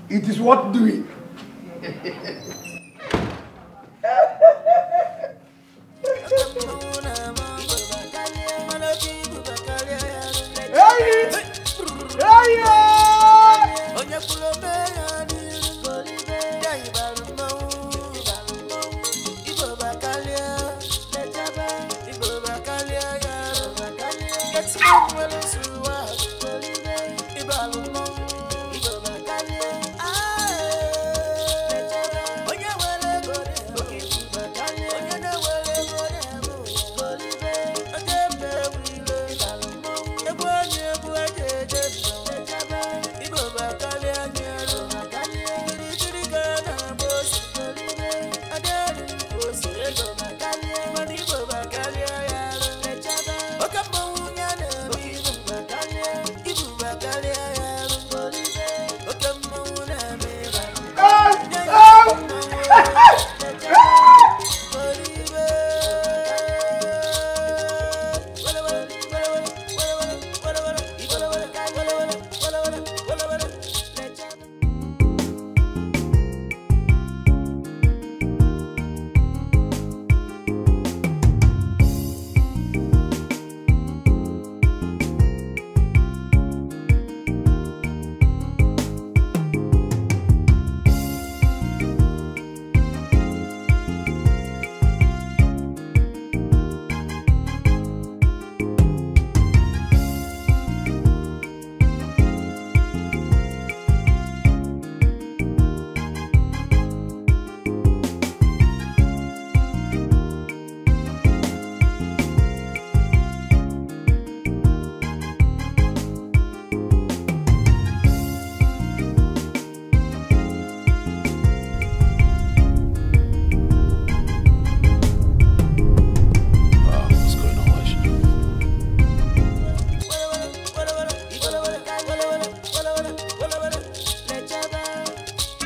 It is worth doing.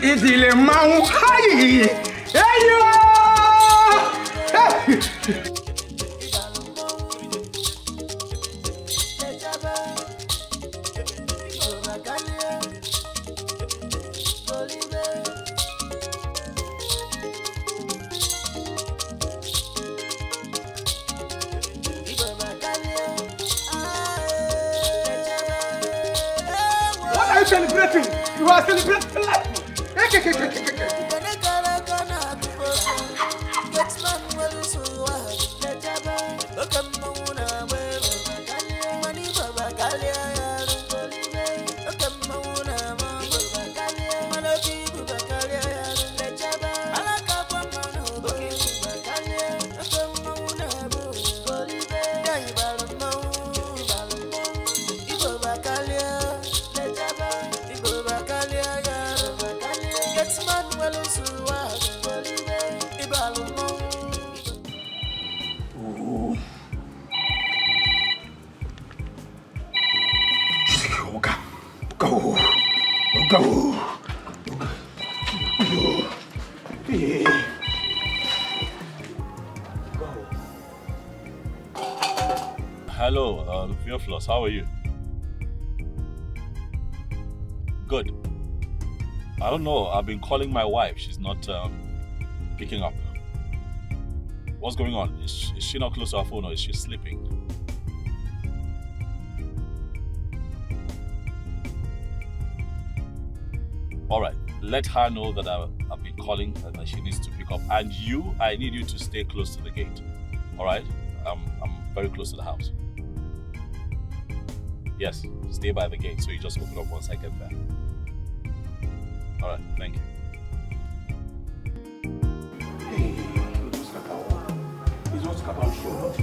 Idile mau hai. What are you celebrating? You are celebrating life. Hello, Theophilus, how are you? Good. I don't know, I've been calling my wife. She's not picking up. What's going on? Is she not close to her phone or is she sleeping? Alright, let her know that I've been calling and that she needs to pick up. And you, I need you to stay close to the gate. Alright? I'm very close to the house. Yes, stay by the gate, so you just open up once I get there. Alright, thank you. Hey, it's what's about show.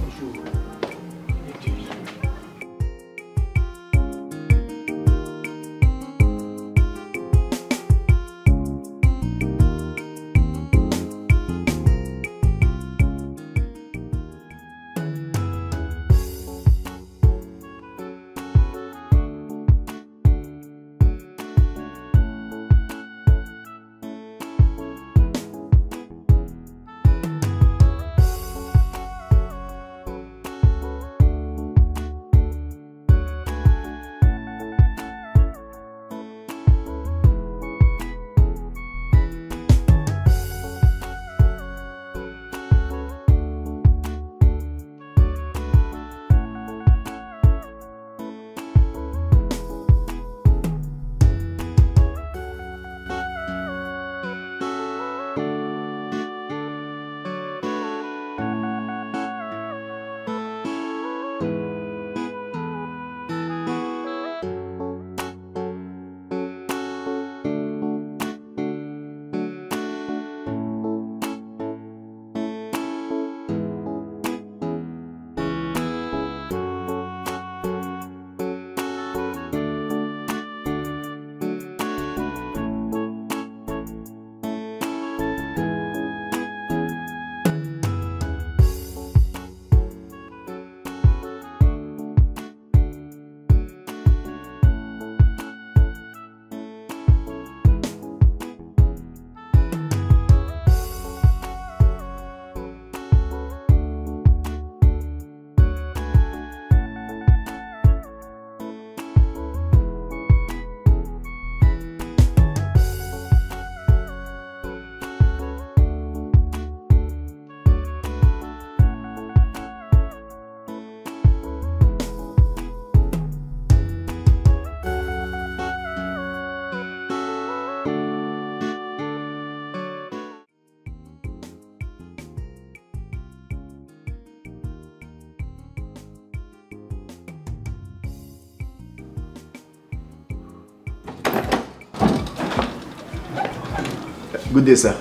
Good day, sir.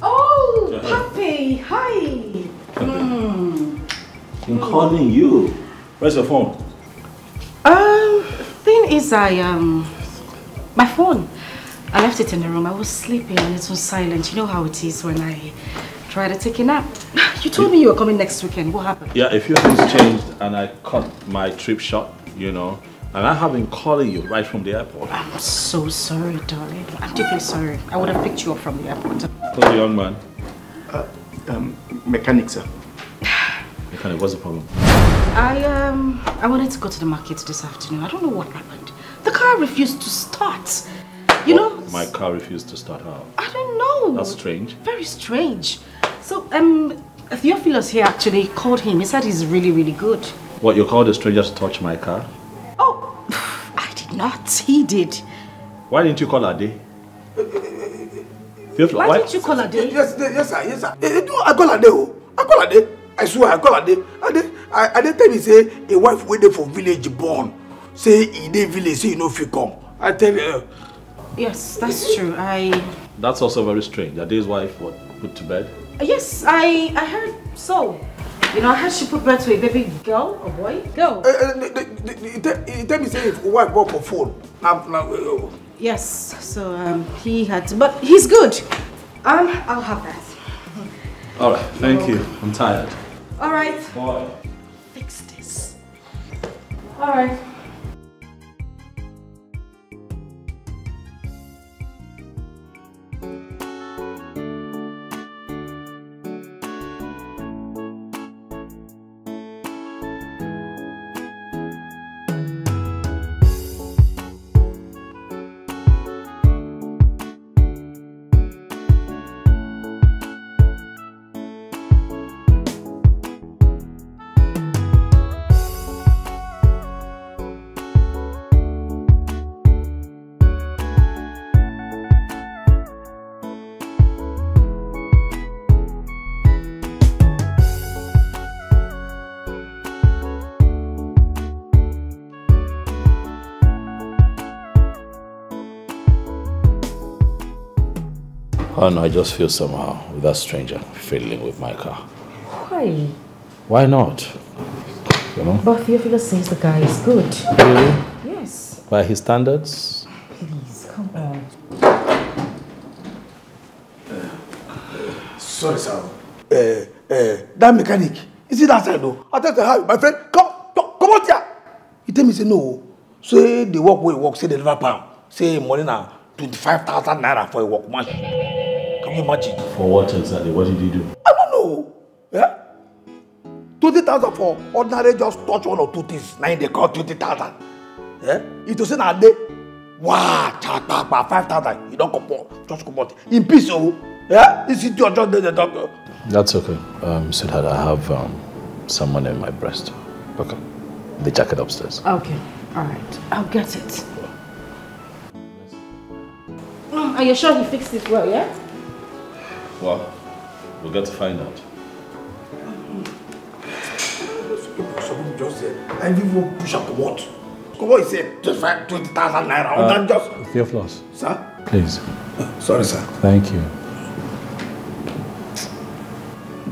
Oh, Papi, hi. I'm calling you. Where's your phone? Thing is, my phone. I left it in the room. I was sleeping and it was silent. You know how it is when I try to take a nap. You told me you were coming next weekend. What happened? Yeah, a few things changed and I cut my trip short, you know. And I have been calling you right from the airport. I'm so sorry, darling. I'm deeply sorry. I would have picked you up from the airport. Who's the young man? Mechanic, sir. Mechanic, what's the problem? I wanted to go to the market this afternoon. I don't know what happened. The car refused to start. You know? My car refused to start out. I don't know. That's strange. Very strange. So, Theophilus here actually called him. He said he's really, really good. What, you called a stranger to touch my car? Oh, I did not. He did. Why didn't you call Ade? Why didn't you call Ade? Yes, sir. I call Ade. I call Ade. I swear, I call Ade. Ade tell me say a wife waiting for village born. Say in the village, say you know if you come. I tell you. Yes, that's true. That's also very strange. Ade's wife, what, put to bed? Yes, I heard so. You know, I heard she put birth to a baby girl or boy. Girl. He tell me say if wife work for phone. Now. Yes, so he had to, but he's good. I'll have that. All right, thank you. I'm tired. All right. Bye. Fix this. All right. Oh no, I just feel somehow with that stranger fiddling with my car. Why? Why not? You know? But Theophilus says the guy is good. Really? Yes. By his standards? Please, come on. Sorry, sir. That mechanic. Is it that side though? I tell you how, my friend, come out here. He tell me say no. Say the work where he work, say the deliver pound. Say money now 25,000 naira for a workman. Can you imagine? For what exactly? What did he do? I don't know. Yeah? 20,000 for ordinary just touch one or two things. Now they call 20,000. Yeah? It was in a day. Wow, 5,000. You don't come out. Just come out. In peace, oh. Yeah? This is your job, the doctor. That's okay. Sweetheart, I have some money in my breast. Okay. The jacket upstairs. Okay. All right. I'll get it. Are you sure he fixed it well, yeah? Well, we'll get to find out. Someone just said, I even push up what? Come on, he said 20,000 naira. Just... Theophilus. Sir? Please. Sorry, sir. Thank you.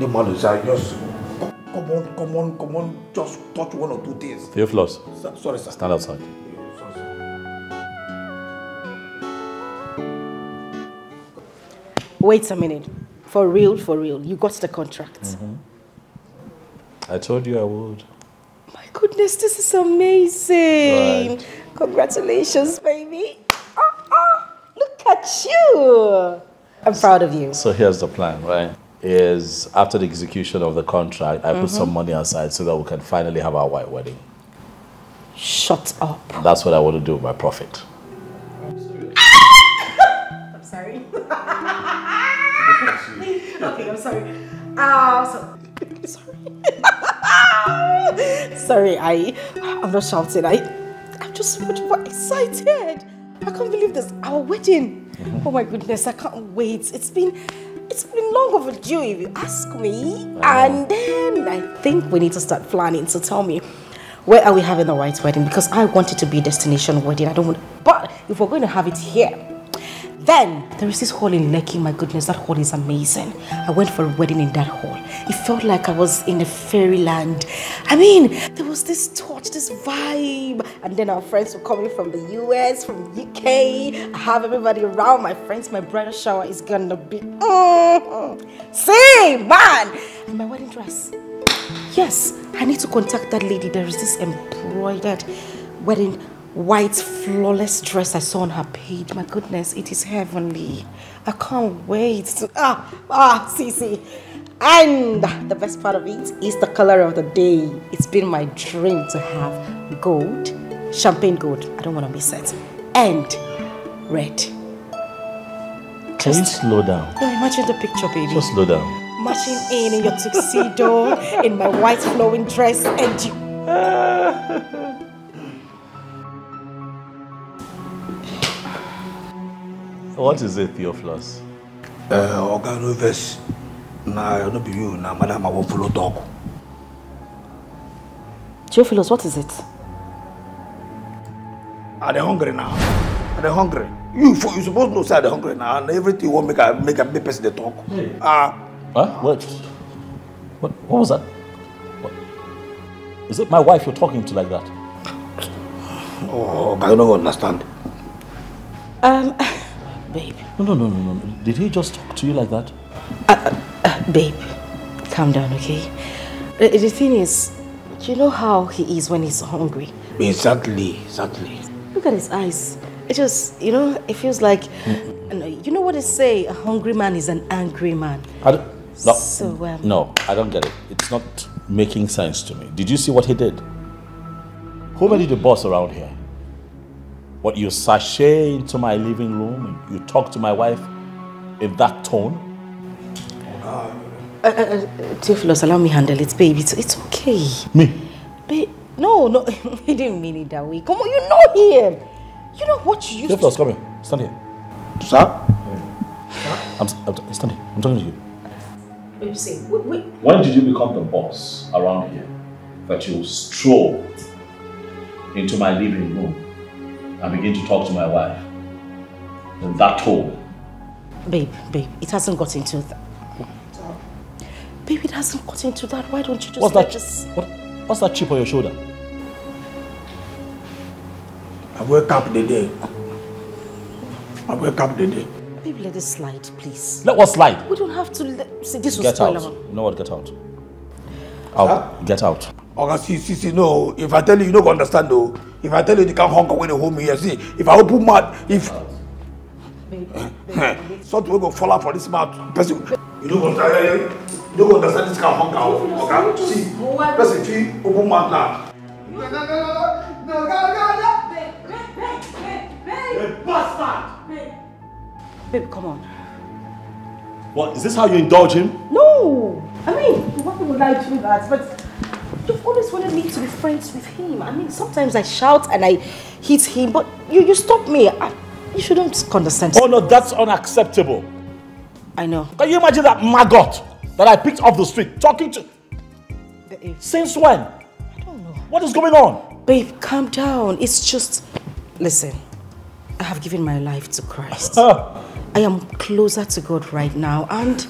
The man is just come on, just touch one or two things. Theophilus. Sorry, sir. Stand outside. Sorry, sir. Wait a minute. For real, you got the contract. I told you I would. My goodness, this is amazing. Right. Congratulations, baby. Look at you. I'm proud of you. So here's the plan, right? Is after the execution of the contract, I put some money aside so that we can finally have our white wedding. Shut up. That's what I want to do with my profit. I'm sorry. Okay, I'm sorry. Sorry, I'm not shouting. I'm just so much more excited. I can't believe this. Our wedding. Oh my goodness, I can't wait. It's been long overdue, if you ask me. And then I think we need to start planning. So tell me, where are we having the white wedding? Because I want it to be a destination wedding. I don't want. But if we're going to have it here, Then there is this hall in Lekki. My goodness, that hall is amazing. I went for a wedding in that hall. It felt like I was in a fairyland. I mean, there was this touch, this vibe. And then our friends were coming from the US, from UK. I have everybody around. My friends, my bridal shower is gonna be see, man. And my wedding dress. Yes, I need to contact that lady. There is this embroidered wedding white flawless dress I saw on her page. My goodness, it is heavenly. I can't wait to see. And the best part of it is the color of the day. It's been my dream to have gold, champagne gold. I don't want to miss it. And red. Can you slow down? Yeah, imagine the picture, baby. Just slow down. Marching in your tuxedo, in my white flowing dress, and you. What is it, Theophilus? Organoverse. Nah, no be you. Nah, madam, I won't follow talk. Theophilus, what is it? Are they hungry now? Are they hungry? You supposed to know say they're hungry now, and everything won't make a big person they talk. Hey. What? What was that? What? Is it my wife you're talking to like that? Oh, I don't understand. Babe. No. Did he just talk to you like that? Babe, calm down, okay? The thing is, you know how he is when he's hungry. Exactly. Look at his eyes. It just, it feels like, you know what they say, a hungry man is an angry man. No, I don't get it. It's not making sense to me. Did you see what he did? Who made you the boss around here? What, you sashay into my living room, you talk to my wife in that tone? Theophilus, allow me handle it, baby. It's okay. Me? Babe, no, he didn't mean it that way. Come on, you know him. You know what you used Theophilus, come here. Stand here. Sir? Stand here. I'm talking to you. Babe, say, wait. When did you become the boss around here that you stroll into my living room and begin to talk to my wife in that tone? Babe, it hasn't got into that. Babe, it hasn't got into that. Why don't you just What's that chip on your shoulder? I wake up the day. Babe, let it slide, please. Let what slide? We don't have to see this will Get spoil out. our... You know what? Get out. Get out. Okay, see, no. If I tell you, you don't understand though. If I tell you, you can't hunger when you hold me here. See, if I open mouth, something will go fall out for this mouth. Person, you don't understand this kind of hunger. Okay, see, person, if you open mouth now. No, bastard! Babe, come on. What? Is this how you indulge him? No! I mean, why would I do that? But you've always wanted me to be friends with him. I mean, sometimes I shout and I hit him, but you stop me. You shouldn't condescend. Oh no, that's unacceptable. I know. Can you imagine that maggot that I picked off the street talking to? Babe. Since when? I don't know. What is going on? Babe, calm down. It's just... Listen, I have given my life to Christ. I am closer to God right now, and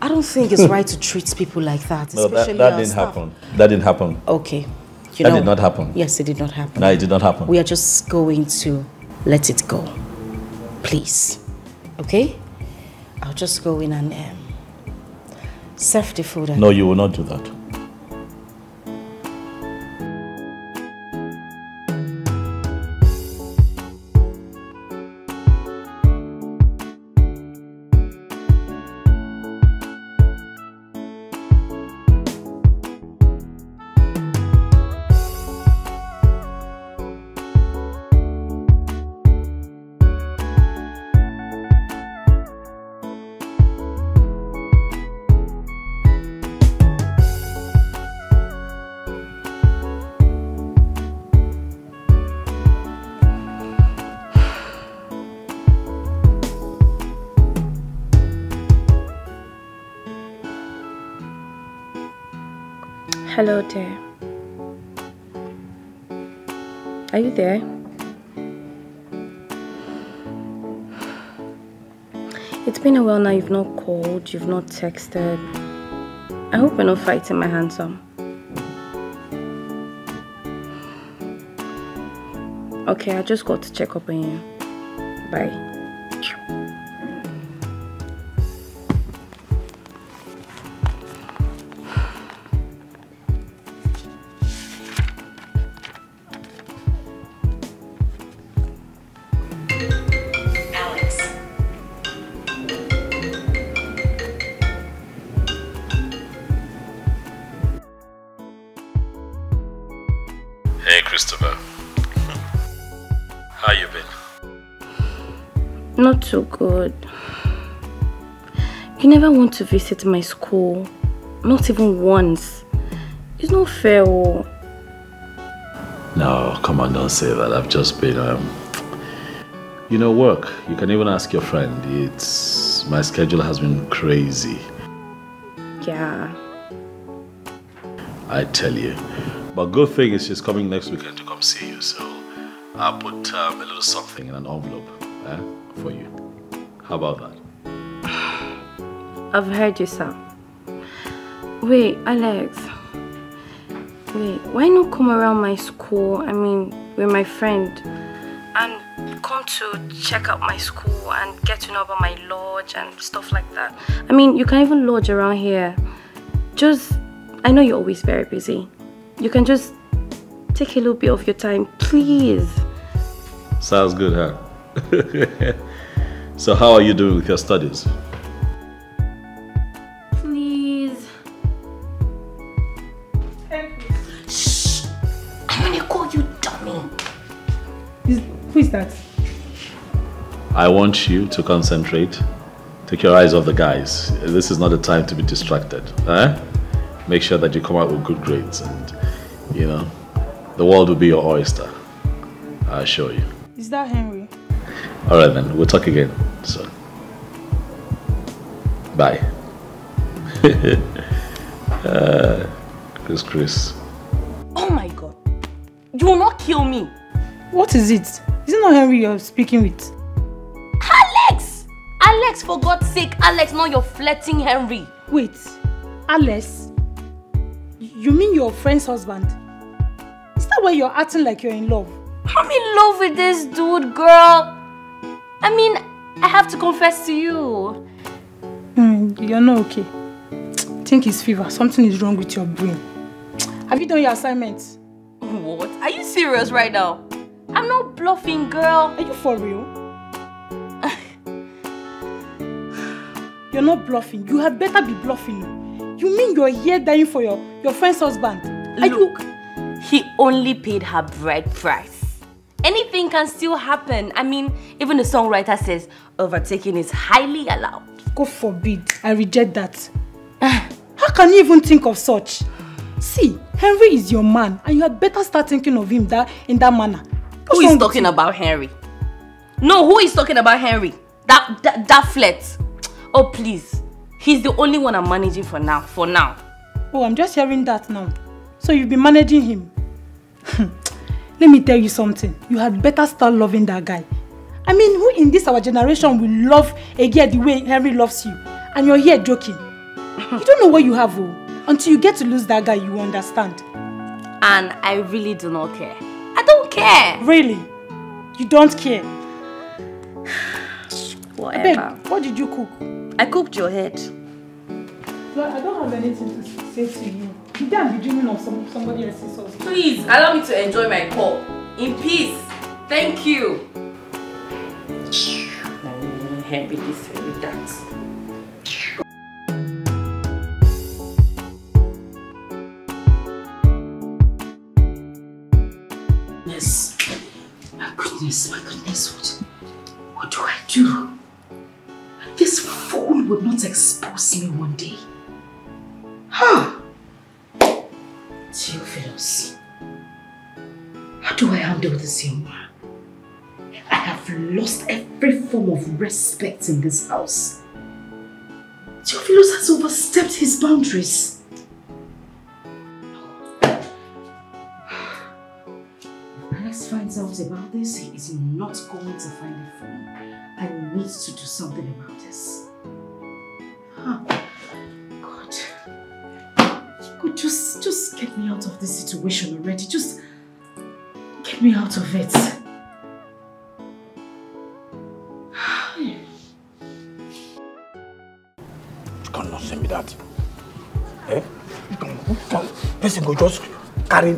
I don't think it's right to treat people like that. No, that didn't happen. That didn't happen. Okay. That did not happen. Yes, it did not happen. No, it did not happen. We are just going to let it go. Please. Okay? I'll just go in and serve the food. No, you will not do that. Hello there. Are you there? It's been a while now. You've not called, you've not texted. I hope you're not fighting my handsome. Okay, I just got to check up on you. Bye. Not so good. You never want to visit my school. Not even once. It's not fair. No, come on, don't say that. I've just been, work. You can even ask your friend. My schedule has been crazy. Yeah. I tell you. But good thing is she's coming next weekend to come see you, so I'll put a little something in an envelope. For you. How about that? I've heard you, sir. Wait, Alex. Wait, why not come around my school, with my friend, and come to check out my school and get to know about my lodge and stuff like that? You can even lodge around here. I know you're always very busy. You can just take a little bit of your time, please. Sounds good, huh? So how are you doing with your studies? Please. Shh! I'm gonna call you dummy. Who is that? I want you to concentrate. Take your eyes off the guys. This is not the time to be distracted. Make sure that you come out with good grades and, the world will be your oyster. I assure you. Is that Henry? Alright then, we'll talk again. So, bye. Chris. Oh my God. You will not kill me. What is it? Is it not Henry you're speaking with? Alex! Alex, for God's sake, Alex, not your flirting Henry. Wait, Alex? You mean your friend's husband? Is that why you're acting like you're in love? I'm in love with this dude, girl. I have to confess to you. You're not okay. I think it's fever. Something is wrong with your brain. Have you done your assignments? What? Are you serious right now? I'm not bluffing, girl. Are you for real? You're not bluffing. You had better be bluffing. You mean you're here dying for your friend's husband? Look, he only paid her bride price. Anything can still happen. Even the songwriter says overtaking is highly allowed. God forbid. I reject that. How can you even think of such? See, Henry is your man and you had better start thinking of him in that manner. Who is talking about Henry? No, who is talking about Henry? That flirt. Oh, please. He's the only one I'm managing for now. Oh, I'm just hearing that now. So you've been managing him? Let me tell you something. You had better start loving that guy. Who in this our generation will love a girl the way Henry loves you? And you're here joking. You don't know what you have, Until you get to lose that guy, you understand. And I really do not care. I don't care. Really? You don't care? Whatever. Beg, what did you cook? I cooked your head. I don't have anything to say to you. Today I'm be dreaming of somebody else's house. Please, allow me to enjoy my call. In peace. Thank you. Henry this, Henry that. Yes. My goodness, what do I do? This fool would not expose me one day. Theophilus, how do I handle this young man? I have lost every form of respect in this house. Theophilus has overstepped his boundaries. Alex finds out about this, he is not going to find it for me. I need to do something about this. Huh. God. God, just get me out of this situation already. Just get me out of it. You cannot send me that. Eh? You can person go just carry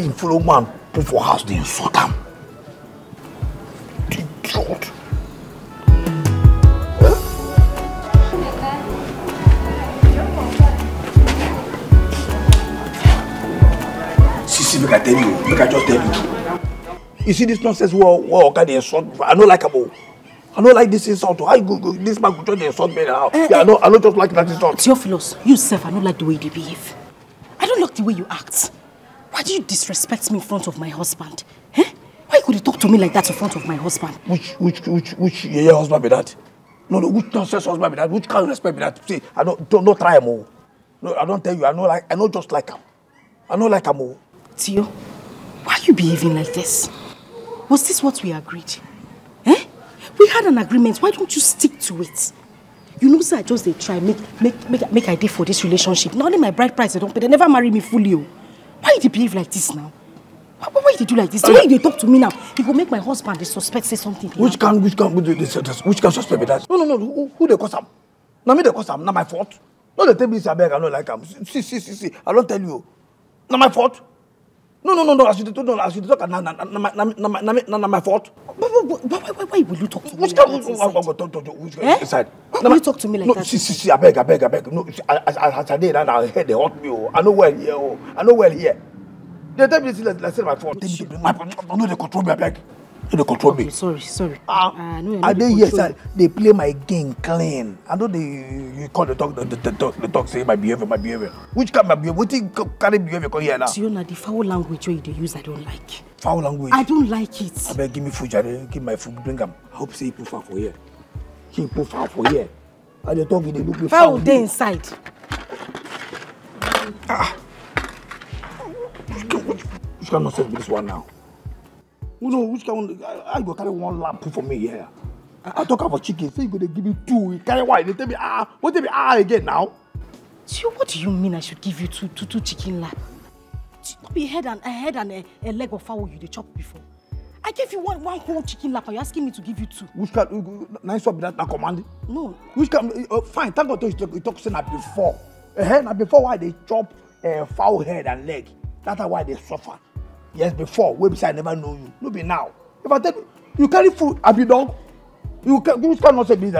him follow man, put for house, they insult him. Idiot. See, make I tell you, make I just tell you. You see this nonsense where they insult me. I don't like him. I don't like this insult. How you go this man could just insult me now? I don't just like that insult. Theophilus, you self, I don't like the way you behave. I don't like the way you act. Why do you disrespect me in front of my husband? Eh? Why could you talk to me like that in front of my husband? Which your husband be that? No, which nonsense husband be that? Which kind of respect be that? See, I don't try him all. No, I don't tell you. I know just like him. I know like him all. Theo, why are you behaving like this? Was this what we agreed? Eh? We had an agreement. Why don't you stick to it? You know, sir, I just they try make I did for this relationship. Not only my bride price they don't pay. They never marry me fully. Why did they behave like this now? Why did they do like this? The way they talk to me now, he will make my husband the suspect say something. Which can suspect me that? No. Who they cause him? Now me they cause him. Not my fault. No, they tell me I beg. I don't like him. See. I don't tell you. Not my fault. No. As you talk, not my fault. Why will you talk to me like that? Which side? Why will you talk to me like that? See, I beg. No, as I did, and I heard they hurt me. I know well here. They tell me let's say my fault. They control me, I beg. They control me. Sorry. I dey here, sir. They play my game clean. I know you call the talk say my behavior. Which kind of behavior? What you carry behavior come here now? Siona, the foul language you use, I don't like. Foul language? I don't like it. I beg, give me food, Jare. Give my food, bring him. I hope say he put foul for here. He put foul for here. I dey talk, they look me foul. Foul dey inside. Which kind of sense this one now? No, which kind? I go carry one lamp for me here. I talk about chicken. Say you go to give me two. You carry one. They tell me what tell me again now? So what do you mean I should give you two chicken lap? Not be a head and a leg of fowl you dey chop before. I gave you one whole chicken lap. Are you asking me to give you two? Which kind? Nice one be that command? No. Which kind? Fine. Thank God you talk say na before. Na before why they chop fowl head and leg. That's why they suffer. Yes, before, website I never know you. No be now. If I tell you carry food, I be dog. You cannot say this.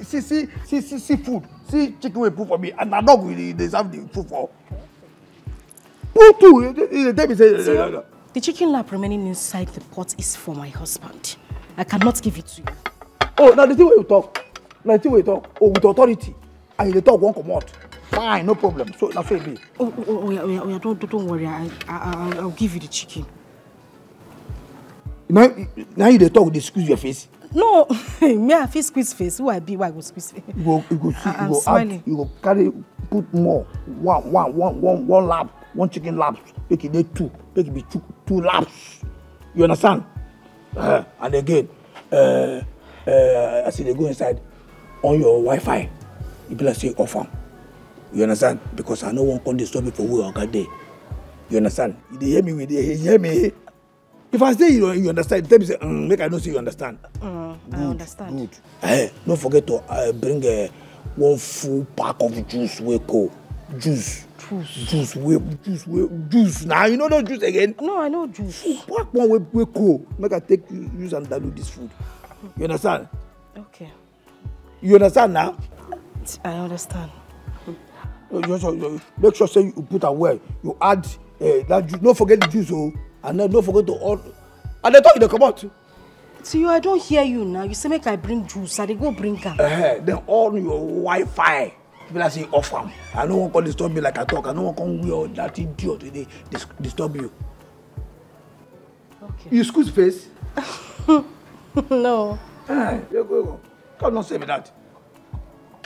See food. See chicken will put for me, and a dog will deserve the food for. Put two. The chicken lap remaining inside the pot is for my husband. I cannot give it to you. Oh, now the thing where you talk. Oh, with authority. And you talk won't come out. Fine, no problem. So that's what it be. Oh, don't worry. I'll give you the chicken. Now you talk, they squeeze your face. No, me I feel squeeze face. Who I be? Why I go squeeze face? You go smiling. You go carry, put more. One lap, one chicken lap. Make it be two. Make it be two laps. You understand? And again, I see they go inside on your Wi-Fi. You be like say off them. You understand? Because I know one can disturb me for who I got there. You understand? You hear me? You hear me? If I say you understand, tell me say, make I know say you understand. I understand. Good. Don't forget to bring one full pack of juice. Juice. Now you know no juice again. No, I know juice. Pack one we cool. Make I take use and dilute this food. You understand? Okay. You understand now? I understand. Make sure say you put away. You add that juice. Don't forget the juice, and then don't forget to all. And they talk they come out. See you, I don't hear you now. You say make I bring juice. I dey go bring her. Then all your Wi-Fi. People are saying off them. I no one can disturb me like I talk. I no one can wear that idiot today disturb you. Okay. You squeeze face? No. Go. Come not say me that.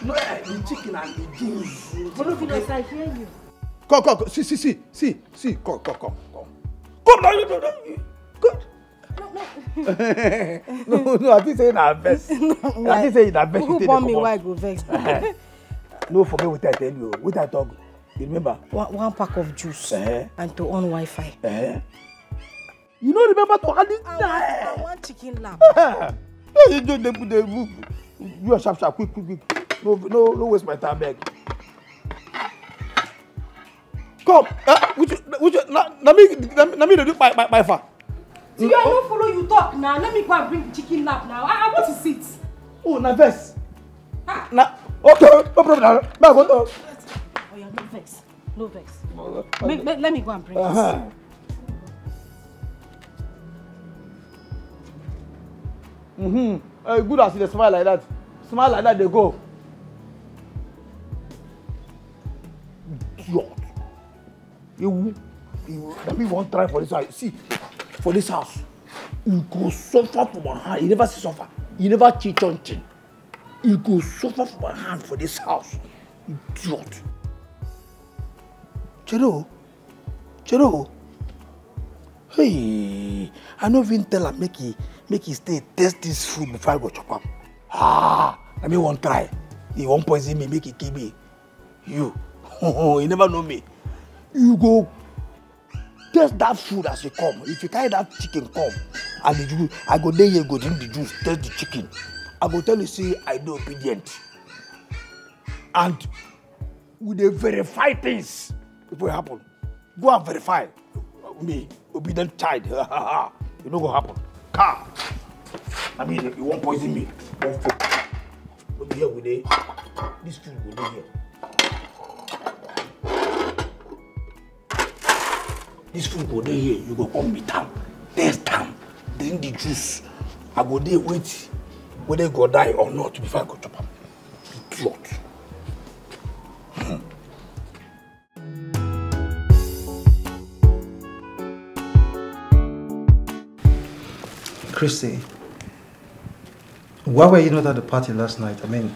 No, the chicken and the juice. Yes, I hear you. Come. See. Come. Come, no. Good. No, I think say na vex. I think say na vex. Who born me why I go vex? No forget what I tell you. What I talk. You remember? One pack of juice and to on Wi-Fi. You don't remember to add it? I want chicken lap. You are sharp, quick. No waste my time, beg. Come, let me do my far. See, I don't follow you talk now. Let me go and bring the chicken lap now. I want to sit. Oh, na vex. Okay, no problem. Now go to. Oh yeah, no vex. Let me go and bring it. Good as you smile like that. Smile like that, they go. You let me one try for this house. See, for this house, you go suffer for my hand. You never see suffer. You never cheat on thing. You go suffer for my hand for this house. Idiot. Chero. Hey, I don't even tell her make he stay test this food before I go chop up. Let me one try. He won't poison me, make it kill me. You never know me. You go test that food as you come. If you carry that chicken come, and the juice, I go there here, go drink the juice, test the chicken. I go tell you, see, I do obedient. And we dey verify things before it happen. Go and verify. Me, obedient child. You know what happen. Car. I mean, you won't poison me. Won't food. We'll be here with it. This food will be here. This food go there here. You go come meet them. Test them. Drink the juice. I go there wait whether go die or not before I go chop them. Idiot. Christy, why were you not at the party last night? I mean,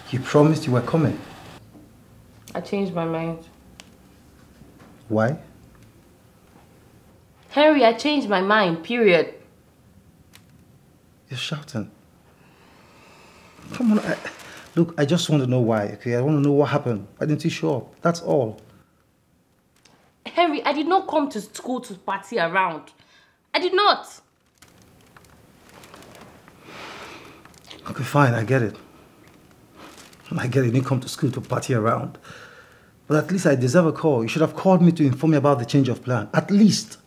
you promised you were coming. I changed my mind. Why? Henry, I changed my mind, period. You're shouting. Come on, look, I just want to know why, okay? I want to know what happened. Why didn't you show up? That's all. Henry, I did not come to school to party around. I did not. Okay, fine, I get it. I get it, you didn't come to school to party around. But at least I deserve a call. You should have called me to inform me about the change of plan. At least.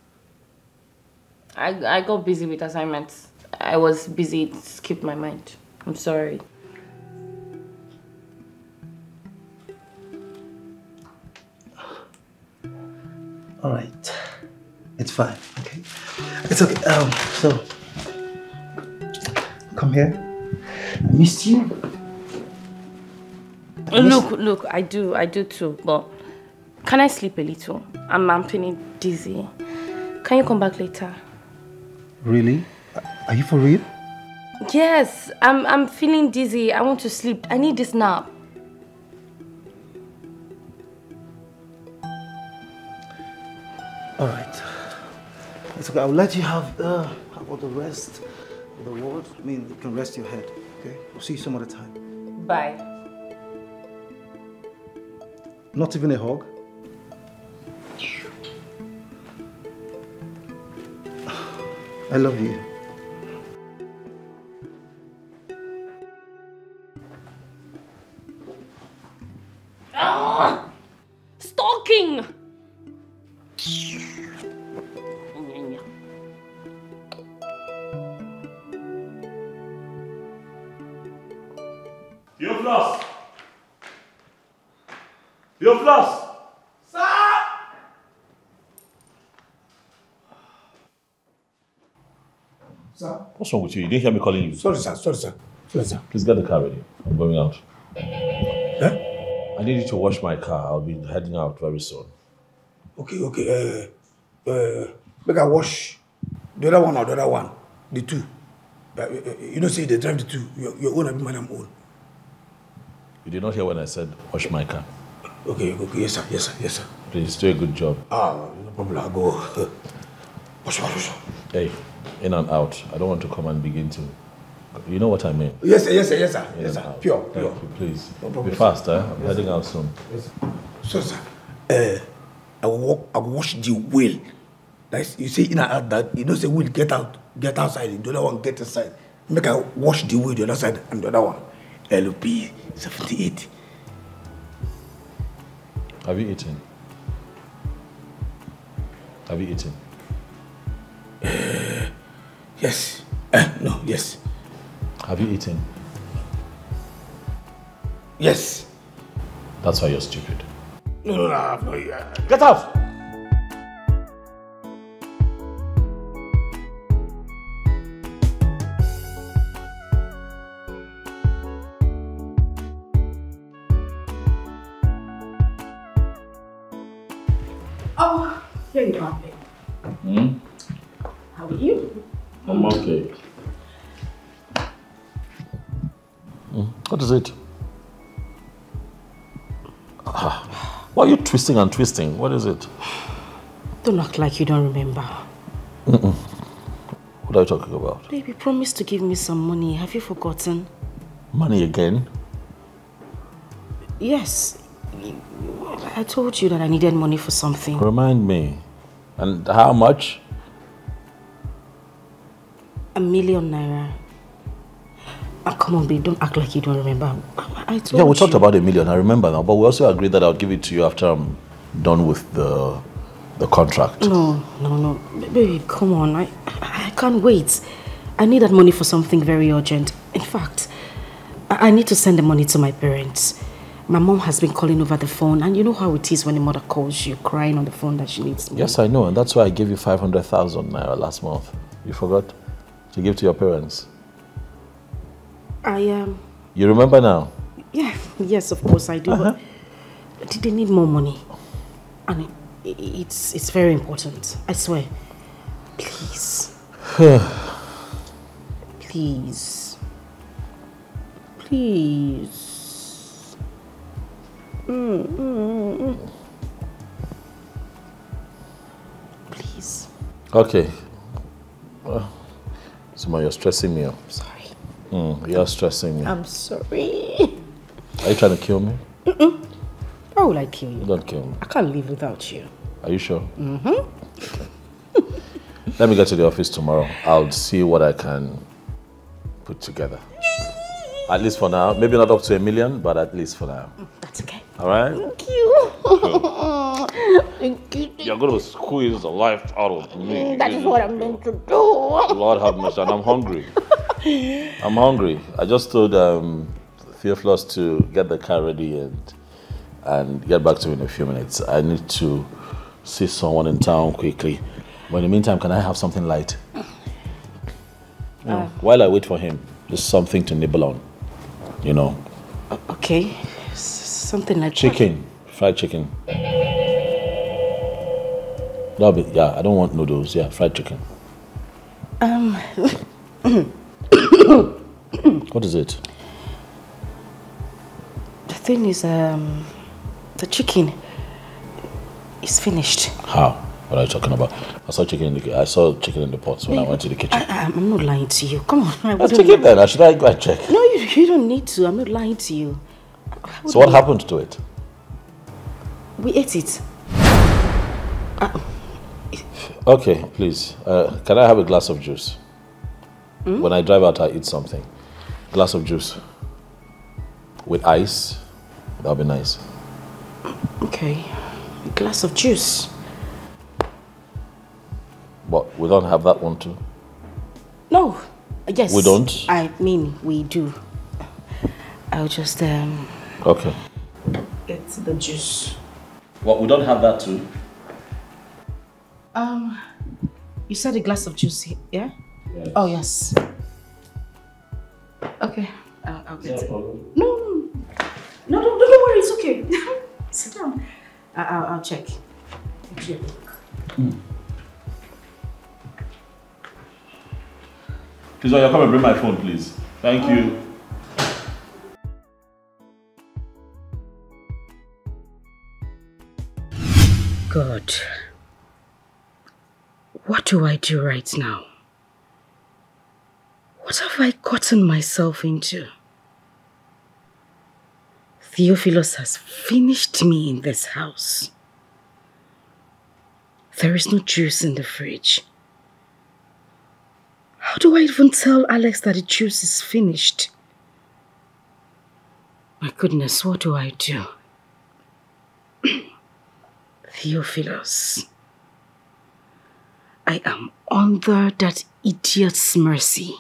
I got busy with assignments. I was busy, it skipped my mind. I'm sorry. All right. It's fine, okay? It's okay. So, come here. I missed you. Look, I do too, but can I sleep a little? I'm feeling dizzy. Can you come back later? Really? Are you for real? Yes, I'm feeling dizzy. I want to sleep. I need this nap. All right. It's okay. I'll let you have all the rest of the ward. I mean, you can rest your head. Okay? We'll see you some other time. Bye. Not even a hug? I love you. Stalking! Theophilus! Sir! Sir? What's wrong with you? You didn't hear me calling you. Sorry, sir. Please get the car ready. I'm going out. Eh? I need you to wash my car. I'll be heading out very soon. Okay. Make I wash the other one or the other one. The two. You don't say they drive the two. Your own and my own. You did not hear when I said wash my car. Okay. Yes, sir. Please do a good job. No problem. I'll go. Hey, in and out. I don't want to come and begin to... You know what I mean? Yes, sir. Yes, sir. Pure. Thank you, please. No, be fast, I'm heading out soon. Yes, sir. So, sir, I will wash the wheel. Like you say in and out that, you know, say wheel get outside, the other one get inside. Make I wash the wheel the other side and the other one. LP 78. Have you eaten? Yes. No, yes. Have you eaten? Yes. That's why you're stupid. No. Get out! Oh, here you are, babe. How are you? I'm okay. What is it? Why are you twisting and twisting? What is it? Don't act like you don't remember. What are you talking about? Baby, promise to give me some money. Have you forgotten? Money again? Yes. I told you that I needed money for something. Remind me. And how much? ₦1 million. Come on, babe, don't act like you don't remember. I told you. Yeah, we talked about $1 million, I remember now, but we also agreed that I'll give it to you after I'm done with the contract. No. Baby, come on. I can't wait. I need that money for something very urgent. In fact, I need to send the money to my parents. My mom has been calling over the phone, and you know how it is when a mother calls you crying on the phone that she needs money. Yes, I know, and that's why I gave you 500,000 naira last month. You forgot to give to your parents. You remember now? Yeah, yes, of course I do. But they need more money, and it's very important. I swear. Please. Please. Please. Okay. Suma, you're stressing me up. Sorry. You're stressing me. I'm sorry. Are you trying to kill me? Why would I kill you? Don't kill me. I can't live without you. Are you sure? Okay. Let me get to the office tomorrow. I'll see what I can put together. At least for now. Maybe not up to $1 million, but at least for now. That's okay. All right? Thank you. Cool. Thank you. You're going to squeeze the life out of me. That is what I'm meant to do. Lord have mercy, and I'm hungry. I'm hungry. I just told Theophilus to get the car ready and get back to me in a few minutes. I need to see someone in town quickly. But in the meantime, can I have something light? While I wait for him, just something to nibble on. You know. Okay. Something like chicken. Fried chicken. That'll be, yeah, I don't want noodles. Yeah, fried chicken. What is it? The thing is, the chicken is finished. How? What are you talking about? I saw chicken in the pot when I went to the kitchen. I'm not lying to you. Come on. Let's check it then. Should I go and check? No, you don't need to. I'm not lying to you. So what happened to it? We ate it. Okay, please. Can I have a glass of juice? When I drive out, I eat something. Glass of juice. With ice. That'll be nice. Okay. A glass of juice. But we don't have that one too? No. Yes. We don't? I mean, we do. I'll just, Okay. get the juice. What, we don't have that too? You said a glass of juice, yeah? Yes. Oh, yes. Okay. I'll get it. No, don't worry, it's okay. Sit down. I'll check. Please, you're coming, bring my phone, please. Thank you. God. What do I do right now? What have I gotten myself into? Theophilus has finished me in this house. There is no juice in the fridge. How do I even tell Alex that the juice is finished? My goodness, what do I do? Theophilus, I am under that idiot's mercy.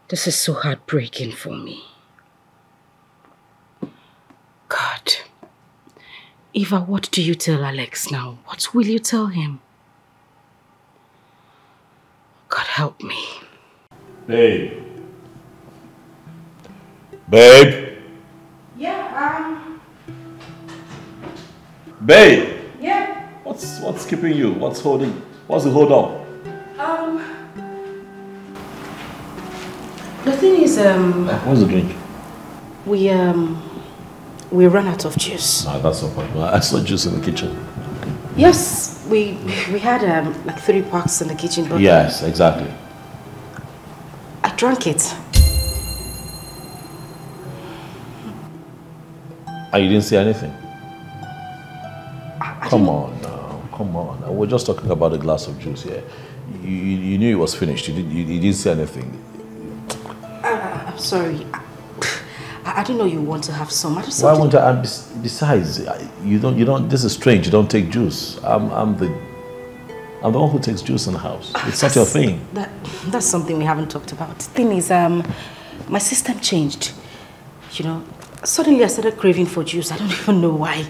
This is so heartbreaking for me. God, Eva, what do you tell Alex now? What will you tell him? God help me. Babe. Babe. Yeah, Babe. yeah. What's keeping you? What's the hold up? The thing is, What's the drink? we ran out of juice. Nah, that's no problem. I saw juice in the kitchen. Yes, we had like 3 packs in the kitchen, but Yes, exactly. I drank it. And you didn't see anything? Come on now. We're just talking about a glass of juice here. You knew it was finished. You didn't see anything. I'm sorry. I didn't know you want to have some. Why won't I? Besides, you don't. This is strange. You don't take juice. I'm the one who takes juice in the house. It's not your thing. That's something we haven't talked about. The thing is, my system changed. You know, suddenly I started craving for juice. I don't even know why.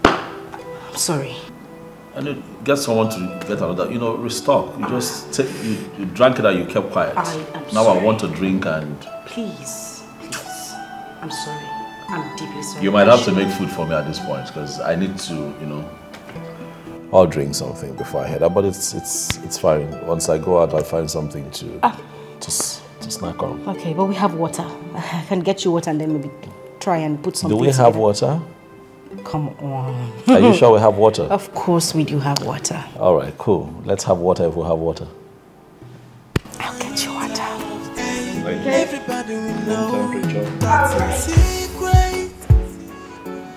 I'm sorry. And you get someone to get another. Restock. You just take. You drank it and you kept quiet. Now I want to drink and. Please. I'm sorry. I'm deeply sorry. You might have to make food for me at this point because I need to, I'll drink something before I head out. But it's fine. Once I go out, I'll find something to snack on. Okay, but we have water. I can get you water and then maybe try and put something. Do we have water? Come on. Are you sure we have water? Of course we do have water. All right, cool. Let's have water if we have water. I'll get you water. Okay. Everybody will know that's a secret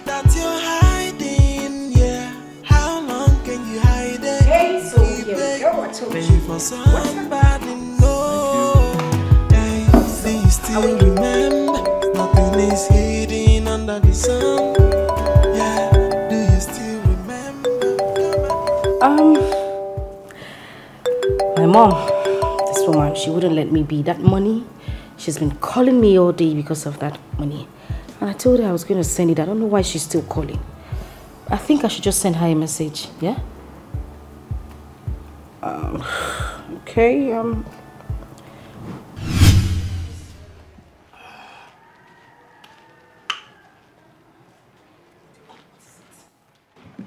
that you're hiding, yeah. How long can you hide it? Hey, so here we go. I told you. For somebody know. Hey, do you still remember? Nothing is hidden under the sun. Yeah, do you still remember? My mom, this woman, she wouldn't let me be. That money, she's been calling me all day because of that money. And I told her I was going to send it. I don't know why she's still calling. I think I should just send her a message, yeah? Okay,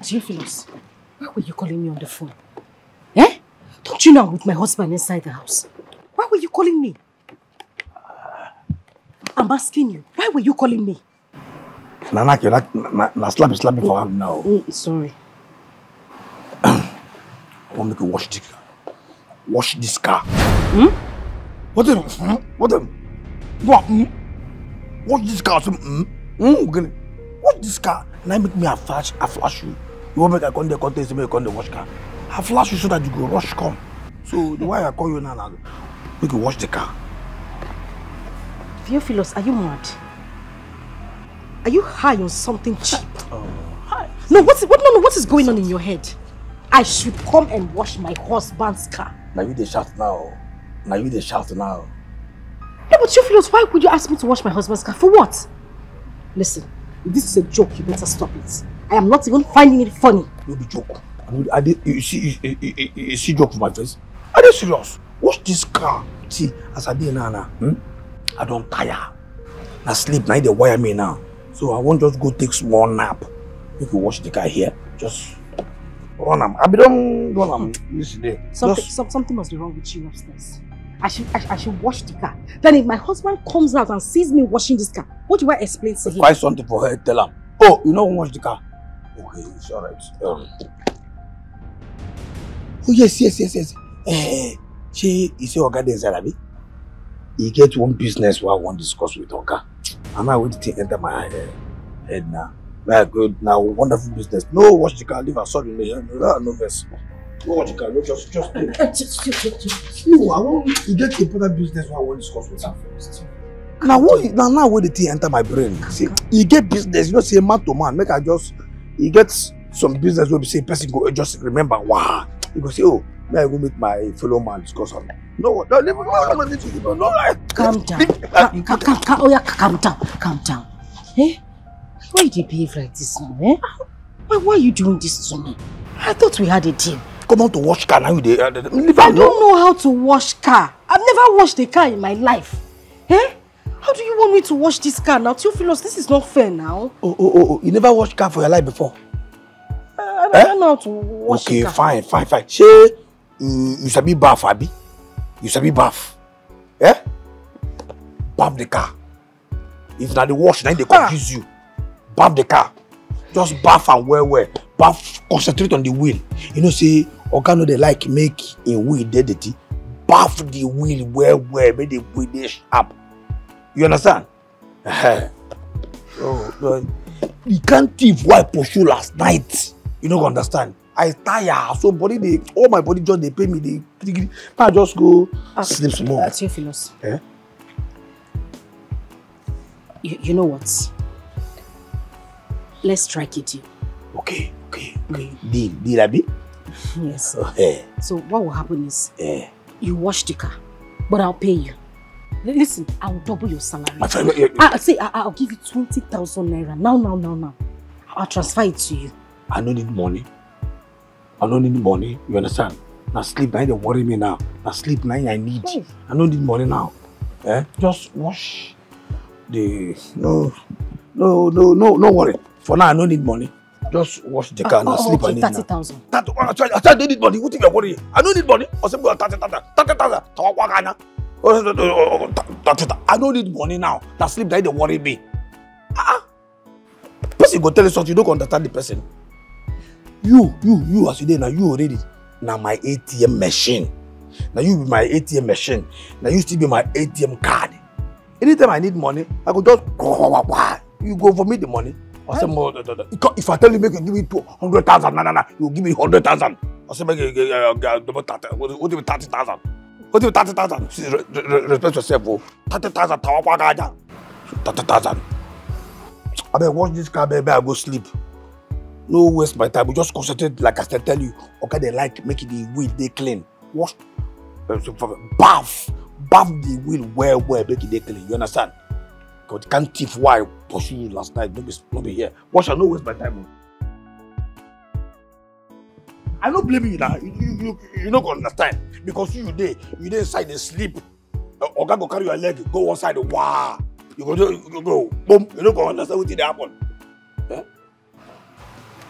Theophilus, why were you calling me on the phone? Eh? Don't you know I'm with my husband inside the house? Why were you calling me? I'm asking you, why were you calling me? Nana, na slap me for him now. Sorry. I want me to wash this car. What them? What? Wash this car. Wash this car. Now make me a flash you. You want me to come there, contest me, come there wash car. I flash you so that you go rush come. So the why I call you now, make you wash the car. Theophilus, are you mad? Are you high on something cheap? No, what is going on in your head? I should come and wash my husband's car. Now you they shout now. No, but Theophilus, why would you ask me to wash my husband's car? For what? Listen, if this is a joke, you better stop it. I am not even finding it funny. No be joke. You see joke for my face? Are you serious? Wash this car. See, as I did now, I don't tire. I sleep, now they wire me now. So I won't just go take small nap. If you wash the car here, just run am. I be don't run am this day. Something must be wrong with you upstairs. I should wash the car. Then if my husband comes out and sees me washing this car, what do I explain to him? Find something for her, tell him. Oh, you know wash the car. Okay, it's alright. Oh yes. She is your garden Zarabi. You get one business where I want to discuss with Oga. I'm not waiting to enter my head now. Very good. Now, wonderful business. No, watch the car. Leave her. Sorry, no verse. No watch the car. No, just. No, I want to get important business where I want to discuss with her first. Now when the thing enter my brain, see, you get business. You know, say man to man. Make I just, you get some business where we say person go just remember. Wow, you go say, oh, may I go meet my fellow man discuss on. No, calm down. Eh? Why do you behave like this now? Eh? Why are you doing this to me? I thought we had a deal. Come on to wash car now. I don't know how to wash car. I've never washed a car in my life. Eh? How do you want me to wash this car now? Theophilus, this is not fair now. Oh, you never washed car for your life before? I don't know how to wash a car. Okay, fine. Say, you sabi bath, Abi? You sabi bath? Eh? Bath the car. If not the wash, then they confuse you. Bath the car. Just bath and wear. Bath, concentrate on the wheel. You know, say, Oga no they like make in wheel dirty. Bath the wheel wear, make the wheel they sharp. You understand? Oh, you can't thief why I pursue last night. You don't understand. I tire, so all my body just they pay me. I just go sleep some more. Theophilus. Eh? You know what? Let's strike it deal. Okay. Deal, Abi? Yes. Okay. So what will happen is you wash the car, but I'll pay you. Listen, I'll double your salary. My friend, I'll give you 20,000 naira. Now. I'll transfer it to you. I don't need money. You understand? Now sleep now they worry me now. Now sleep now I need. Hey. I don't need money now. Just wash the no worry. For now I don't need money. Just wash the car and sleep. Okay, I need 30,000. I don't need money. What if you're worrying? I don't need money. I don't need money now. Now sleep now they worry me. Person go tell you something, you don't understand the person. You as you did now, you already now my ATM machine. Now you be my ATM machine. Now you still be my ATM card. Anytime I need money, I go just you go for me the money. I say more. If I tell you make you give me 200,000, you give me 100,000. I say make you double 30. What do you 30,000? What do you 30,000? Respect yourself, 30,000. 30,000. I better wash this car, baby. I go sleep. No waste my time. We just concentrate, like I said, tell you. Okay, they like making the wheel they clean. Wash, bath the wheel well, make it they clean. You understand? Because you can't thief why I pursue you last night. Don't be here. Wash, I no waste my time. I don't blame you now. You don't understand because you inside the sleep. Oga go carry your leg, go one side. Wow. You go boom. You don't go understand what did happen. Eh?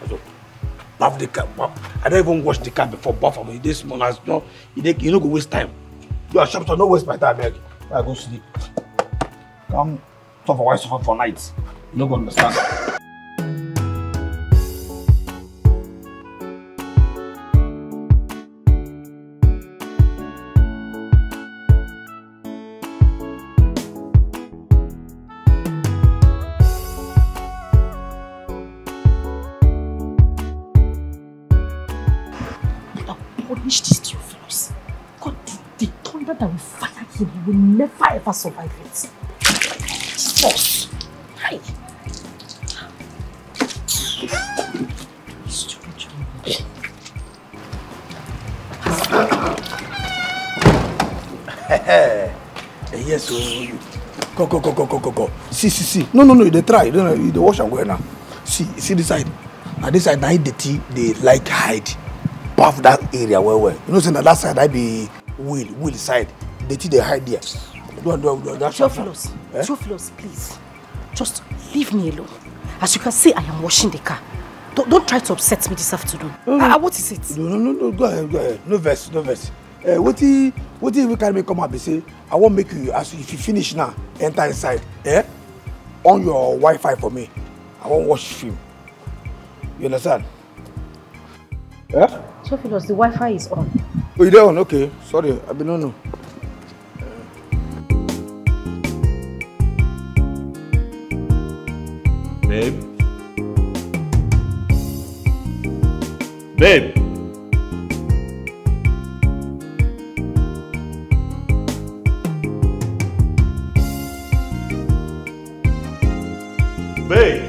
So, bath the car. I don't even wash the car before bath. I mean, this morning, you don't go waste time. You are sharp, so don't waste my time. I go sleep. Come suffer why suffer for nights. You don't go understand. Punish this Theophilus. God, the thunder that will fire him, he will never ever survive it. Jesus! Hi! Yes, go. See. No, they try. They wash and go now. See this side. Now this side, now they like hide. Bath that area where you know, say that side I be wheel side. They hide there. Theophilus, please, just leave me alone. As you can see, I am washing the car. Don't try to upset me this afternoon. What is it? No, go ahead. No verse. What if we can make come up and say, I won't make you, if you finish now, enter inside, on your Wi-Fi for me. I won't watch film. You understand? Theophilus, the Wi-Fi is on. Oh, you're on? Okay. Sorry, I don't know. Babe? Babe? Babe?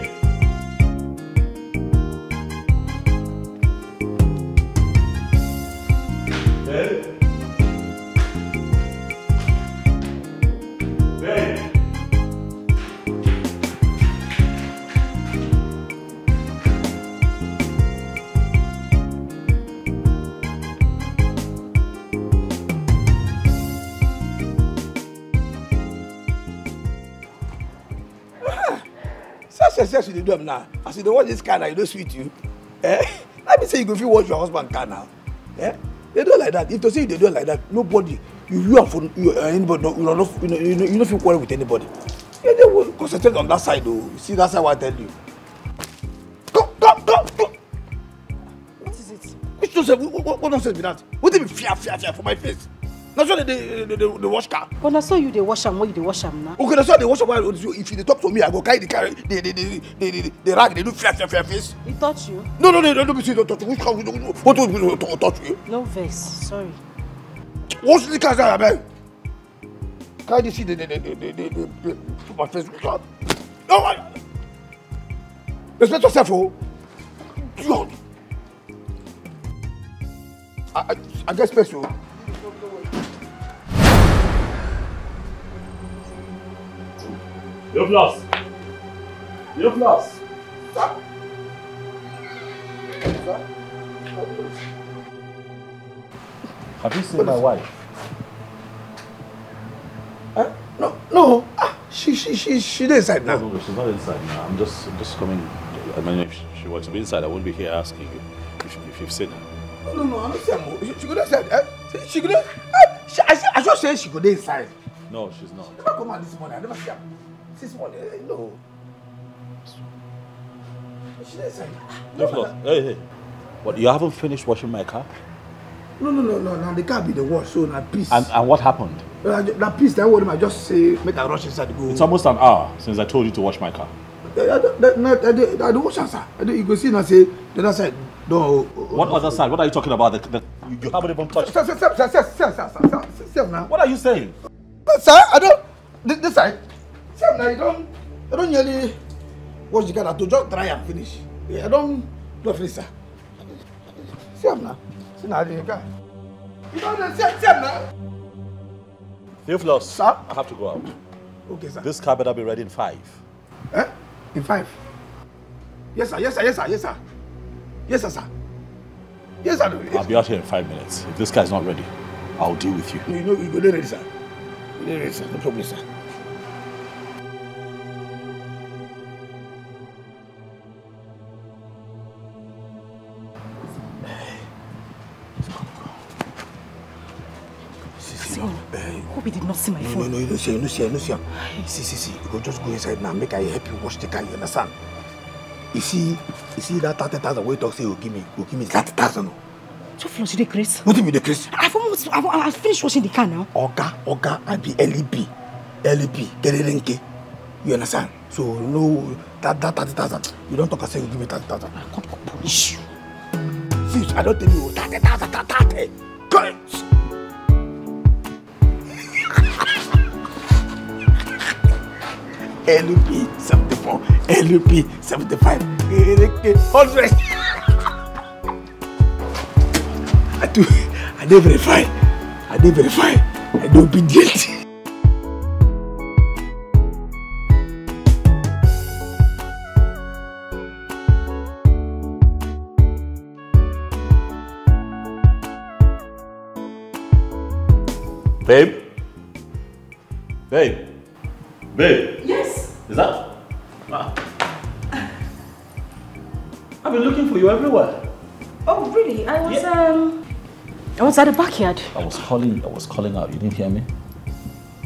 Yes, you do them now. As you don't watch this car now, you don't sweet you. Let me say you go feel watch your husband car now. They do like that. If they say they do like that, nobody, you are for anybody, you don't feel quarrel with anybody. Yeah, they will concentrate on that side though. You see, that's how I tell you. Go. What is it? Which nonsense? What nonsense be that? What did be fear for my face? That's why they wash car. But I saw you they wash them. What you they wash them now? Okay, that's why they wash them. If you talk to me, I go carry the rag. They do fear face. He touch you? No, don't be serious. Touch you. Which car? What touch you? No vex. Sorry. What's the car that I carry the seat? They put my face. No, respect yourself, oh. God. I get special. You've lost. Sir? Have you seen my wife? No. She's inside now. No, she's not inside now. I'm just coming. I mean, if she were to be inside, I wouldn't be here asking you if you've seen her. No, I'm not saying she could inside. She could. I just said she could inside. No, she's not. Never come out this morning. I never see her. This morning, no. She's inside. Hey. What? You haven't finished washing my car? No. Now the car be the wash, so now peace. And what happened? That peace, that word I just say make a rush inside the go. It's almost an hour since I told you to wash my car. I don't wash answer. You go see and say the other side. No. What other side? What are you talking about? You haven't even touched. Sir, now. What are you saying? Sir, I don't. This side. Sir, now you don't nearly wash the car to just dry and finish. I don't finish, sir. See now. See now the car. You don't see now. Theophilus, sir, I have to go out. Okay, sir. This car better be ready in 5. In 5? Yes, sir. Yes, sir. I'll be out here in 5 minutes. If this car is not ready, I'll deal with you. No, you go there ready, sir. No problem, sir. Hope he did not see my phone. No, you don't see. See. You go just go inside now. Make I help you wash the car. You understand? You see that 30,000 we talk say you give me 30,000. So Flossie the Chris. What do you mean the Chris? I've finished washing the car now. Oga, I be LEP, Kererenke. You understand? So no that 30,000. You don't talk and say you give me 30,000. I can't punish you. See, I don't tell you 30,000. Correct. LP 74, LP 75, 100. I don't verify. I don't be guilty. Babe. Yes. Is that? I've been looking for you everywhere. Oh, really? I was at the backyard. I was calling out. You didn't hear me?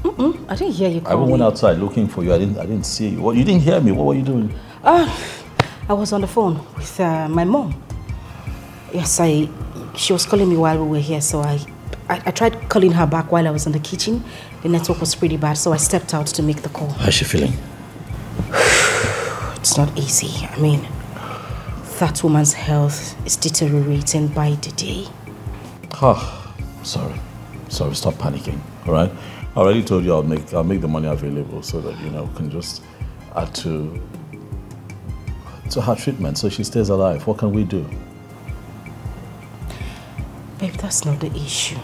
I didn't hear you calling. I went outside looking for you. I didn't see you. You didn't hear me. What were you doing? I was on the phone with my mom. Yes, I She was calling me while we were here, so I tried calling her back while I was in the kitchen. The network was pretty bad, so I stepped out to make the call. How's she feeling? It's not easy. I mean, that woman's health is deteriorating by the day. Oh, sorry, stop panicking, all right? I already told you I'll make the money available so that, you know, can just add to her treatment so she stays alive. What can we do? Babe, that's not the issue.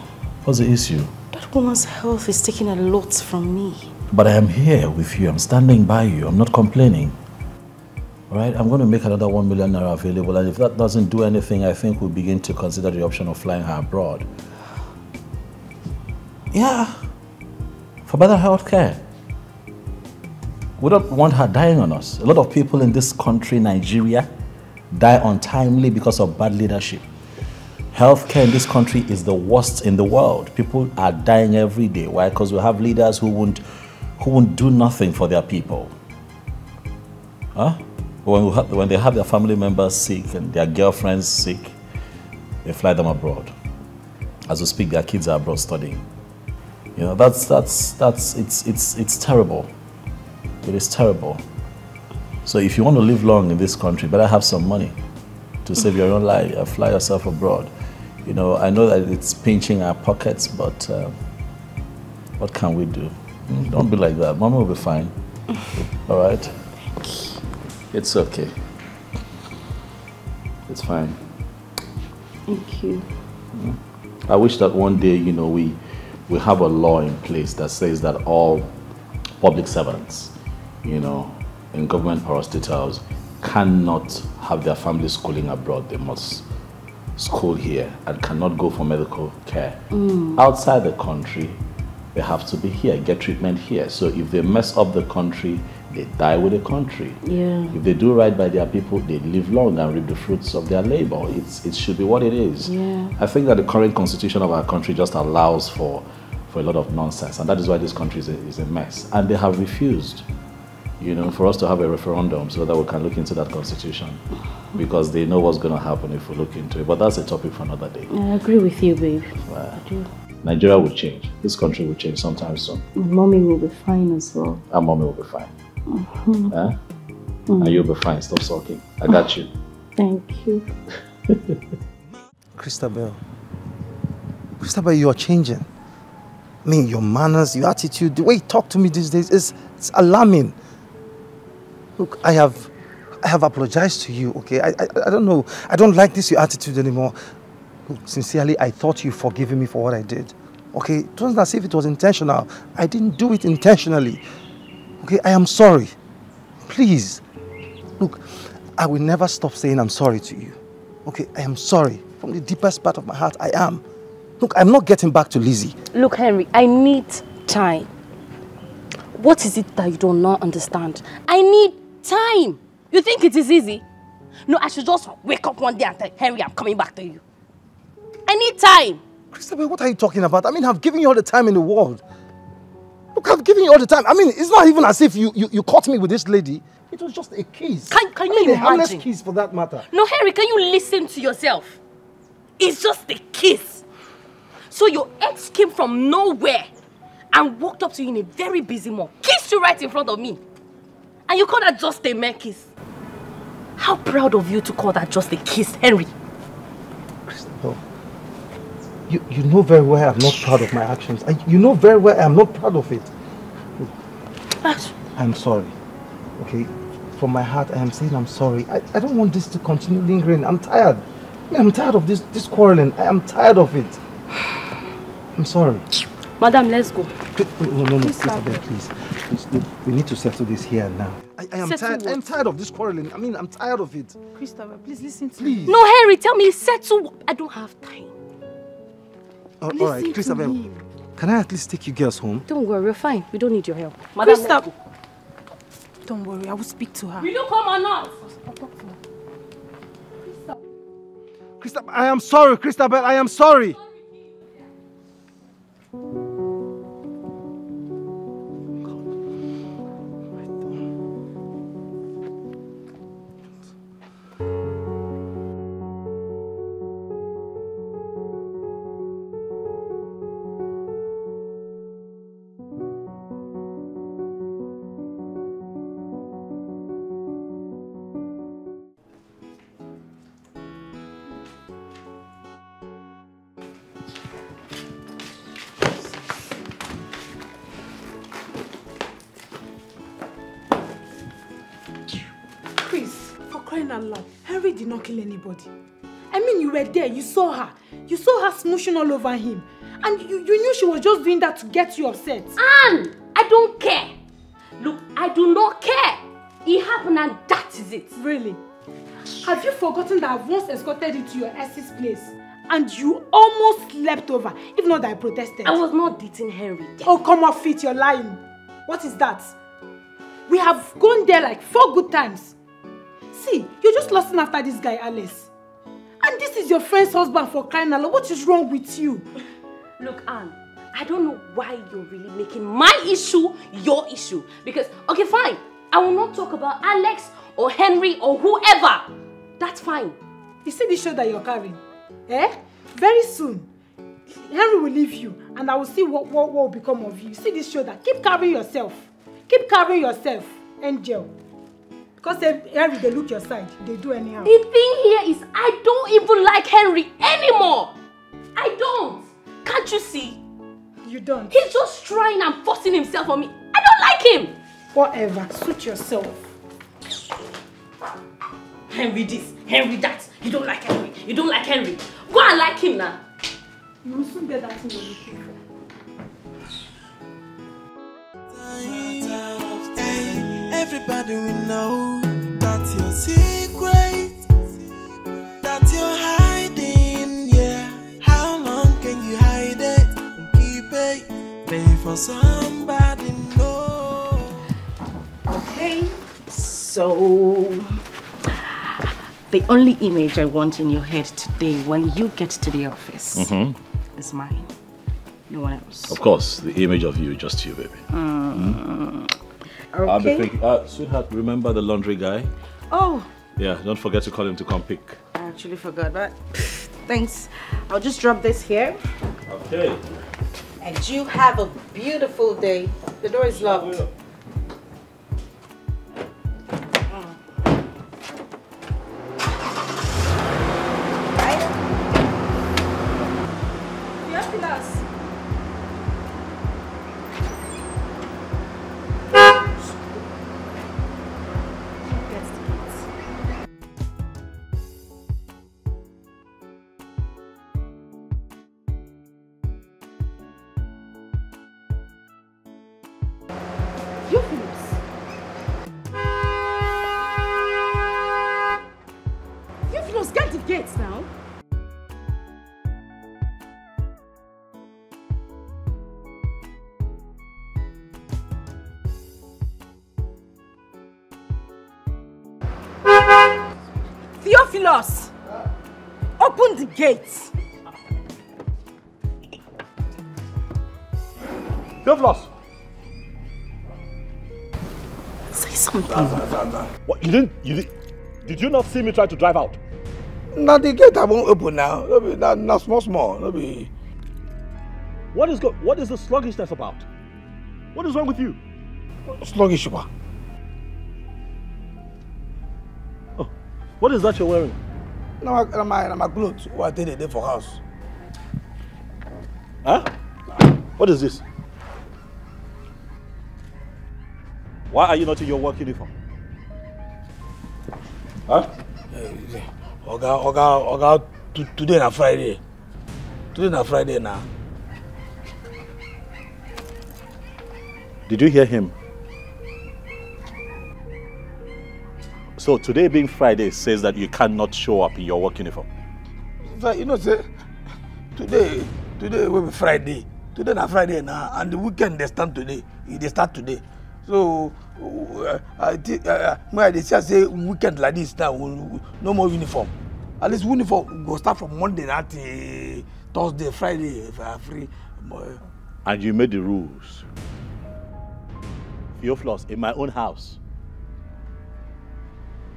What's the issue? That woman's health is taking a lot from me. But I am here with you. I'm standing by you. I'm not complaining. All right? I'm going to make another 1 million naira available, and if that doesn't do anything, I think we'll begin to consider the option of flying her abroad. Yeah. For better health care. We don't want her dying on us. A lot of people in this country, Nigeria, die untimely because of bad leadership. Healthcare in this country is the worst in the world. People are dying every day. Why? Because we have leaders who won't do nothing for their people. Huh? When they have their family members sick and their girlfriends sick, they fly them abroad. As we speak, their kids are abroad studying. You know, it's terrible. It is terrible. So if you want to live long in this country, better have some money to save your own life and fly yourself abroad. You know, I know that it's pinching our pockets, but what can we do? Don't be like that. Mama will be fine. All right? It's okay. It's fine. Thank you. I wish that one day, you know, we have a law in place that says that all public servants, you know, in government hospitals cannot have their family schooling abroad. They must school here and cannot go for medical care. Outside the country, they have to be here, get treatment here. So if they mess up the country, they die with the country. Yeah. If they do right by their people, they live long and reap the fruits of their labor. It should be what it is. Yeah. I think that the current constitution of our country just allows for a lot of nonsense, and that is why this country is a mess. And they have refused, you know, for us to have a referendum so that we can look into that constitution, because they know what's going to happen if we look into it. But that's a topic for another day. I agree with you, babe. Well, I do. Nigeria will change. This country will change sometime soon. Mommy will be fine as well. Our mommy will be fine. And you'll be fine. Stop sulking. I got you. Thank you. Christabel, you are changing. I mean, your manners, your attitude, the way you talk to me these days it's alarming. Look, I have apologized to you, okay? I don't know. I don't like this your attitude anymore. Look, sincerely, I thought you forgiven me for what I did. Okay? It wasn't as if it was intentional. I didn't do it intentionally. Okay? I am sorry. Please. Look, I will never stop saying I'm sorry to you. Okay? I am sorry. From the deepest part of my heart, I am. Look, I'm not getting back to Lizzie. Look, Henry, I need time. What is it that you do not understand? I need time. You think it is easy? No, I should just wake up one day and tell Henry I'm coming back to you. I need time. Christabel, what are you talking about? I mean, I've given you all the time in the world. Look, I've given you all the time. I mean, it's not even as if you caught me with this lady. It was just a kiss. Can you imagine? A harmless kiss for that matter. No, Henry, can you listen to yourself? It's just a kiss. So your ex came from nowhere and walked up to you in a very busy mall, kissed you right in front of me. And you call that just a mere kiss? How proud of you to call that just a kiss, Henry. Christabel, you know very well I'm not proud of my actions. You know very well I'm not proud of it. I'm sorry, okay? From my heart, I am saying I'm sorry. I don't want this to continue lingering. I'm tired. I mean, I'm tired of this quarreling. I am tired of it. I'm sorry. Madam, let's go. No, Christabel, please. Look, we need to settle this here and now. I am tired. I am tired of this quarreling. I mean, I'm tired of it. Christabel, please listen to me. No, Henry, tell me, settle. I don't have time. All right, Christabel, can I at least take you girls home? Don't worry, we're fine. We don't need your help. Madam, Christabel, don't worry, I will speak to her. Will you come or not? Christabel, I am sorry, Christabel, I am sorry. crying out loud. Henry did not kill anybody. I mean, you were there, you saw her. You saw her smooshing all over him. And you knew she was just doing that to get you upset. And I don't care. Look, I do not care. It happened and that is it. Really? Have you forgotten that I once escorted you to your ex's place? And you almost slept over, if not that I protested. I was not dating Henry then. Oh, come off it, you're lying. What is that? We have gone there like 4 good times. See, you're just lusting after this guy, Alice. And this is your friend's husband for crying out loud. What is wrong with you? Look, Anne, I don't know why you're really making my issue your issue. Because, okay, fine. I will not talk about Alex or Henry or whoever. That's fine. You see this show that you're carrying? Eh? Very soon, Henry will leave you and I will see what will become of you. See this shoulder? Keep carrying yourself. Keep carrying yourself, Angel. Because Henry, they look your side. They do anyhow. The thing here is I don't even like Henry anymore. I don't. Can't you see? You don't. He's just trying and forcing himself on me. I don't like him. Whatever. Suit yourself. Henry this, Henry that. You don't like Henry. You don't like Henry. Go and like him now. You will soon get that thing you're looking for. Everybody will know that's your secret, that you're hiding, yeah. How long can you hide it and keep it? Pay for somebody know. Okay, so the only image I want in your head today when you get to the office is mine. No one else. Of course, the image of you, just you, baby. Okay. I'll be thinking, sweetheart, remember the laundry guy? Oh. Yeah, don't forget to call him to come pick. I actually forgot, but thanks. I'll just drop this here. Okay. And you have a beautiful day. The door is locked. Theophilus, open the gates. Theophilus! Say something. What, did you not see me try to drive out? Now the gate I won't open now. Now small. What is the sluggishness about? What is wrong with you? Sluggish, what? Oh, what is that you're wearing? No, my clothes. What did they for house? Huh? What is this? Why are you not in your work uniform? Huh? Oga, today na Friday. Today na Friday now. Did you hear him? So today being Friday says that you cannot show up in your work uniform. You know, say today will be Friday. Today na Friday now, and the weekend they start today. They start today. So I think when they say weekend like this now, no more uniform. At least uniform go start from Monday night to Thursday, Friday if I are free. And you made the rules. Theophilus, in my own house.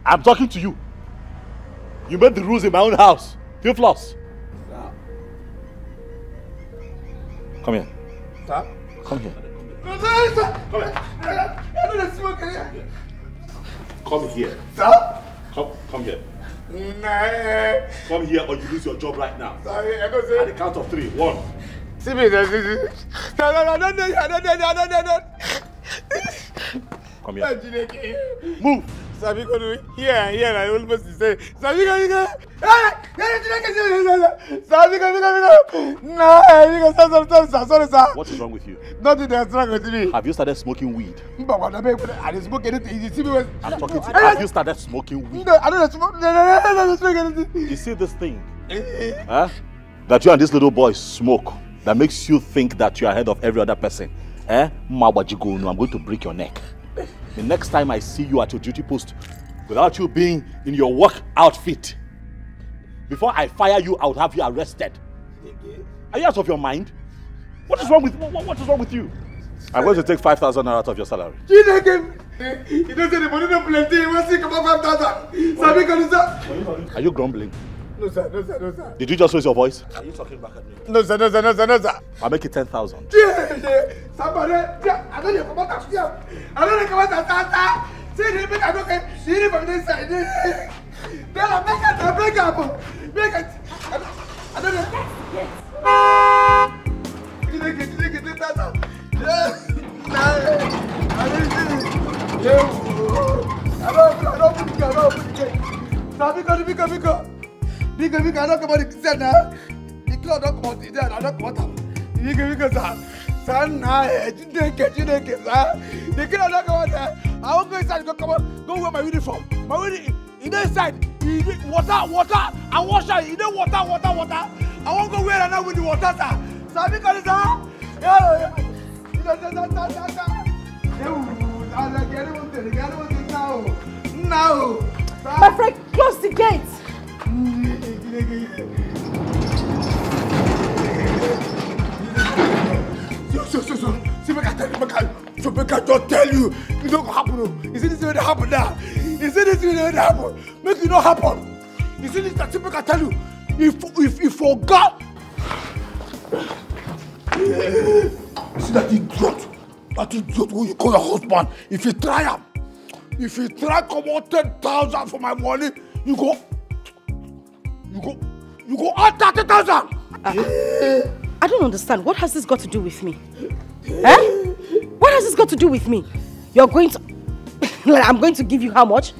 I'm talking to you. You made the rules in my own house. Theophilus. Come here. Sir? Come here. No, sir. Come here. Come here. Sir? Come here. Nah. Come here or you lose your job right now. Sorry, I don't say. At the count of 3. 1. See me. No. Come here. Move. Sabi go do here, I almost say. Sabi go. Sabi go. No, sorry, sir. What is wrong with you? Nothing that's wrong with me. Have you started smoking weed? I didn't smoke anything. You see me when I'm talking to you. Have you started smoking weed? No, I don't smoke. No, smoke anything. You see this thing? Huh? That you and this little boy smoke that makes you think that you are ahead of every other person. I'm going to break your neck. The next time I see you at your duty post without you being in your work outfit, before I fire you, I would have you arrested. Are you out of your mind? What is wrong with you? I'm going to take 5,000 out of your salary. You don't say the money don't plenty. You want to see about 5,000. Are you grumbling? No, sir. Did you just raise your voice? Are you talking back at me? No, sir. I'll make it 10,000. Yeah. Somebody, I don't know about that. I don't know about that. See, they make a look at see from this side. They'll make up. Make it. I don't know. You get that. I don't Big, I don't come out the now. The cloud don't come out the I don't come out. Big, son, you didn't get, sir. The cloud don't come out there. I won't go inside, go wear my uniform. My uniform, inside, water, I wash out, you know water. I won't go wear and with the water, sir. So because, now. My friend, close the gate. See, I just tell you, it don't happen. You see this will happen now. You see this will happen. Make it not happen. You see this that I tell you, if you forgot. You see that idiot who you call your husband. If you try come out 10,000 for my money, you go out 30,000. I don't understand. What has this got to do with me? What has this got to do with me? You're going to... like, I'm going to give you how much?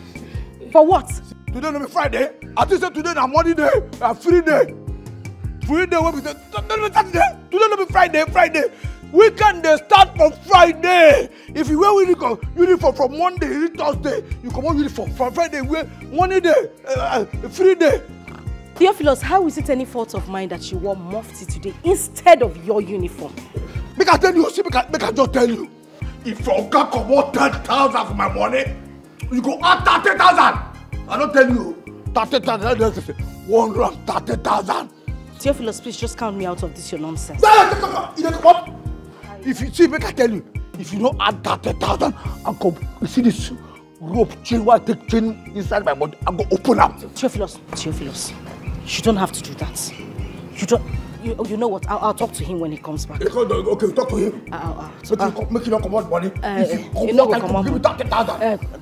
For what? Today no be Friday. I think today na money day. A free day. Free day when we say today no be Saturday. Today no be Friday. Weekend they start from Friday. If you wear uniform from Monday to Thursday, you come on uniform from Friday. Wear money day, free day. Theophilus, how is it any fault of mine that you wore mufti today instead of your uniform? Make I tell you, make I just tell you. If your guy come out 10,000 for my money, you go out 30,000. I don't tell you 30,000. 130,000. Theophilus, please just count me out of this your nonsense. If you see, make I tell you, if you don't add 30,000, I go. You see this rope chain? Why take chain inside my body? I go open up. Theophilus, you don't have to do that. You don't. You know what? I'll talk to him when he comes back. Okay, talk to him. Make you not come out money. If you come out, give me 30,000.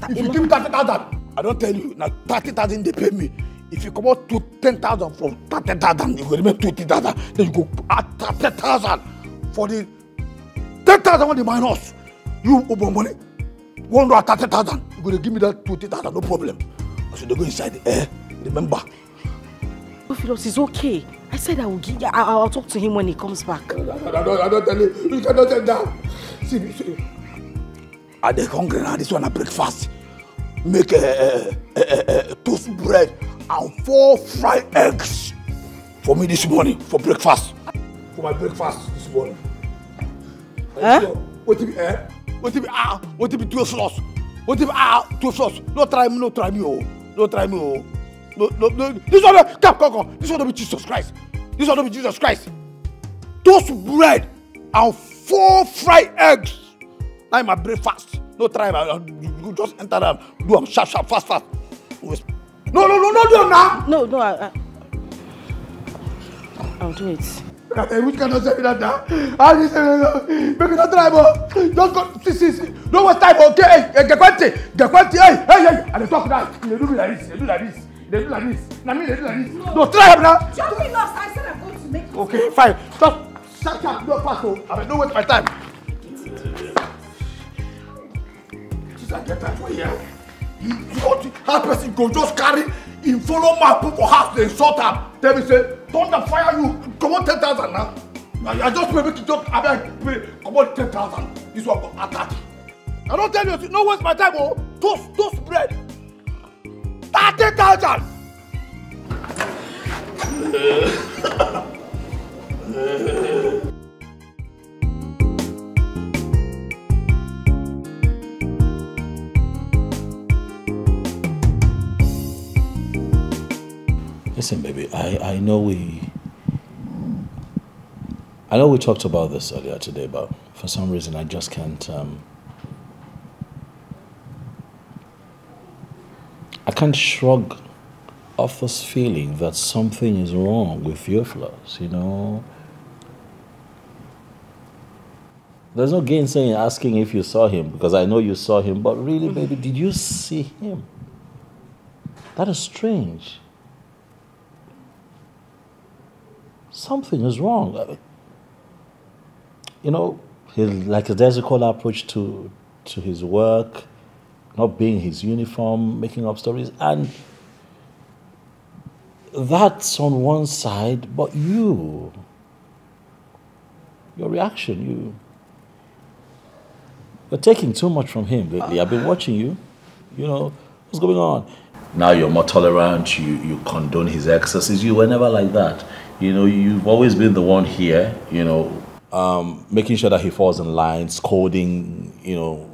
If you give me 30,000, I don't tell you. Now 30,000 they pay me. If you come out to 10,000 from 30,000, you go remain 20,000. Then you go add 30,000 for the 10,000 on the minus. You open money. 130,000. You go to give me that 20,000, no problem. So they go inside the air. Remember. Theophilus, it's okay. I said I will give. I'll talk to him when he comes back. I don't tell you. You cannot tell that. See. Are they hungry now? This one a breakfast. Make a toast bread and 4 fried eggs for me this morning for breakfast. For my breakfast this morning. What if be 2 sauce? What if 2 sauce? No try me, oh. No. This one, come. This one don't be Jesus Christ. Toast bread and 4 fried eggs. That's my breakfast. No try, you just enter them. Do them sharp, fast. No, do them now. No, I'll do it. Which cannot say that now? How do you say no? Make it not try, just go. See. No waste time, okay? Get quantity. Hey. And they talk now. They do like this. Now me, they do like this. No, try them now. Just be lost. I said I'm going to make it. Okay, fine. Just shut up. No pass. I don't waste my time. I get time for here. How person go just carry in follow my people for house, they insult am. Tell me say, don't fire you, come on 10,000 now. I just pay me to just, I pay, come on 10,000. This one go attack. I don't tell you, no waste my time, oh. Toast bread. 30,000. Listen, baby, I know we talked about this earlier today, but for some reason I just can't I can't shrug off this feeling that something is wrong with Theophilus, you know. There's no gainsaying asking if you saw him, because I know you saw him, but really, baby, did you see him? That is strange. Something is wrong. You know, he's like a daisical approach to his work, not being his uniform, making up stories, and that's on one side, but your reaction, you're taking too much from him lately. I've been watching you. You know, what's going on? Now you're more tolerant, you condone his excesses. You were never like that. You know, you've always been the one here, you know, making sure that he falls in line, scolding, you know,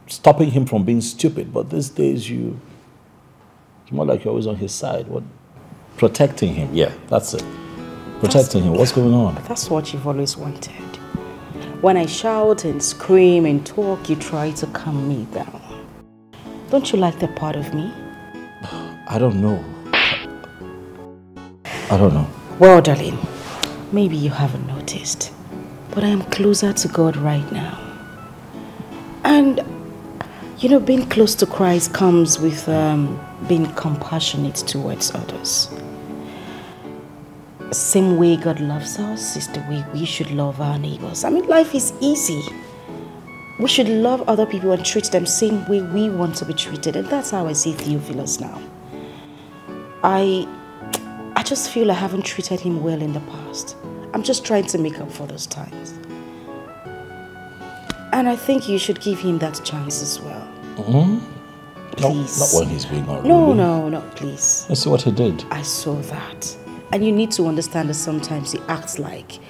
stopping him from being stupid. But these days, it's more like you're always on his side. What? Protecting him. Yeah, that's it. Protecting him. What's going on? That's what you've always wanted. When I shout and scream and talk, you try to calm me down. Don't you like that part of me? I don't know. I don't know. Well, darling, maybe you haven't noticed, but I am closer to God right now. And, you know, being close to Christ comes with being compassionate towards others. Same way God loves us is the way we should love our neighbors. I mean, life is easy. We should love other people and treat them the same way we want to be treated. And that's how I see Theophilus now. I just feel I haven't treated him well in the past. I'm just trying to make up for those times. And I think you should give him that chance as well. Please. Not when he's being unruly. No, please. I see what he did. I saw that. And you need to understand that sometimes he acts like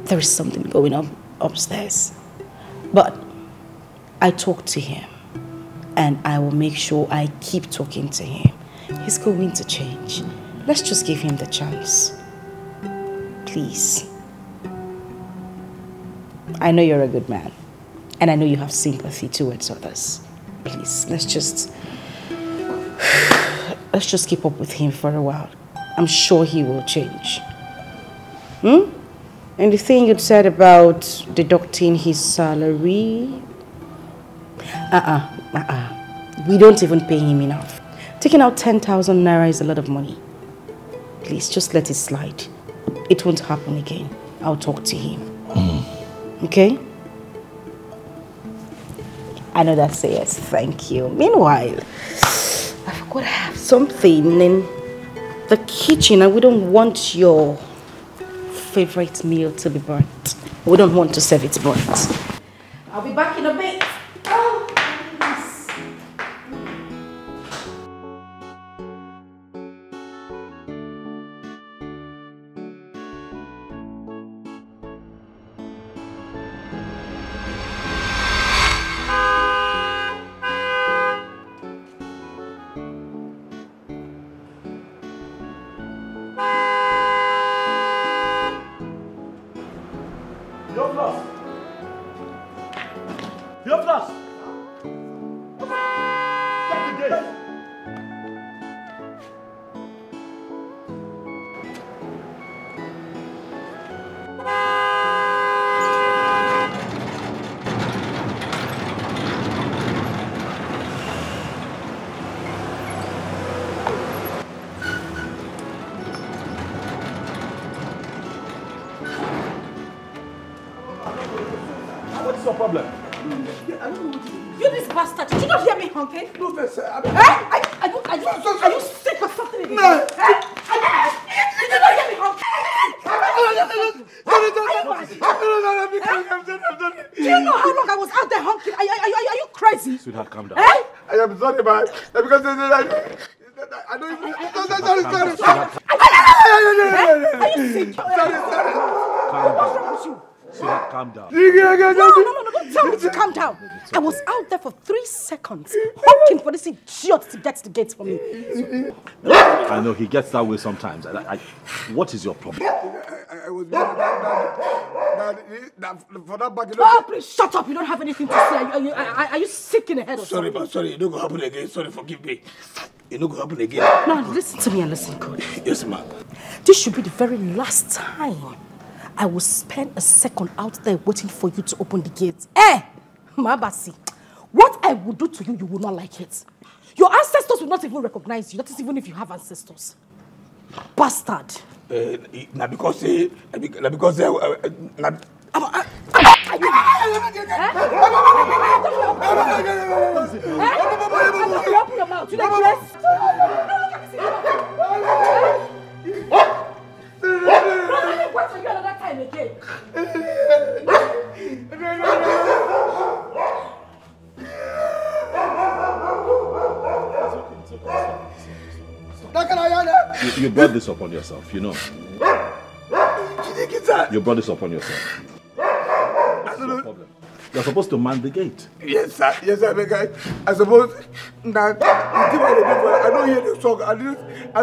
there is something going on upstairs. But I talked to him, and I will make sure I keep talking to him. He's going to change. Let's just give him the chance. Please. I know you're a good man, and I know you have sympathy towards others. Please, let's just keep up with him for a while. I'm sure he will change. And the thing you said about deducting his salary, we don't even pay him enough. Taking out 10,000 naira is a lot of money. Please, just let it slide. It won't happen again. I'll talk to him. Okay? I know that's a yes. Thank you. Meanwhile, I forgot I have something in the kitchen, and we don't want your favorite meal to be burnt. We don't want to serve it burnt. I'll be back in a bit. Oh, please. What's your problem? You this bastard! Did you not hear me honking? No, sir. Are you sick or something? No. Did you not hear me honking? Do you know how long I was out there honking? Are you crazy? Sweetheart, calm down. I am sorry, man. Because I don't even... Sorry. Are you sick? Calm What's wrong with you? Sweetheart, calm down. No, don't tell me to calm down. I was out there for 3 seconds, honking for this idiot to get to the gates for me. I know he gets that way sometimes. What is your problem? I was for that bag. Oh, please shut up. You don't have anything to say. Are you sick in the head or sorry, something? man. Sorry, it don't go happen again. Sorry, forgive me. It don't go happen again. No, listen to me and listen good. Yes, ma'am. This should be the very last time I will spend a second out there waiting for you to open the gates. Mabasi, what I will do to you, you will not like it. Your ancestors will not even recognize you, not even if you have ancestors. Bastard. Because open your mouth. You like yes? Wait for you another time again. You brought this upon yourself, you know. You brought this upon yourself. That's no problem. You're supposed to man the gate. Yes, sir. Yes, sir. I suppose that I don't hear the song. I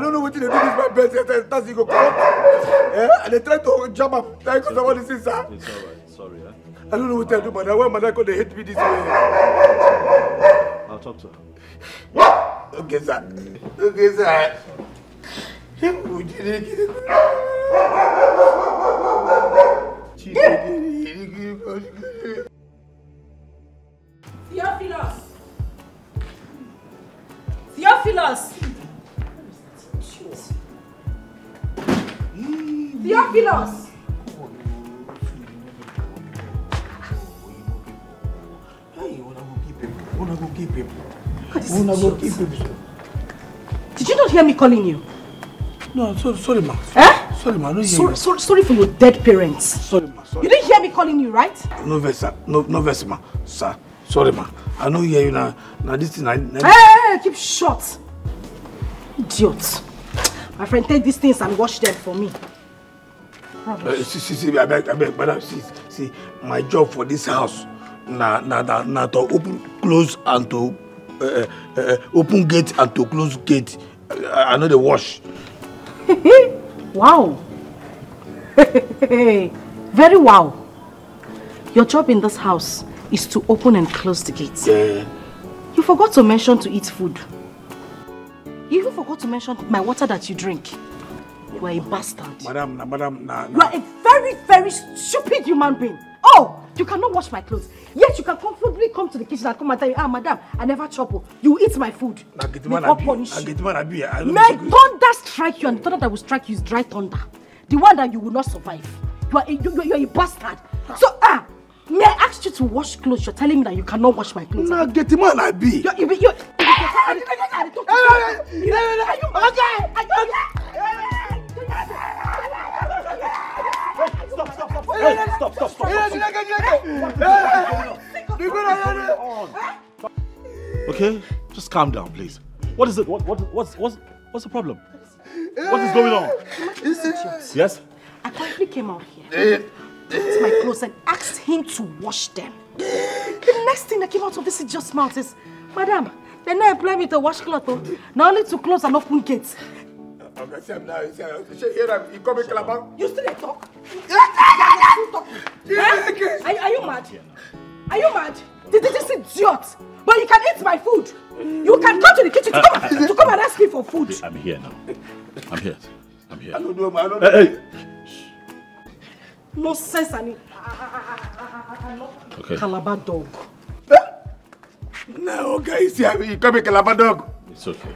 don't know what they do. This my best. That's go come. And they try to jump up. Because I want to see, sir. It's all right. Sorry, huh? I don't know what they do, but I want my dad to hate me this way. I'll talk to her. Okay, sir. Okay, sir. Theophilus! Theophilus! Did you not hear me calling you? No, sorry, ma. Sorry, ma. Sorry for your dead parents. Sorry, ma. Sorry. You didn't hear me calling you, right? No verse, sir. No verse, ma. Sir, sorry, ma. I know hear you now. Now this thing, Hey, keep short. Idiot. My friend, take these things and wash them for me. See, I beg, madam, see, my job for this house, na to open, close, and to open gate and to close gate. I know the wash. Wow. Very wow. Your job in this house is to open and close the gates. Yeah. You forgot to mention to eat food. You even forgot to mention my water that you drink. You are a bastard. Madam. You are a very, very stupid human being. Oh, you cannot wash my clothes. Yet you can comfortably come to the kitchen and come and tell me, madam, I never chop. You eat my food. May God punish you. May thunder strike you, and the thunder that will strike you is dry thunder. The one that you will not survive. You are a bastard. So, may I ask you to wash clothes? You're telling me that you cannot wash my clothes. Nah, get him on, I be. Are you Stop. Okay, just calm down, please. What is it? What's the problem? What is going on? Yes? I quickly came out here, took my clothes and asked him to wash them. The next thing that came out of this idiot's mouth is, madam, they now employ me to wash clothes, not only to close and open gates. Okay, see, now, you come in Calabar. You still talk? Are you mad? Are you mad? This idiot. But you can eat my food. You can go to the kitchen to come and ask me for food. I'm here now. I'm here. I don't know, man. Hey. No sense, Annie. Okay. Calabar dog. No, okay, you see, you come in Calabar dog. It's okay.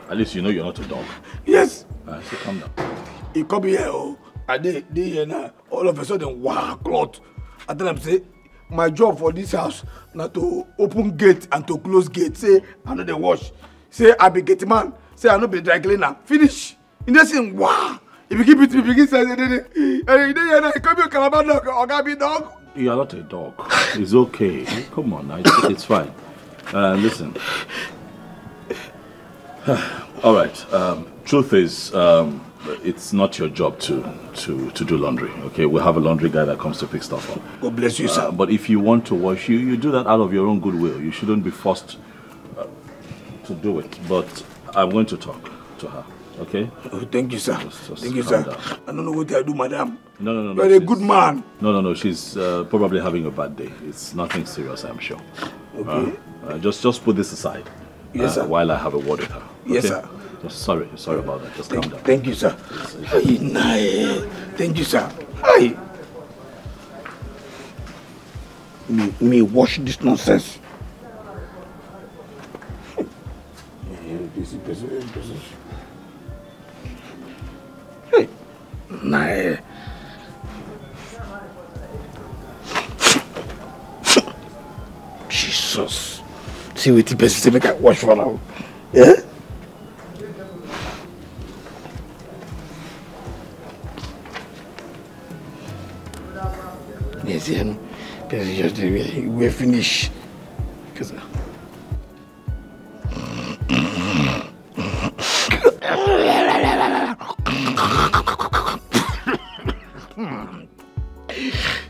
At least you know you're not a dog. Yes. So calm down. He come here, and they here now. All of a sudden, wow, cloth. I tell him, say, my job for this house na to open gate and to close gate. Say I know they wash. Say I be gate man. Say I know be dry cleaner. Finish. In the same wow. If you keep it, if you keep saying, come here, Calabar dog, or Gabi dog. You are not a dog. It's okay. Come on, it's fine. Listen. All right. Truth is, it's not your job to do laundry. Okay, we'll have a laundry guy that comes to pick stuff up. God bless you, sir. But if you want to wash, you do that out of your own goodwill. You shouldn't be forced to do it. But I'm going to talk to her. Okay? Oh, thank you, sir. Just thank you, sir. down. I don't know what I do, madam. No. You're a good man. No. She's probably having a bad day. It's nothing serious, I'm sure. Okay. Just put this aside. Yes, sir. While I have a word with her. Okay? Yes, sir. Just sorry about that. Just calm down. Thank you, sir. Thank you, sir. Hi. Me wash this nonsense. Hey, nah. Jesus. See what the person say make I wash for now. Yeah? Yes, yeah. Just we're finished. Cause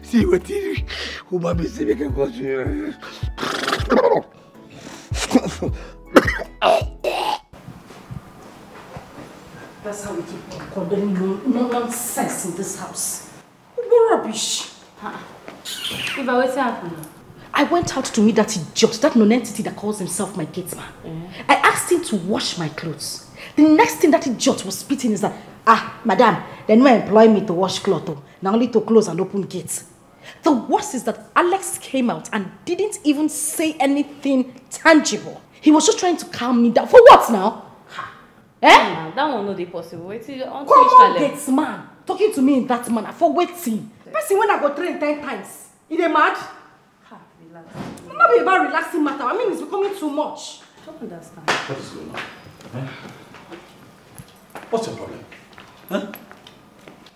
see what he who might be saying make I go to. That's how we keep on condemning no nonsense in this house. What rubbish. If I wait to happen now. I went out to meet that idiot, that non-entity that calls himself my gate man. I asked him to wash my clothes. The next thing that idiot was spitting is that, madam, they no employ me to wash clothes, now only to close and open gates. The worst is that Alex came out and didn't even say anything tangible. He was just trying to calm me down. For what now? That one no dey possible. Wait till come on, gates man, talking to me in that manner. For waiting. Person when I go train 10 times. Is they mad? Relax. It's not be about relaxing matter. I mean, it's becoming too much. I don't understand. What is going on? What's your problem? Huh?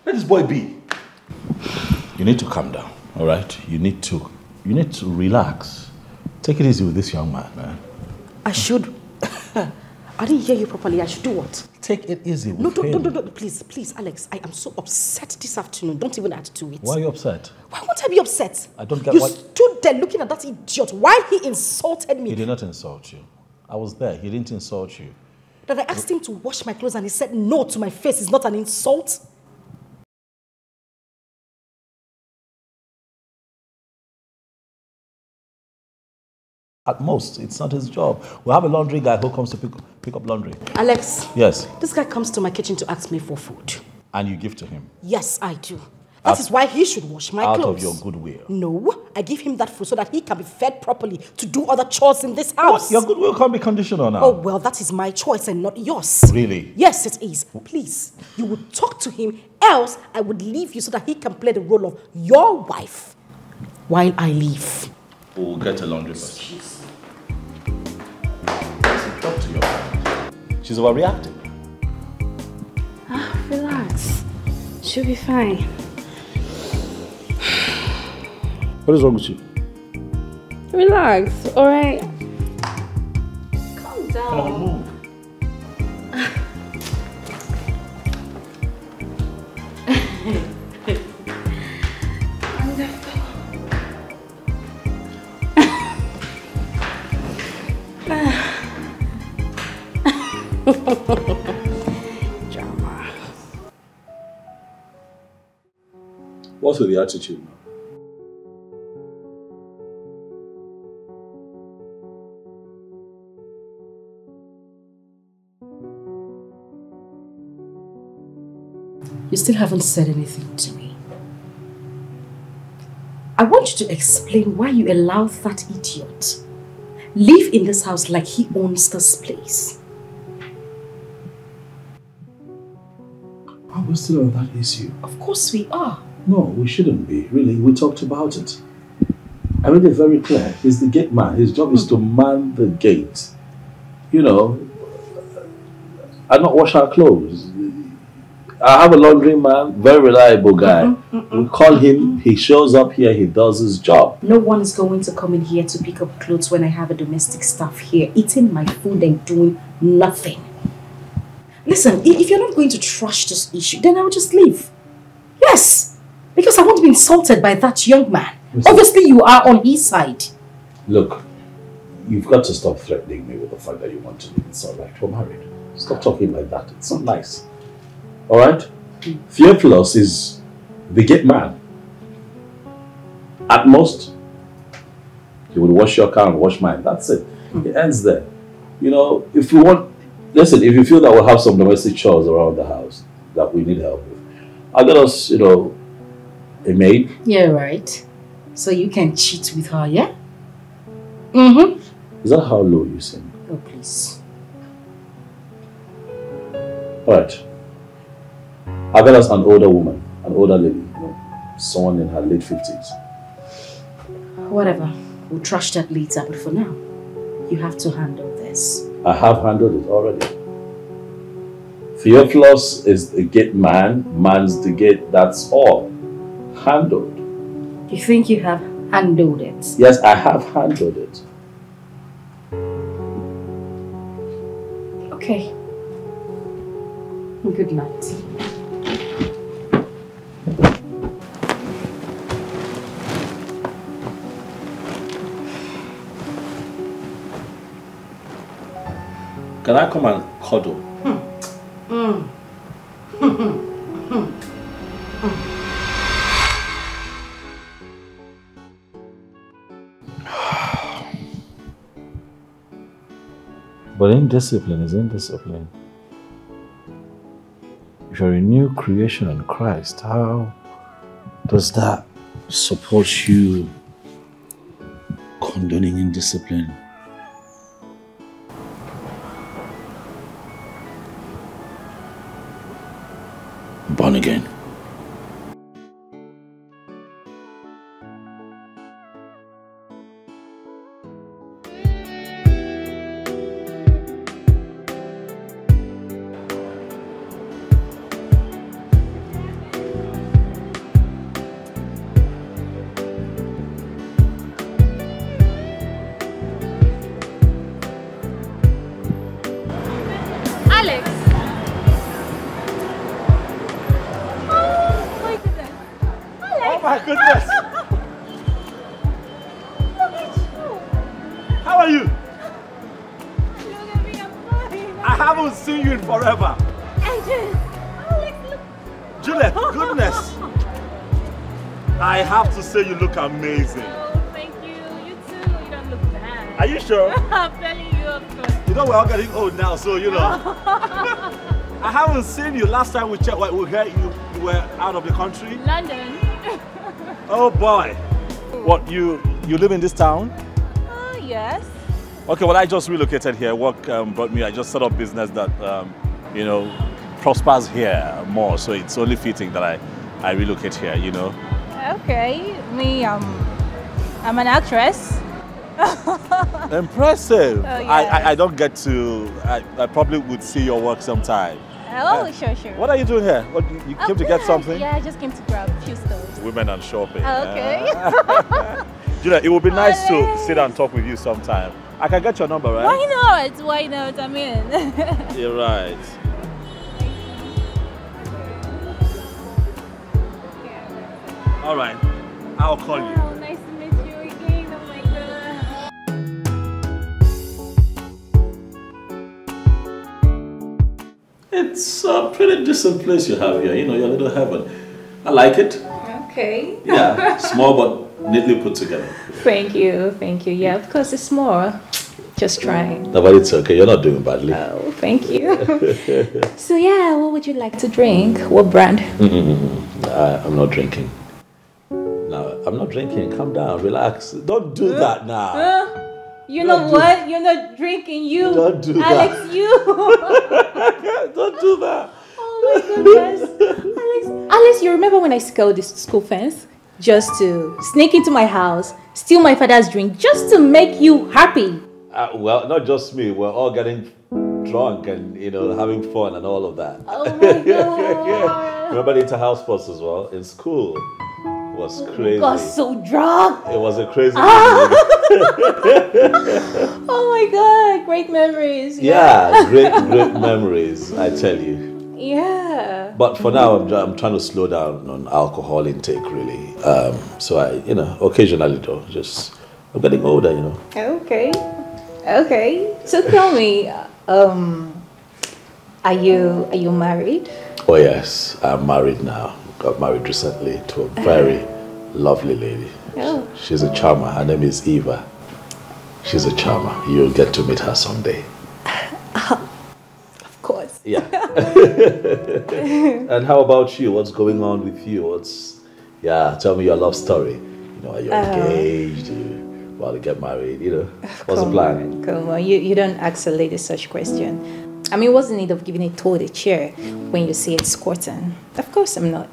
Let this boy be. You need to calm down, all right? You need to relax. Take it easy with this young man. I should. I didn't hear you properly. I should do what? Take it easy with him. No, please, Alex. I am so upset this afternoon. Don't even add to it. Why are you upset? Why won't I be upset? I don't get you what... You stood there looking at that idiot while he insulted me. He did not insult you. I was there. He didn't insult you. That I asked him to wash my clothes and he said no to my face is not an insult? At most, it's not his job. We'll have a laundry guy who comes to pick up laundry. Alex. Yes? This guy comes to my kitchen to ask me for food. And you give to him? Yes, I do. That is why he should wash my clothes. Out of your goodwill? No, I give him that food so that he can be fed properly to do other chores in this house. What? Your goodwill can't be conditional now. Oh, well, that is my choice and not yours. Really? Yes, it is. Please, you would talk to him, else I would leave you so that he can play the role of your wife while I leave. We'll get a laundry person. Talk to your friend. She's overreacting. Relax. She'll be fine. What is wrong with you? Relax, alright? Calm down. Come on, move. Wonderful. Drama. What's with the attitude now? You still haven't said anything to me. I want you to explain why you allowed that idiot live in this house like he owns this place. Are we still on that issue? Of course we are. No, we shouldn't be. Really, we talked about it. I made it very clear. He's the gate man. His job is to man the gate. You know, I not wash our clothes. I have a laundry man, very reliable guy. We call him, he shows up here, he does his job. No one is going to come in here to pick up clothes when I have a domestic staff here, eating my food and doing nothing. Listen, if you're not going to trash this issue, then I will just leave. Yes, because I won't be insulted by that young man. Listen. Obviously, you are on his side. Look, you've got to stop threatening me with the fact that you want to leave. It's all right, we're married. Stop talking like that. It's not nice. All right? Theophilus is the gate man. At most, he will wash your car and wash mine. That's it. It ends there. You know, if you want, listen, if you feel that we'll have some domestic chores around the house that we need help with, I'll get us, you know, a maid. Yeah, right. So you can cheat with her, yeah? Is that how low you sing? Oh, please. All right. I'll get us an older woman, an older lady, you know, someone in her late 50s. Whatever. We'll trash that later, but for now, you have to handle this. I have handled it already. Theophilus is the gate man, man's the gate, that's all. Handled. You think you have handled it? Yes, I have handled it. Okay. Good night. Can I come and cuddle? But indiscipline is indiscipline. If you're a new creation in Christ, how does that support you condoning indiscipline? Born again. You look amazing. Oh, thank you. You too. You don't look bad. Are you sure? I'm telling you, of course. You know, we're all getting old now, so you know. I haven't seen you. Last time we checked, we heard you were out of the country. London. Oh boy. What, you live in this town? Yes. Okay, well, I just relocated here. Work brought me. I just set up business that, you know, prospers here more. So it's only fitting that I relocate here, you know. Okay, I'm an actress. Impressive. Oh, yes. I don't get to, I probably would see your work sometime. Oh, sure. What are you doing here? What, you came to get something? Yeah, I just came to grab a few stuff. Women and shopping. Okay. You know, it would be nice to sit and talk with you sometime. I can get your number, right? Why not? Why not? I'm in. You're right. All right, I'll call you. Oh, nice to meet you again. Oh my God. It's a pretty decent place you have here. You know, your little heaven. I like it. Okay. Yeah, small but neatly put together. Thank you. Yeah, of course it's small. Just trying. No, but it's okay. You're not doing badly. Oh, thank you. So yeah, what would you like to drink? What brand? I'm not drinking. No, I'm not drinking. Calm down. Relax. Don't do that now. You know what? You're not drinking. You. Don't do Alex, that. you. Don't do that. Oh my goodness. Alex, you remember when I scaled this school fence? just to sneak into my house, steal my father's drink, just to make you happy. Well, not just me. We're all getting drunk and, you know, having fun and all of that. Oh my God. Remember the inter-house sports as well? In school. It was crazy. I got so drunk. It was a crazy Oh my God, great memories. Yeah, great memories, I tell you. Yeah. But for now, I'm trying to slow down on alcohol intake, really. So I, you know, occasionally though, I'm getting older, you know. Okay. So tell me, are you married? Oh yes, I'm married now. Got married recently to a very lovely lady. Oh. She's a charmer. Her name is Eva. She's a charmer. You'll get to meet her someday. Of course. Yeah. And how about you? What's going on with you? Tell me your love story. You know, are you engaged? You about to get married? You know, what's the plan? Come on, you don't ask a lady such question. I mean, what's the need of giving a toe the chair when you see it squirting? Of course I'm not.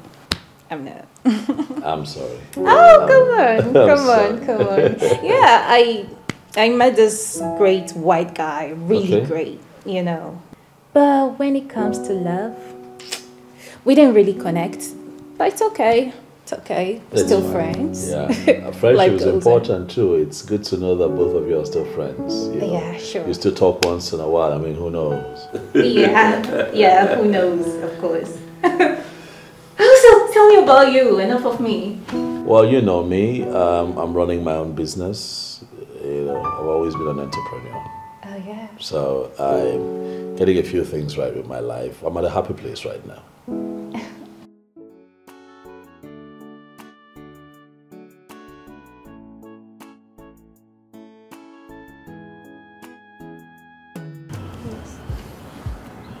I'm sorry. Oh, come on. Yeah, I met this great white guy, really great, you know. But when it comes to love, we didn't really connect. But it's okay. We're still friends. Yeah, friendship is important too. It's good to know that both of you are still friends. You know? Yeah, sure. You still talk once in a while. I mean, who knows? Yeah, who knows, of course. So tell me about you, enough of me. Well, you know me. I'm running my own business. You know, I've always been an entrepreneur. Oh, yeah. So I'm getting a few things right with my life. I'm at a happy place right now.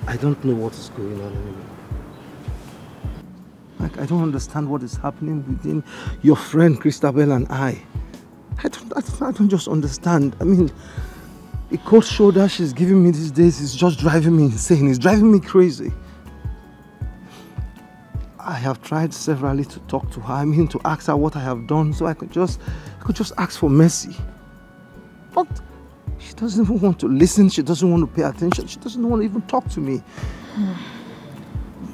I don't know what is going on anymore. Like, I don't understand what is happening within your friend Christabel and I. I don't just understand. I mean, the cold shoulder she's giving me these days is just driving me insane. It's driving me crazy. I have tried severally to talk to her. I mean, to ask her what I have done so I could just ask for mercy. But she doesn't even want to listen. She doesn't want to pay attention. She doesn't want to even talk to me.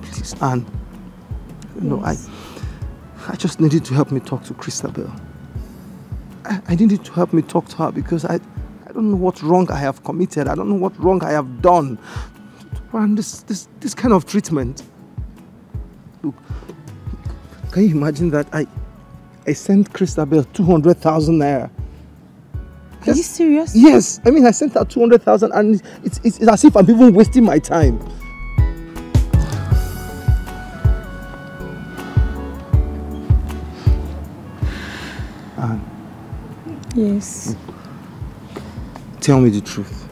Please, Anne. You know, I just needed to help me talk to Christabel. I needed to help me talk to her because I don't know what wrong I have committed. I don't know what wrong I have done to warrant this kind of treatment. Look, can you imagine that I sent Christabel 200,000 naira? Are you serious? Yes. I mean, I sent her 200,000 and it's as if I'm even wasting my time. Anne. Yes. Tell me the truth.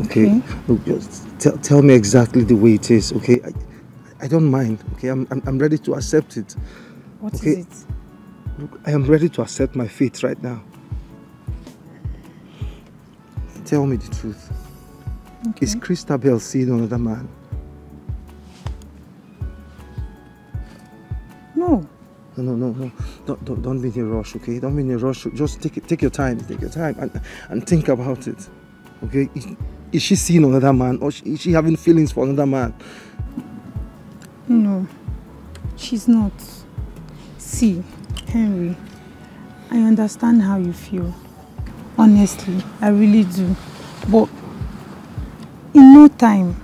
Okay? Look, just tell me exactly the way it is, okay? I don't mind, okay? I'm ready to accept it. What is it? Look, I am ready to accept my fate right now. Tell me the truth. Okay. Is Christabel seeing another man? No. No. Don't be in a rush, okay? Don't be in a rush. Just take your time. Take your time and think about it. Okay? Is she seeing another man or is she having feelings for another man? No, she's not. See, Henry, I understand how you feel. Honestly, I really do. But in no time,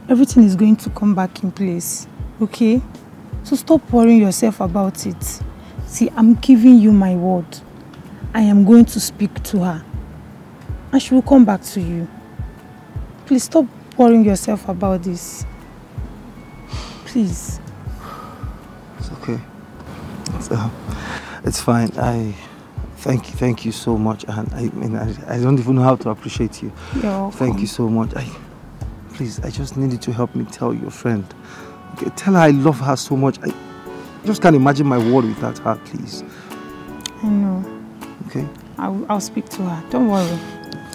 everything is going to come back in place. Okay? So stop worrying yourself about it. See, I'm giving you my word. I am going to speak to her. And she will come back to you. Please stop worrying yourself about this. Please. It's okay. It's fine. Thank you so much. And I don't even know how to appreciate you. You're welcome. Thank you so much. Please, I just needed to help me tell your friend. Okay, tell her I love her so much. I just can't imagine my world without her, please. I know. Okay? I'll speak to her. Don't worry.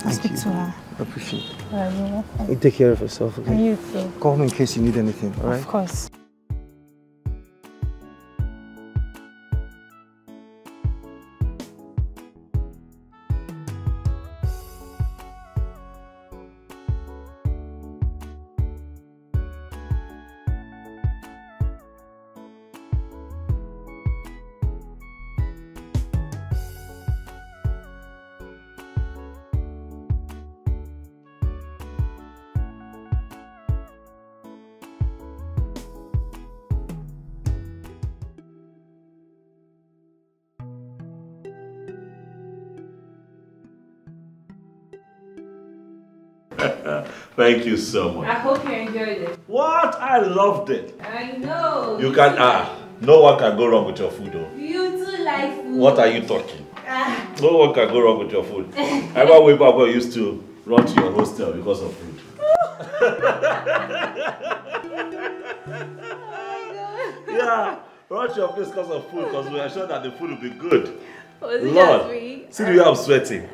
I'll speak to her. I appreciate it. You're welcome. You take care of yourself, okay? And you too. Call me in case you need anything, alright? Of course. Thank you so much. I hope you enjoyed it. What? I loved it. I know. You can, no one can go wrong with your food though. You too like food. What are you talking? No one can go wrong with your food. I remember way back when I used to run to your hostel because of food. Yeah, run to your place because of food, because we are sure that the food will be good. Was it Lord, just me? see the way I'm sweating.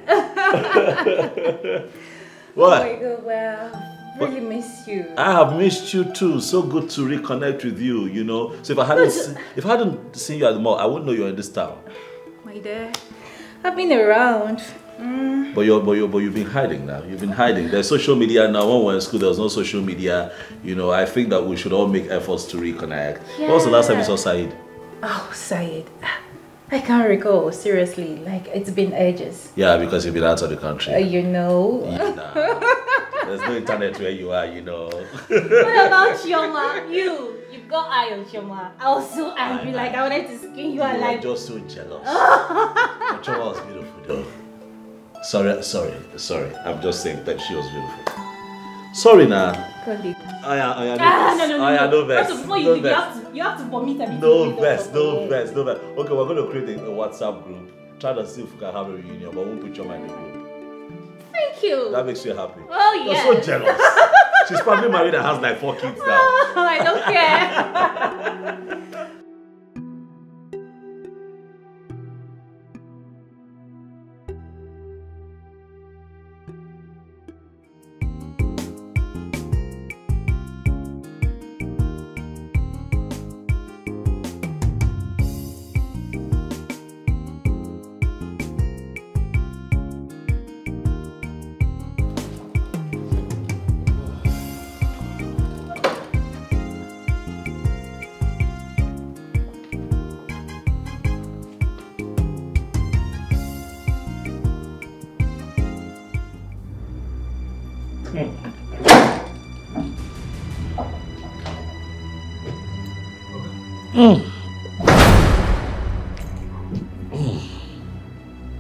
What? Oh my God, well, really missed you. I have missed you too. So good to reconnect with you, you know. So if I hadn't seen you at the mall, I wouldn't know you're in this town. My dear, I've been around. But you've been hiding now. You've been hiding. There's social media now. When we were in school, there was no social media. You know, I think that we should all make efforts to reconnect. Yeah. When was the last time you saw Said? Oh, Said. I can't recall, seriously. Like, it's been ages. Yeah, because you've been out of the country. You know. There's no internet where you are, you know. What about Shoma? You've got eye on Shoma. I was so angry, like I wanted to skin you alive. You were just so jealous. Shoma was beautiful though. Sorry. I'm just saying that she was beautiful. Sorry now. No. First of all, you have to vomit everything. No verse. Okay, we're going to create a WhatsApp group. Try to see if we can have a reunion, but we won't put your mind in the group. Thank you. That makes you happy. Oh, yeah. You're so jealous. She's probably married and has like 4 kids now. I don't care.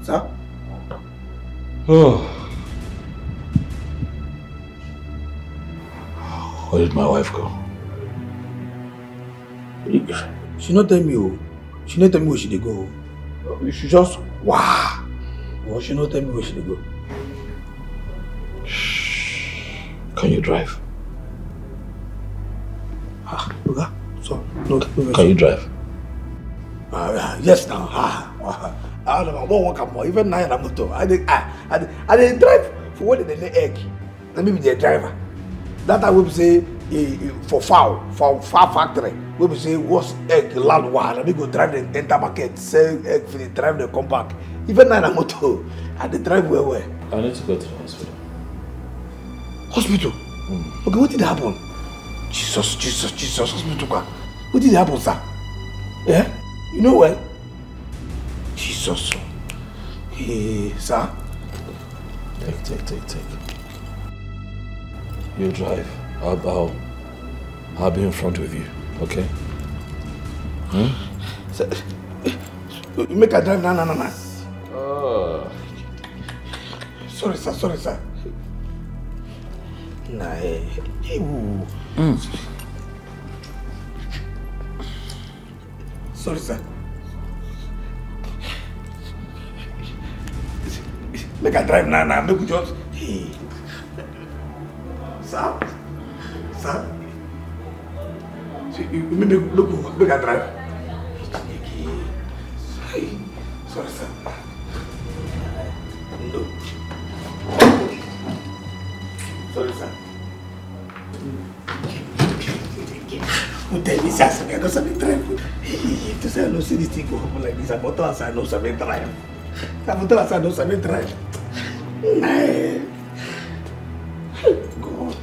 Sir? Oh. Where did my wife go? She not tell me. She not tell me where she dey go. She just wow. Or she not tell me where she dey go. Can you drive? Okay. So, no. Can you drive? Yes now. I don't work up more. Even now I'm motor. I drive for what they lay egg. Let me be the driver. That I will say for fowl factory. We will say what's egg land one. Let me go drive the enter market, sell egg for the drive the come back. Even now I'm motor. I drive where? I need to go to the hospital. Hospital? Okay, what did happen? Jesus, hospital. What did happen, sir? Yeah? You know what? Jesus. Hey, sir? Take. You drive. I'll be in front with you, okay? Sir, you make a drive now. Oh. Sorry, sir. Nah, Sorry, sir. Make a drive now. Make we just. Hey. Sir. So you make a drive. Hey. Sorry, sir. No. Sorry, sir. Who tell me, sir, I don't sabi drive. To say I don't see this thing go happen like this, I don't say I don't sabi drive. I don't sabi drive. Nah. God.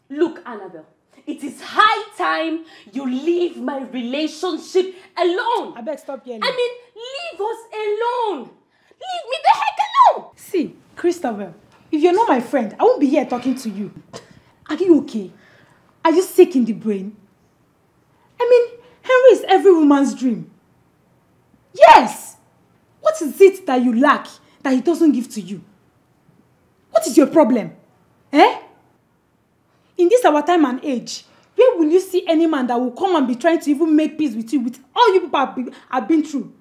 Look, Annabelle, it is high time you leave my relationship alone. I beg, stop yelling. I mean, leave us alone. Leave me the heck alone. See, Christabel, if you're not my friend, I won't be here talking to you. Are you okay? Are you sick in the brain? I mean, Henry is every woman's dream. Yes! What What is it that you lack that he doesn't give to you? What is your problem? Eh? In this our time and age, where will you see any man that will come and be trying to even make peace with you, with all you people have been through?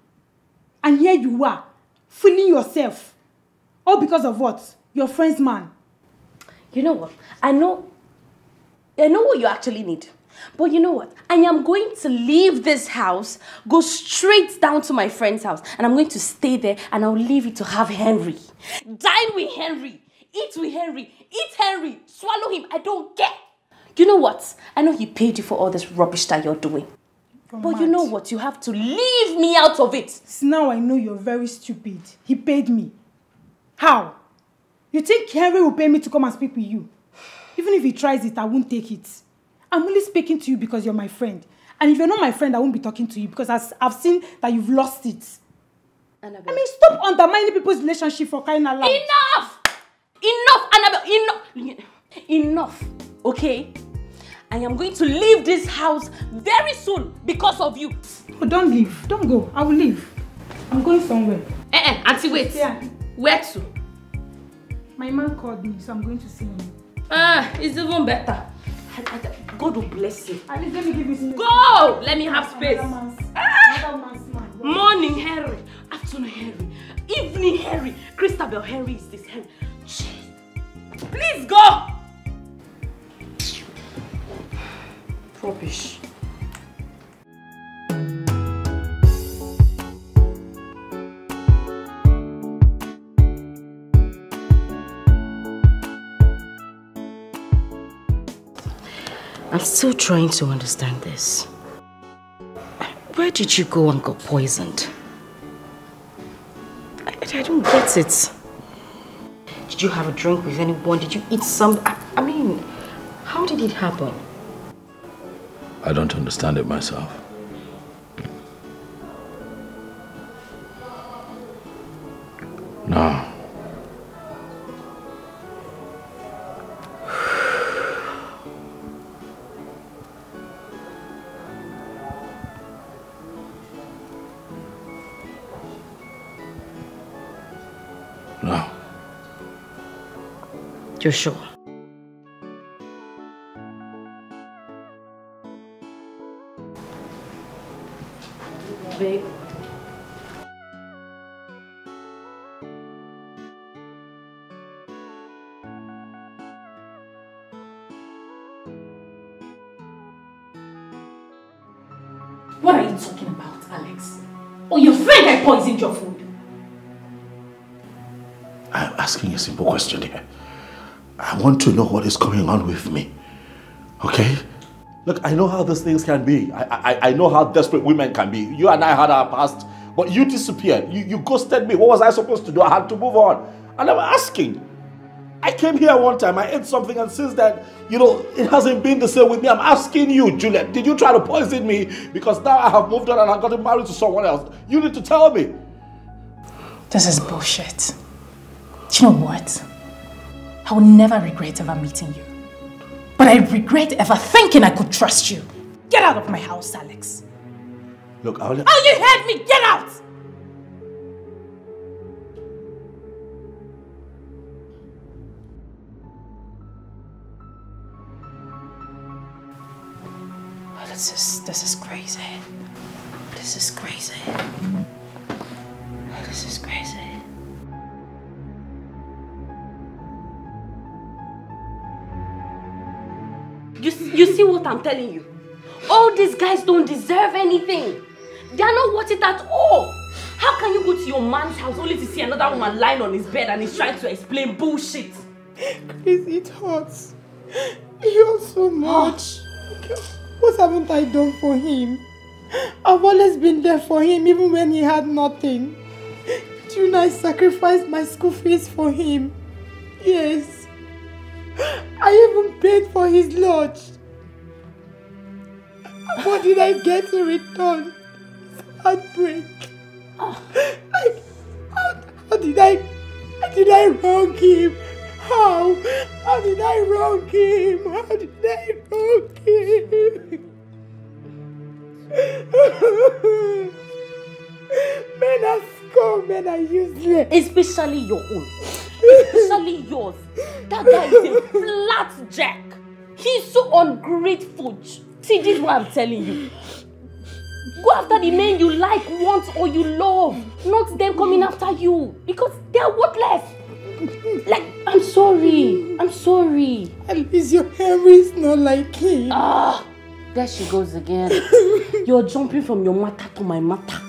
And here you are, fooling yourself. All because of what? Your friend's man. You know what? I know what you actually need. But you know what? I am going to leave this house, go straight down to my friend's house, and I'm going to stay there, and I'll leave you to have Henry. Dine with Henry. Eat with Henry. Eat Henry. Swallow him. I don't care. You know what? I know he paid you for all this rubbish that you're doing. But you know what? You have to leave me out of it. Now I know you're very stupid. He paid me. How? You think Henry will pay me to come and speak with you? Even if he tries it, I won't take it. I'm only speaking to you because you're my friend. And if you're not my friend, I won't be talking to you because I've seen that you've lost it. Annabelle. I mean, stop undermining people's relationship for crying out loud. Enough! Enough, Annabelle! Enough, okay? I am going to leave this house very soon because of you. Oh, don't leave. Don't go. I will leave. I'm going somewhere. Auntie, wait. Yeah. Where to? My man called me, so I'm going to see him. It's even better. God will bless you. At least let me give you some. Go! Let me have space. Morning, Henry. Afternoon, Henry. Evening, Henry. Christabel, Henry is this Henry. Jeez. Please go! Rubbish. I'm still trying to understand this. Where did you go and got poisoned? I don't get it. Did you have a drink with anyone? Did you eat some? I mean, how did it happen? I don't understand it myself. No. No. You're sure? Babe. What are you talking about, Alex? Oh, your friend had poisoned your food. I'm asking a simple question here. I want to know what is going on with me. Okay? Look, I know how these things can be. I know how desperate women can be. You and I had our past, but you disappeared. You ghosted me. What was I supposed to do? I had to move on. And I'm asking. I came here one time, I ate something, and since then, you know, it hasn't been the same with me. I'm asking you, Juliet, did you try to poison me? Because now I have moved on and I've gotten married to someone else. You need to tell me. This is bullshit. Do you know what? I will never regret ever meeting you. But I regret ever thinking I could trust you. Get out of my house, Alex. Look, Oh, you heard me! Get out! This is crazy. This is crazy. This is crazy. You see what I'm telling you? All these guys don't deserve anything. They are not worth it at all. How can you go to your man's house only to see another woman lying on his bed and he's trying to explain bullshit? Chris, it hurts. It hurts so much. What haven't I done for him? I've always been there for him even when he had nothing. Do you know I sacrificed my school fees for him? Yes. I even paid for his lodge. What did I get in return? Heartbreak. Like, how did I wrong him? How did I wrong him? How did I wrong him? Men are scum. men are useless. Especially your own. Especially yours. That guy is a flat jack. He's so ungrateful. See, this is what I'm telling you. Go after the men you like, want, or you love. Not them coming after you. Because they are worthless. Like, I'm sorry. I'm sorry. At least your hair is not like him. Ah, there she goes again. You're jumping from your matter to my matter.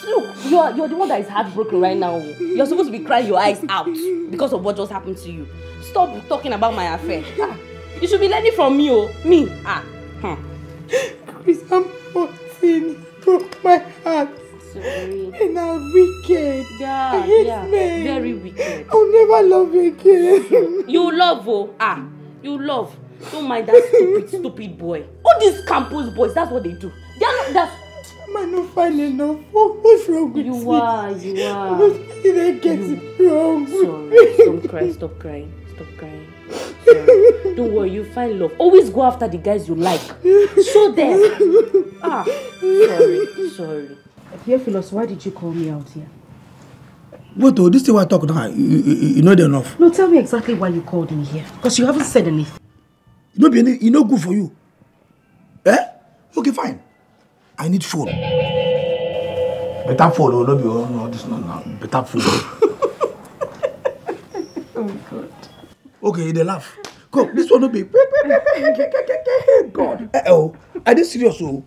Look, you're the one that is heartbroken right now. You're supposed to be crying your eyes out because of what just happened to you. Stop talking about my affair. You should be learning from me, oh. Me. Chris, I'm hurting. Broke my heart. Sorry. And I'm wicked. Yeah, I hate men. Very wicked. I'll never love again. You love, oh. You love. Don't mind that stupid boy. All these campus boys, that's what they do. They are not that. I'm not fine enough. What's wrong with you? You are. What did I get it wrong? Sorry. Don't cry. Stop crying. Stop crying. Sorry. Don't worry. You find love. Always go after the guys you like. Show them. Sorry. Theophilus, why did you call me out here? What? This is what I talk now. You know enough. No, tell me exactly why you called me here. Because you haven't said anything. You know good for you. Eh? Okay, fine. I need phone. Better phone, no be no, this no. Better phone. Oh God. Okay, they laugh. Come, this one no be. God. I did serious oh.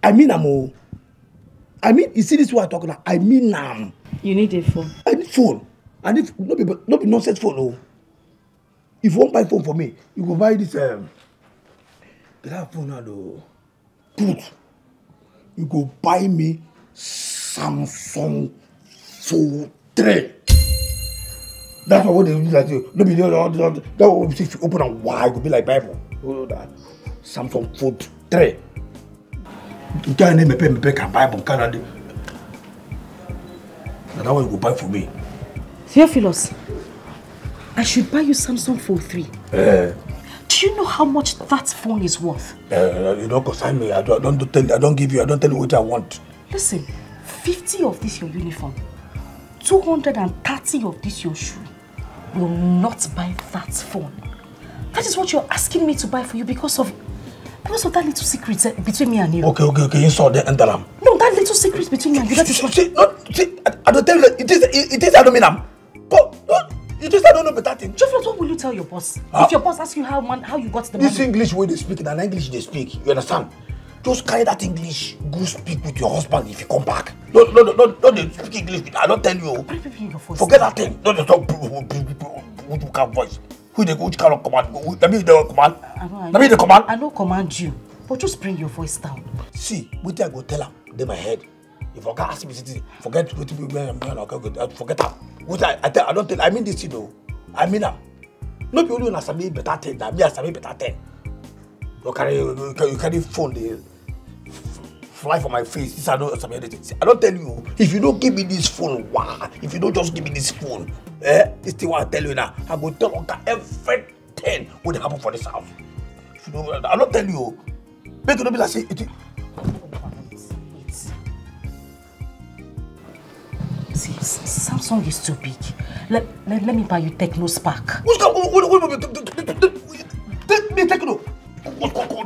I mean I'm you see this what I talk about. I mean You need a phone. I need phone. I need no be nonsense phone oh. If you won't buy phone for me, you go buy this better phone now though. Good. You go buy me Samsung Fold 3. That's what they use like you. No be that one if you open and wide, it will be like Bible. Samsung Fold 3. You can't name me can Bible Canada. That's what you go buy for me. Theophilus, I should buy you Samsung Fold 3. Do you know how much that phone is worth? You don't consign me. I don't tell you what I want. Listen, 50 of this your uniform, 230 of this your shoe will not buy that phone. That is what you're asking me to buy for you because of that little secret between me and you. Okay. You saw the enter them. No, that little secret between me and you. That is what. See, I don't tell you. It is. I don't mean them. But you just I don't know better thing. Jeffrey, what will you tell your boss? If your boss asks you how you got the money? This English way they speak and English they speak. You understand? Just carry that English. Go speak with your husband if you come back. No, they speak English. I don't tell you. Forget that thing. Don't talk with kind of voice. Which kind of command? Let me the command. Let me the command. I don't command you, but just bring your voice down. See, what I go tell him. They my head. If I can't ask me, forget what forget that. What I don't tell. I mean this, you know. I mean them. No be only on me better thing. Me as me better thing. You carry phone. They fly for my face. This I don't tell you. If you don't give me this phone, wow. If you don't just give me this phone, this thing what I tell you now. I go tell Uncle everything what happen for this house. If you don't, I don't tell you. Make it not be like say it. See, Samsung is too big. Let me buy you Techno Spark. What's going on? Me Techno. What's going on?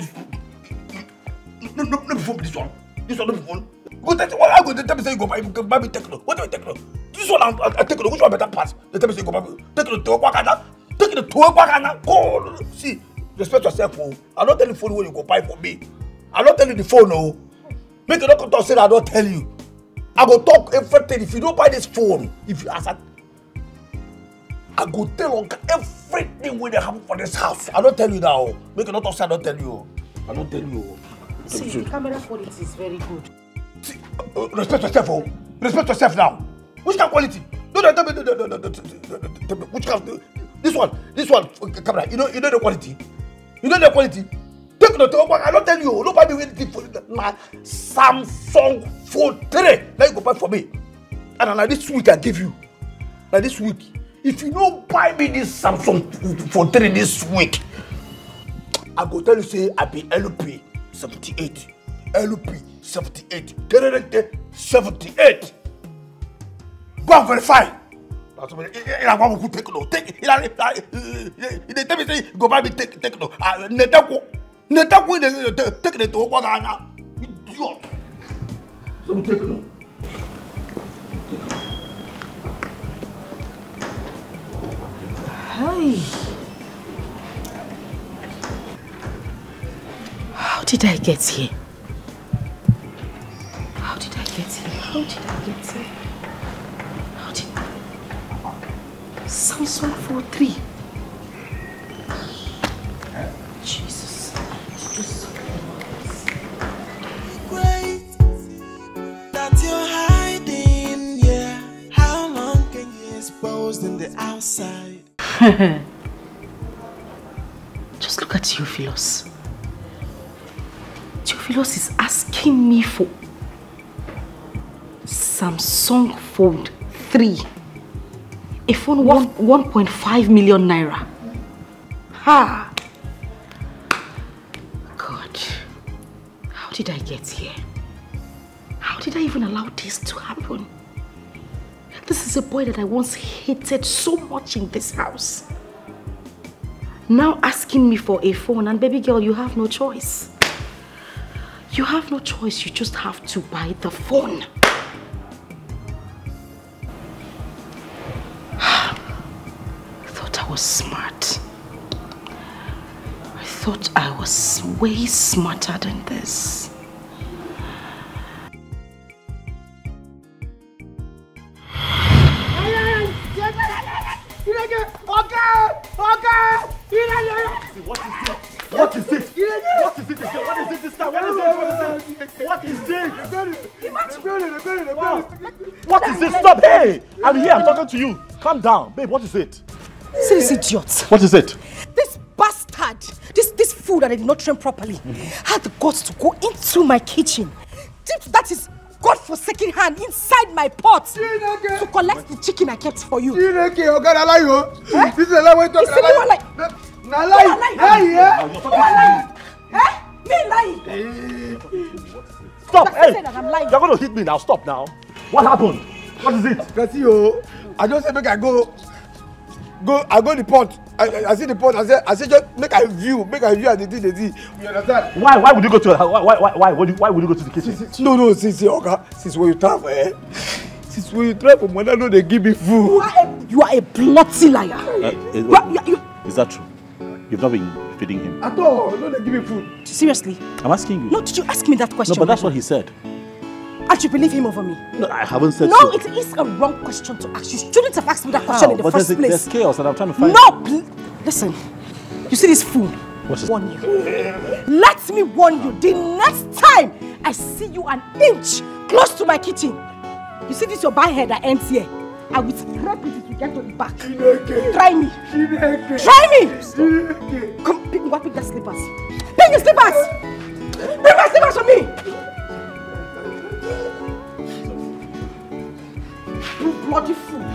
No, before this one. This one, no before. Go tell me. I go tell me say you go buy me Techno. What do you Techno? This one I Techno. Which one better pass? They tell me say you go buy Techno. Techno to go. See, respect yourself. I don't tell you the phone when you go buy for me. I don't tell you the phone. No. Make you not come to say I don't tell you. I go talk everything. If you don't buy this phone, if you ask that, I go tell Uncle everything when they happen for this house. I don't tell you now. Make you not say I don't tell you. I don't tell you. See, the camera quality is very good. See, respect yourself, oh. Respect yourself now. Which kind of quality? No, which kind of, this one, camera. You know the quality. You know the quality. Take the top. I don't tell you. Nobody will anything for my Samsung Fold 3. Now you go buy for me. And like this week I give you. Like this week. If you don't buy me this Samsung Fold 3 this week, I go tell you say I be LP 78. LP 78. 78. Go and verify. That's what I want to take no. Take it. They tell me go buy me take no. Netako take it to what I know. Idiot. So take no. Hi. How did I get here? How did I get here? How did I get here? How did Samsung 4.3? Jesus. Great that you're hiding, yeah. How long can you expose in the outside? Just look at Theophilus. Theophilus is asking me for Samsung Fold 3. A phone worth 1.5 million naira. Ha! God. How did I get here? How did I even allow this to happen? This is a boy that I once hated so much in this house. Now asking me for a phone, and baby girl, you have no choice. You have no choice, you just have to buy the phone. I thought I was smart. I thought I was way smarter than this. What is it? What is it again? What is it this time? What is it? What is this? What is this? Stop! Hey! I'm here, I'm talking to you. Calm down. Babe, what is it? See this idiot. What is it? This bastard, this fool that I did not train properly, had the guts to go into my kitchen. That is God-forsaken hand inside my pot to collect the chicken I kept for you. This is a lie. It's a lie. Na lie. Me lying. Stop! Hey! You're going to hit me now. Stop now. What happened? What is it? I just said make I go. I go the pot. I see the pot. I say just make I view at the thing they see. You understand? Why would you go to why would you go to the kitchen? No, see, okay. Since when you travel, since when you travel, when I know they give me food. You are a bloody liar. Is that true? You've not been feeding him? At all. No, they give me food. Seriously? I'm asking you. No, did you ask me that question? No, but that's what he said. I should believe him over me. No, I haven't said so. No, it is a wrong question to ask. You shouldn't have asked me that question in the first place. There's chaos and I'm trying to find... No! Listen. You see this fool? What is warn you. Let me warn you. The next time I see you an inch close to my kitchen, you see this your bad head that ends here, I will scrape it to get to the back. Try me. Try me. Come, pick me up, pick the slippers. Pick the slippers. Bring my slippers for me. You bloody fool.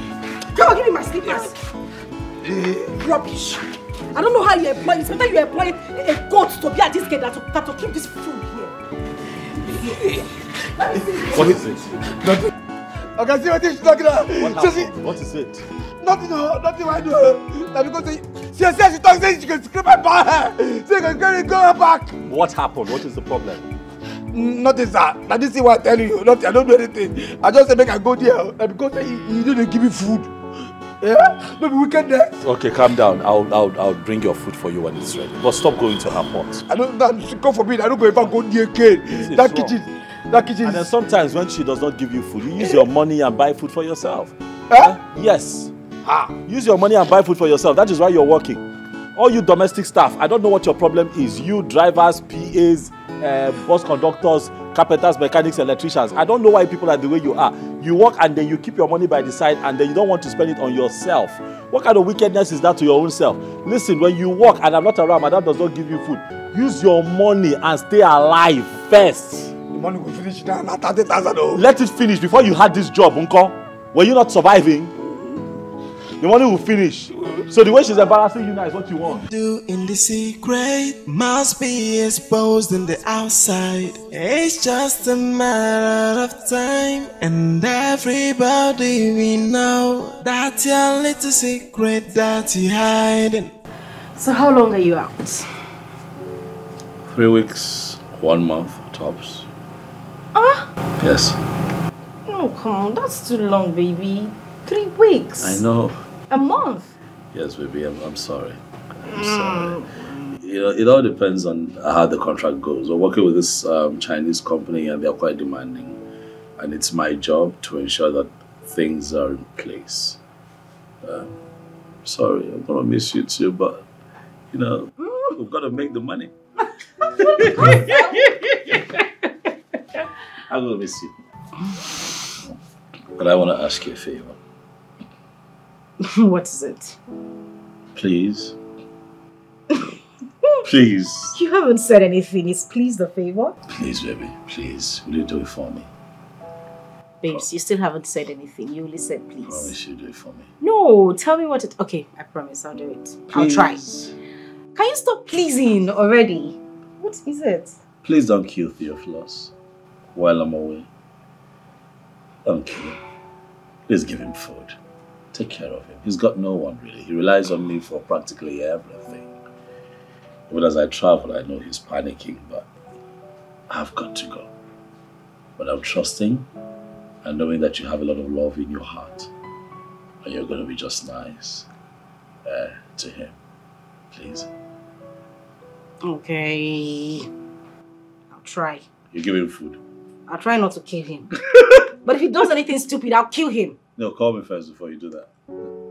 Come on, give me my slippers. Rubbish. I don't know how you employ. It's better you employ a goat to be at this gate than to keep this fool here. What is it? Nothing. I can see what she's talking about. What is it? Nothing, nothing I do. Now because she says she talks, she can scream my back. She can go back. What happened? What is the problem? Nothing, sir. Now this is what I'm telling you. Nothing. I don't do anything. I just say make I go there. Because he didn't give me food. Yeah? Maybe wickedness. Okay, calm down. I'll bring your food for you when it's ready. But stop going to her pot. I don't. God forbid. I don't go ever go near again. That kitchen. And then sometimes when she does not give you food, you use your money and buy food for yourself. Yes. Use your money and buy food for yourself. That is why you're working. All you domestic staff, I don't know what your problem is. You drivers, PAs, bus conductors, carpenters, mechanics, electricians. I don't know why people are the way you are. You work and then you keep your money by the side and then you don't want to spend it on yourself. What kind of wickedness is that to your own self? Listen, when you work and I'm not around, my dad does not give you food. Use your money and stay alive first. The money will finish now, not 30,000. Let it finish before you had this job, Uncle. Were you not surviving? the money will finish. So the way she's embarrassing you now is what you want. Do in the secret must be exposed in the outside. It's just a matter of time, and everybody we know that your little secret that you're hiding. So how long are you out? 3 weeks, 1 month tops. Yes. Oh, come on, that's too long, baby. 3 weeks. I know. A month. Yes, baby, I'm sorry. I'm sorry. You know, it all depends on how the contract goes. We're working with this Chinese company and they're quite demanding. And it's my job to ensure that things are in place. Sorry, I'm going to miss you too, but, you know, we've got to make the money. I'm going to miss you. But I want to ask you a favor. What is it? Please. Please. You haven't said anything. Is please the favor? Please, baby. Please. Will you do it for me? Babes, you still haven't said anything. You only said please. Promise you do it for me. No, tell me what it... Okay, I promise I'll do it. Please. I'll try. Can you stop pleasing already? What is it? Please don't kill Theophilus while I'm away. Don't kill him. Please give him food. Take care of him. He's got no one really. He relies on me for practically everything. Even as I travel, I know he's panicking, but I've got to go. But I'm trusting and knowing that you have a lot of love in your heart. And you're going to be just nice to him. Please. Okay. I'll try. You give him food. I'll try not to kill him. But if he does anything stupid, I'll kill him. No, call me first before you do that.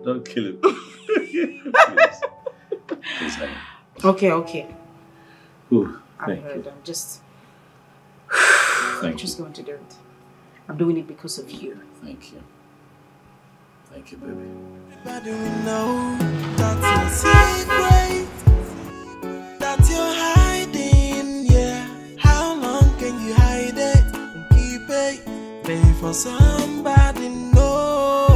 Don't kill him. Please. Please, honey. Okay. Ooh, I'm just going to do it. I'm doing it because of you. Thank you. Thank you, baby. Everybody will know that's your secret that you're hiding, yeah. How long can you hide it and keep it? Pay for somebody know.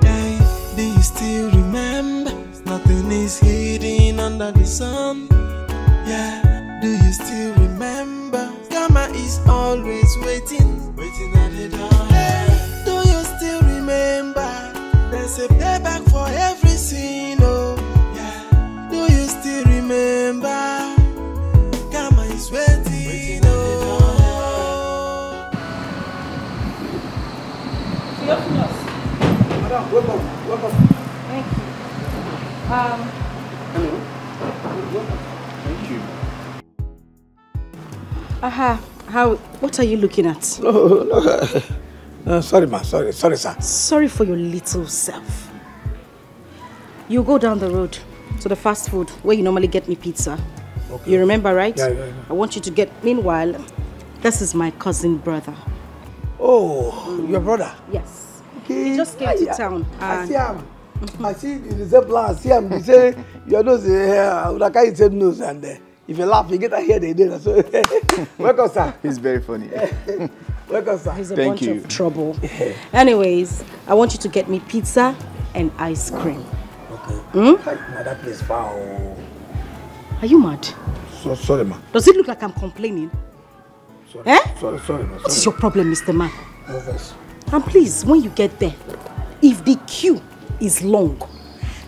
Hey, do you still remember? Nothing is hidden under the sun. Yeah, do you still remember? Karma is always waiting at the door. Hey, do you still remember? There's a payback for every sin, oh. Yeah, do you still remember? Karma is waiting at the door. Theophilus. Madam, welcome. Thank you. Hello. Welcome. Thank you. What are you looking at? No, sorry, ma. Sorry, sir. Sorry for your little self. You go down the road to the fast food where you normally get me pizza. Okay. You remember, right? Yeah. I want you to get... Meanwhile, this is my cousin brother. Oh, your brother? Yes. Okay. He just came to town. I see him. I see the reservoir. I see him. They say your nose is here. Like I said nose, and if you laugh, you get a hair. They did. So welcome, sir. He's very funny. Welcome, sir. He's a bunch of trouble. Anyways, I want you to get me pizza and ice cream. Okay. That place far. Are you mad? So sorry, ma. Does it look like I'm complaining? Sorry. Sorry, ma. What is your problem, Mr. Man? No verse. And please, when you get there, if the queue is long,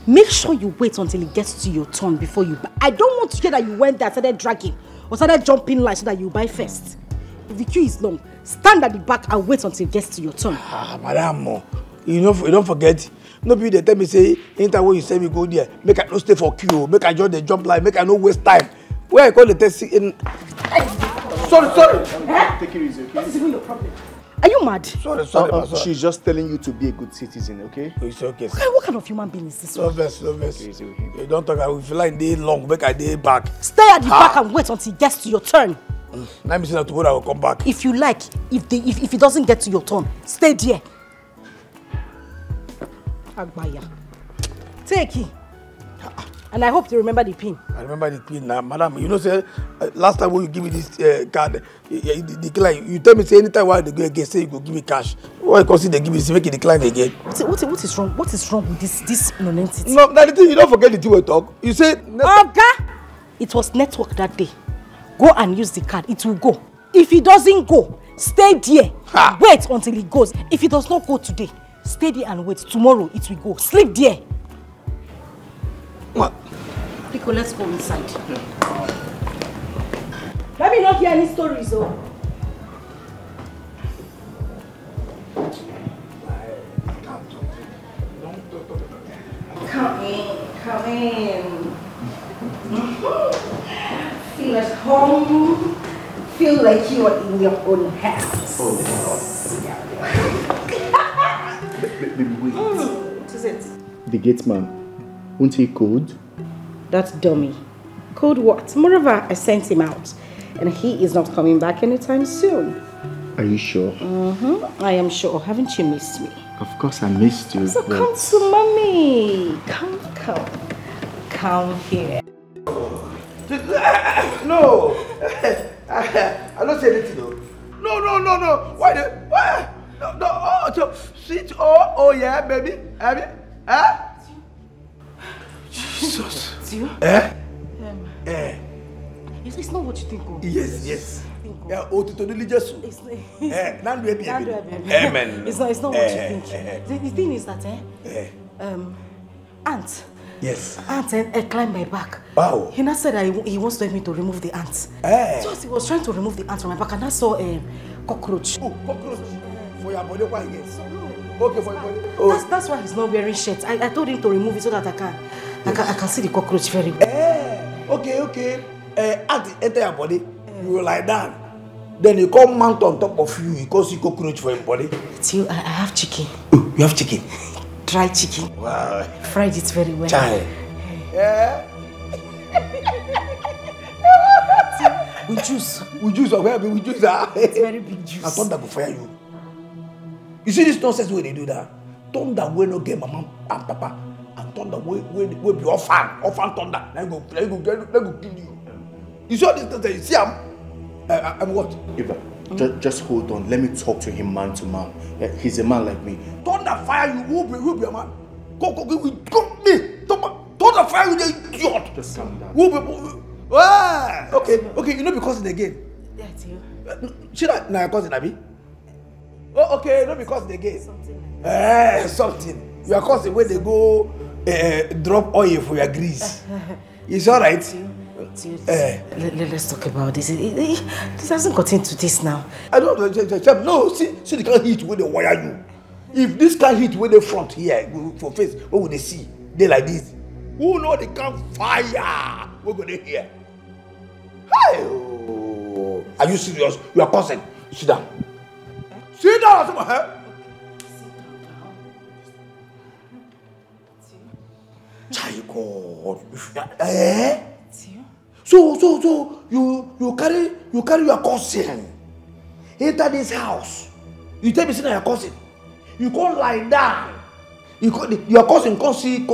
make sure you wait until it gets to your turn before you buy. I don't want to hear that you went there, started dragging, or started jumping lines so that you buy first. If the queue is long, stand at the back and wait until it gets to your turn. Madam, you don't forget. No people they tell me say, anytime when you say me go there, make I no stay for queue, make I join the jump line, make I no waste time. Where I call the test in. Sorry. Take it easy, okay? What is even your problem? Are you mad? Sorry. She's just telling you to be a good citizen, okay? It's okay. What kind of human being is this one? No verse. You don't talk. I feel like day long, make I day back. Stay at the back and wait until it gets to your turn. Let me see that tomorrow I will come back. If you like, if it doesn't get to your turn, stay there. Agbaya. Take it. And I hope you remember the pin. I remember the pin now, madam. You know, say last time when you give me this card, decline. You tell me say anytime while they go again, say you go give me cash. Why because they give me, say make it decline again. What is wrong? What is wrong with this nonentity? No, that the thing you don't forget the thing we talk. You say Oga, it was network that day. Go and use the card. It will go. If it doesn't go, stay there. Ha. Wait until it goes. If it does not go today, stay there and wait. Tomorrow it will go. Sleep there. What? Pico, let's go inside. Let me not hear any stories, though. Come in. Feel at home. Feel like you are in your own house. Baby, wait. What is it? The gate man. Won't he code? That dummy. Code what? Moreover, I sent him out. And he is not coming back anytime soon. Are you sure? I am sure. Haven't you missed me? Of course I missed you. So come to mommy. Come. Come here. No. I don't say anything though. No. Why? No. Oh, so sweet. Oh yeah, baby. Have you? Huh? Jesus. You? It's not what you think of. Yes. Yeah, oh, to do just. Now baby. Amen. It's not what you think. The thing is that ant. Yes. Ant climbed my back. Wow. He now said he wants to help me to remove the ants. So as he was trying to remove the ants from my back, and I saw a cockroach. Oh, cockroach. For your body, why yes? Okay, for your body. Oh. That's why he's not wearing shirt. I told him to remove it so that I can see the cockroach very well. Okay. Ant enter your body, you will lie down. Then you come mount on top of you, you can see cockroach for your body. It's you. I have chicken. Oh, you have chicken? Dry chicken. Wow. Fried it very well. Child. Yeah. With juice. With juice. It's very big juice. I thought that would fire you. You see this nonsense where they do that? Thunder will not get mama and papa. And thunder will be orphan thunder. Let go kill you. You see all this thunder, you see I'm what? Eva, just hold on. Let me talk to him man to man. He's a man like me. Thunder fire you, will be a man. Go me. Thunder fire you, you idiot. Just calm down. Okay, you know because it again. That's you. She not now cousin Abi. Oh, okay, not because they get something. Your cousin when they go drop oil for your grease. It's all right. Let's talk about this. This hasn't got into this now. I don't know. No, see the kind of heat where they wire you. If this kind of heat where they front here for face, what would they see? They like this. Who know they can fire? What would they hear? Hi. Are you serious? Your cousin. Sit down. Sit down, someone. God. So you carry your cousin enter this house. You tell me sit down your cousin. You can't lie down. Your cousin can't see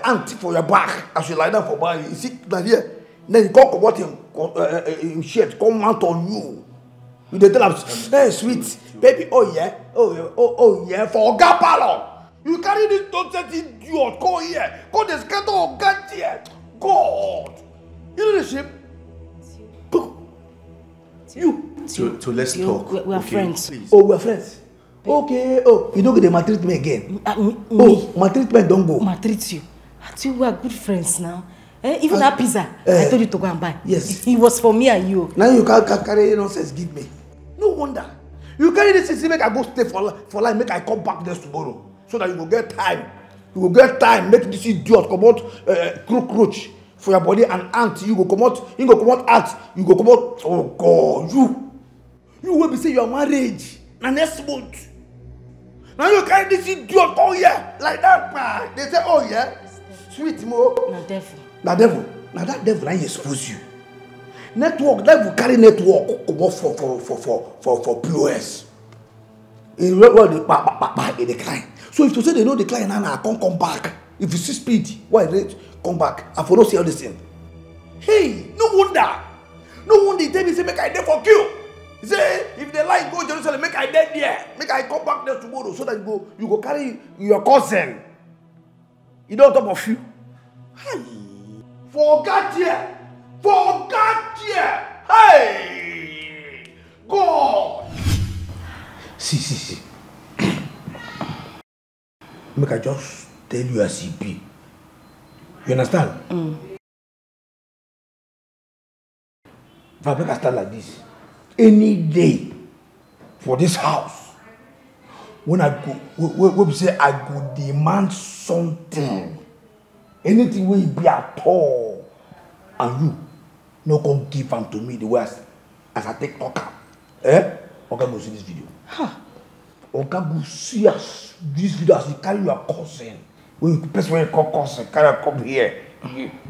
ant for your back as you lie down for back. You sit down here. Then you can't come out him shirt come mount on you. You tell him, hey sweet baby, oh yeah, for Oga Palo. You carry this nonsense idiot, go here, go the scatter of God here. God. You know the ship? Go. You. So let's talk. We are friends. Please. Oh, we are friends. Okay. Oh, you don't get the maltreat me again. Maltreatment don't go. Maltreat you. We are good friends now. Even that pizza, I told you to go and buy. Yes. It was for me and you. Now you can't carry nonsense, give me. No wonder. You carry this thing, make I go stay for life, make I come back there tomorrow. So that you will get time. You will get time, make this idiot come out cockroach for your body and ant. You go come out ant. You go come out. Oh God, you will be say your marriage. Now next month. Now you carry this idiot come here like that. They say, oh yeah, sweet mo. Now devil. Now that devil, I expose you. Network, devil carry network come out for POS. In what they decline. So if you say they know decline now, I can't come back. If you see speed, why they come back. I follow see all this thing. Hey, no wonder. No wonder he tell me say make I there for kill. He say if they like go Jerusalem, make I dead there. Make I come back there tomorrow so that you go carry your cousin. You don't talk of you. Hey, forget here. Forget here. Hey, God. See. Make I just tell you as it be. You understand? If I make a start like this, any day for this house, when I go, we say I go demand something, anything will be at all, and you no come give them to me the way as I take talk. Okay, go see this video. Okay, go see us this video as you carry your cousin. When you person when you call cousin, carry come here,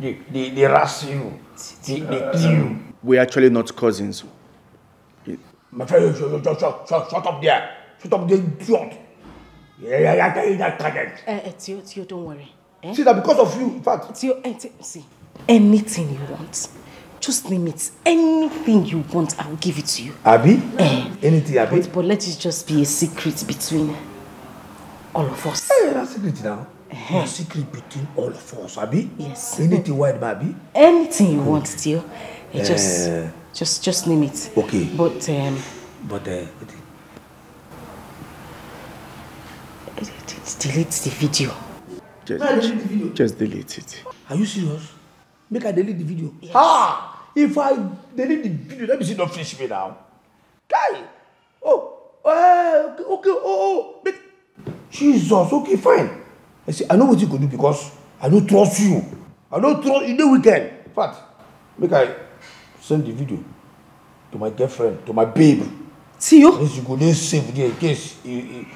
they harass you, they kill you. We're actually not cousins. My friend, shut up there. Shut up there, idiot. Yeah, that target. Tio, don't worry. See that because of you, in fact. Tio, see, anything you want. Just name it. Anything you want, I will give it to you. Abi? Anything, Abi? But let it just be a secret between all of us. Hey, that's secret now. A secret between all of us, Abi? Yes. Anything wide, Abi? Anything you want, Tio. Just name it. Okay. But delete the video. Just delete it. Are you serious? Make I delete the video? Yes. If I delete the video, let me see don't finish me now. Guy! Okay, Jesus, okay, fine. I say, I know what you could do because I don't trust you. I don't trust you the weekend. In fact, make I send the video to my girlfriend, to my babe. See you? Unless you go there safe there in case you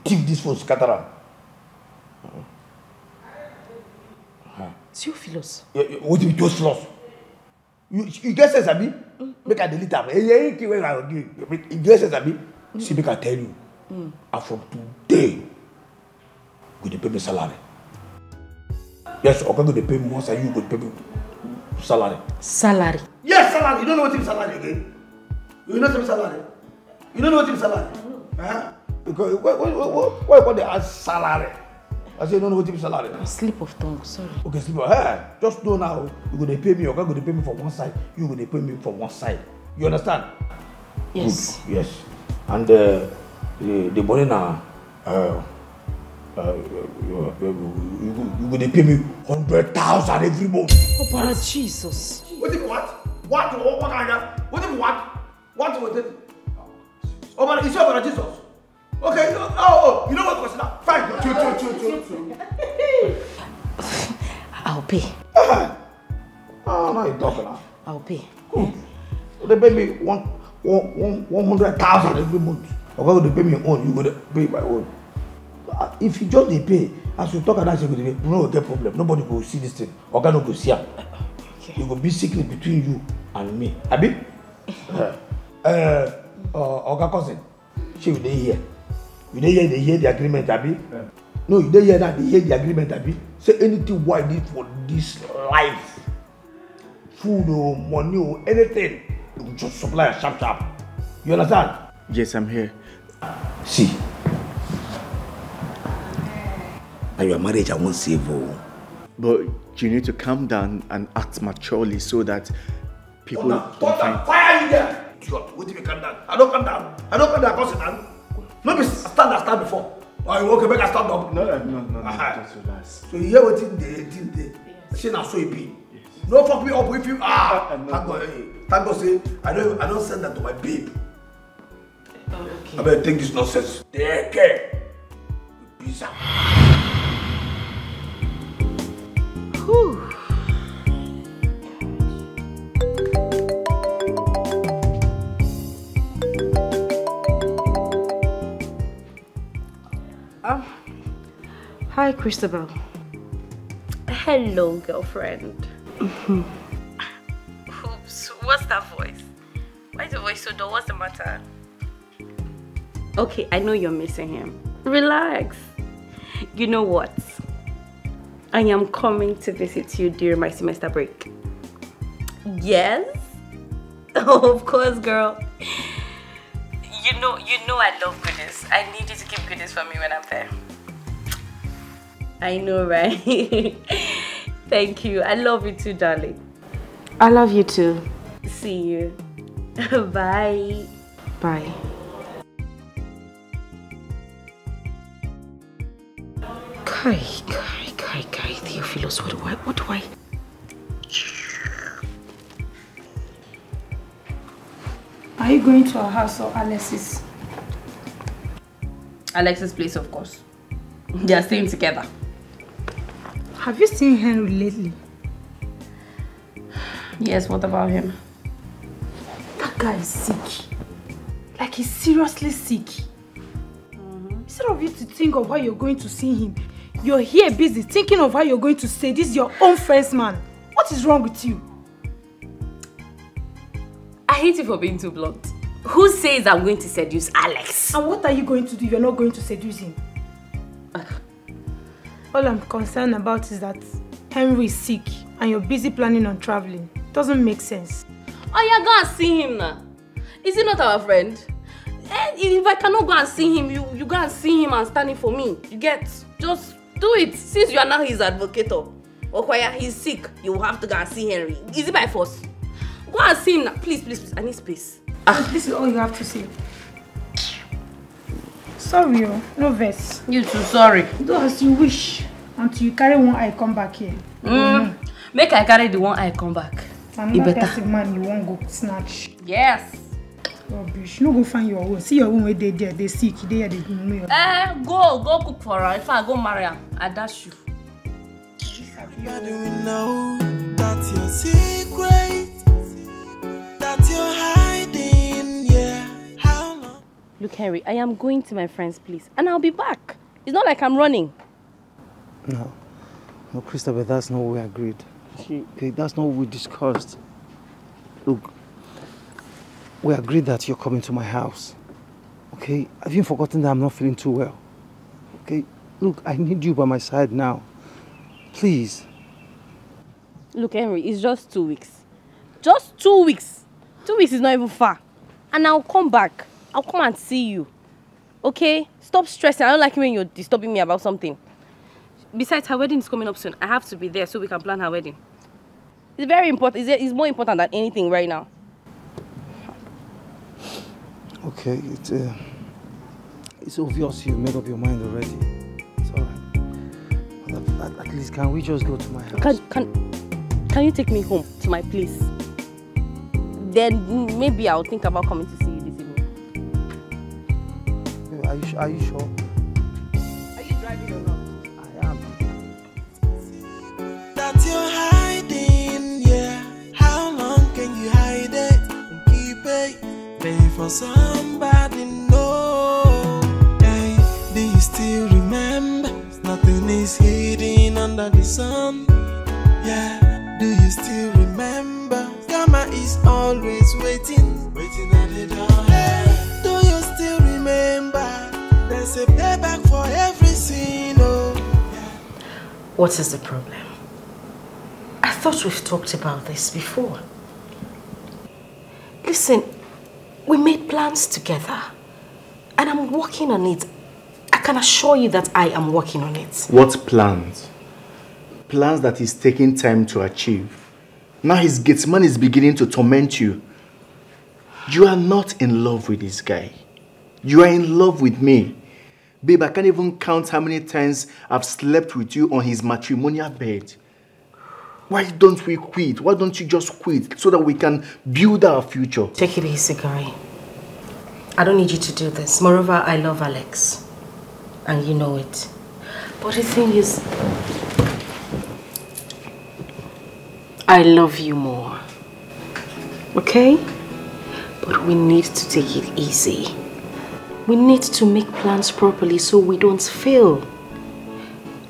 thief this phone, scatter am. Theophilus. What do you do, Theophilus? You get sense, Abi? Make I delete am. You get sense, Abi? See, make I tell you. And from today, go to pay me salary. Yes, I'm going to pay me once and you go to pay me salary. Salary? Yes, salary. You don't know what is salary again? You know what is salary? You don't know what is salary? Huh? Because why you call the salary? I say you don't know what is salary. Slip of tongue, sorry. Okay, slip of tongue. Just know now, you're going to pay me, you're going to pay me from one side, you're going to pay me from one side. You understand? Yes. Good. Yes. And the money now, you're going to pay me 100,000 every month. Oh, brother Jesus. What if what? What kind of? What if what? What was it? Oh, man, it's your brother Jesus. Okay, you know what was that? Fine. I'll pay. Now you're talking now. I'll pay. Cool. They pay me 100,000 every month. Okay, they pay me own, you go to pay my own. If you just they pay, as you talk about that, you no get problem. Nobody will see this thing. Okay, no go see her. Okay. It will be secret between you and me. Abi? Oga cousin, she will hear. You didn't hear the agreement, Abi? No, you didn't hear that. They hear the agreement, Abi. Say anything what I need for this life, food or money or anything, you will just supply a sharp. You understand? Yes, I'm here. See. Now your marriage I won't save you. But you need to calm down and act maturely so that people don't find... Fire you there! What do you calm down? I don't calm down. I don't calm down because I'm not stand before. Oh, you okay, make I stand up? No, just relax. So you hear what they say now so it be. Yes. No fuck me up with you. Thank God say I don't send that to my babe. Okay. I better take this nonsense. Take care. Pizza. Whew. Hi, Christabel. Hello, girlfriend. Oops, what's that voice? Why is the voice so dull? What's the matter? Okay, I know you're missing him. Relax. You know what? I am coming to visit you during my semester break. Yes? Oh, of course, girl. You know I love goodies. I need you to keep goodies for me when I'm there. I know, right? Thank you. I love you too, darling. I love you too. See you. Bye. Bye. Kai, Theophilus, what do I? Are you going to our house or Alexis? Alexis' place, of course. They are staying together. Have you seen Henry lately? Yes, what about him? That guy is sick. Like, he's seriously sick. Instead of you to think of how you're going to see him, you're here busy thinking of how you're going to say this is your own friend's man. What is wrong with you? I hate you for being too blunt. Who says I'm going to seduce Alex? And what are you going to do if you're not going to seduce him? All I'm concerned about is that Henry is sick and you're busy planning on traveling. It doesn't make sense. Oh, yeah, go and see him now. Is he not our friend? And if I cannot go and see him, you go and see him and stand in for me. You get? Just do it. Since you are now his advocate. Okwaya, he's sick. You will have to go and see Henry. Is it by force? Go and see him now. Please, please, please. I need space. This is all you have to say. Sorry, no verse. You too, sorry. Do as you wish until you carry one eye come back here. Make I carry the one eye come back. Another person man you won't go snatch. Yes. Rubbish. No go find your own. See your own where they there. They sick. They are the go cook for her. If I go marry her, I dash you. How do we know that's your secret? That you're hiding, yeah. How long? Look, Henry, I am going to my friend's place and I'll be back. It's not like I'm running. No, Christopher, that's not what we agreed. Okay, that's not what we discussed. Look, we agreed that you're coming to my house. Okay, have you forgotten that I'm not feeling too well? Okay, look, I need you by my side now. Please. Look, Henry, it's just 2 weeks. Just 2 weeks. 2 weeks is not even far. And I'll come back. I'll come and see you. Okay? Stop stressing. I don't like it when you're disturbing me about something. Besides, her wedding is coming up soon. I have to be there so we can plan her wedding. It's very important. It's more important than anything right now. Okay, it's obvious you've made up your mind already. It's alright. But at least, can we just go to my house? Can you take me home to my place? Then maybe I'll think about coming to see you this evening. Are you sure? Are you driving or not? I am. That you're hiding, yeah. How long can you hide it and keep it? Pay for somebody, no. Hey, do you still remember? Nothing is hidden under the sun. Yeah, do you still remember? Karma is always waiting at the door. Hey, do you still remember? There's a payback for every sin, oh. Yeah. What is the problem? I thought we've talked about this before. Listen, we made plans together and I'm working on it. I can assure you that I am working on it. What plans? Plans that is taking time to achieve. Now his gateman is beginning to torment you. You are not in love with this guy. You are in love with me. Babe, I can't even count how many times I've slept with you on his matrimonial bed. Why don't we quit? Why don't you just quit so that we can build our future? Take it easy, Gary. I don't need you to do this. Moreover, I love Alex. And you know it. But the thing is, I love you more. Okay? But we need to take it easy. We need to make plans properly so we don't fail.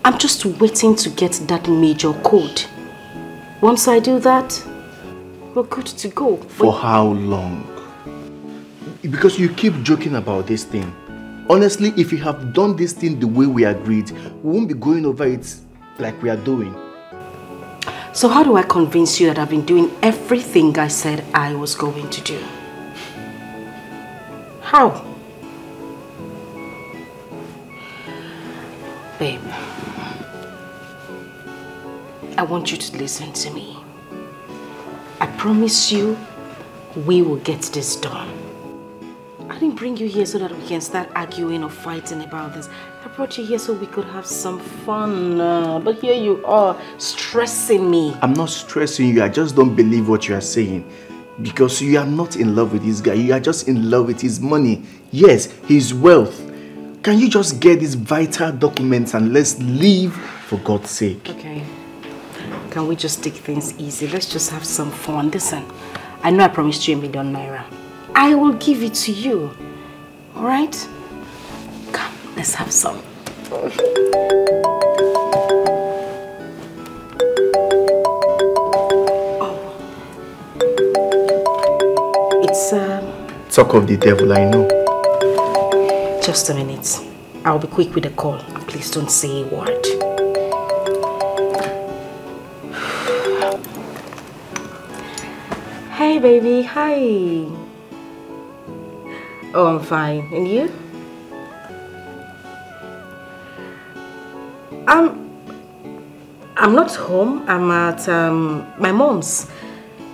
I'm just waiting to get that major code. Once I do that, we're good to go. For how long? Because you keep joking about this thing. Honestly, if you have done this thing the way we agreed, we won't be going over it like we are doing. So how do I convince you that I've been doing everything I said I was going to do? How? Babe, I want you to listen to me. I promise you, we will get this done. I didn't bring you here so that we can start arguing or fighting about this. I brought you here so we could have some fun. But here you are, stressing me. I'm not stressing you. I just don't believe what you are saying. Because you are not in love with this guy. You are just in love with his money. Yes, his wealth. Can you just get these vital documents and let's leave for God's sake? Okay. Can we just take things easy? Let's just have some fun. Listen, I know I promised you ₦1 million. I will give it to you. Alright? Come, let's have some. It's Talk of the devil, I know. Just a minute. I'll be quick with the call. Please don't say a word. Hey baby, hi. Oh, I'm fine. And you? I'm not home. I'm at my mom's.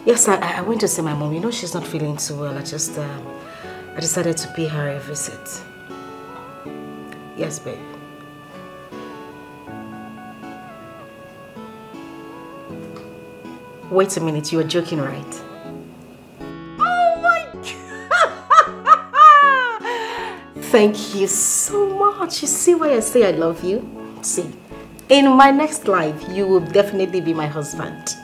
Yes, I went to see my mom. You know she's not feeling too well. I decided to pay her a visit. Yes, babe. Wait a minute, you are joking, right? Oh my God! Thank you so much. You see why I say I love you? See, in my next life, you will definitely be my husband.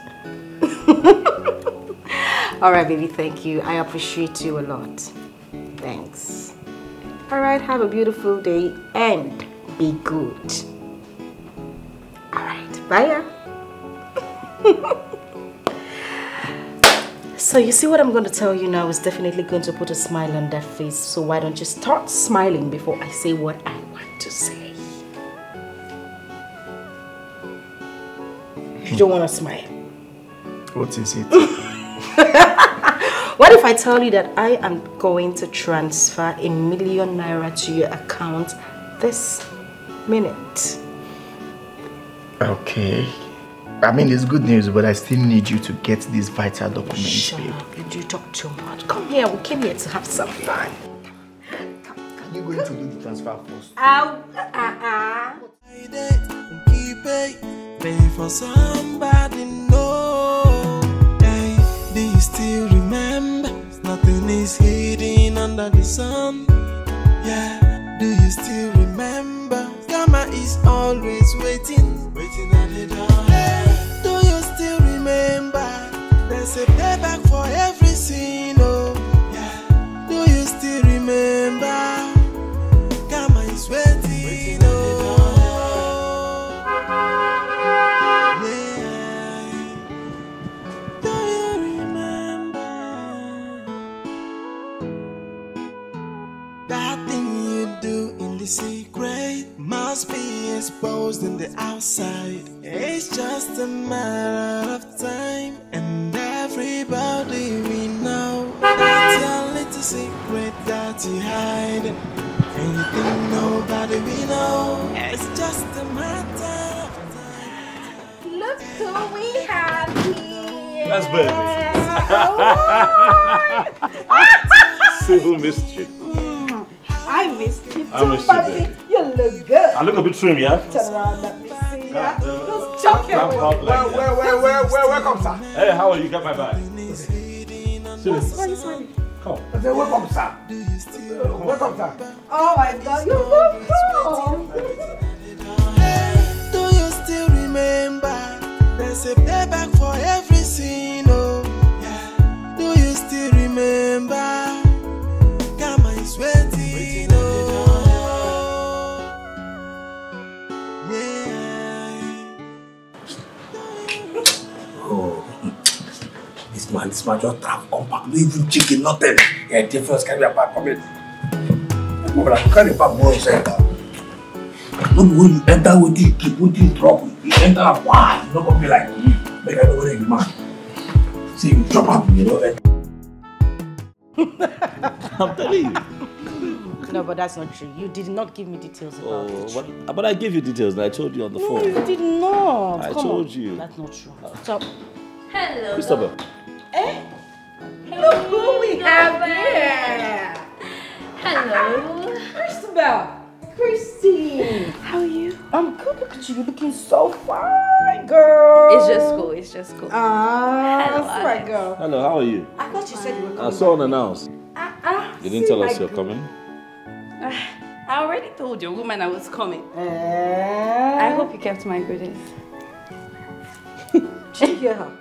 Alright, baby, thank you. I appreciate you a lot. Thanks. Alright, have a beautiful day and be good. Alright, bye. So you see what I'm going to tell you now is definitely going to put a smile on that face. So why don't you start smiling before I say what I want to say? You don't want to smile. What is it? What if I tell you that I am going to transfer ₦1 million to your account this minute? Okay. I mean, it's good news, but I still need you to get these vital documents. Shut up, you do talk too much. Come here, we came here to have some fun. Are you going to do the transfer first? Pay for somebody, no. Hey, do you still remember? Nothing is hidden under the sun. Yeah, do you still remember? Karma is always waiting at the door. Hey, do you still remember? There's a payback for every sin, oh. Yeah, do you still remember? Karma is waiting, oh. The secret must be exposed in the outside. It's just a matter of time, and everybody we know that's your little secret that you hide, and you think nobody we know. It's just a matter of time. Look who we have here. That's baby. Civil mystery. I missed you too, I missed you, baby. baby. You look good. I look a bit trim, yeah? Turn around, let me see ya. Those Welcome, sir. Hey, how are you? Get my bag. Why are you smiling? Come. I said, welcome, sir. Welcome, sir. Oh my God, you're so cool. Do you still remember? There's a payback for every sin, oh. Yeah. Do you still remember? Karma is waiting, oh. Yeah. Oh, this man just come back. No even chicken, nothing. Yeah, difference can be back. Come in. Come on, carry back more inside. When you enter with it, keep with it trouble. You enter a wow, you don't come be like, make I know whether you man. See, you drop up, you know. I'm telling you. No, but that's not true. You did not give me details about it. But I gave you details and I told you on the phone. No, you did not. I told you. That's not true. So, hello. Christopher. Eh? Look who we have here. Hello. Christabel. Christine. How are you? I'm good. Look at you. You're looking so fine, girl. It's just cool. It's just cool. Hello, that's right, girl. Hello, how are you? I thought you said you were coming. I saw unannounced. You didn't tell us you're girl. coming? I already told your woman I was coming. I hope you kept my goodies. Did you hear her?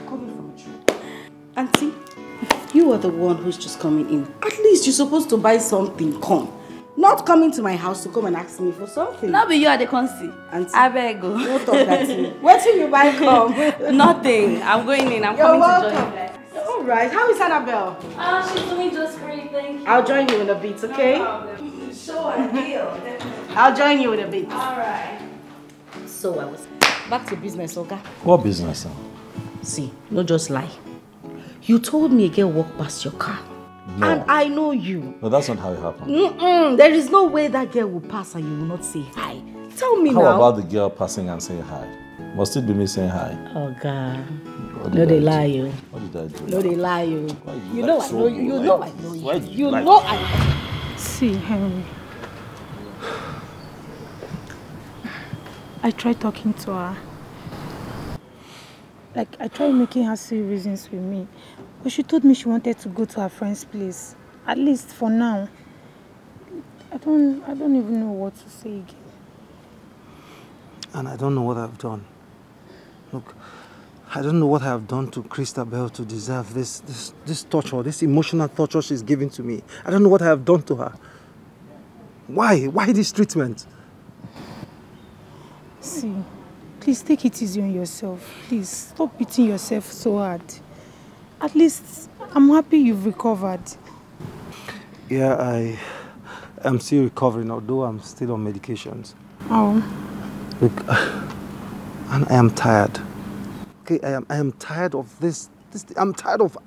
Coming from a tree. Auntie, you are the one who's just coming in. At least you're supposed to buy something, come. Not coming to my house to come and ask me for something. Not be you at the consi. Auntie, I beg go. don't talk that to me. Where till you buy come? Nothing. I'm going in. I'm You're coming welcome. to join you. Alright, how is Annabelle? She's doing just great, thank you. I'll join you in a bit, okay? No problem. Sure, deal. I'll join you in a bit. Alright. So I was back to business, okay? What business? See, no just lie. You told me a girl walked past your car. No. And I know you. No, that's not how it happened. There is no way that girl will pass and you will not say hi. Tell me How now. about the girl passing and saying hi? Must it be me saying hi? Oh God. What No, did they I lie do? you. What did I do? No, they lie you. Why do You like know I so know you. You like- know I know you. Why do You like- know I. See, Henry. I tried talking to her. Like, I tried making her see reasons with me. But she told me she wanted to go to her friend's place. At least for now. I don't even know what to say again. And I don't know what I've done. Look, I don't know what I have done to Christabel to deserve this torture, this emotional torture she's giving to me. I don't know what I have done to her. Why? Why this treatment? See, please take it easy on yourself. Please, stop beating yourself so hard. At least, I'm happy you've recovered. Yeah, I am still recovering, although I'm still on medications. Oh. Look, and I am tired. Okay, I am tired of this. I'm tired of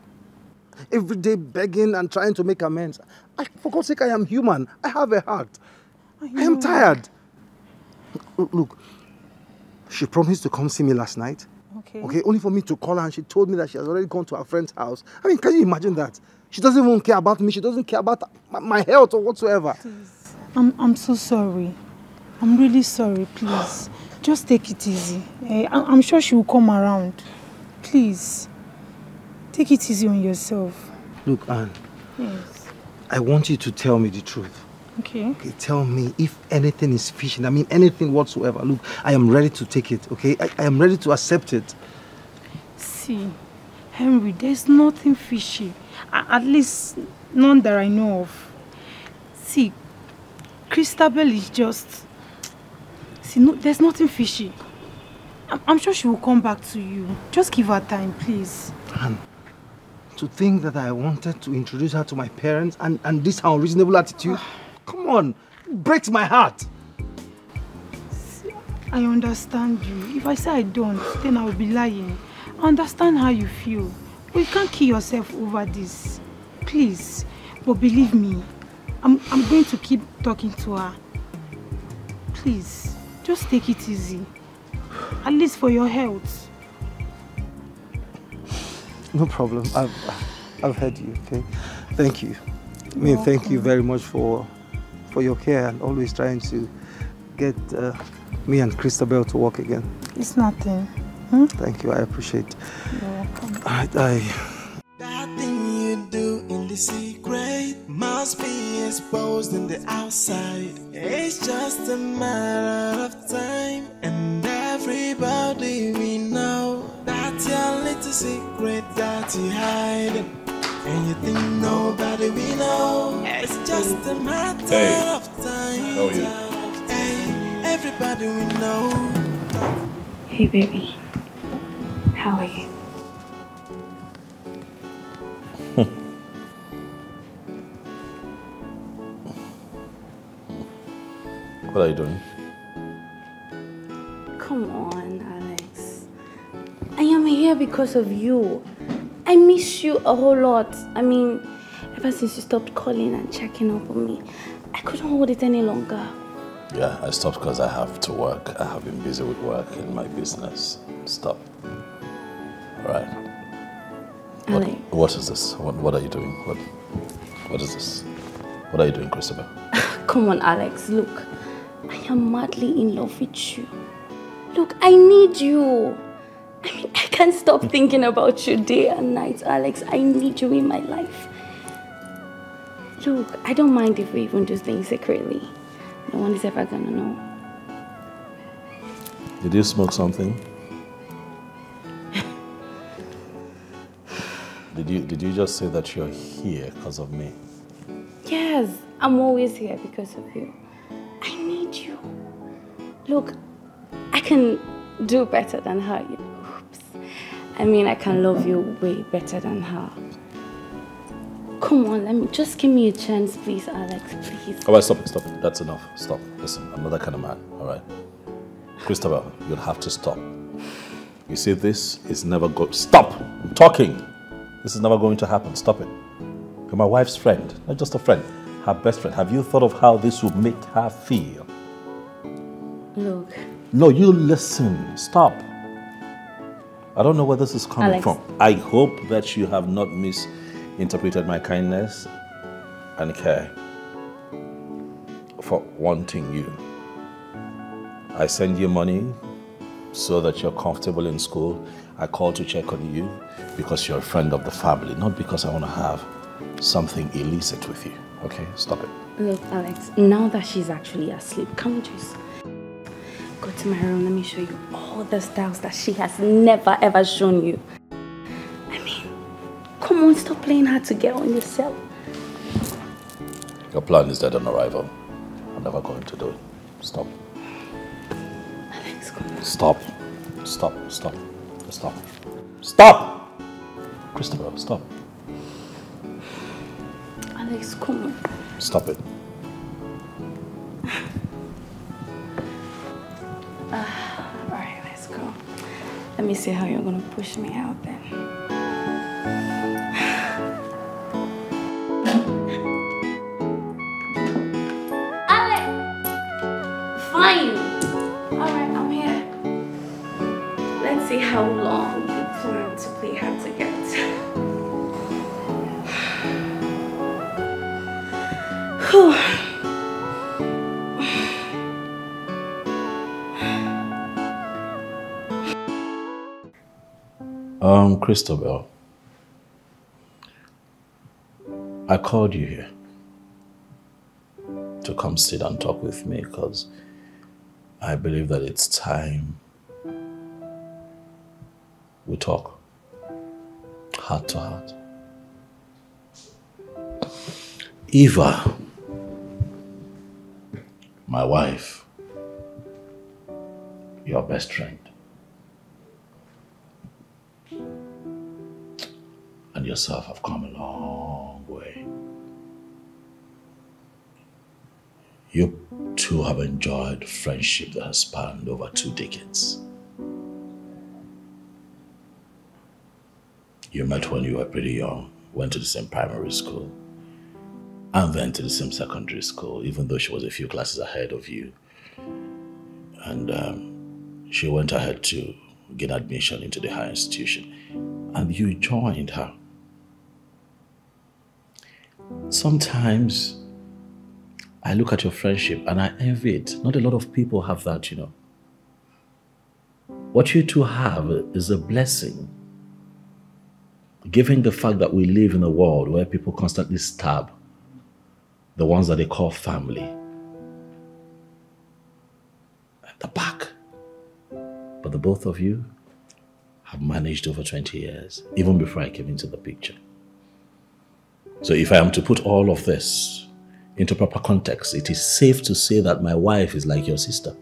every day begging and trying to make amends. For God's sake, I am human. I have a heart. I am tired. Look, she promised to come see me last night. Okay, only for me to call her, and she told me that she has already gone to her friend's house. I mean, can you imagine that? She doesn't even care about me. She doesn't care about my health or whatsoever. Please. I'm so sorry. I'm really sorry, please. Just take it easy. I'm sure she will come around. Please. Take it easy on yourself. Look, Anne. Yes. I want you to tell me the truth. Okay. Tell me if anything is fishy. I mean, anything whatsoever. Look, I am ready to take it, okay? I am ready to accept it. See, Henry, there's nothing fishy. At least, none that I know of. See, Christabel is just... See, no, there's nothing fishy. I'm sure she will come back to you. Just give her time, please. And to think that I wanted to introduce her to my parents and this her unreasonable attitude, come on, it breaks my heart. See, I understand you. If I say I don't, then I will be lying. I understand how you feel. But you can't kill yourself over this. Please. But believe me, I'm going to keep talking to her. Please, just take it easy. At least for your health. No problem. I've heard you, okay? Thank you. I mean, thank you very much for your care and always trying to get me and Christabel to work again. It's nothing. Thank you. I appreciate it. You're welcome. That thing you do in the secret must be exposed in the outside. It's just a matter of time, and everybody we know that's your little secret that you hide. And you think nobody we know. It's just a matter of time. How are you? Hey, everybody we know. Hey baby, how are you? What are you doing? because of you. I miss you a whole lot. I mean, ever since you stopped calling and checking up on me, I couldn't hold it any longer. Yeah, I stopped because I have to work. I have been busy with work in my business. Stop. All right. What is this? What are you doing? What is this? What are you doing, Christopher? Come on, Alex. Look, I am madly in love with you. Look, I need you. I mean, I can't stop thinking about you day and night, Alex. I need you in my life. Look, I don't mind if we even do things secretly. No one is ever gonna know. Did you smoke something? Did you just say that you're here because of me? Yes, I'm always here because of you. I need you. Look, I can do better than her. Oops. I mean, I can love you way better than her. Come on, just give me a chance, please, Alex, please. All right, stop it. That's enough. Stop. Listen, I'm not that kind of man, all right? Christopher, you'll have to stop. You see, this is never going... Stop! I'm talking! This is never going to happen. Stop it. You're my wife's friend, not just a friend, her best friend. Have you thought of how this would make her feel? Look. No, you listen. Stop. I don't know where this is coming from. I hope that you have not misinterpreted my kindness and care for wanting you. I send you money so that you're comfortable in school. I call to check on you because you're a friend of the family, not because I want to have something illicit with you. Okay? Stop it. Look, Alex, now that she's actually asleep, can we just go to my room? Let me show you all the styles that she has never ever shown you. I mean, come on, stop playing hard to get on yourself. Your plan is dead on arrival. I'm never going to do it. Stop. Alex, come on. Stop. Stop! Christopher, stop. Alex, come on. Stop it. Alright, let's go. Let me see how you're gonna push me out then. Alex! Fine! Alright, I'm here. Let's see how long you plan to play hard to get. Christopher, I called you here to come sit and talk with me because I believe that it's time we talk heart to heart. Eva, my wife, your best friend, and yourself have come a long way. You two have enjoyed friendship that has spanned over 2 decades. You met when you were pretty young, went to the same primary school, and then to the same secondary school, even though she was a few classes ahead of you. And she went ahead to gain admission into the higher institution, and you joined her. Sometimes I look at your friendship and I envy it. Not a lot of people have that, you know. What you two have is a blessing, given the fact that we live in a world where people constantly stab the ones that they call family at the back. But the both of you have managed over 20 years, even before I came into the picture. So if I am to put all of this into proper context, it is safe to say that my wife is like your sister.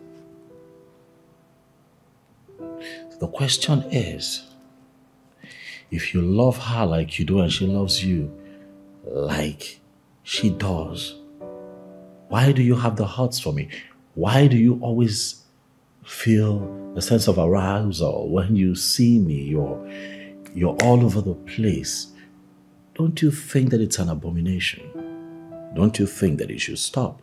The question is, if you love her like you do and she loves you like she does, why do you have the hearts for me? Why do you always feel a sense of arousal when you see me. You're all over the place. Don't you think that it's an abomination? Don't you think that it should stop?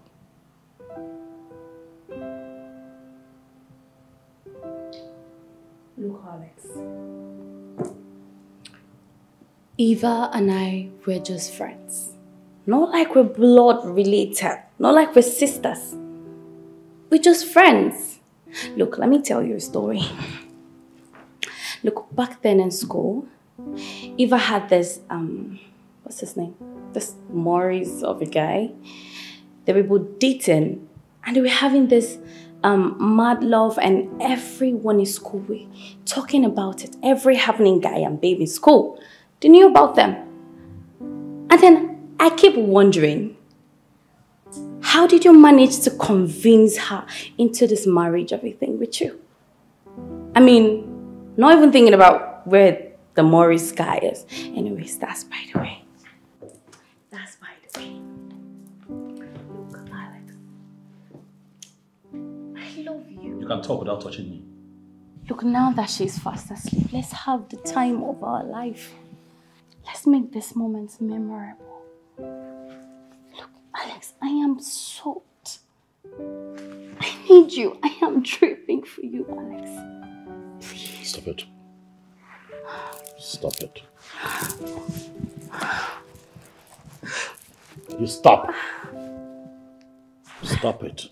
Look, Alex. Eva and I were just friends. Not like we're blood related. Not like we're sisters. We're just friends. Look, let me tell you a story. Look, back then in school, Eva had this, what's his name? This Maurice of a guy. They were both dating and they were having this mad love, and everyone in school were talking about it. Every happening guy and babe in school, they knew about them. And then I keep wondering, how did you manage to convince her into this marriage of a thing with you? I mean, not even thinking about where the Maurice guy is. Anyways, that's by the way. That's by the way. Look, Alex. I love you. You can talk without touching me. Look, now that she's fast asleep, let's have the time of our life. Let's make this moment memorable. Look, Alex, I am soaked. I need you. I am dripping for you, Alex. Please. Stop it. Stop it. You stop. Stop it.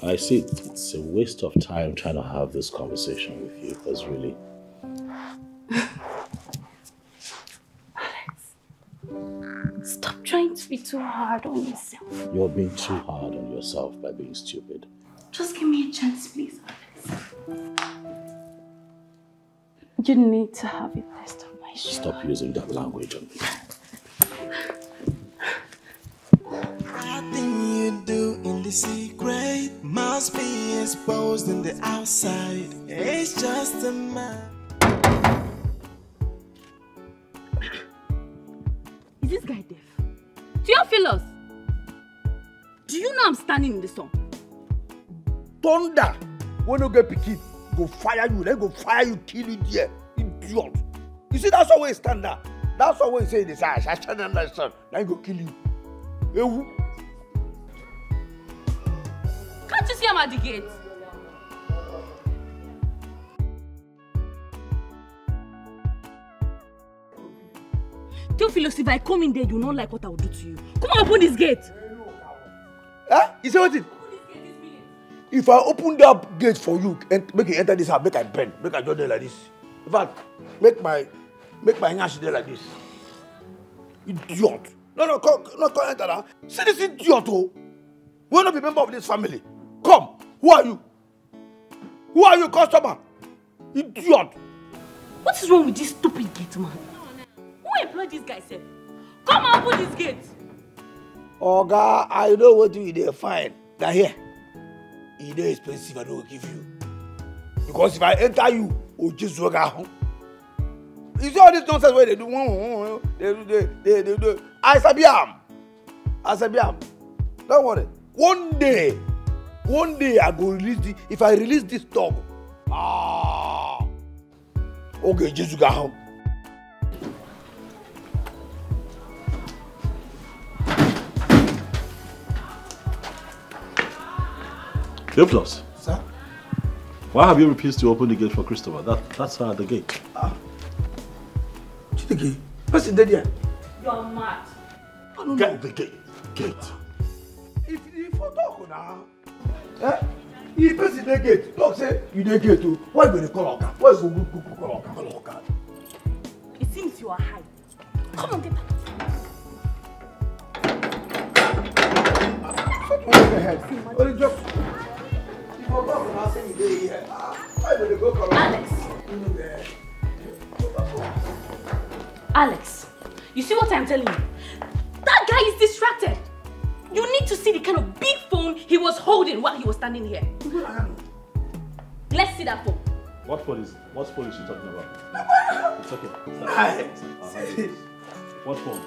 I see it's a waste of time trying to have this conversation with you, because really... Alex, stop trying to be too hard on yourself. You're being too hard on yourself by being stupid. Just give me a chance, please, Alex. You need to have a taste of my sugar. Stop using that language on me. Nothing you do in the secret must be exposed in the outside. It's just a man. Is this guy deaf? Theophilus! Do you know I'm standing in the sun? Thunder! When you get picky, go fire you, then go fire you, kill you there. Idiot. You see, that's how we stand there. That's how we say this. I stand in the sun, then go kill you. Can't you see him at the gate? Theophilus, if I come in there, you don't like what I will do to you. Come on, open this gate. Huh? You say what it? If I open that gate for you and make you enter this house, make I bend, make I just there like this. In fact, make my nyash there like this. Idiot. No, come enter now. See this idiot, oh. We will not be member of this family. Come. Who are you? Who are you, customer? Idiot. What is wrong with this stupid gate, man? Who employed this guy, sir? Come and open this gate. Oga, I know what you dey find. Now here. It is expensive, I don't give you. Because if I enter you, oh just work out. You see all this nonsense where they do. They do. I sabiam. Don't worry. One day I go release the. If I release this dog, okay, just go home. Theophilus. Sir? Why have you refused to open the gate for Christopher? That's the gate. The gate? What's in there? You're mad. Get the gate. If you talk now, if you see the gate, talk say you the gate too. Why go to call Oga? Why go call Oga? It seems you are high. Come on, get back. What the heck? Only just. Alex, you see what I'm telling you? That guy is distracted. You need to see the kind of big phone he was holding while he was standing here. Let's see that phone. What phone is she talking about? It's okay. What phone?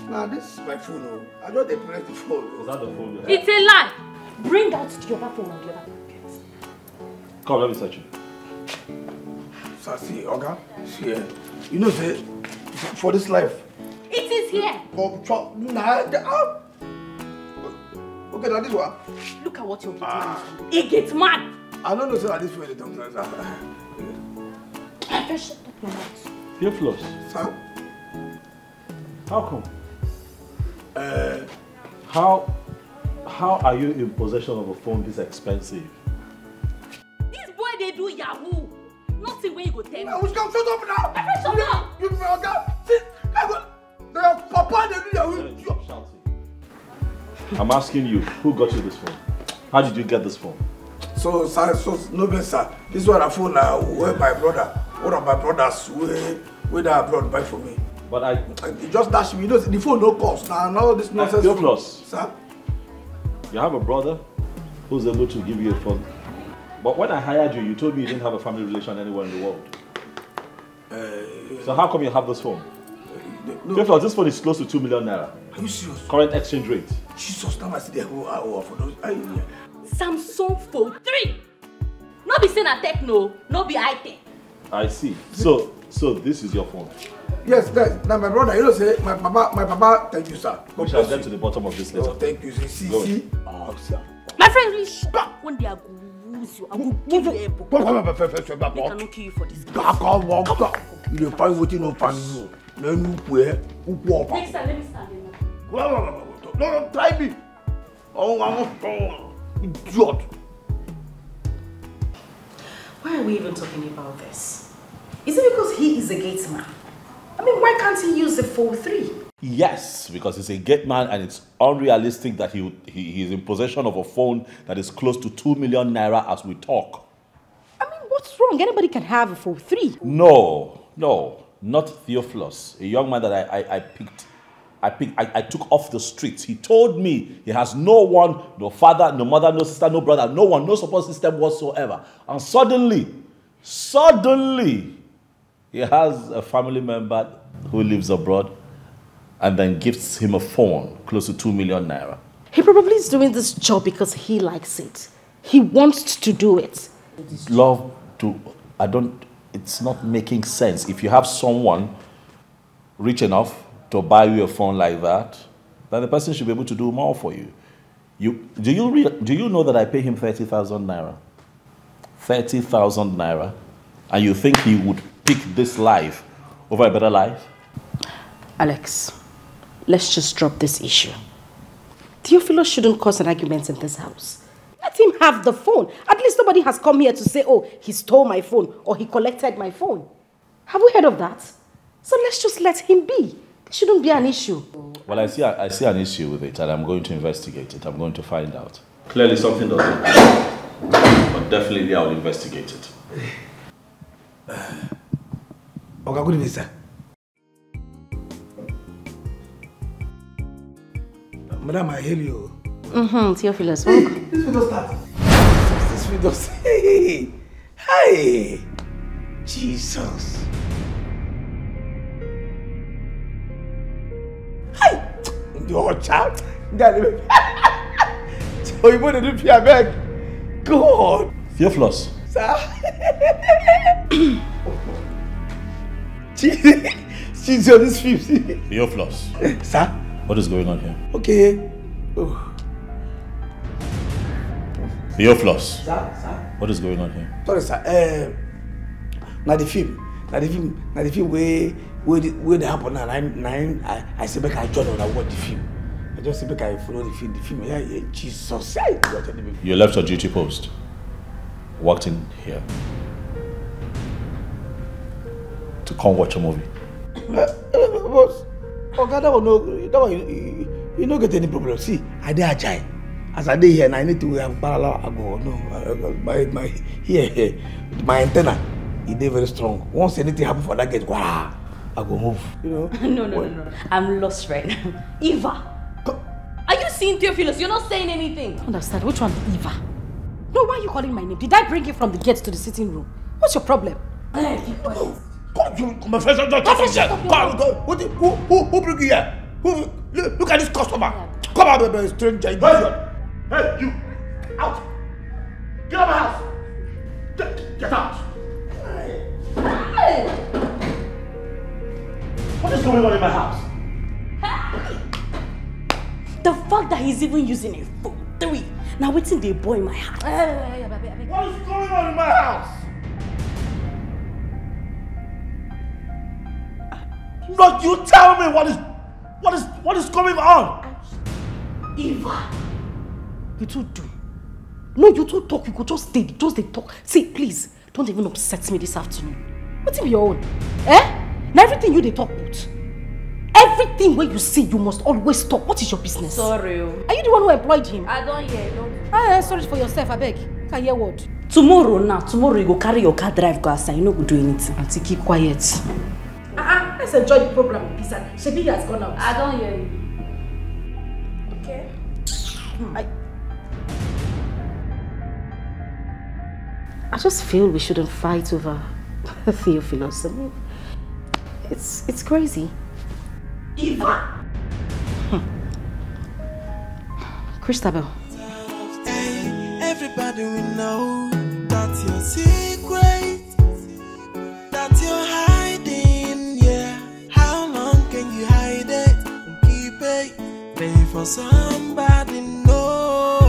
Nah, this is my phone. I don't press the phone. Is that the phone you have? It's a lie. Bring out the other phone on the other pocket. Come, let me touch you. Sir, see, Oga, see, you know, say, for this life. It is here. Okay, now this one. Look at what you're getting. It gets mad. I don't know, sir, this way the tongue says. Shut up your mouth. Theophilus. Sir? How come? How are you in possession of a phone this expensive? This boy, they do Yahoo. Nothing when you go tell me. Shut up now. Shut up. You Oga. See, Papa, they do Yahoo. I'm asking you, who got you this phone? How did you get this phone? So, sir, no best, sir. This one I phone now, where my brother, one of my brothers, where that abroad buy for me. But he just dash me. You know, the phone no cost. Now this nonsense. Theophilus, sir, you have a brother who's able to give you a phone. But when I hired you, you told me you didn't have a family relation anywhere in the world. So how come you have this phone? No. Theophilus, this phone is close to 2 million naira. Are you serious? Current exchange rate. Jesus, now I see the whole for those. Samsung Fold 3. Not be saying a techno, not be high-tech. I see. So this is your phone. Yes, now my brother, you know, say my papa, thank you, sir. We shall get to the bottom of this later. Oh, thank you. See. Oh, sir. My friend, really stop when they are going to lose you. I will give you a book. They cannot kill you for this. You don't find what you don't find you. Next time, let me stand in. No, try me. Oh, idiot. Why are we even talking about this? Is it because he is a gate man? I mean, why can't he use the Fold 3? Yes, because he's a gate man and it's unrealistic that he is in possession of a phone that is close to 2 million naira as we talk. I mean, what's wrong? Anybody can have a Fold 3. No, not Theophilus, a young man that I took off the streets. He told me he has no one, no father, no mother, no sister, no brother, no one, no support system whatsoever. And suddenly, he has a family member who lives abroad and then gifts him a phone close to 2 million naira. He probably is doing this job because he likes it. He wants to do it. It's not making sense. If you have someone rich enough to buy you a phone like that, then the person should be able to do more for you. Do you know that I pay him 30,000 naira? 30,000 naira? And you think he would pick this life over a better life? Alex, let's just drop this issue. Theophilus shouldn't cause an argument in this house. Let him have the phone. At least nobody has come here to say, oh, he stole my phone or he collected my phone. Have we heard of that? So let's just let him be. There shouldn't be an issue. Well, I see an issue with it and I'm going to investigate it. I'm going to find out. Clearly something doesn't. But definitely I will investigate it. Okay, good evening, sir. Madam, I hail you. Theophilus, welcome. This video start. This video. Hey, Jesus. Hey, your child. So you want to do Pierre back? God. Theophilus. Sir. She's on this 50. Theophilus. Sir. What is going on here? Okay. Oh. Theophilus. Sir. What is going on here? Sorry, sir. Now the film where they happen now. I say back I join on I watch the film. I just say back I follow the film. Yeah, Jesus. You left your duty post. Walked in here to come watch a movie. Boss, okay, that one you don't get any problem. See, I dey agile. As I dey here, and I need to have parallel. I go no, my antenna, it dey very strong. Once anything happen for that gate, wow, I go move. You know? No. I'm lost right now. Eva, are you seeing Theophilus? You're not saying anything. I understand. Which one, Eva? No, why are you calling my name? Did I bring you from the gate to the sitting room? What's your problem? My friend, who bring you here? Look at this customer. Come on, baby, stranger. Hey, you! Out! Get out of my house! Get out! What is going on in my house? The fact that he's even using a phone. 3. Now waiting the boy in my house. What is going on in my house? No, you tell me what is going on? Eva, you two do. No, you two talk. You could just stay. Just they talk. See, please, don't even upset me this afternoon. What's in your own? Now everything you they talk about. Everything where you see, you must always stop. What is your business? Sorry. Are you the one who employed him? I don't hear. No. Sorry for yourself, I beg. Can hear what? Tomorrow you go carry your car drive go outside. You no go do anything. Auntie, keep quiet. Let's enjoy the program. Shebi has gone out. I don't hear you. Okay. I just feel we shouldn't fight over Theophilus. I mean, it's crazy. Eva! Christabel. Hey, everybody will know that's your secret, that you're hiding, yeah. How long can you hide it and keep it? Pay for somebody, no.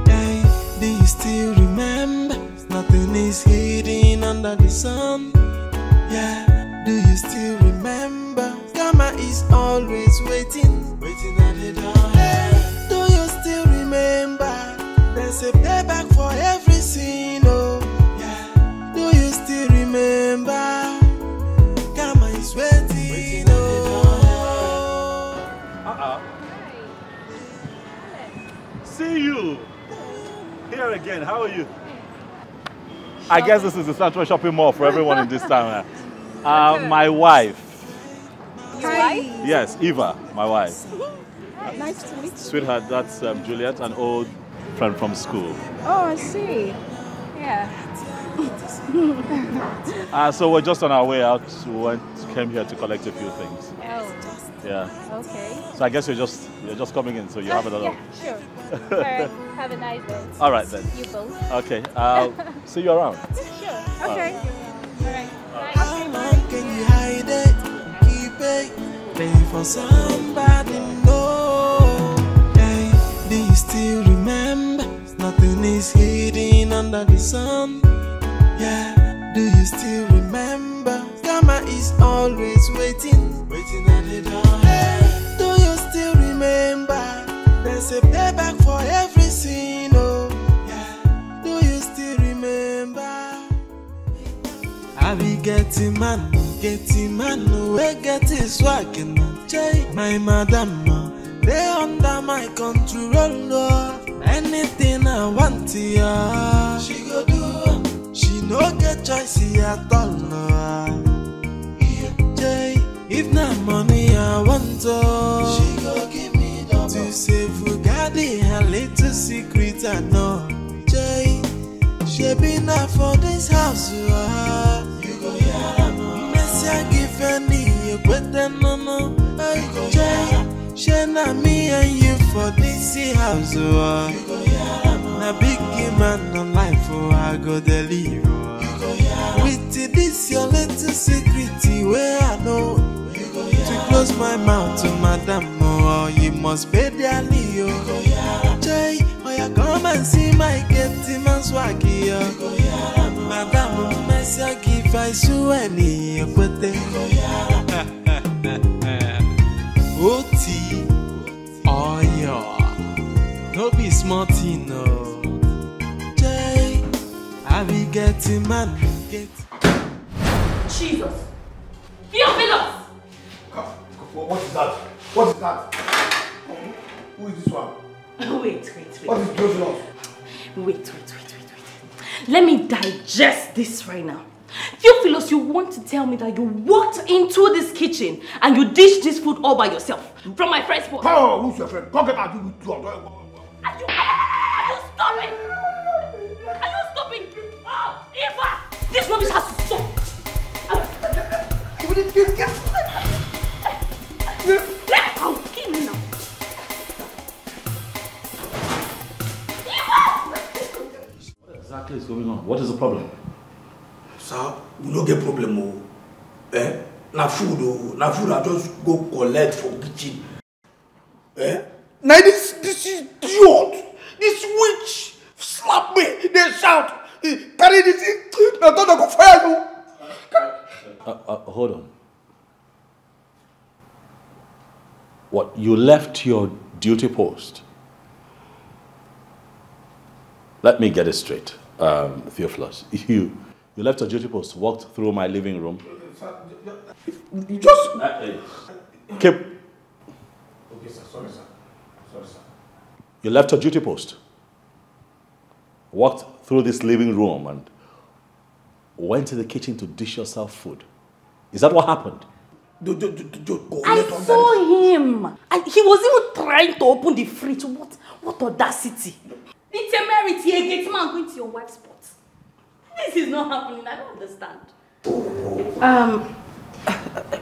Hey, do you still remember? Nothing is hidden under the sun. Yeah, do you still remember? Karma is always waiting at the door. Hey, do you still remember? There's a payback for every sin, oh. Yeah, do you still remember? Karma is waiting, oh. See you here again. How are you? I guess this is the Central Shopping Mall for everyone in this town. My wife. Your wife? Yes, Eva, my wife. Nice to meet you. Sweetheart, that's Juliet, an old friend from school. Oh, I see. Yeah. So we're just on our way out. We came here to collect a few things. Oh. Yeah. Okay. So I guess you're just coming in, so you have a lot of... Yeah, sure. All right. Have a nice day. All right then. You both. Okay. I'll see you around. Sure. Okay. All right. How long can you hide it? Keep it. Pay for somebody, no. Hey, do you still remember? Nothing is hidden under the sun. Yeah, do you still remember? Karma is always waiting at the door. Hey, do you still remember? There's a payback for every sin, oh. Yeah, do you still remember? I be getting man, we get his swag and my madam, they under my control, no. Anything I want to, yeah, she go do. She no get choice at all, no. If not money I want to, she go give me double. To save Bugatti, her little secret I know. She be not for this house, you go hear no. Messia give any, you better no. She not me and you for this house, you go hear no. Na big man no life, I go deliver. With this your little secret, where I know. To close my mouth to madam, oh, you must pay their Leo. Jay, oh, you come and see my getty man swaggy. Madam, Messia give I so any, but they Oti, oh, yeah, don't be smarty, no. Jay, I be getting man, get. Jesus! Theophilus! What is that? What is that? Who is this one? Wait. What is Theophilus? Wait. Let me digest this right now. Theophilus, you want to tell me that you walked into this kitchen and you dished this food all by yourself from my friend's pot? Oh, who's your friend? Come get out with you. Are you stopping? Are you stopping? Oh, Eva! This rubbish has to stop! I'll kill you now. What exactly is going on? What is the problem? Sir, we don't get problem. Na food I just go collect from kitchen. Now this idiot, this witch slap me, they shout, carry this thing, now don't go fire you. Hold on. What, you left your duty post? Let me get it straight, Theophilus. You left your duty post, walked through my living room. You just... Keep... Okay, sir. Sorry, sir. You left your duty post, walked through this living room and went to the kitchen to dish yourself food. Is that what happened? I saw him. He was even trying to open the fridge. What audacity. The temerity, a gate man going to your wife's pot. This is not happening. I don't understand.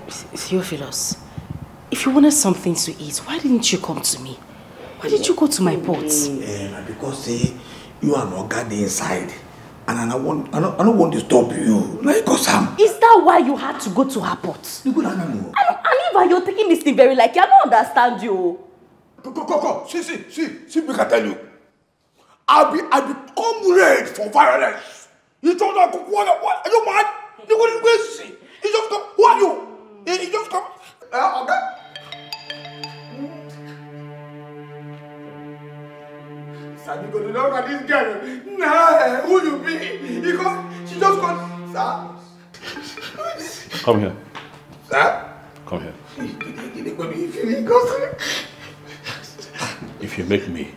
Theophilus, if you wanted something to eat, why didn't you come to me? Why did you go to my pot? Because you are not guarding inside. And I don't want to stop you. Like, is that why you had to go to her pot? And if you're taking this thing very like, I don't understand you. Go. See, we can tell you. I become red for violence. You don't know what are you mad? You go to see. You just come. Who are you? You just come. Okay. Sir, you go to look at this girl. Nah, who you be? Because she just got. Sir. Come here. Sir? Come here. If you make me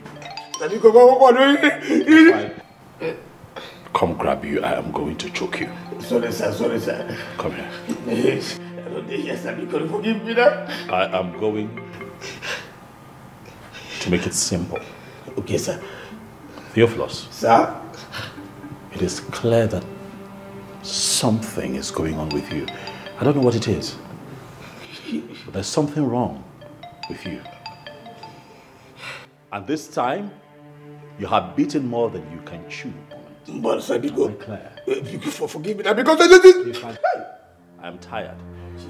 come grab you, I am going to choke you. Sorry, sir. Come here. Yes, sir. You can forgive me now. I am going to make it simple. Okay, sir. Theophilus. Sir? It is clear that something is going on with you. I don't know what it is. But there's something wrong with you. And this time, you have beaten more than you can chew. But sir, forgive me now because I am tired.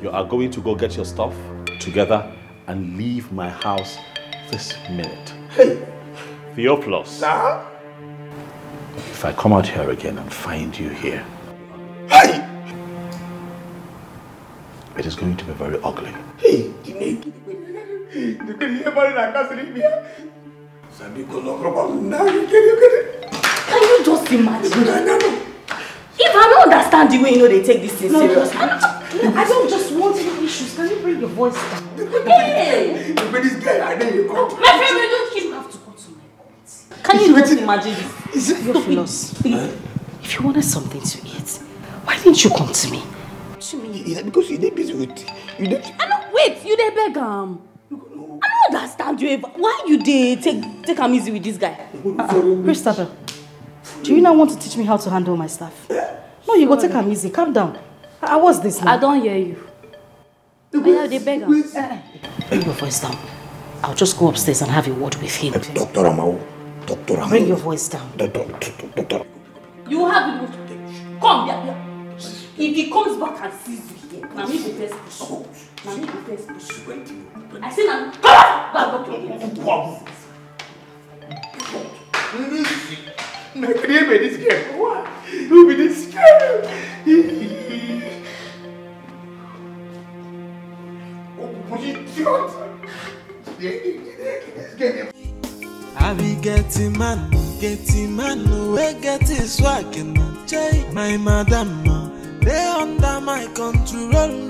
You are going to go get your stuff together and leave my house this minute. Hey! Theophilus. Sir? If I come out here again and find you here, hey! It is going to be very ugly. Hey! Can you just imagine? If I don't understand the way they take this thing serious. I don't just want any issues. Can you bring your voice down? Hey! My friend, we don't have to go to my point. Can you just imagine this? Theophilus, if you wanted something to eat, why didn't you come to me? To me? Because you're busy with you. Wait, you dey beg I don't understand you. Why you dey take am easy with this guy? Christabel, do you not want to teach me how to handle my stuff? No, you go take am easy. Calm down. What's this now? I don't hear you. Yeah, they beg am. Bring your voice down. I'll just go upstairs and have a word with him. Dr. Amao. Bring your voice down. Doctor. You have it. Come here. If he comes back and sees you here, now me go first push. I say now, come on! This girl. What? Who be this girl? I be getting man, we get his swag and my madam, they under my control,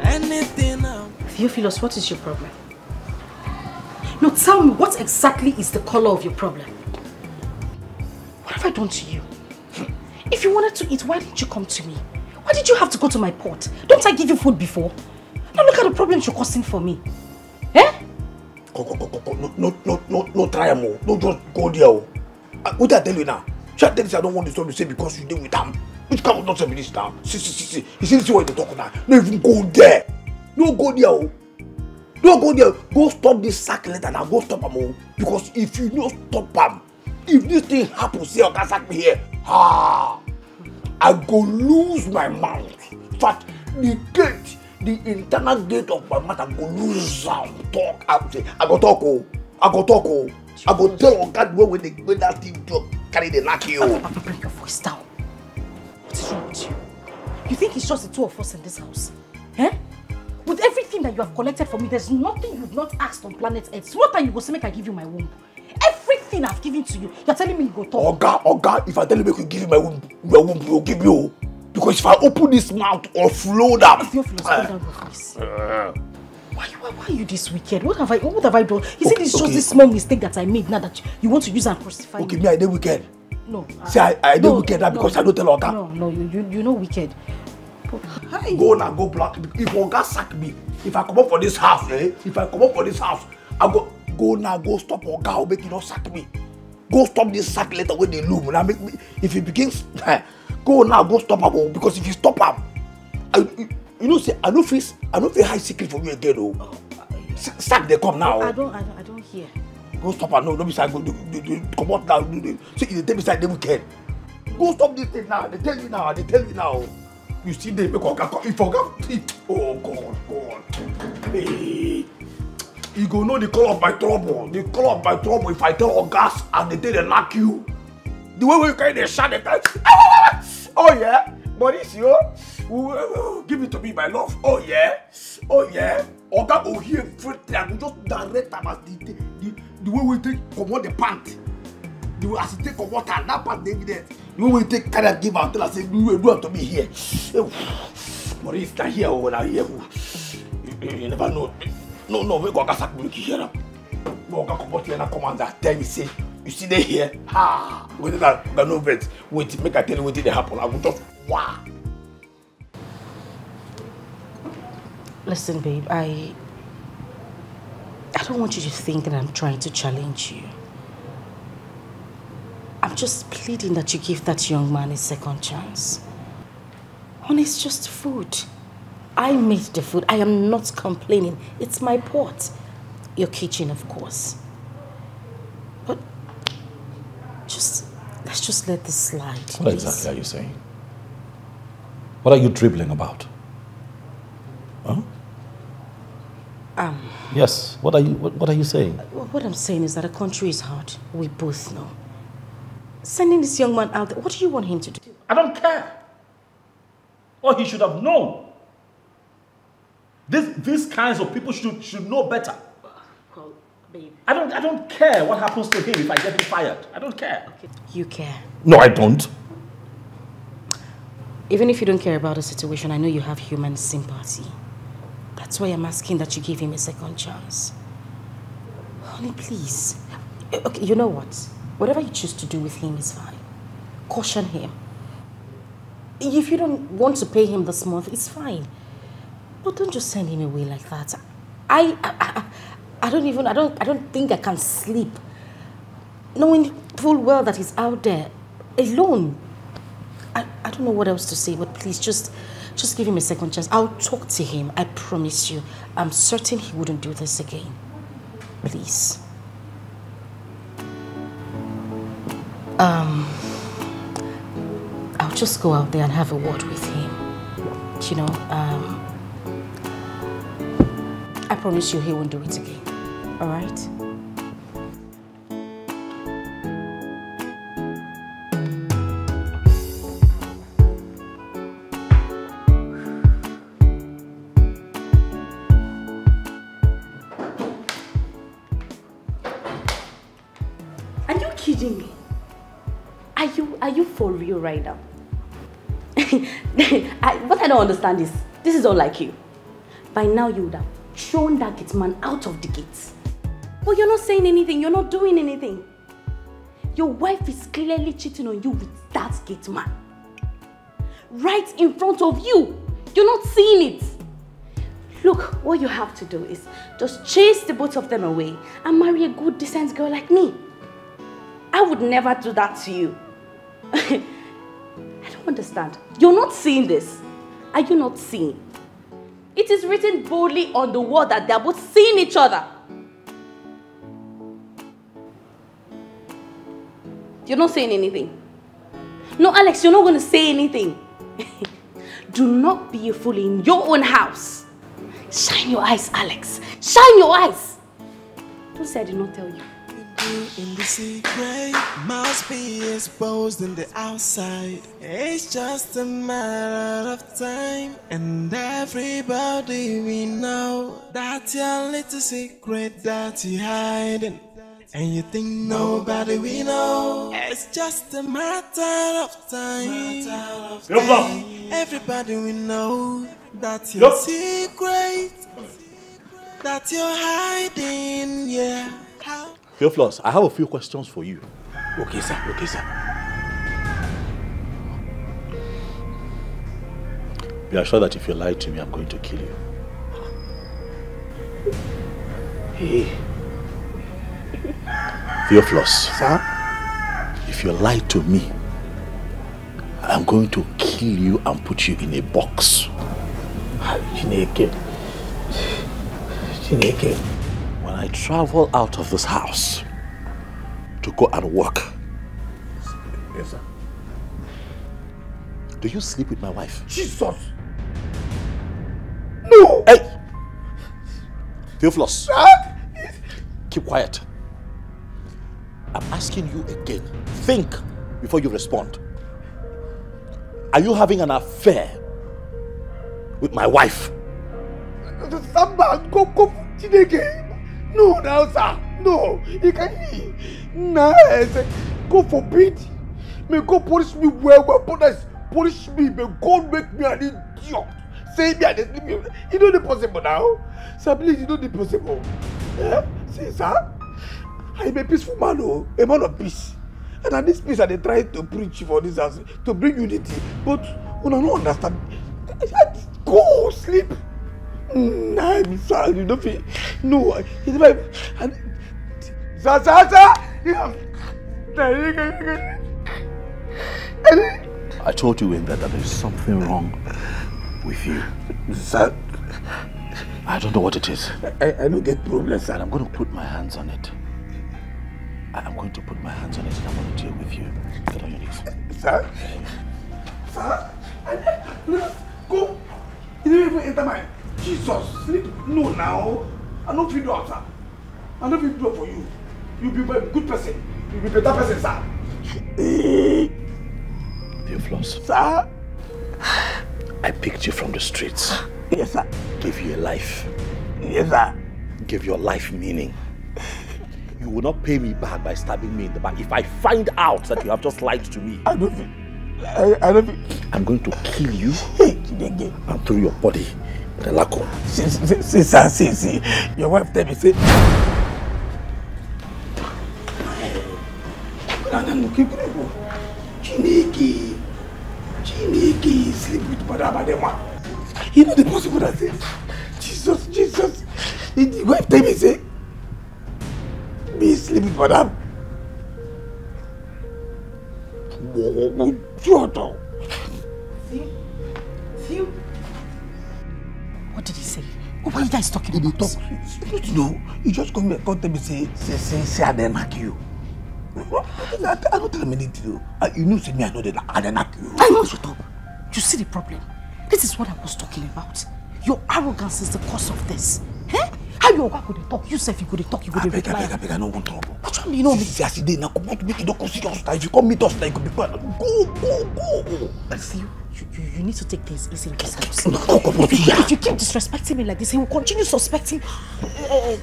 anything now. Theophilus, what is your problem? No, tell me, what exactly is the color of your problem? What have I done to you? If you wanted to eat, why didn't you come to me? Why did you have to go to my pot? Don't I give you food before? Now look at the problems you're causing for me. Eh? No try more. Don't just go there. What I tell you now? Shall I tell you I don't want this to say because you deal with them? Which kind of nonsense is this now? See. You see what you're talking now? No even go there. No go there. Don't go there. Go stop this sack letter now. Go stop them all. Because if you don't stop them, if this thing happens, say you can sack me here. Ah, I go lose my mouth. In fact, the gate, the internal gate of my mouth, I go lose sound. Talk. I go talk. I go talk. I go tell on God when that thing carry the knock you. Papa, bring your voice down. What is wrong with you? You think it's just the two of us in this house? Eh? With everything that you have collected from me, there's nothing you've not asked on planet Earth. So what time you go to make I give you my womb? Everything I've given to you, you're telling me you go talk. Oga, if I tell you make you give you my womb will give you. Because if I open this mouth or flow down. If you flow down your face. Why are you this wicked? What have I done? You see, this is just this small mistake that I made now that you want to use and crucify me. Okay, me I did wicked. No. See, I did wicked now because I don't tell Oga. No, you know wicked. Go now, go block. If Oga sack me, if I come up for this house, I go now, go stop Oga or make you not sack me. Go stop this sack later when they loom. Now make me, if he begins, go now, go stop him because if you stop him, you know, say I don't feel high secret for you again. Oh, sack they come now. I don't hear. Go stop him. No, don't be side. Go come out now. So you take beside them weekend. Go stop this thing now. They tell you now. You see they make Oga come. If Oga, oh God. Hey. You go know the color of my trouble. The color of my trouble. If I tell Ogas and they knock you, the way you carry the shot, they tell, oh yeah, but it's you. Give it to me, my love. Oh yeah. Oga go here everything. I go just direct them as the way we take come out the pant. The way as you take come out and that part they evident. The way we take kind of give and tell us say do it to me here. Maurice not here or not here. You never know. No, we go sack me here. We go come out here and come and tell me say you see they here. Ha! Wait that no vet. Wait, make I tell you what did happen. I will just wow. Listen, babe, I don't want you to think that I'm trying to challenge you. I'm just pleading that you give that young man a second chance. Honey, it's just food. I made the food. I am not complaining. It's my pot. Your kitchen, of course. But let's just let this slide. What exactly are you saying? What are you dribbling about? Huh? Yes. What are you saying? What I'm saying is that the country is hard. We both know. Sending this young man out there, what do you want him to do? I don't care. Or he should have known. These kinds of people should know better. Well, babe. I don't care what happens to him if I get him fired. I don't care. Okay. You care. No, I don't. Even if you don't care about the situation, I know you have human sympathy. That's why I'm asking that you give him a second chance. Honey, please. Okay, you know what? Whatever you choose to do with him is fine. Caution him. If you don't want to pay him this month, it's fine. But don't just send him away like that. I don't think I can sleep knowing full well that he's out there alone. I don't know what else to say, but please just give him a second chance. I'll talk to him. I promise you. I'm certain he wouldn't do this again. Please. I'll just go out there and have a word with him. You know, I promise you he won't do it again. All right? Are you kidding me? Are you for real right now? What I don't understand is, this is all like you. By now you would have thrown that gate man out of the gate. But you're not saying anything, you're not doing anything. Your wife is clearly cheating on you with that gate man. Right in front of you. You're not seeing it. Look, what you have to do is just chase the both of them away and marry a good, decent girl like me. I would never do that to you. I don't understand. You're not seeing this. Are you not seeing? It is written boldly on the wall that they're both seeing each other. You're not saying anything. No, Alex, you're not going to say anything. Do not be a fool in your own house. Shine your eyes, Alex. Shine your eyes. Don't say I did not tell you. In the secret must be exposed in the outside. It's just a matter of time, and everybody we know that your little secret that you're hiding, and you think nobody we know. It's just a matter of time. Everybody we know that your secret that you're hiding, yeah. Theophilus, I have a few questions for you. Okay, sir. Okay, sir. Be assured that if you lie to me, I'm going to kill you. Hey. Theophilus. Sir? If you lie to me, I'm going to kill you and put you in a box. Chineke. When I travel out of this house to go and work, yes, sir. Do you sleep with my wife? Jesus! No! Hey! Theophilus! Keep quiet. I'm asking you again. Think before you respond. Are you having an affair with my wife? Samba, go, Chineke. No, now, sir. No, he can't. Nice. God forbid. May God punish me well, punish me. May God make me an idiot. Say me and sleep. You know the possible now. Sir, please, you know the possible. Yeah? See, sir. I'm a peaceful man, a man of peace. And at this peace, I try to preach for this house, to bring unity. But when I don't understand, go sleep. Nah, sir, you don't feel. No, it's my. Sir. I told you in that there is something wrong with you. Sir, I don't know what it is. I don't get problems, sir. I'm going to put my hands on it. I'm going to put my hands on it and I'm going to deal with you. Get on your knees. Sir? Sir? Go. You didn't even enter my... Jesus, sleep. No, now. I don't feel do, sir. I don't feel do for you. You'll be a good person. You'll be a better person, sir. Theophilus. Sir? I picked you from the streets. Yes, sir. Gave you a life. Yes, sir. Gave your life meaning. You will not pay me back by stabbing me in the back. If I find out that you have just lied to me, I don't feel. I'm going to kill you and throw your body in the laco. See. Your wife tell me, say. Chineke, sleep with Madame Adema. You know the possible that say, Jesus. The wife tell me, say, me sleep with Madame. See? What did he say? What are you guys talking about? Talk. You know, you just come here and tell me, say, I didn't knock you. I don't tell him anything. You know, say me, I know that I didn't knock you. I know, shut up. You see the problem? This is what I was talking about. Your arrogance is the cause of this. Eh? How you could talk? You said you could talk, you could reply. I don't want trouble. Which one do you know me? See, I see, now come out to make you don't consider us. If you come meet us, you could be quiet. Go. I see you need to take things easy in this house. No, if you keep disrespecting me like this, he will continue suspecting,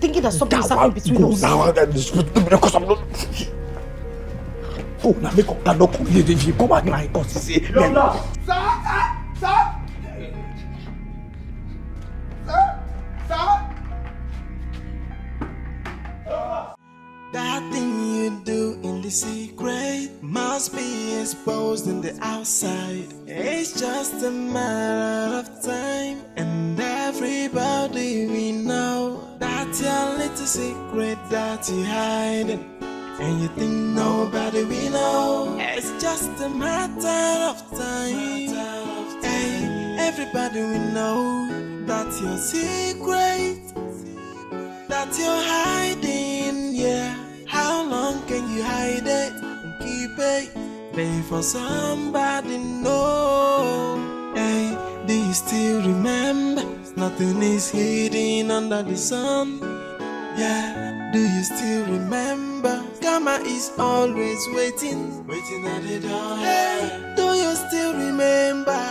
thinking that something is happening between us. Now, because I'm not. Oh, now make up that look. If you come back now, you say, Sir. That thing you do in the secret must be exposed in the outside. It's just a matter of time, and everybody we know that your little secret that you're hiding, and you think nobody we know. It's just a matter of time. Hey, everybody we know that your secret that you're hiding, yeah. How long can you hide it and keep it? Babe, for somebody know. Hey, do you still remember? Nothing is hidden under the sun. Yeah, do you still remember? Karma is always waiting at the door. Hey, do you still remember?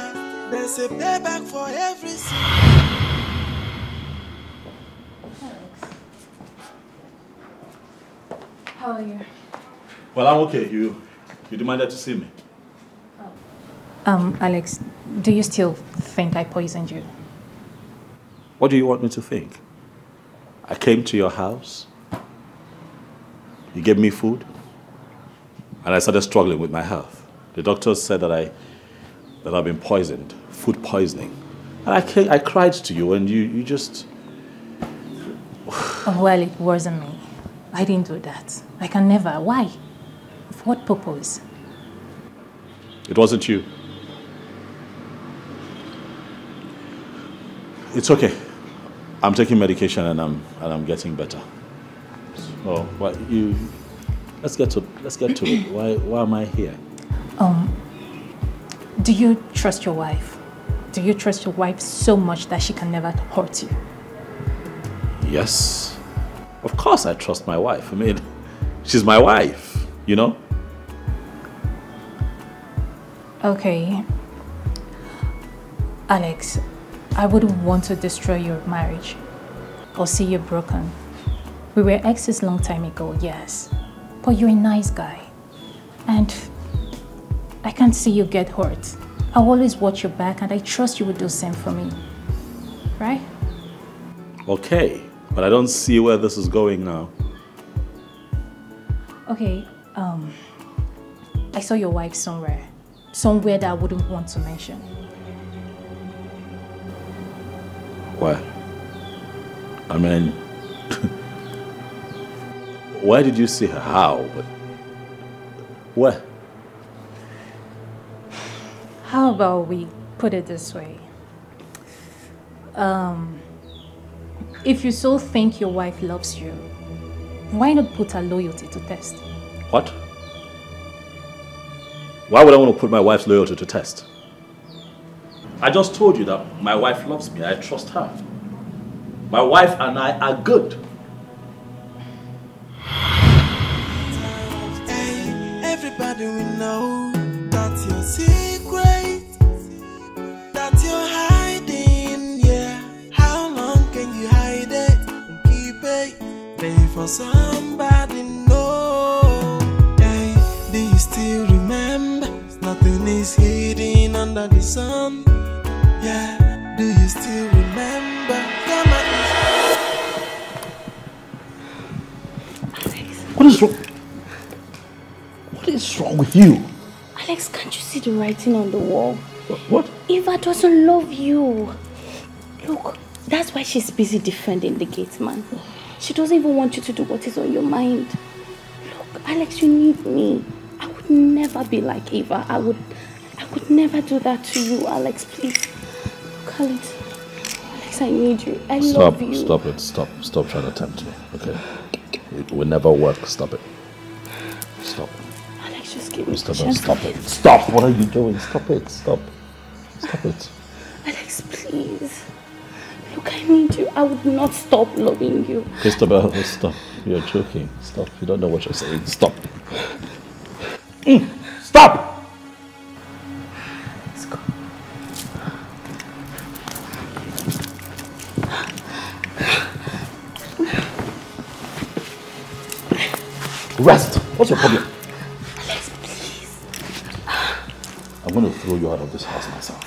There's a payback for every sin. How are you? Well, I'm okay. You demanded to see me. Alex, do you still think I poisoned you? What do you want me to think? I came to your house. You gave me food. And I started struggling with my health. The doctors said that I've been poisoned, food poisoning. And I cried to you and you just... Oh, well, it wasn't me. I didn't do that. I can never. Why? For what purpose? It wasn't you. It's okay. I'm taking medication and I'm getting better. Oh, well, let's get to it. Why am I here? Do you trust your wife? Do you trust your wife so much that she can never hurt you? Yes. Of course I trust my wife. I mean, she's my wife, you know? Okay. Alex, I wouldn't want to destroy your marriage or see you broken. We were exes long time ago, yes. But you're a nice guy. And I can't see you get hurt. I'll always watch your back and I trust you would do the same for me. Right? Okay. But I don't see where this is going now. Okay, I saw your wife somewhere. Somewhere that I wouldn't want to mention. Where? I mean, where did you see her? How? Where? How about we put it this way? If you so think your wife loves you, why not put her loyalty to test? What? Why would I want to put my wife's loyalty to test? I just told you that my wife loves me. I trust her. My wife and I are good. Hey, everybody will know that's your secret, that you're hiding, yeah. How long can you hide it and keep it? Pay for somebody know. Hey, do you still remember? Nothing is hidden under the sun. Yeah, do you still remember? Come on. What is wrong? What is wrong with you? Alex, can't you see the writing on the wall? What? Eva doesn't love you. Look, that's why she's busy defending the gate man. She doesn't even want you to do what is on your mind. Look, Alex, you need me. I would never be like Eva. I could never do that to you, Alex, please. Look, Alex. Alex, I need you. I love you. Stop it. Stop trying to tempt me, okay? It will never work. Stop it. Stop. Alex, just give me Stop a it. chance. Stop it. Stop. What are you doing? Stop it. Stop. Stop it. Alex, please. Look, I need you. I would not stop loving you. Christabel, stop. You're joking. Stop. You don't know what you're saying. Stop. Stop! Let's go. Rest. What's your problem? Alex, please. I'm going to throw you out of this house myself.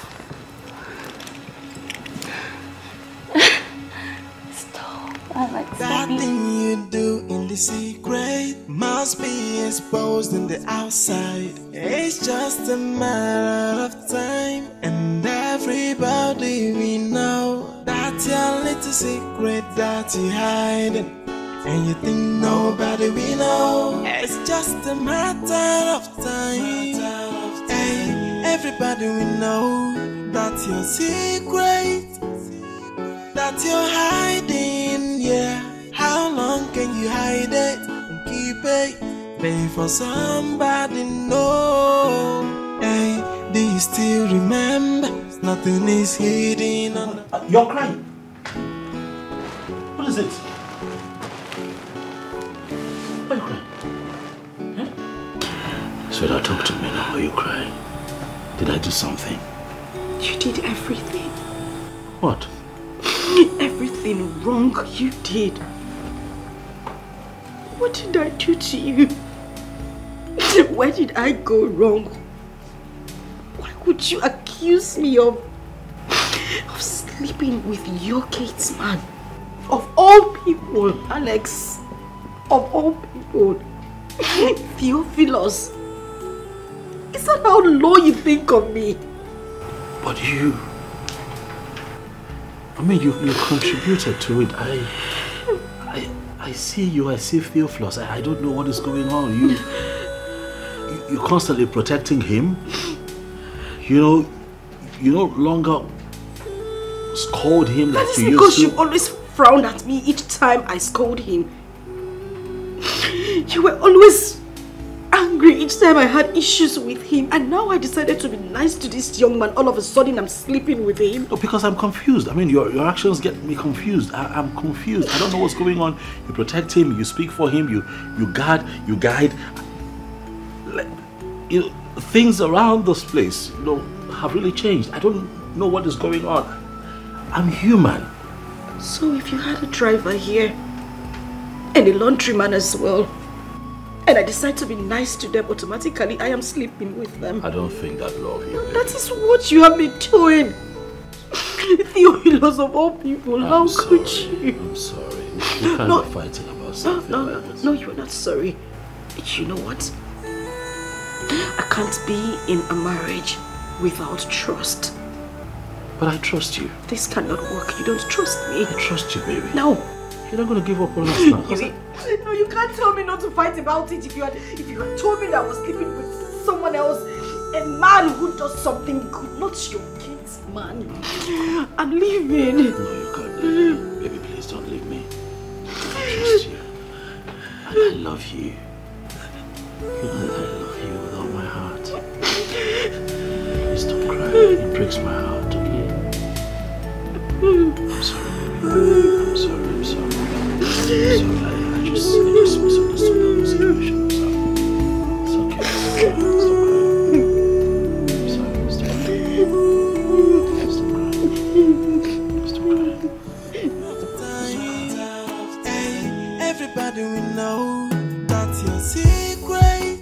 Stop. Alex, That thing you do in the secret must be exposed in the outside. It's just a matter of time, and everybody we know that your little secret that you hiding. And you think nobody we know. It's just a matter of time. Hey, everybody we know that your secret that you're hiding, yeah. How long can you hide it and keep it? pray for somebody know. Hey, do you still remember? Nothing is hidden under. You're crying. What is it? Why are you crying? Huh? Sweetheart, talk to me now. Are you crying? Did I do something? You did everything. What? Everything wrong you did. What did I do to you? Where did I go wrong? Why would you accuse me of sleeping with your Kate's man? Of all people, Alex. Of all people. Theophilus. Is that how low you think of me? But you... I mean, you contributed to it. I see you, I see Theophilus. I don't know what is going on. You're constantly protecting him. You no longer scold him like you used to. Because you always frown at me each time I scold him. You were always angry each time I had issues with him, and now I decided to be nice to this young man. All of a sudden I'm sleeping with him. No, because I'm confused. I mean, your actions get me confused. I'm confused. I don't know what's going on. You protect him, you speak for him, you guard, you guide. Things around this place, have really changed. I don't know what is going on. I'm human. So if you had a driver here and a laundryman as well, and I decide to be nice to them, automatically I am sleeping with them. I don't think that love you. That is what you have been doing. Theophilus of all people, how could you? I'm sorry. We can't be fighting about something like this. No, you're not sorry. You know what? I can't be in a marriage without trust. But I trust you. This cannot work. You don't trust me. I trust you, baby. No. You're not going to give up on us now. No, you can't tell me not to fight about it. If you had told me that I was sleeping with someone else, a man who does something good, not your kid's man. I'm leaving. No, you can't leave me. Baby, please don't leave me. I trust you. And I love you. You know that I love you with all my heart. Please don't cry. It breaks my heart, okay? I'm sorry, baby. I'm sorry. I'm sorry. I just misunderstood the situation. I'm sorry. It's okay. Stop crying. Stop crying. Everybody will know that's your secret,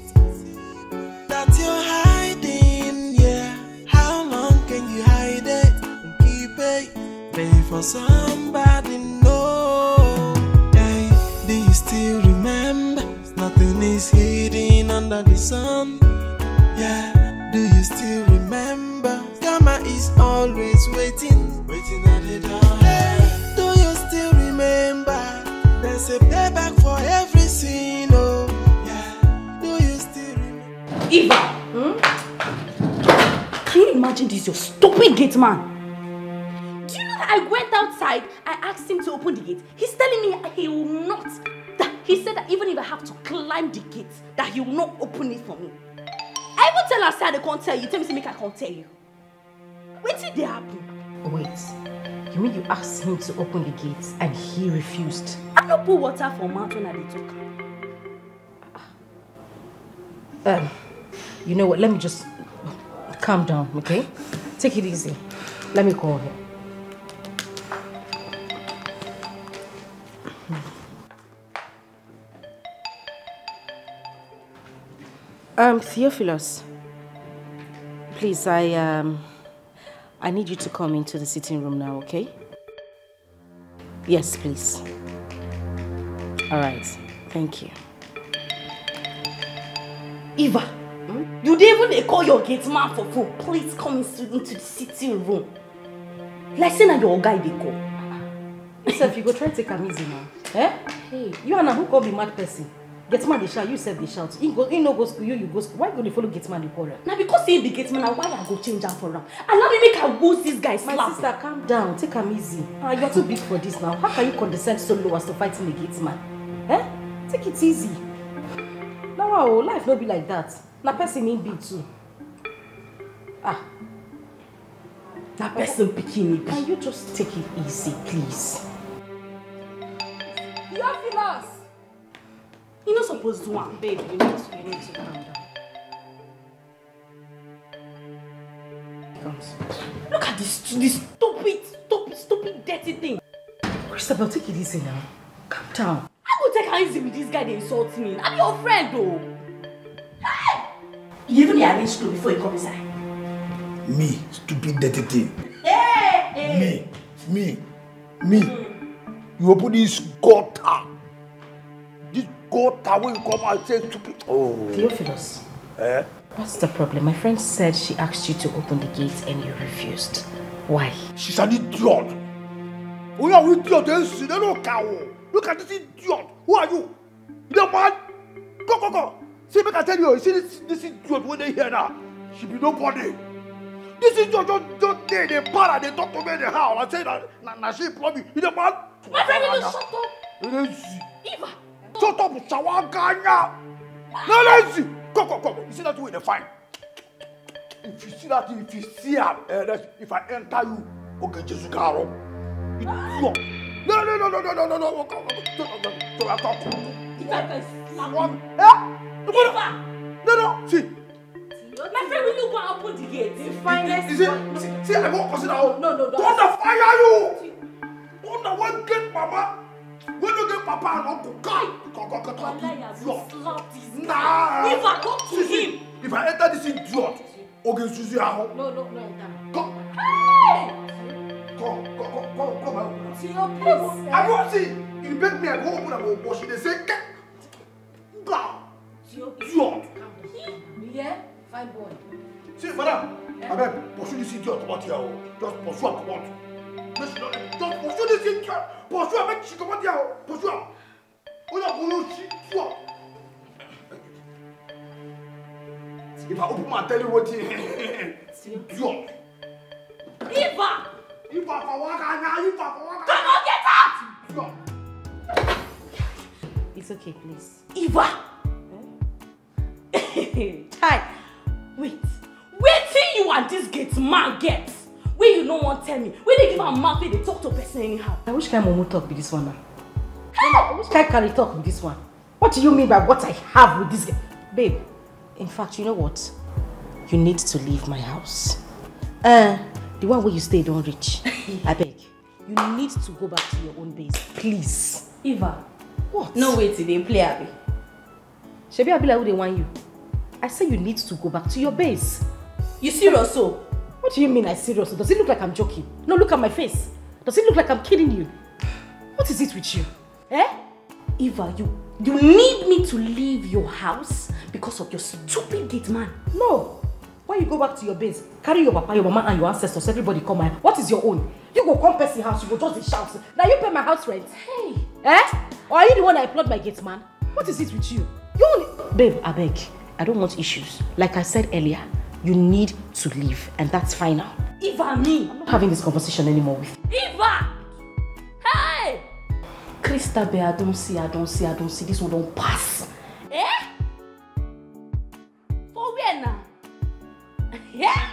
that you're hiding, yeah. How long can you hide it and keep it? Pray for somebody know. Hey, do you still remember? Nothing is hidden under the sun. Yeah, do you still remember? Karma is always waiting at the door. Hey, do you still remember? There's a payback for every sin, oh, yeah. Do you still remember? Eva! Can you imagine this, your stupid gate man? Do you know that I went outside, I asked him to open the gate. He's telling me he will not. He said that even if I have to climb the gate, that he will not open it for me. I even tell her, I can't tell you. Tell me, make I can't tell you. Wait till they happen. Wait, you mean you asked him to open the gate and he refused? I don't put water for mouth when I took. You know what? Let me just calm down, okay? Take it easy. Let me call him. Theophilus, please, I need you to come into the sitting room now, okay? Yes, please. All right, thank you. Eva, you didn't even call your gate man for food. Please come into the sitting room. Like saying that your guy they go. Yourself, you go try to take him easy now. Eh? Hey, you and who call be mad person? Get man they shout, you said they shout. He no go school, you go school. Why go they follow get man the quarrel? Now because he the gate man, why I go change out for him? And now make I wound this guy slap. My sister, calm down, take him easy. You're too big for this now. How can you condescend so low as to fighting the gate man? Eh? Take it easy. No, life no be like that. Na person need be too. Na person picking. Can you just take it easy, please? Theophilus! You're not supposed to want, babe. You need to calm down. Look at this stupid, dirty thing. Christabel, take it easy now. Calm down. I go take it easy with this guy that insults me. I'm your friend, though. Hey! You even arranged to before you come inside. Me, stupid dirty thing. Hey! Me. You open this gutter. This gutter when you come out say stupid. Oh. Theophilus. What's the problem? My friend said she asked you to open the gate and you refused. Why? She's an idiot. Oh, you are idiot. They don't cow. Look at this idiot. Who are you? You man? Go. See, make I tell you. See this idiot when they hear now. She be nobody. This idiot don't they para. They talk to me in the house. I say that. Now she probably. You the man? My friend, will you shut up? Eva. Shut up, Shawaganya. No, let's see. Go. You see that way they find. If you see that, if you see her, if I enter you, okay, just go. No. So I talk. No. See. My friend, will you go and open the gate? See, I won't consider. No. Don't fire you. Don't one get mama. When you get papa and uncle, go. Nah. If I talk to him. If I enter this idiot, okay, Susie, No. Come. Hey! Come. See your place. I won't see. You beg me, I go open and go wash. They say, go. Idiot. Yeah? Fine boy. See, madam, I beg, pursue this idiot about here. Just pursue her, come on. Just pursue this idiot. Pursue her, make she come out here. Pursue her. Oh, yeah, pursue. If I open my tell you what idiot. Eva, for waka. Come on, get out! It's okay, please. Eva! Hi. Wait till you and this gate man get. Where you no one tell me. Where they give a mouth, they talk to a person anyhow. I wish kind of Momo talk with this one now. I wish kind can talk with this one. What do you mean by what I have with this guy? Babe, in fact, you know what? You need to leave my house. The one where you stay don't reach. I beg. You need to go back to your own base, please. Eva. What? No way till they play Abby. Shebi Abila who they want you. I say you need to go back to your base. You serious so? What do you mean I'm serious? Does it look like I'm joking? No, look at my face. Does it look like I'm kidding you? What is it with you? Eva, you need me to leave your house because of your stupid gate man. No. When you go back to your base, carry your papa, your mama and your ancestors, everybody come out. What is your own? You go come person house, you go just shout. Now you pay my house rent. Hey. Or are you the one that employed my gate man? What is it with you? You only... Babe, I beg. I don't want issues. Like I said earlier, you need to leave and that's fine now. Eva, me. I'm not having this conversation anymore with you. Eva! Hey! Christabel, I don't see. This one don't pass. For where now? Yeah!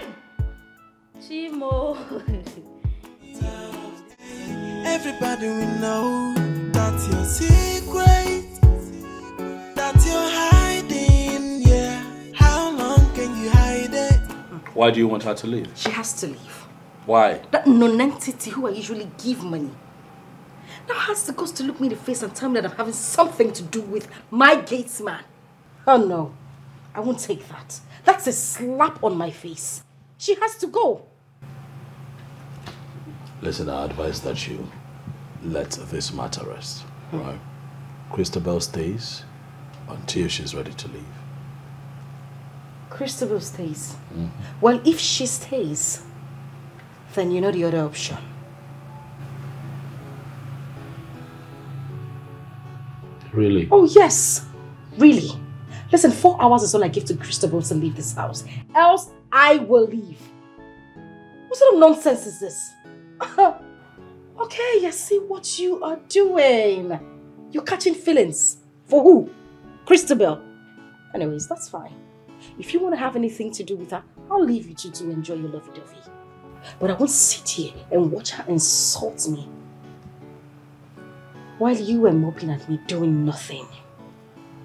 Chimo. Everybody will know that's your secret, that you're hiding, yeah. How long can you hide it? Why do you want her to leave? She has to leave. Why? That non-entity who I usually give money now has the guts to look me in the face and tell me that I'm having something to do with my gates man. Oh no, I won't take that. That's a slap on my face. She has to go. Listen, I advise that you let this matter rest, right? Christabel stays until she's ready to leave. Christabel stays? Well, if she stays, then you know the other option. Really? Oh, yes. Really. Listen, 4 hours is all I give to Christabel to leave this house. Else, I will leave. What sort of nonsense is this? Okay, I see what you are doing. You're catching feelings. For who? Christabel. Anyways, that's fine. If you want to have anything to do with her, I'll leave you to enjoy your lovey-dovey. But I won't sit here and watch her insult me while you were moping at me doing nothing.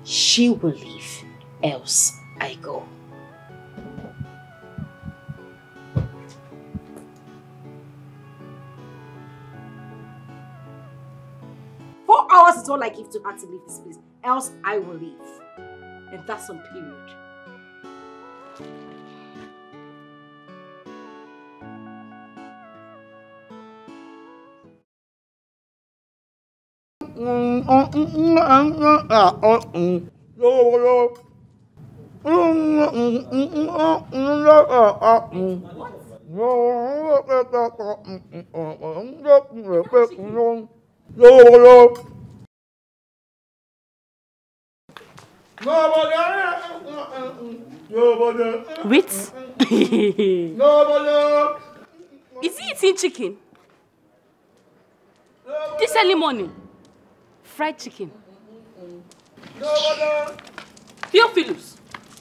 She will leave, else I go. Hours is all I give to her to leave this place, else I will leave. And that's on period. Wait. Is he eating chicken? This early morning? Fried chicken. Theophilus,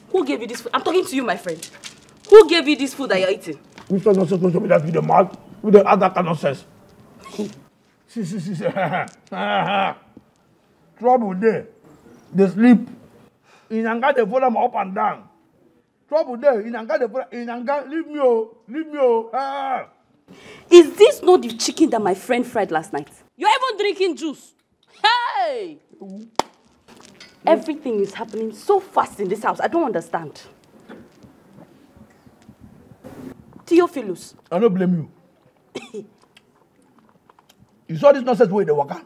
who gave you this food? I'm talking to you, my friend. Who gave you this food that you're eating? Mr. not supposed to be that with the mouth, with the other kind of nonsense. See. Trouble there. They sleep. In Anga, they follow them up and down. Trouble there. In Anga, they follow. In Anga, leave me, oh. Leave me, oh. Ah. Is this not the chicken that my friend fried last night? You're even drinking juice. Hey! Everything is happening so fast in this house. I don't understand. Theophilus. I don't blame you. You saw this nonsense way they work out.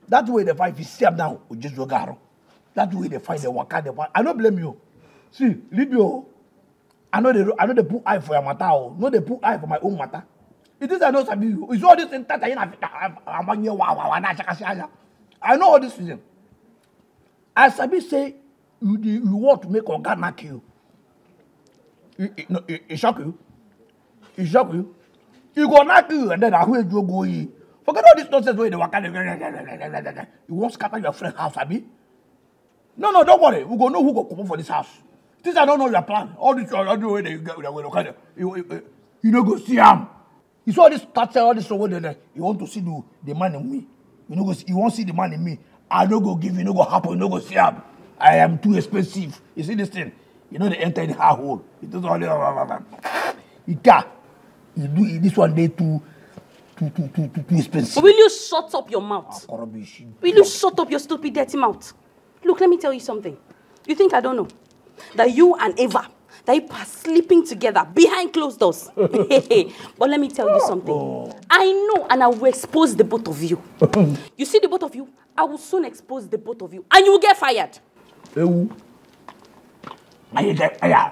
That way they fight, if you see them now, we just go around. That way they fight, they work out, they fight. I don't blame you. See, leave you. I know they put eye for your matter. No, they put eye for my own matter. It is I know sabi you. It's all this in that I know all this reason. I sabi say you want to make Oga knock you. It shock you. It shock you. He go knock you and then I will go you. Forget all this nonsense where they work out. You won't scatter your friend's house, Abi. No, don't worry. We go know who go come for this house. This I don't know your plan. All this way they get you know go see him. You saw this touch all this over there. You want to see the man in me. You won't see the man in me. I don't go give you, no go happen, no go see him. I am too expensive. You see this thing? You know they enter in the hole. It is all you do this one day too expensive. Will you shut up your mouth? Will you shut up your stupid dirty mouth? Look, let me tell you something. You think I don't know? That you and Eva, that you are sleeping together behind closed doors. But let me tell you something. I know, and I will expose the both of you. You see the both of you? I will soon expose the both of you. And you will get fired. I get fired.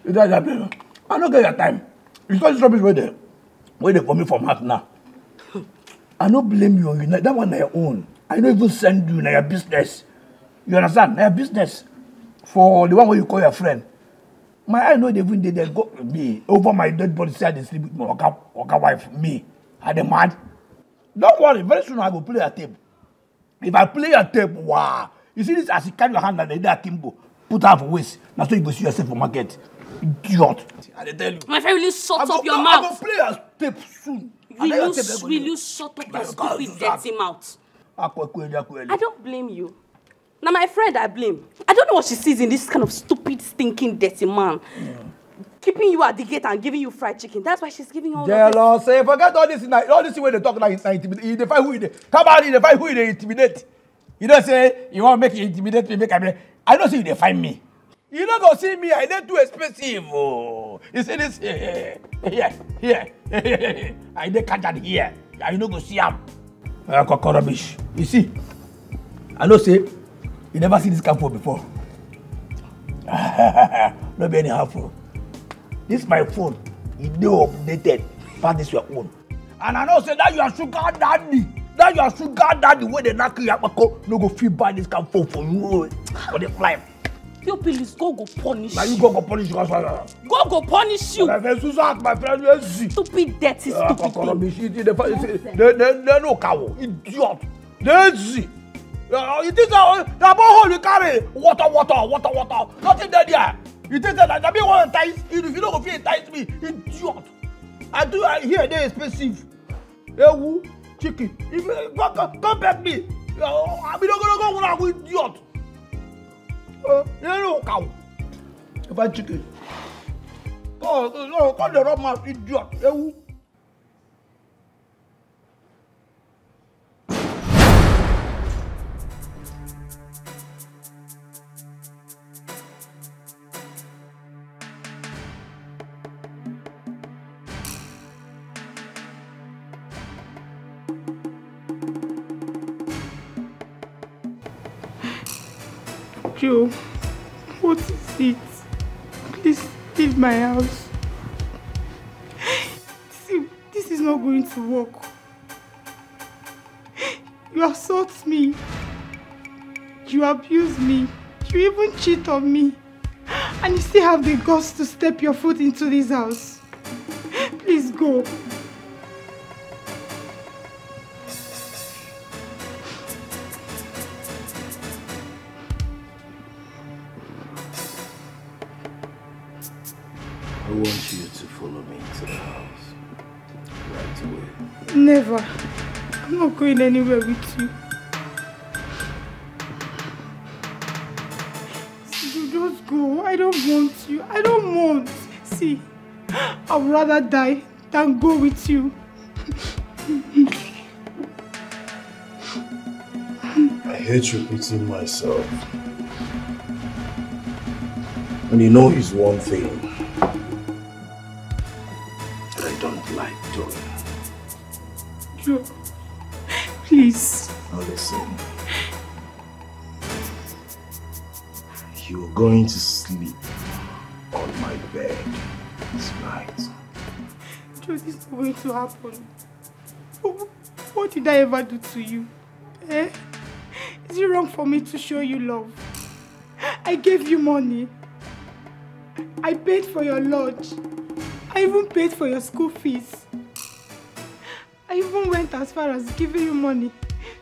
I don't get your time. It's not this rubbish where they for me from heart now. I don't blame you. That one on your own. I don't even send you in your business. You understand? Your business. For the one where you call your friend. My eye know they even did they go me over my dead body side they sleep with my Oga wife. Me. Are they mad? Don't worry, very soon I will play a tape. If I play a tape, wow. You see this as you carry your hand and the Kimbo, put out for waste. Now so you go see yourself for market. Idiot. I tell you. My friend, will you shut up your mouth? I will play a tape soon. Will you shut up your stupid dirty mouth? I don't blame you. Now my friend I blame. I don't know what she sees in this kind of stupid, stinking, dirty man. Keeping you at the gate and giving you fried chicken. That's why she's giving all jealous. Say, forget all this way they talk like it's intimidate. They find who they come out, they find who they intimidate. You don't say you want to make you intimidate me, I don't see you they find me. You don't go see me, I ain't too expensive. Oh. You see this here. I dey catch that here. I don't go see him. Rubbish. You see, I know say you never see this campo before. Not be anyhow phone. This is my phone. It dey updated. But this your own. And I know say that you are sugar daddy. That you are sugar daddy where they knock you up. No go feel buy this campo for you. For the fly. Yo, please go punish. Now you go punish you. Go punish you. My friend, stupid, dirty, stupid. They no cow. Idiot. Lazy. You think that the borehole you carry water. Nothing there. You think that I mean want to entice? If you don't feel entice me, idiot. I hear they expensive. Ewu, chicken. If you come back me, I be not gonna go with idiot. You know cow. If I chicken. Oh no, come the rob my idiot. Ewu. Joe, what is it? Please leave my house. See, this is not going to work. You assault me. You abuse me. You even cheat on me. And you still have the guts to step your foot into this house. Please go. I want you to follow me to the house right away. Never. I'm not going anywhere with you. You just go. I don't want you. I don't want. See, I'd rather die than go with you. I hate repeating myself. And you know it's one thing that I don't like doing. Joe, please. Now listen. You're going to sleep on my bed tonight. Joe, this is going to happen. What did I ever do to you? Eh? Is it wrong for me to show you love? I gave you money. I paid for your lodge. I even paid for your school fees. I even went as far as giving you money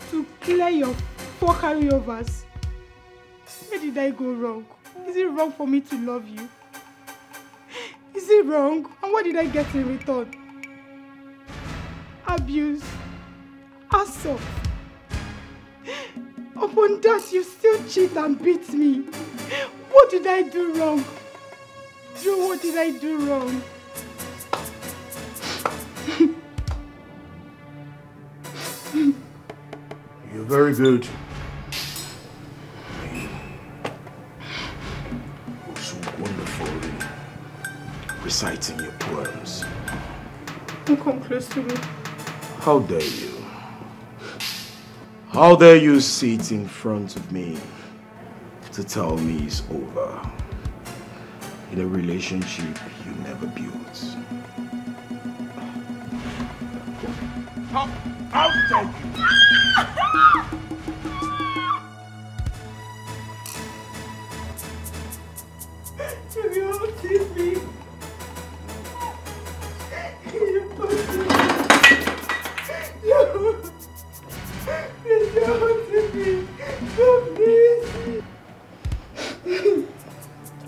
to clear your 4 carryovers. Where did I go wrong? Is it wrong for me to love you? Is it wrong? And what did I get in return? Abuse. Assault. Upon that, you still cheat and beat me. What did I do wrong? Joe, what did I do wrong? You're very good. You're so wonderful in reciting your poems. Don't come close to me. How dare you? How dare you sit in front of me to tell me it's over in a relationship you never built? How dare you? You hurting me. You're hurting me. Please.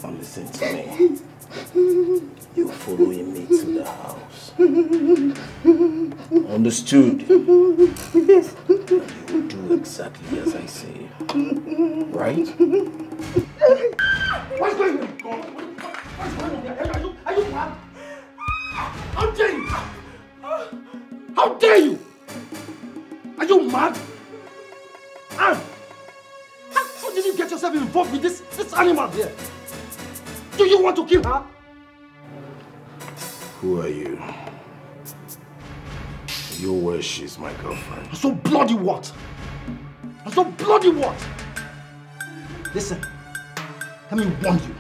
Now listen to me. You're following me to the house. Understood? Yes. You will do exactly as I say. Right? What's going on? What's going on here? Are you mad? How dare you? How dare you? Are you mad? How did you get yourself involved with this animal here? Do you want to kill her? Who are you? Your wish is my girlfriend. So bloody what? So bloody what? Listen, let me warn you.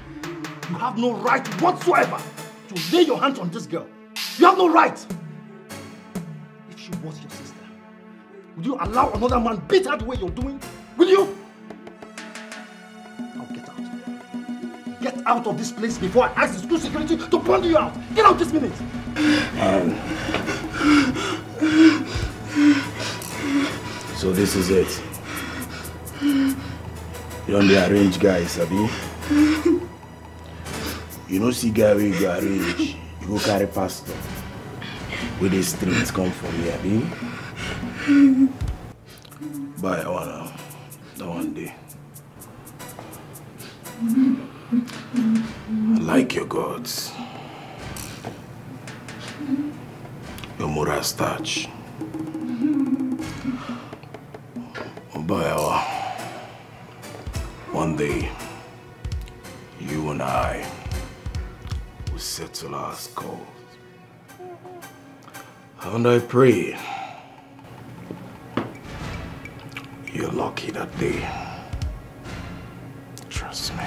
You have no right whatsoever to lay your hands on this girl. You have no right. If she was your sister, would you allow another man beat her the way you're doing? Will you? Now get out. Get out of this place before I ask the school security to pound you out. Get out this minute. So this is it. You don't arrange guys, Abi. You know see guy where you go arrange. You go carry pastor. Where the streets come from here, Abi. Bye, one. That one day. I like your gods. Your moral starch. But one day, you and I will settle our scores. And I pray you're lucky that day. Trust me.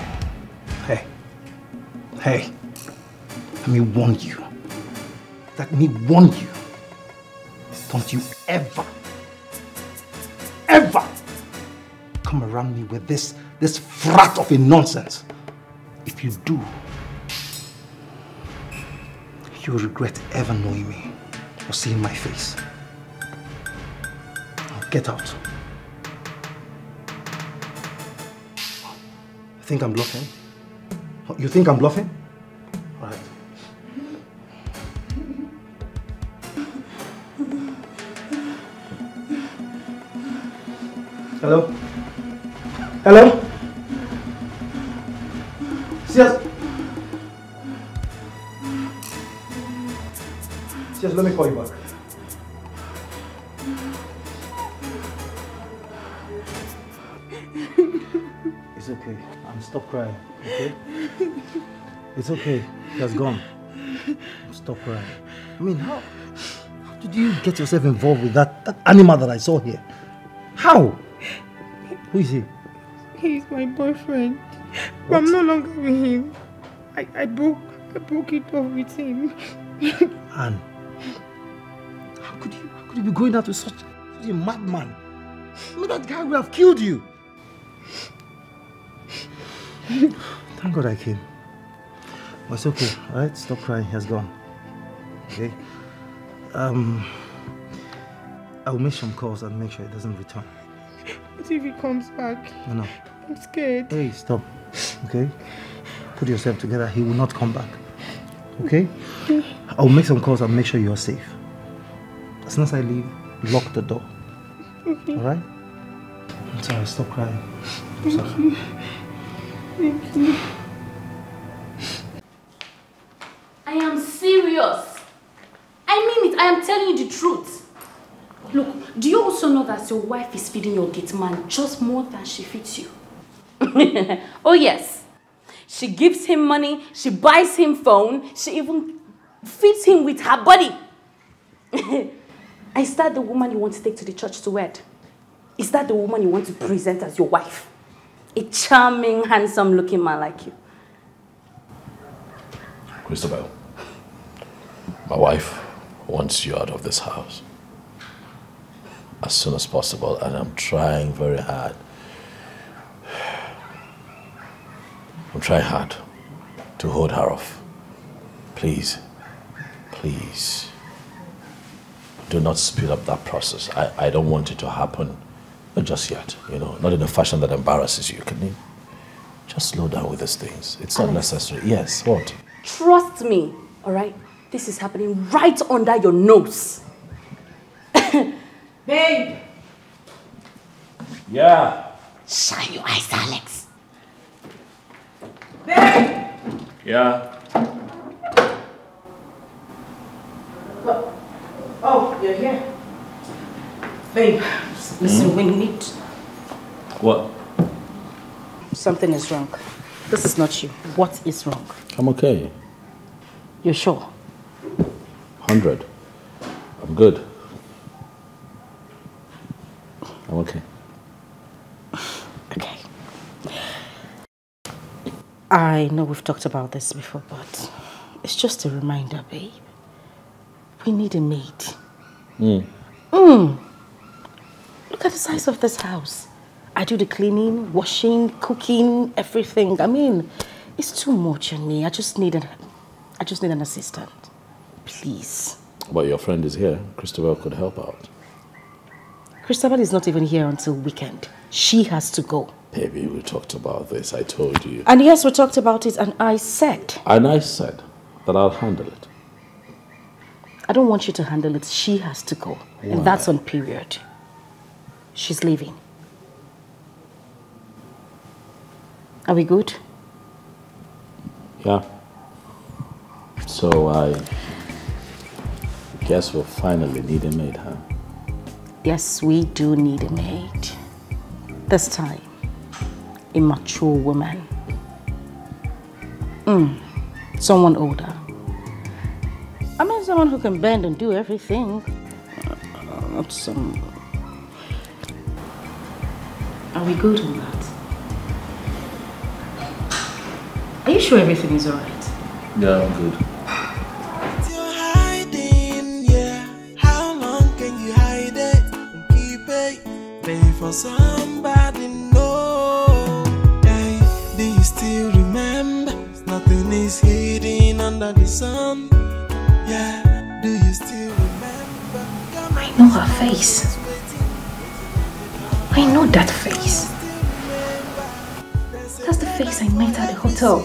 Hey, let me warn you. Let me warn you. Don't you ever come around me with this frat of a nonsense. If you do, you'll regret ever knowing me or seeing my face. Now get out. You think I'm bluffing? You think I'm bluffing? All right. Hello? Hello? Yes. Yes, let me call you back. It's okay. Stop crying, okay? It's okay. He has gone. Stop crying. I mean, how did you get yourself involved with that animal that I saw here? How? Who is he? He's my boyfriend. But I'm no longer with him. I broke it off with him. Anne, how could you be going out with such a madman? I mean, that guy would have killed you. Thank God I came. But it's okay, alright? Stop crying, he has gone. Okay? I will make some calls and make sure he doesn't return. What if he comes back? No. I'm scared. Hey, stop. Okay? Put yourself together, he will not come back. Okay? I will make some calls and make sure you are safe. As soon as I leave, lock the door. Okay. Alright? I'm sorry, stop crying. I'm sorry. Thank you. Thank you. I am serious. I mean it. I am telling you the truth. Look, do you also know that your wife is feeding your gate man just more than she feeds you? Oh yes. She gives him money, she buys him phone, she even feeds him with her body. Is that the woman you want to take to the church to wed? Is that the woman you want to present as your wife? A charming, handsome-looking man like you. Christabel, my wife wants you out of this house as soon as possible, and I'm trying very hard. I'm trying hard to hold her off. Please, please, do not speed up that process. I don't want it to happen just yet, you know, not in a fashion that embarrasses you. Can you just slow down with these things? It's not necessary. Yes, what? Trust me, all right? This is happening right under your nose. Babe! Yeah? Shine your eyes, Alex. Babe! Yeah? Oh, you're here. Babe, listen, we need... What? Something is wrong. This is not you. What is wrong? I'm okay. You're sure? 100. I'm good. I'm okay. Okay. I know we've talked about this before, but it's just a reminder, babe. We need a maid. Look at the size of this house. I do the cleaning, washing, cooking, everything. I mean, it's too much on me. I just need an assistant. Please. But your friend is here. Christabel could help out. Christabel is not even here until weekend. She has to go. Baby, we talked about this. I told you. And yes, we talked about it, and I said. And I said that I'll handle it. I don't want you to handle it. She has to go. Why? And that's on period. She's leaving. Are we good? Yeah. So I guess we'll finally need a maid, huh? Yes, we do need a maid. This time, a mature woman. Someone older. I mean, someone who can bend and do everything. Not some... Are we good on that? Are you sure everything is alright? Yeah, I'm good. You're hiding, yeah. How long can you hide it and keep it? Pay for somebody, no. Hey, do you still remember? Nothing is hidden under the sun. Yeah, do you still remember? I know her face. I know that face. That's the face I met at the hotel.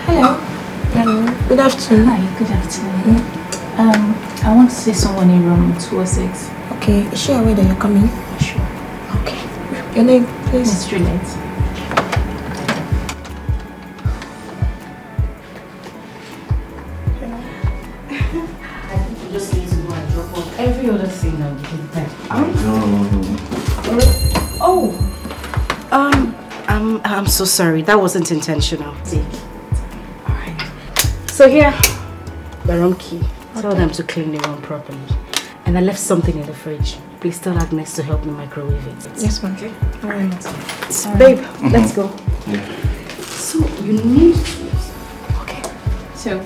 Hello. Good afternoon. Hi, good afternoon. I want to see someone in room 206. Okay, is she aware that you're coming? Sure. Okay. Your name, please? Miss Juliet. Just need to go and drop off every other thing that we can take. Oh, I'm so sorry. That wasn't intentional. See. All right. So here, the room key. Tell them to clean the room properly. And I left something in the fridge. Please tell Agnes to help me microwave it. Yes, ma'am. Okay. All right. Babe, let's go. Yeah. So you need to. Okay. So,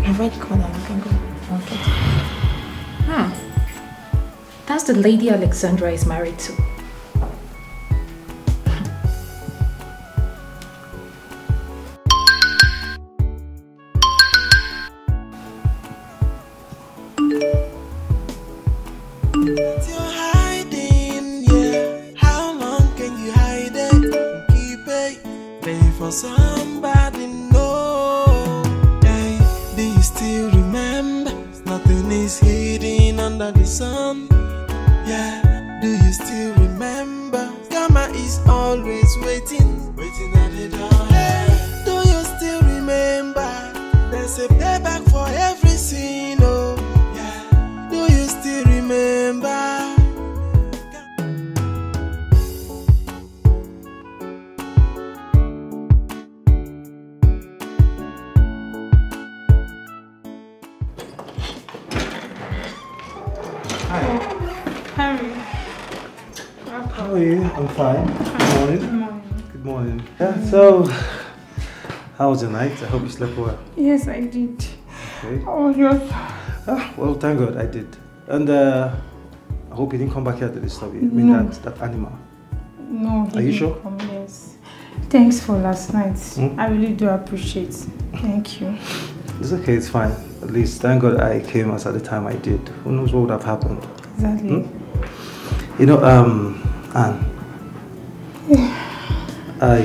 I've already called her. You can go. Okay. That's the lady Alexandra is married to. You're hiding, yeah. How long can you hide it and keep it? Pay for somebody, no. Hey, do you still remember? Nothing is hidden under the sun. Yeah, do you still remember? Karma is always waiting, waiting at the door. Hey, do you still remember? There's a payback for every sin, oh. Yeah, do you still remember? Harry. How are you? I'm fine. Good morning. Good morning. Good morning. Yeah, so, how was your night? I hope you slept well. Yes, I did. Okay. How was yours? Well, thank God I did. And I hope you didn't come back here to disturb you. I mean, No. that animal. No, he Are you didn't sure? come, yes. Thanks for last night. Hmm? I really do appreciate. Thank you. It's okay, it's fine. At least, thank God I came at the time I did. Who knows what would have happened? Exactly. You know, Anne, I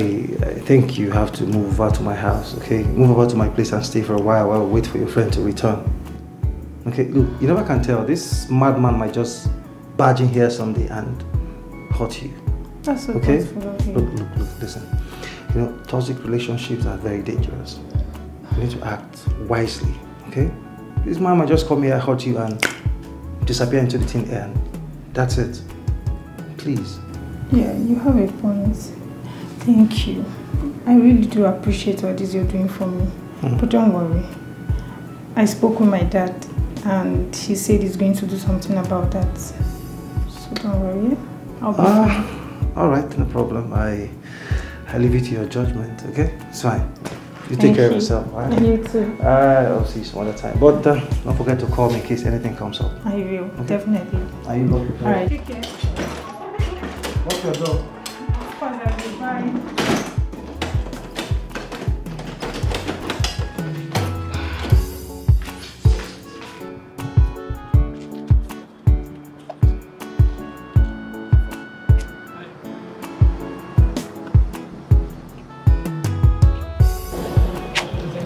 think you have to move over to my house, okay? Move over to my place and stay for a while we wait for your friend to return. Okay, look, you never can tell. This madman might just barge in here someday and hurt you. That's so okay? thoughtful of you. Look, listen. You know, toxic relationships are very dangerous. You need to act wisely, okay? This man might just come here, hurt you, and disappear into the thin air. That's it. Please. Yeah, you have a point. Thank you. I really do appreciate what it is you're doing for me. But don't worry. I spoke with my dad and he said he's going to do something about that. So don't worry. I'll be fine. Alright, no problem. I leave it to your judgment, okay? It's fine. You take care of yourself, alright? And you too. I'll see you some other time. But don't forget to call me in case anything comes up. I will, okay? Definitely. Are you lucky? Alright. Take care. Lock your door. Bye.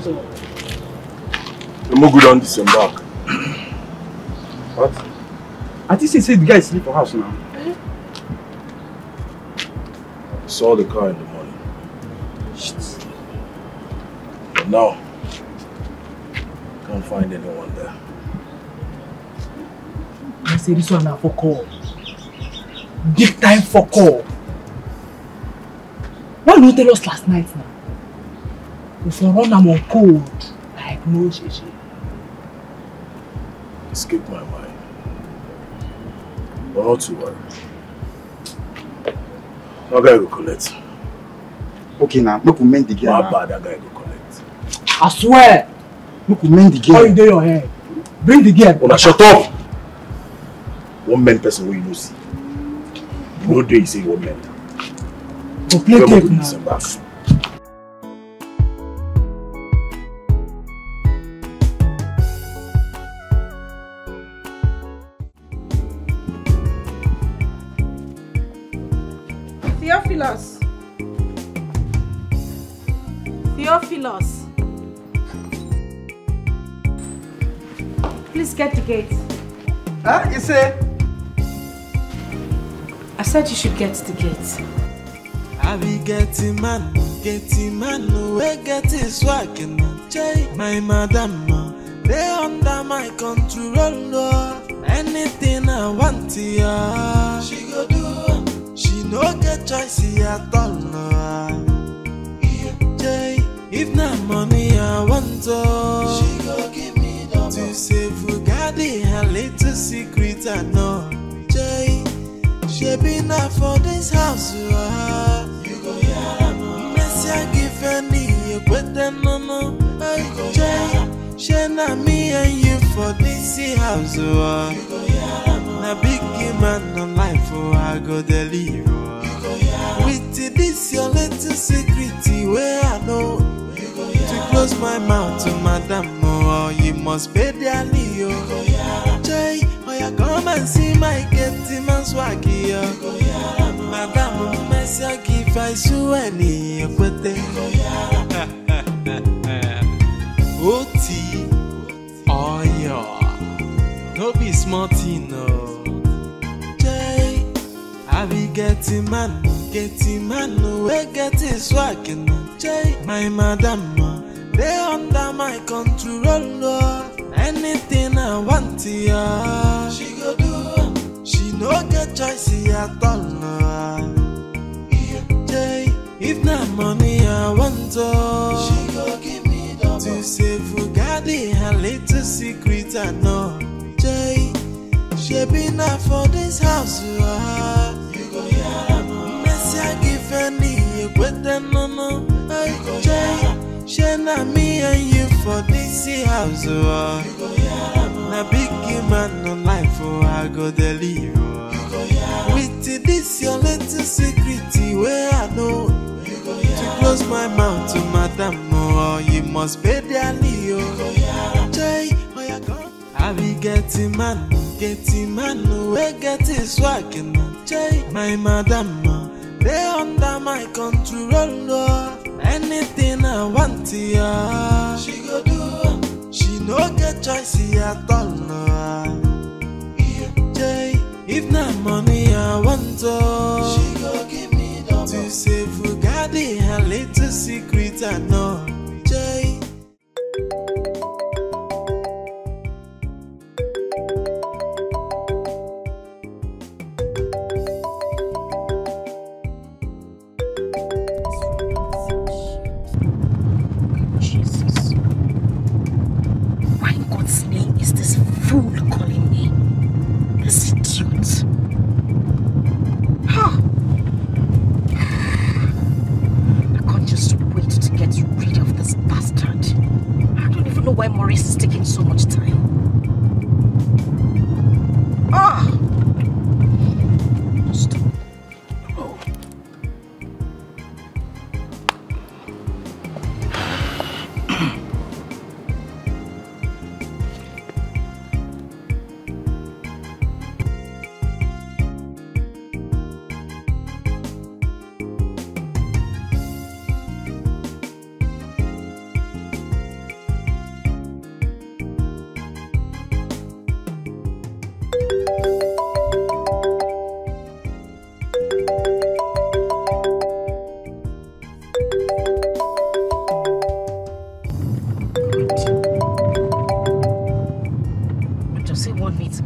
I'm not good on disembark. What? I think he said the guy is sleep for house now. I saw the car in the morning. Shit. But now, can't find anyone there. I say this one now for call. Big time for call. Why did you tell us last night now? If you run, I'm on cold. Like no shit. Escape my mind. But not to worry. That guy will collect. Okay now, make we mend the gear. My bad, that guy will collect. I swear! Make we mend the gear. How you do your hair? Bring the gear. Una shut up! One man person who you know see. No day you say one man. Go play tape now. Theophilus. Please get the gate. Huh? You say? I said you should get the gate. I be getting man, we get his swag and my madam, they under my control. Anything I want, yeah, she go do. She no get choice at all. If not money I want, she go give me double. To save Fugadi, her little secret I know. She be not for this house, you go hear Messi give any, you better no. She na me and you for this house, you go hear na big man on life, I go deliver. With this your little secret, where I know. To close my mouth to madam, oh, you must pay the Leo. Jay, oh, you come and see my getting man swaggy. Madam, Messi, give I so any, but then OT, oh, yeah, no be smarty, no. Jay, I be getting man, we get his swag. My madam, they under my control. Anything I want, yeah, she go do. She no get choice at all. If not money I want, she go give me double. To save Fugadi, her little secret I know. She be not for this house, you go hear Messi give any, you better no. She na me and you for this house, na big man on life, I go deliver. With this your little secret, where I know. To close my mouth to madam, oh, you must pay the Leo. I be getting man, we get his swag. My madam, they under my control. Anything I want, yeah, she go do. She no get choice at all. If not money I want, she go give me double. To save Fugadi, her little secret I know.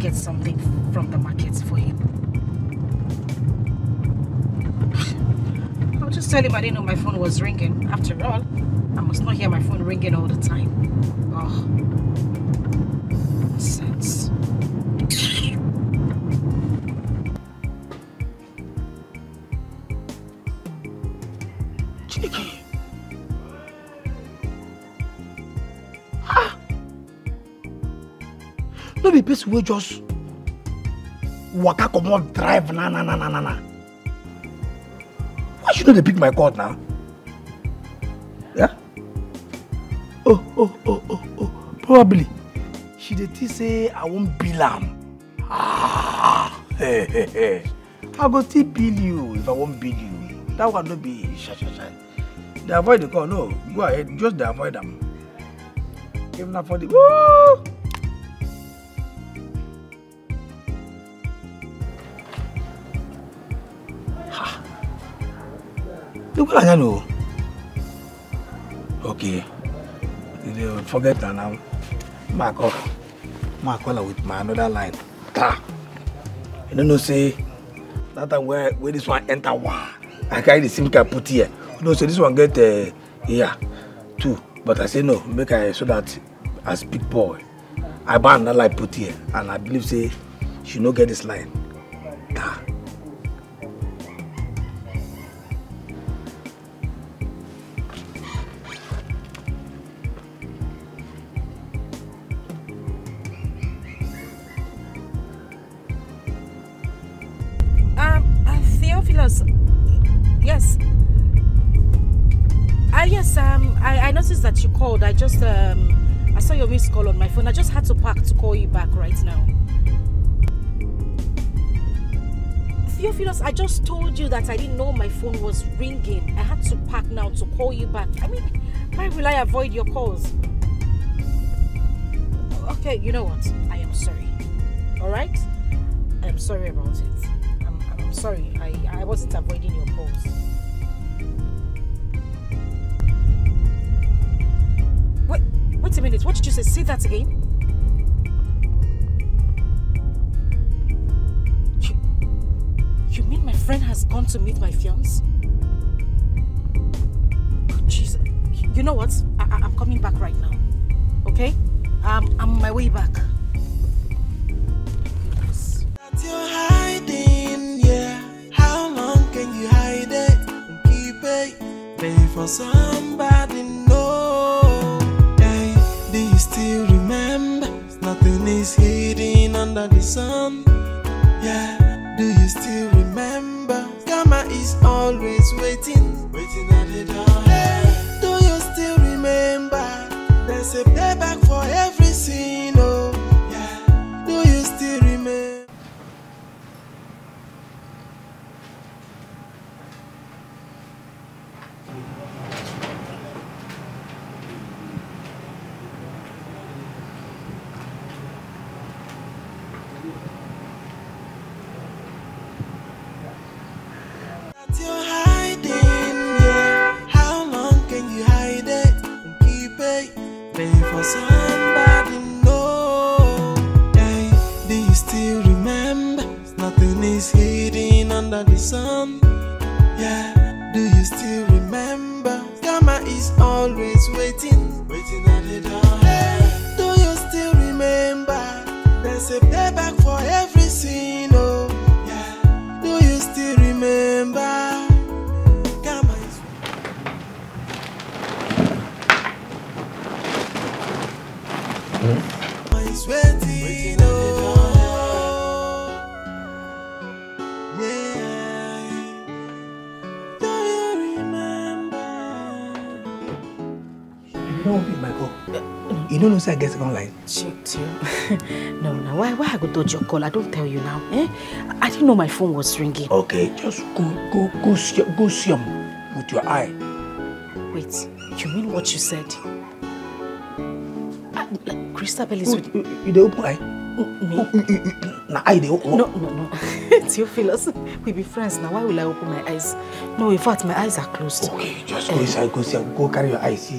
get something from the market for him. I'll just tell him I didn't know my phone was ringing. After all, I must not hear my phone ringing all the time. Oh, nonsense. No be person wey just waka comot drive na. Why should they pick my call now? Yeah? Oh. Probably. She dey think say I won't bill am. Hey. I go still bill you if I won't bill you. That one no be shy. They avoid the call. No, go ahead. Just they avoid them. Give them for the woo. Look at I know. Okay. You forget that now. Mark her with my another line. You don't know say that time where this one enter one. I carry the SIM card put here. You know, so this one get here too. But I say no, make I so that as big boy, I buy another line put here, and I believe say she no get this line. Yes. Yes, I noticed that you called. I just, I saw your missed call on my phone. I just had to park to call you back right now. Theophilus, I just told you that I didn't know my phone was ringing. I had to park now to call you back. I mean, why will I avoid your calls? Okay, you know what? I am sorry. Alright? I am sorry about it. I'm sorry. I wasn't avoiding your calls. Wait a minute. What did you say? Say that again. You mean my friend has gone to meet my fiancé? Oh, Jesus. You know what? I'm coming back right now. Okay? I'm on my way back. Goodness. That you're hiding, yeah. How long can you hide it and keep it? Pay for somebody, no. Hey, do you still remember? Nothing is hidden under the sun. Yeah, do you still remember? Karma is always waiting at the door. Hey, do you still remember? There's a payback for every sin, oh. Yeah, do you still remember? You're hiding, yeah. How long can you hide it and keep it? Pay for somebody, no. Hey, do you still remember? Nothing is hidden under the sun. Yeah, do you still remember? Karma is always waiting at the door. Hey, do you still remember? There's a payback for every sin, oh. Yeah, do you still remember? Waiting, oh, yeah. Do you remember? You don't pick my call. You don't know say I get second line. No, why I go dodge your call? I don't tell you now. Eh? I didn't know my phone was ringing. Okay, just go see him with your eye. Wait, you mean what you said? Christabel is with you. The open eye? Me? Now I the open. No. Theophilus, we be friends now. Why will I open my eyes? No, in fact, my eyes are closed. Okay, just go inside, go carry your eyes.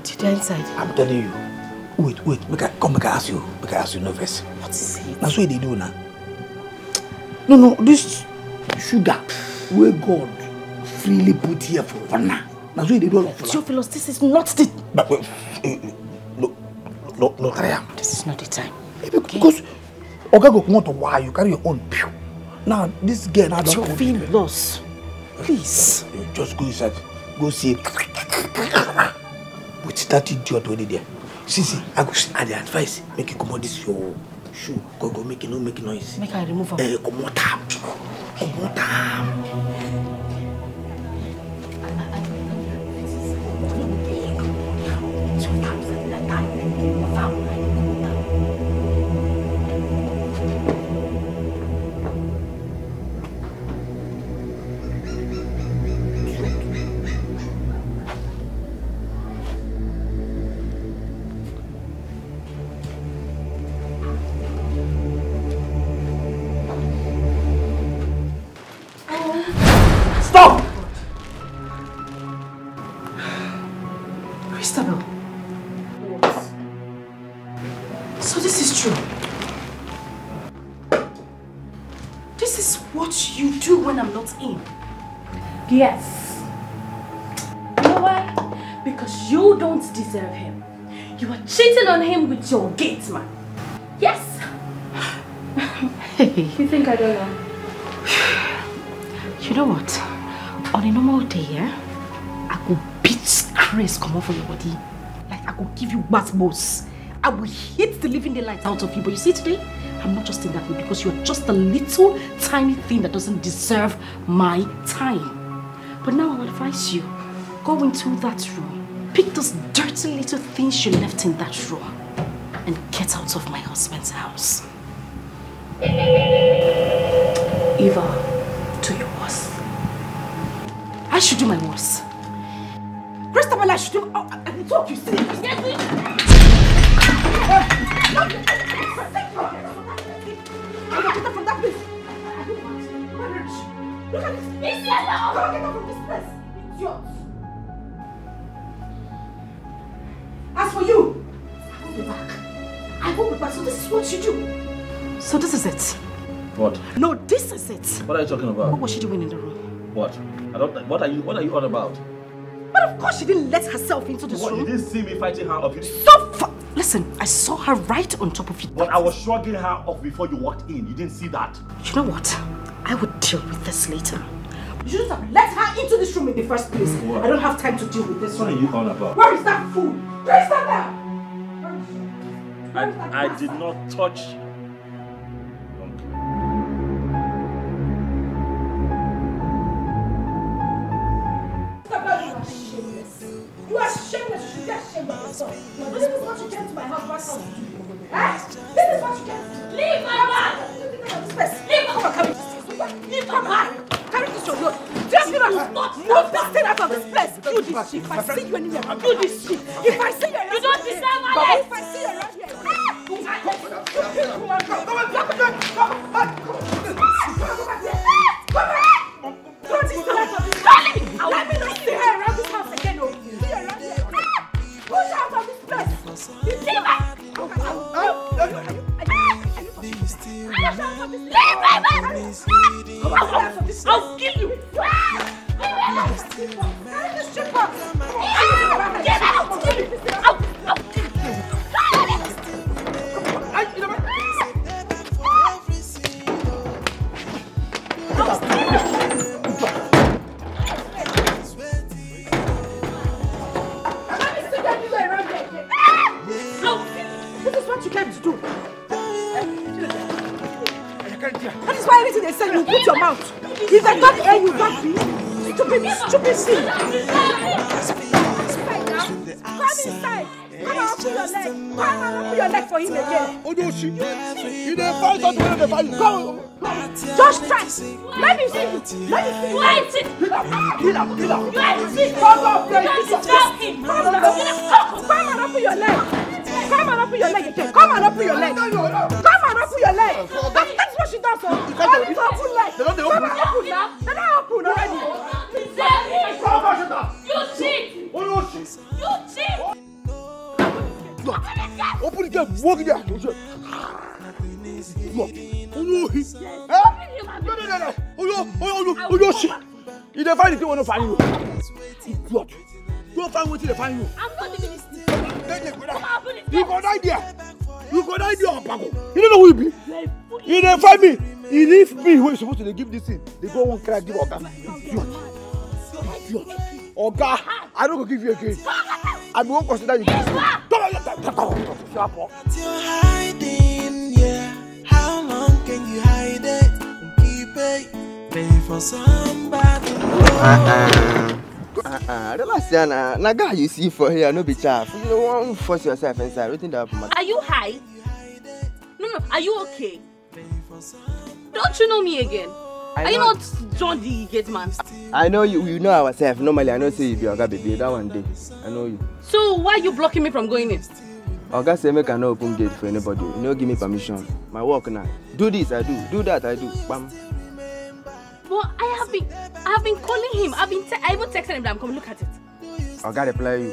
Did I inside? I'm telling you. Wait. Make I ask you no verse. What is it? That's what they do now. No, this sugar where God freely put here for honor. That's what they do all of Theophilus, this is not the... But look, this is not the time. Because Oga go want to why you carry your own pew. Now this girl now don't Theophilus, please. You just go inside, go see with that idiot when there. See, I the advice make you come out this your shoe. Go make it no make noise. Make I remove her. Come on time. Stop! Christabel. What? So this is true. This is what you do when I'm not in. Yes. You know why? Because you don't deserve him. You are cheating on him with your gate man. Yes. You think I don't know? You know what? On a normal day, I could beat Chris come off of your body. Like I could give you bad boss. I will hit the living daylight out of you. But you see today, I'm not just in that way because you're just a little tiny thing that doesn't deserve my time. But now I will advise you, go into that room, pick those dirty little things you left in that room, and get out of my husband's house. Eva, do your worst. I should do my worst. Christabel, I should do... Oh, I will talk, you see. Get me! I'm going to get her from that place. Look at this. Leave me alone! Go get her from this place. Idiot. As for you, I won't be back. I won't be back. So this is what you do. So this is it. What? No, this is it. What are you talking about? What was she doing in the room? What? What are you on about? But of course she didn't let herself into this room. You didn't see me fighting her off. Listen, I saw her right on top of you. But I was shrugging her off before you walked in. You didn't see that. You know what? I would deal with this later. You shouldn't have let her into this room in the first place. What? I don't have time to deal with this. What are you on about? Where is that fool? Where is that now? I did not touch. You are shameless. You should get ashamed of yourself. This is what you came to my husband's house to do. This is what you came to do. Leave my man! Leave my man! Leave my man! Carry this your load. Just move this thing out of this place. Do this shit. If I see you anywhere, do this shit. If I see you around here, you don't deserve my life. If I see you around here, let me not see her around this house again. See her around here. Push out of this place. Leave her. I'll kill you. Get out. This is what you came to do. That is why anything they say, you put your mouth. If they don't hear you, don't be stupid thing. Come inside. Come on, put your leg. Come on, put your leg for him again. Oh, no, she. You didn't fight out when they fight. Come. Just try. Let me see you. Let me see you. Wait. Get up. Come on, open your leg. Come on, open your leg again. Come on, open your leg. Come on, open your leg. That's what she does. Only to open leg. They don't open now. They don't open already. You cheat. You cheat. Open the gate. Walk in there. No. Shit. You don't find it, you want to find you. Idiot. Don't find what you find you. I'm not doing this. You got idea. You got idea, Paco. You don't know who you be. You didn't find me. He leave me who is supposed to give this thing. They go one crack, give Oga. Idiot. Oga, I don't go give you again. I won't consider you. Shut up. You're hiding, yeah. How long can you hide it? Keep it. Pay for somebody. Relax, na guy you see for here, no be chaff. You don't want to force yourself inside. What that matter? Are you high? No. Are you okay? Don't you know me again? Are you not John the gate man? I know you. You know ourselves. Normally, I know say you be Oga baby. That one day, I know you. So why are you blocking me from going in? Oga say make I no open gate for anybody. You no give me permission. My work now. Do this, I do. Do that, I do. Bam. But I have been calling him. I even texted him that I'm coming. Look at it. Oga reply you.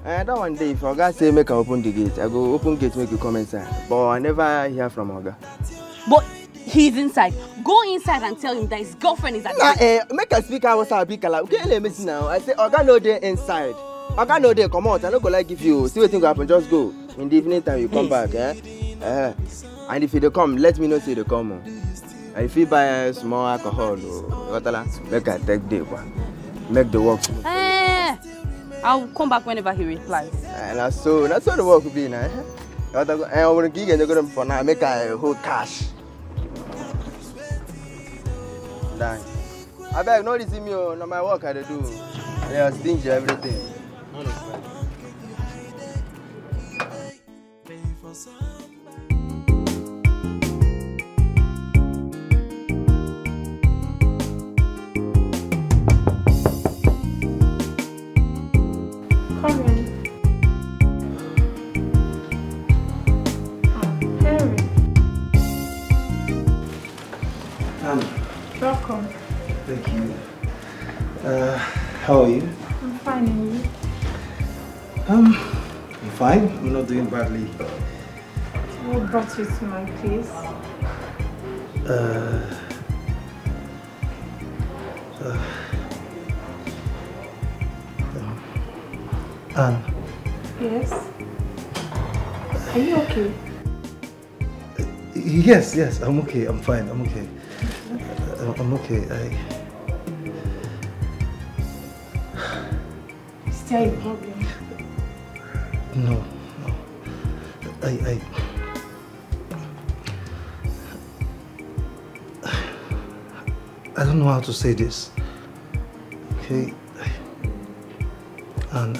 That one day, if Oga say make I open the gate, I go open gate make you come inside. But I never hear from Oga. But he's inside. Go inside and tell him that his girlfriend is at the gate. Make a speaker was a big color. Okay, let me see now. I say Oga no dey inside. Oga no dey come out. I no go like give you. See what thing go happen. Just go. In the evening time you come back. And if they come, let me know say they come. If you buy small alcohol or make I take the one. Make the work. I'll come back whenever he replies. That's so the work will be now. I want to give you for now. Make a whole cash. Dang. I beg no see me no my work I do. They are stingy everything. Welcome. Thank you. How are you? I'm fine, and you? I'm fine. I'm not doing badly. What brought you to my place? Anne. Yes? Are you okay? Yes, I'm okay. I'm fine. I'm okay. I'm okay. Is there a problem? No. I don't know how to say this. Okay? And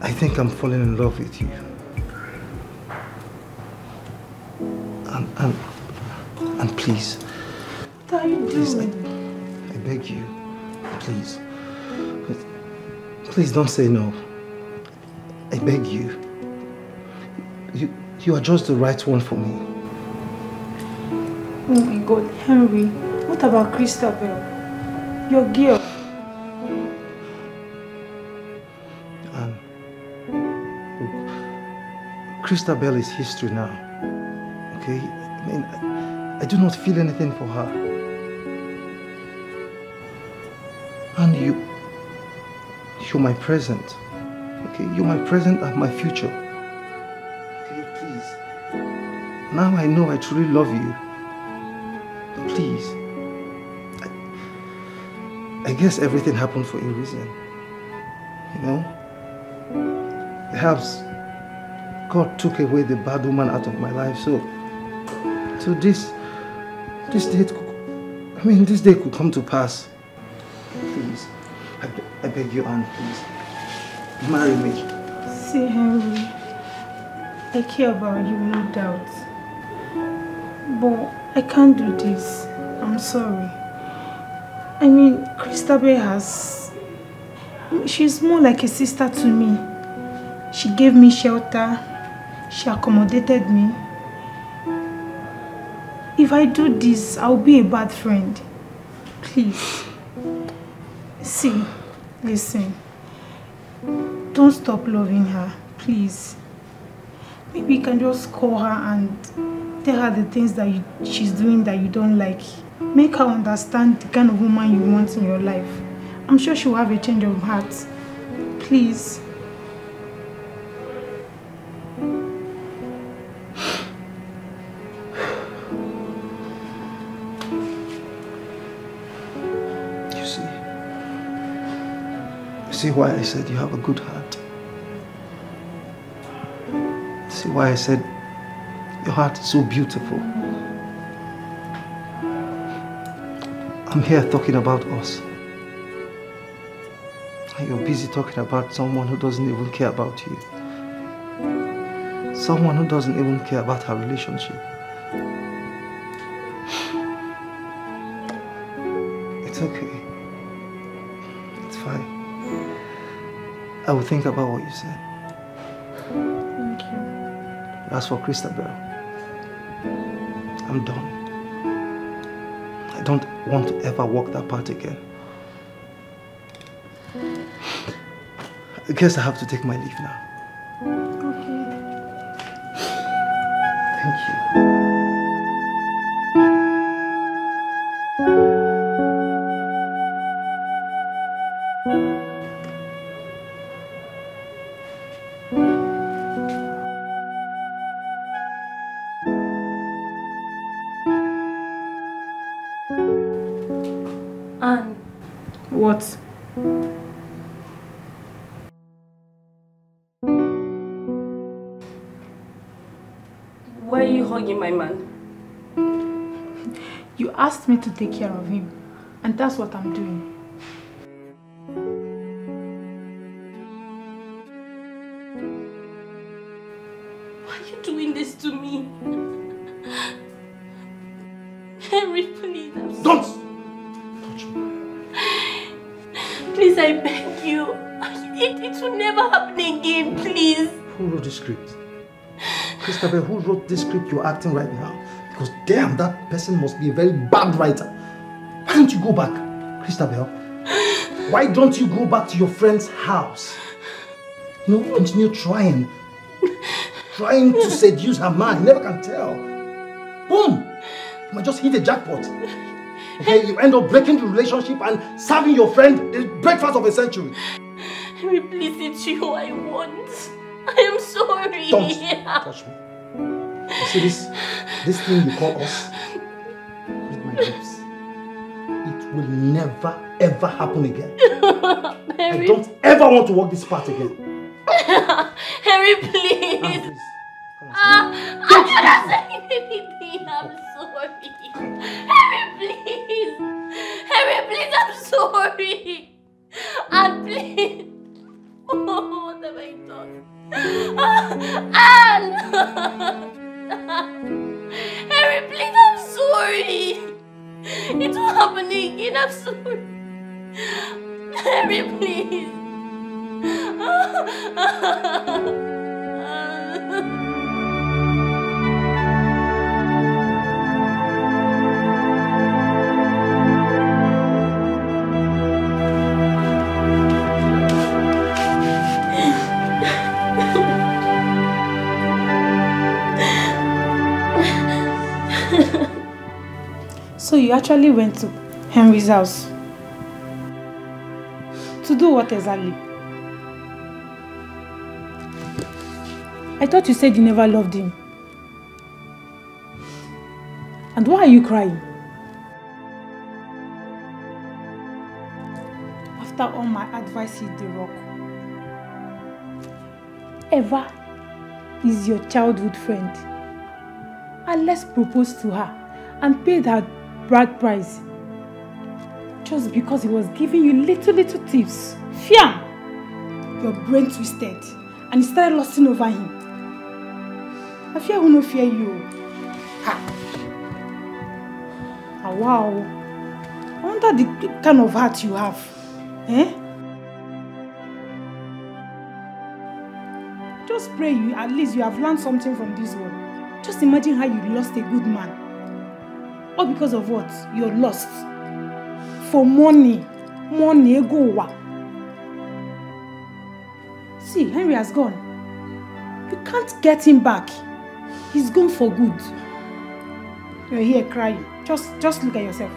I think I'm falling in love with you. And please. What are you doing? I beg you. Please. Please don't say no. I beg you. You are just the right one for me. Oh my God, Henry. What about Christabel? Your girl. Christabel is history now, okay? I mean, I do not feel anything for her. And you're my present, okay? You're my present and my future. Okay, please. Now I know I truly love you. Please. I guess everything happened for a reason, you know? Perhaps God took away the bad woman out of my life, so this day could come to pass. Please, I beg you, Anne, please, marry me. See, Henry, I care about you, no doubt, but I can't do this. I'm sorry. I mean, Christabel she's more like a sister to me. She gave me shelter. She accommodated me. If I do this, I'll be a bad friend. Please. See, listen. Don't stop loving her, please. Maybe you can just call her and tell her the things that she's doing that you don't like. Make her understand the kind of woman you want in your life. I'm sure she'll have a change of heart. Please. See why I said you have a good heart. See why I said your heart is so beautiful. I'm here talking about us. And you're busy talking about someone who doesn't even care about you. Someone who doesn't even care about our relationship. It's okay. It's fine. I will think about what you said. Thank you. As for Christabel, I'm done. I don't want to ever walk that path again. I guess I have to take my leave now. Okay. Thank you. What? Why are you hugging my man? You asked me to take care of him, and that's what I'm doing. Why are you doing this to me? Henry, please. Don't! Please, I beg you. It will never happen again, please. Who wrote this script? Christabel, who wrote this script you're acting right now? Because damn, that person must be a very bad writer. Why don't you go back, Christabel? Why don't you go back to your friend's house? You know, continue trying to seduce her man. You never can tell. Boom! You might just hit a jackpot. Okay, you end up breaking the relationship and serving your friend the breakfast of a century. Henry, please, it's you I want. I am sorry. Don't touch me. You see this thing you call us? Read my lips. It will never ever happen again. Henry. I don't ever want to walk this path again. Harry, please. Please. I'm not saying anything. I'm sorry. Harry, please. Harry, please, I'm sorry. And please. Oh, what have I done? Harry, please, I'm sorry. It will happen again. I'm sorry. Harry, please. So you actually went to Henry's house? To do what exactly? I thought you said you never loved him. And why are you crying? After all my advice hit the rock. Eva is your childhood friend. Alex proposed to her and paid her bride price just because he was giving you little tips. Fiam! Your brain twisted and you started lusting over him. I fear who no fear you. Ha! Ah, wow. I wonder the kind of heart you have. Eh? Just pray at least you have learned something from this one. Just imagine how you lost a good man. All because of what? You're lost. For money. Money, go. See, Henry has gone. You can't get him back. He's gone for good. You're here crying. Just look at yourself.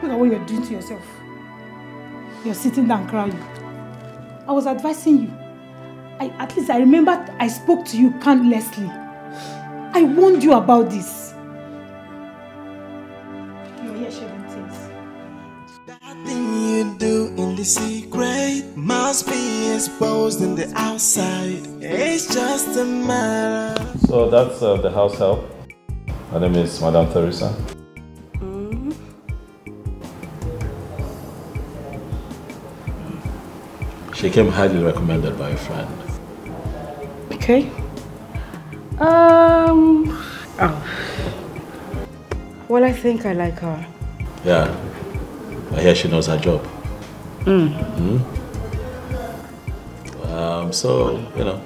Look at what you're doing to yourself. You're sitting down crying. I was advising you. At least I remember I spoke to you countlessly. I warned you about this. You're here shedding tears. That thing you do in the secret must be exposed in the outside. It's just a matter. So that's the house help. Her name is Madame Teresa. She came highly recommended by a friend. Okay. Well, I think I like her. Yeah. I hear she knows her job. So, you know.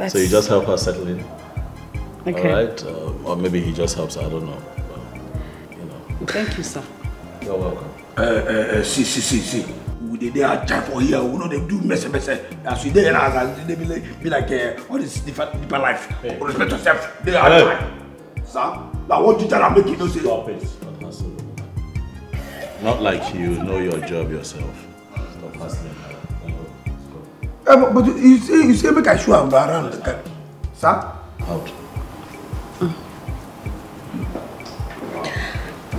So you just help her settle in? Okay. Alright? Or maybe he just helps her, I don't know. You know. Thank you, sir. You're welcome. See. They are trying for here. We know they do mess. As we there, they be like, what is different life? Hey. Respect yourself. They are trying. Sir, now what you tell me, make you say? Stop it. Not like you know your job yourself. Stop hustling. But you say make I show am around. Sir? Out.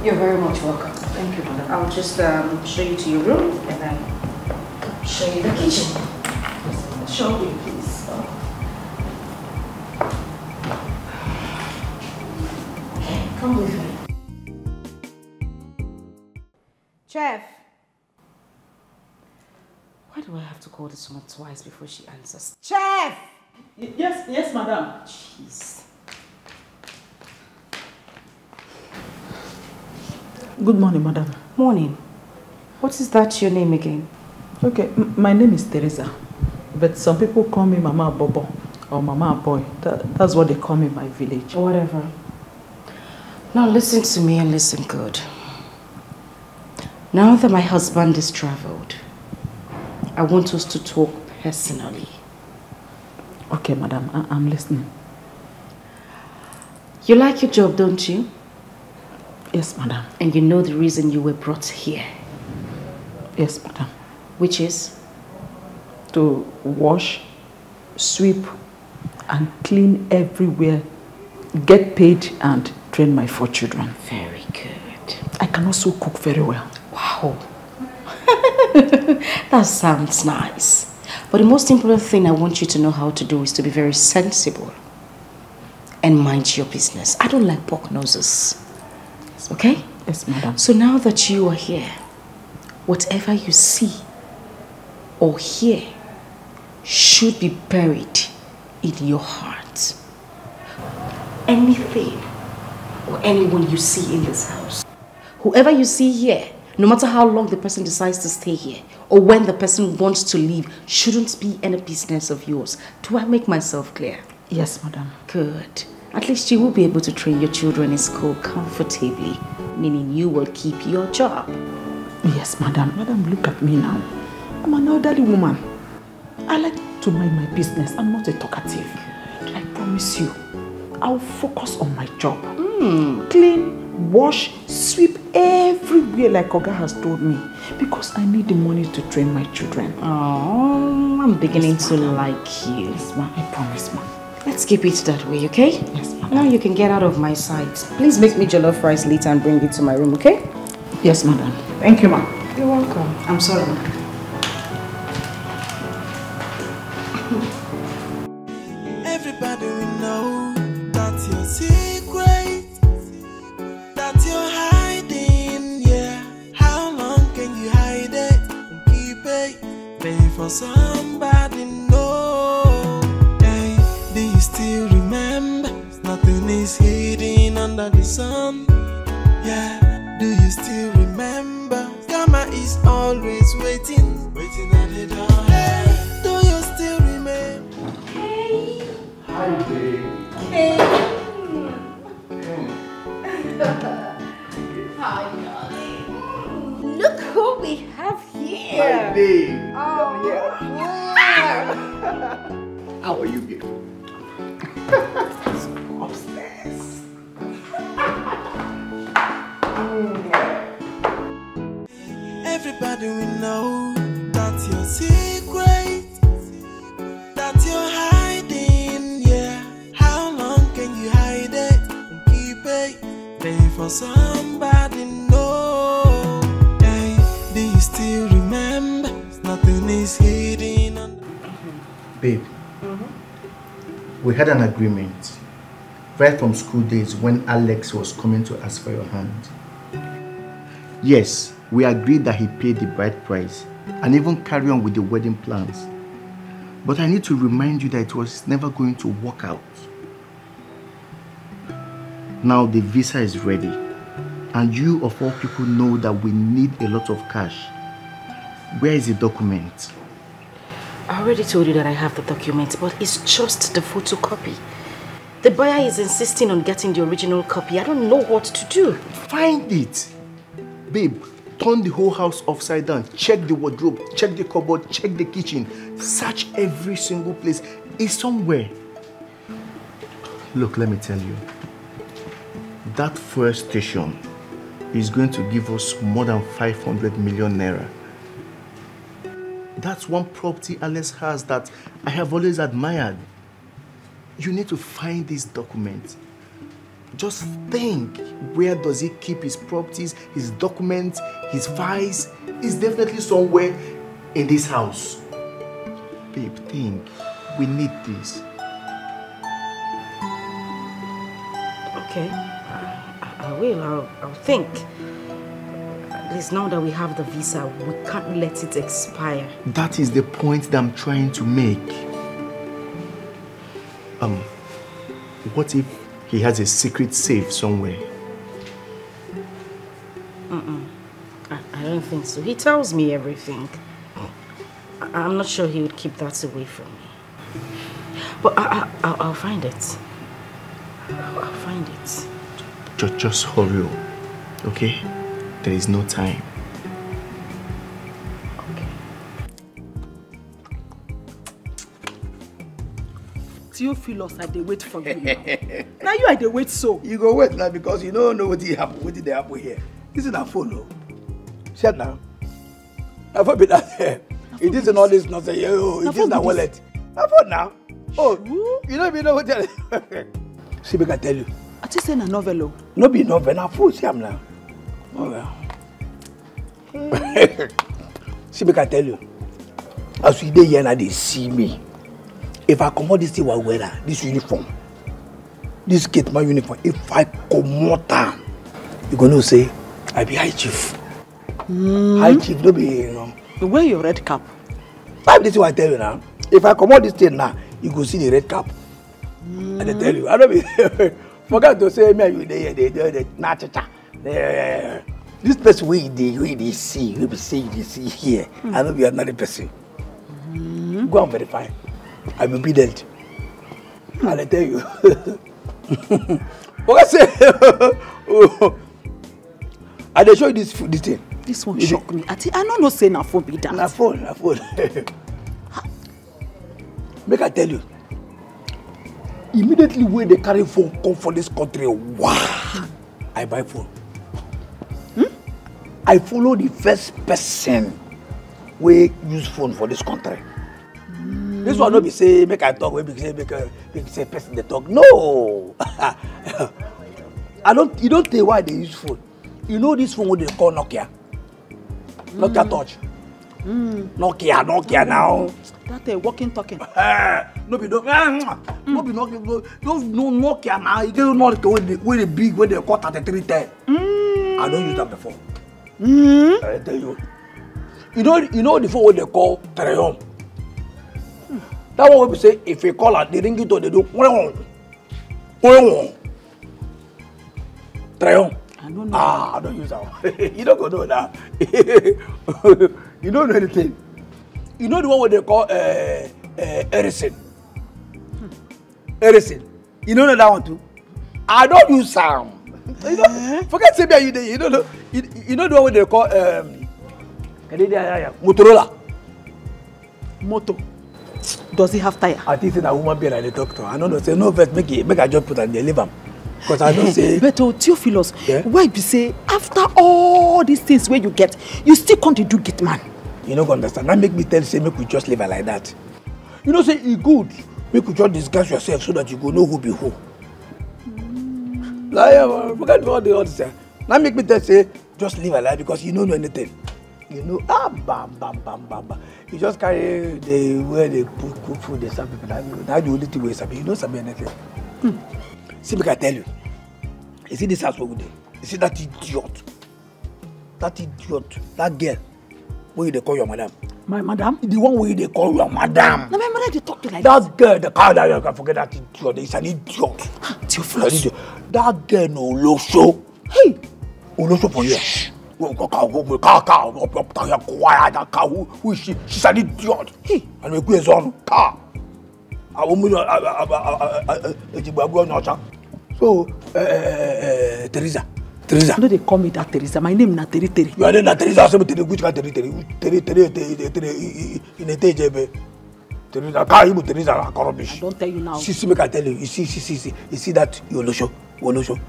You're very much welcome. Thank you, madam. I'll just show you to your room and then show you the kitchen. Show me, please. Okay, come with me. Chef. Why do I have to call this woman twice before she answers? Chef! Yes, madam. Jeez. Good morning, madam. Morning. What is that your name again? Okay, my name is Teresa. But some people call me Mama Bobo or Mama Boy. That's what they call me in my village. Whatever. Now listen to me and listen good. Now that my husband is traveled, I want us to talk personally. Okay, madam, I'm listening. You like your job, don't you? Yes, madam. And you know the reason you were brought here? Yes, madam. Which is? To wash, sweep, and clean everywhere, get paid, and train my 4 children. Very good. I can also cook very well. Wow. That sounds nice. But the most important thing I want you to know how to do is to be very sensible and mind your business. I don't like pork noses. Okay? Yes, madam. So now that you are here, whatever you see or hear should be buried in your heart. Anything or anyone you see in this house, whoever you see here, no matter how long the person decides to stay here or when the person wants to leave, shouldn't be any business of yours. Do I make myself clear? Yes, madam. Good. At least you will be able to train your children in school comfortably, meaning you will keep your job. Yes, madam. Madam, look at me now. I'm an elderly woman. I like to mind my business. I'm not a talkative. I promise you, I'll focus on my job. Clean, wash, sweep everywhere like Oga has told me. Because I need the money to train my children. Oh, I'm beginning to like you. Yes, ma'am. I promise, ma'am. Let's keep it that way, okay? Yes, ma'am. Now you can get out of my sight. Please make me jollof rice later and bring it to my room, okay? Yes, madam. Thank you, ma'am. You're welcome. I'm sorry. Everybody will know that's your secret, that you're hiding, yeah. How long can you hide it and keep it? Pay for somebody, no. Hey, do you still remember? Nothing is hidden under the sun. Yeah, do you still remember? Karma is always waiting at the door. Hey, do you still remember? Hi, babe. Hey. here. My babe. Oh. How are you, babe? Upstairs. Everybody will know that's your secret, that you're hiding, yeah. How long can you hide it and keep it? Pay for somebody know. Hey, do you still remember? Nothing is hidden under. Babe, we had an agreement right from school days when Alex was coming to ask for your hand. Yes, we agreed that he paid the bride price and even carry on with the wedding plans. But I need to remind you that it was never going to work out. Now the visa is ready, and you of all people know that we need a lot of cash. Where is the document? I already told you that I have the document, but it's just the photocopy. The buyer is insisting on getting the original copy. I don't know what to do. Find it. Babe, turn the whole house upside down. Check the wardrobe, check the cupboard, check the kitchen. Search every single place. It's somewhere. Look, let me tell you. That first station is going to give us more than 500 million naira. That's one property Alex has that I have always admired. You need to find this document. Just think, where does he keep his properties, his documents, his files? It's definitely somewhere in this house. Babe, think. We need this. Okay, I will. I'll think. At least now that we have the visa, we can't let it expire. That is the point that I'm trying to make. What if he has a secret safe somewhere? I don't think so. He tells me everything. I'm not sure he would keep that away from me. But I'll find it. I'll find it. Just hurry up, okay? There is no time. Theophilus, I dey wait for you now. Now you I dey wait so. You go wait now because you don't know what happened. What did they happen here? This is a phone. Shut now. I thought that it isn't all this nonsense. It isn't a wallet. I thought now. Oh, you don't even know what tell you. See, I can tell you. I just send a novel. No be novel. Now fool, see now. Oh well. See, I can tell you. As we dey here now, they see me. If I come out this thing, this uniform, this kit, my uniform, if I come out, you're going to say, I be high chief. High chief, don't be, you know. Wear your red cap. This is what I tell you now. If I come out this thing now, you go see the red cap. And I tell you, I don't be, forget to say, me, you they nah, cha. This person we they see, we be saying they see here. I don't be another person. Go and verify. I will be dead. I'll tell you. What I say? I dey show you this thing. This one shock me. I don't know say na phone be that. Na phone. Make I tell you. Immediately when they carry phone come for this country, wow! I buy phone. I follow the first person we use phone for this country. This one not be say make I talk, make say person they talk. No, You don't tell why they use phone. You know this phone what they call Nokia. Nokia touch. Nokia now. That walking talking. No be Nokia. Those no Nokia now. You don't know when the big when they call 3310. I don't use that before. I tell you. You know the phone what they call Treyon. That one we say if you call it, they ring it or they do Treyon. I don't know. I don't use that one. You don't go know that. You don't know anything. You know the one what they call Erison. Erison. You don't know that one too? I don't use sound. Forget say you don't know. You know the one what they call Motorola. Moto. Does he have tire? I think that woman be like the doctor. I don't know. Say no first, make I just put and they leave him. Because I don't say. But Theophilus, why you say after all these things where you get, you still can't do get man? You don't understand. That make me tell say make we just live like that. You know say it good. Make you just disguise yourself so that you go know who be who. Like forget all the others. Now make me tell say just live like that because you don't know anything. You know bam. You just carry the where they cook food, they serve people. Now the only thing we sabi. You don't sabi anything. See, make I tell you. You see this house over there? You see that idiot? That girl. What they call your madam? My madam? The one where they call your madam. No, my mother they talk to like that girl, the car that you can forget that idiot. It's an idiot. Theophilus. That girl no Olosho. Hey! Olosho for you. Who is she? She's an idiot. Hey! And we go on car. So, Teresa. No, they call me that Teresa. My name is not Terry. You are not Teresa. Which kind Terry? In a TJB. Teresa, Teresa, rubbish. I don't tell you now. See, make I tell you. You see that you Olosho.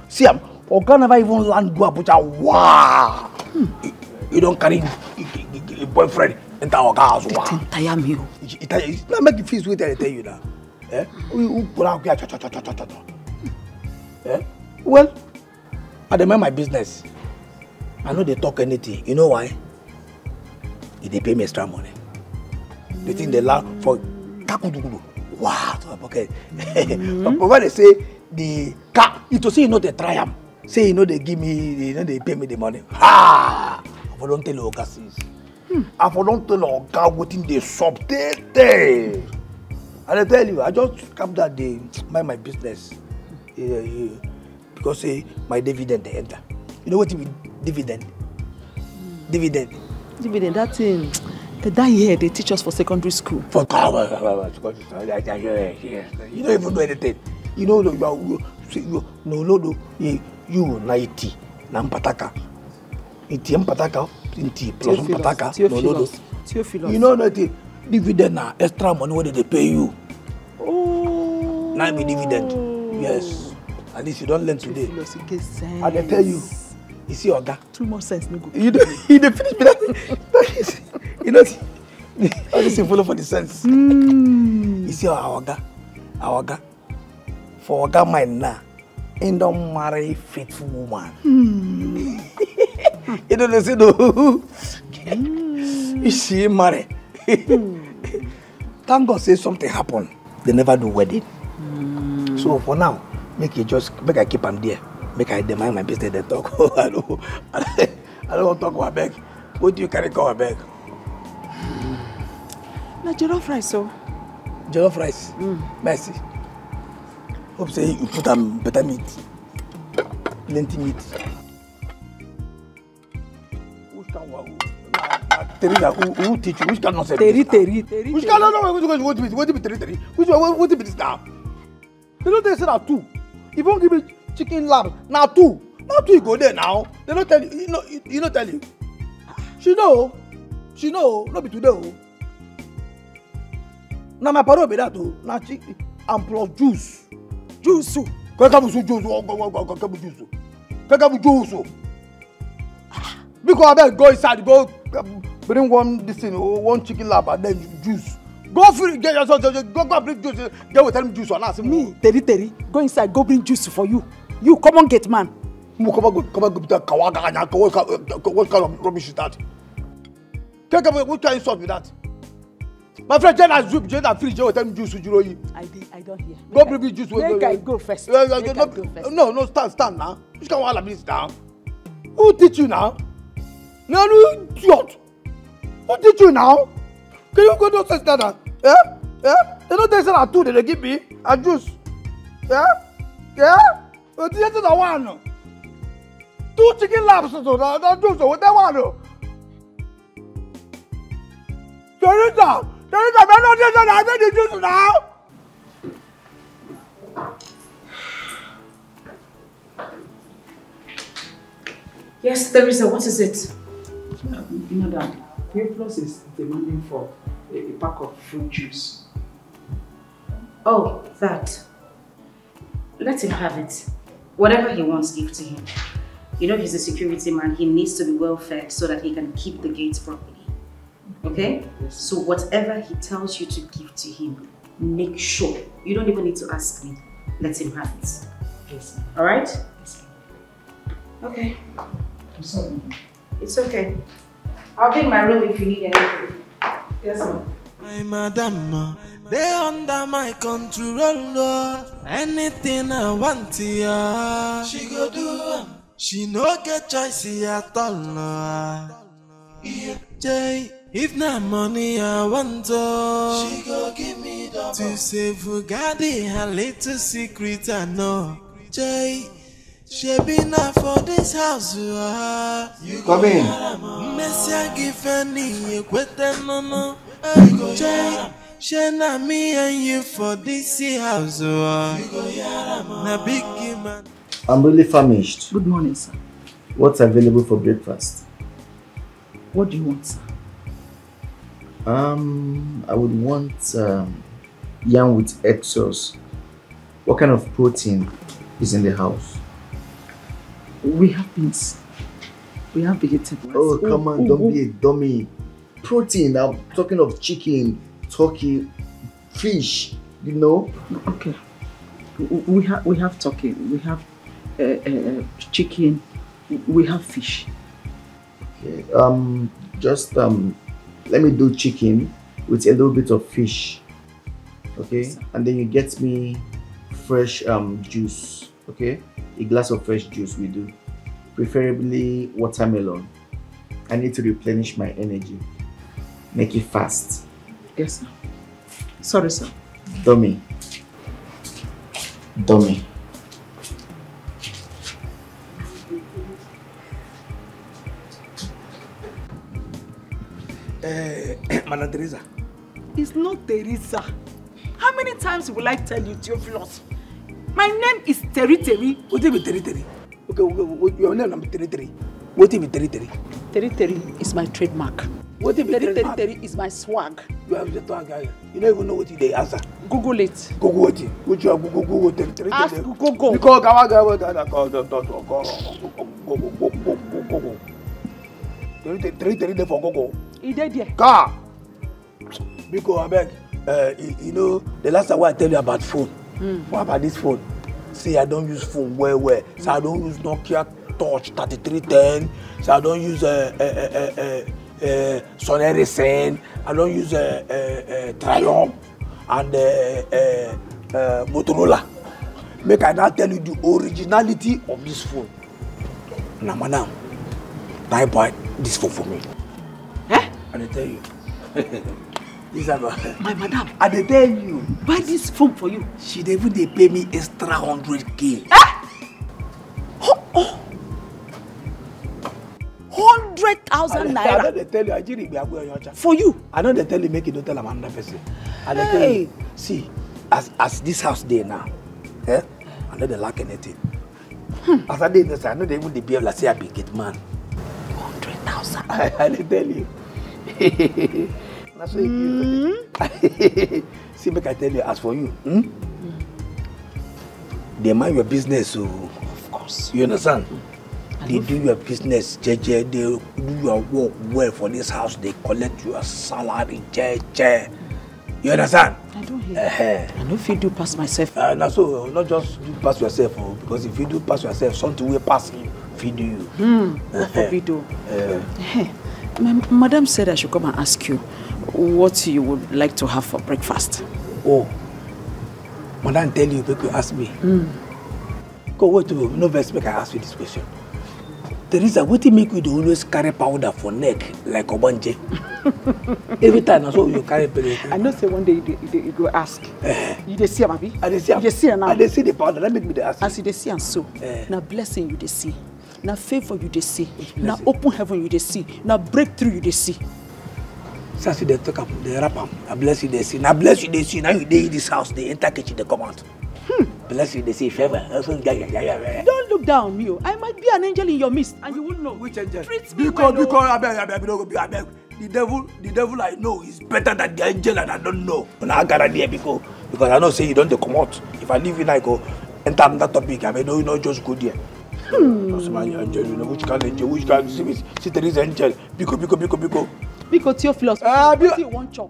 See, Oga never even land go Abuja. Wow. You don't carry a boyfriend enter our house. Wow. Tire me. Now make you feel sweet. I tell you now. Well, I don't mind my business. I know they talk anything. You know why? If they pay me extra money. They think they allow for wow to my pocket. But when they say the car, it will say you know they try them. Say you know they give me, they pay me the money. Ha! I don't tell Oga sis. I don't tell Oga what in the sub day. And I tell you, I just come that day, mind my business. Because my dividend they enter. You know what you mean? Dividend. Dividend, that thing. That year they teach us for secondary school. For you don't even know anything. You know you 90 Nampataka. Iti Mpataka, Inti plus Mpataka. Theophilus. You know nothing. Dividend na extra money what they pay you. Oh. Now be dividend. Yes. At least you don't learn today. And I tell you, you see Oga. 2 more cents no go. You don't finish me that. You know, all this is follow for the sense. You see our Oga. For Oga mind now, ain't don't marry faithful woman. You don't listen to you see marry. Thank God say something happen. They never do wedding. So for now, make I keep them there. Make I demand my business they talk. I don't want to talk about beg. What do you carry go beg? Na jollof rice so. Jollof rice. Mercy. Hope say you put them better meat. Plenty meat. Teresa, who teach you? Which kind of Terry. Which kind of what be Terry? What be this now? They don't say that two. If you don't give me chicken lab, now two. Now two you go there now. They don't tell you. You don't tell you. She know. Not be today. Now my parole be that too. Now chicken and plus juice. Juice. Because I better go inside, go bring one chicken lap and then juice. Go free, get yourself, go bring juice. Get with them juice or not. Me, Terry, go inside, go bring juice for you. You come on, get man. What kind of rubbish is that? What kind of insult with that? My friend, Jenna Zoop, Jenna Free, with them juice. I don't hear. Go bring juice. Make I go first. No, stand now. Which kind of all of this now? Who teach you now? No, idiot. Who teach you now? Can you go to the standard? Yeah? They don't say that two, they give me a juice. Yeah? But this is the one. 2 chicken laps, so that juice, what they want. Teresa, I'm not just I made the juice now. Yes, Teresa, what is it? Madam, Theophilus is demanding for a pack of fruit juice. Oh, that. Let him have it. Whatever he wants, give to him. You know he's a security man. He needs to be well fed so that he can keep the gates properly. Okay? Yes. So whatever he tells you to give to him, make sure. You don't even need to ask me. Let him have it. Yes. Alright? Yes. Okay. I'm sorry. It's okay. I'll be in my room if you need anything. Yes, ma'am. My madam, they under my control. Anything I want, yeah, she go do. She no get choice at all. Jay, if not money I want, she go give me double. To save Fugadi, a little secret I know. Jay, she be not for this house. You come in. Messia give any equator no. Jay, she na me and you for this house. Na big man. I'm really famished. Good morning, sir. What's available for breakfast? What do you want, sir? I would want yam with egg sauce. What kind of protein is in the house? We have beans. We have vegetables. Oh, come on, don't be a dummy. Protein, I'm talking of chicken, turkey, fish, you know? Okay. We have turkey, we have chicken, we have fish. Okay. Just let me do chicken with a little bit of fish. Okay? Yes, and then you get me fresh juice. Okay? A glass of fresh juice we do. Preferably watermelon. I need to replenish my energy. Make it fast. Yes, sir. Sorry, sir. Dummy. Dummy. Madam Teresa. It's not Teresa. How many times will I tell you, Theophilus? My name is Terry. What is Terry? Okay, your name is Terry. What is Terry? Terry is my trademark. What is Terry is my swag. You have the swag guy. You don't even know what they answer. Google it. Google it. Would you have Google Terry? Ask Google. Because Terry for Google. He did there. Car. Because I beg, you know, the last time I tell you about phone. What about this phone? See, I don't use phone well. So I don't use Nokia Touch 3310. So I don't use Sony Ericsson. I don't use Triumph and Motorola. Make I now tell you the originality of this phone. Now, madam, I buy this phone for me. Eh? And I tell you. This is my madam. I dey tell you. Buy this phone for you. She even they pay me extra 100K. Oh. 100,000 naira. I know they tell you, I didn't be a for you. I know they tell you make you don't tell them another person. And they tell you, see, as this house there now, I know they lack anything. As I did this, I know they even behave like say I be get man. 100,000. I tell you. That's what see, make I tell you, as for you, they mind your business, so of course. You understand? They do your business, JJ, they do your work well for this house, they collect your salary, JJ. You understand? I don't hear. I know if you do pass myself. Now, so not just do pass yourself, because if you do pass yourself, something will pass you, feed you. Video. Madam said I should come and ask you what you would like to have for breakfast. Oh, Madam tell you, people ask me. Go wait to no verse make I ask you this question. Teresa, what make you always carry powder for neck like Obanje? Every time I saw you carry powder. I know say one day you go ask. You dey see am abi? I dey see am. You dey see am now. I dey see the powder. That make me dey ask. As you dey see am so, na blessing you dey see. Now favor you dey see. Now open heaven you dey see. Now breakthrough you dey see. So they talk up, they wrap up. I bless you they see. Now bless you they see. Now you dey in this house, they enter kitchen, they come out. Bless you they see favor. Don't look down on me. I might be an angel in your midst, and you won't know. Which angel? Treat me because well, I beg. the devil I know is better than the angel and I don't know. And I got there because I know say you don't come out. If I leave in, I go enter another topic. I mean, no, you know, just go there. That's my angel, you know, which kind of angel, which kind of see there is angel. Biko. Because your philosophy, what you want chop?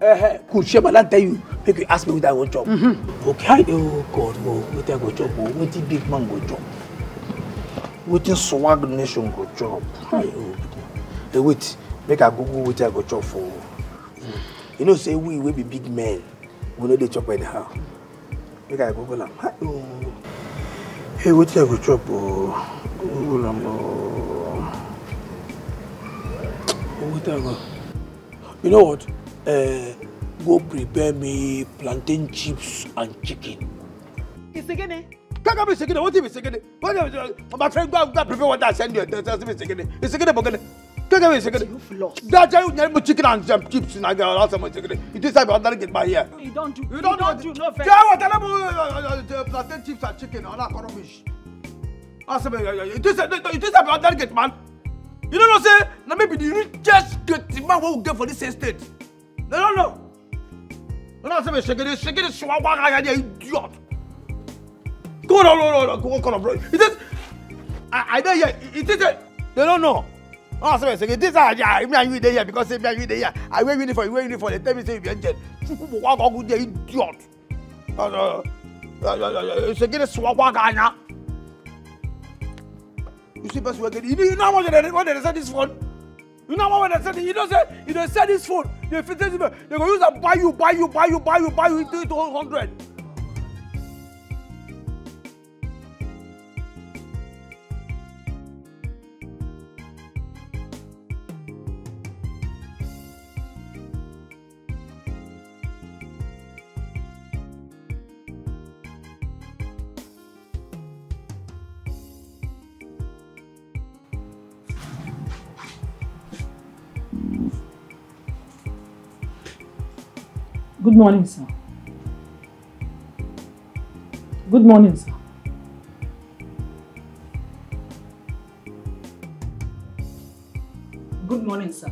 Could share, but I tell you, make you ask me what I want chop. Okay, oh God, what I go chop? What the big man go chop? What the swag nation go chop? Hey, wait, make I Google what I go chop for. You know, say we be big men. We know they chop anyhow. Make I Google them. Hey, what I go chop? Google them. What I go? You know what? Go prepare me plantain chips and chicken. It's again. Can't be second. What is second? My friend go prepare what I send you. It's second. It's second. Can't be second. That's how you need chicken and chips. And I got lots of chicken. It is about that get by here. You don't do. No fair. Yeah, plantain chips and chicken. I'm not gonna miss. It is about that get man. You don't know, say, now maybe the richest man will get for this estate. They don't know. You don't say, shaking it, idiot. Go on, bro. It is, I don't hear, it is, they don't know. I say, it is, I'm there because I'm there. I wear uniform, they tell me, say, you're dead. Idiot. Shaking it, swag, you see, best work. You know what they said this phone? You know what they said? You don't say, you don't sell this phone. They go use and buy you into 100. Good morning, sir. Good morning, sir. Good morning, sir.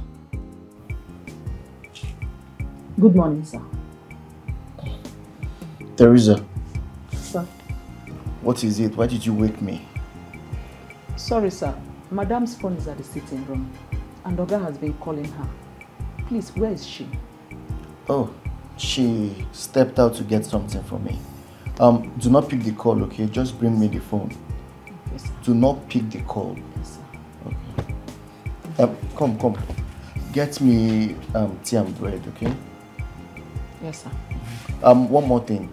Good morning, sir. Teresa. Sir. What is it? Why did you wake me? Sorry, sir. Madam's phone is at the sitting room, and Oga has been calling her. Please, where is she? Oh, she stepped out to get something from me. Do not pick the call, okay? Just bring me the phone. Yes, sir. Do not pick the call. Yes, sir. Okay. Come. Get me tea and bread, okay? Yes, sir. One more thing.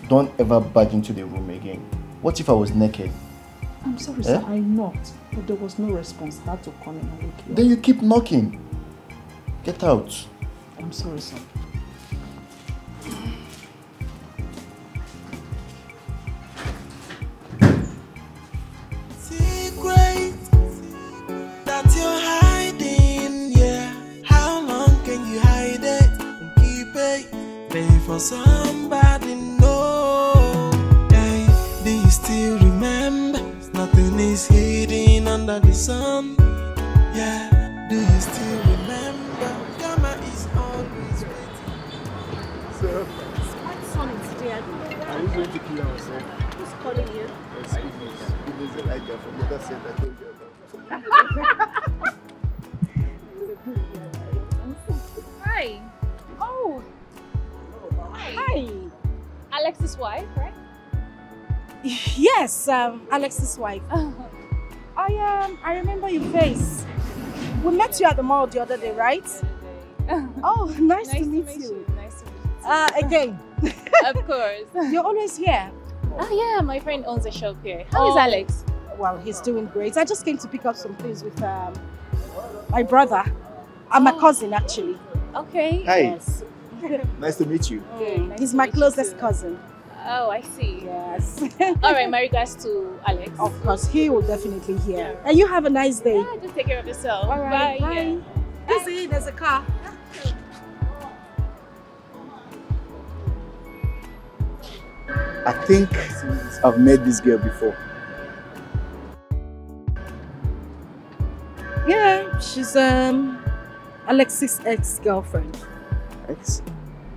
Don't ever barge into the room again. What if I was naked? I'm sorry, sir. I knocked, but there was no response. I had to come in and wake you up. Then you keep knocking. Get out. I'm sorry, sir. Secret that you're hiding, yeah. How long can you hide it and keep it? Pay for somebody, no. Hey, do you still remember? Nothing is hidden under the sun. Yeah, do you still remember? Karma is always waiting. Sir, it's quite sunny today. I don't know why. Are we going to kill ourselves? Who's calling you? It is Elijah from the other side I told you about. Hi. Oh. Hi. Alex's wife, right? Yes, Alex's wife. I remember your face. We met you at the mall the other day, right? Oh, nice to meet you. Nice to meet you. Again. Of course. You're always here. Oh yeah, my friend owns a shop here. How is Alex? Well, he's doing great. I just came to pick up some things with my brother. I'm my cousin, actually. Okay. Hi. Yes. Nice to meet you. Nice He's to my meet you closest too. cousin. Oh, I see. Yes. All right, my regards to Alex. Of course, he will definitely hear. And you have a nice day. Yeah, just take care of yourself. All right. Bye. Bye. Busy, there's a car. I think I've met this girl before. Yeah, she's Alex's ex-girlfriend. Ex?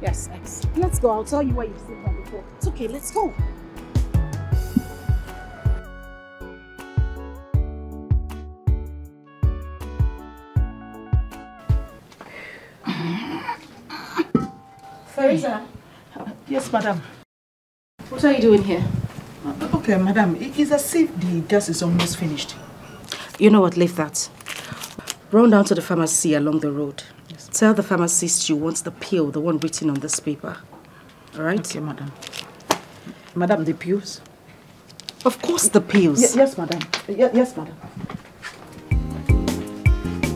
Yes, ex. Let's go. I'll tell you where you've seen her before. It's okay. Let's go. Teresa. Yes, madam. What are you doing here? Okay, madam. It's as if the gas is almost finished. You know what? Leave that. Run down to the pharmacy along the road. Yes. Tell the pharmacist you want the pill, the one written on this paper. All right? Okay, madam. Madam, the pills? Of course, the pills. Yes, madam. Yes, madam.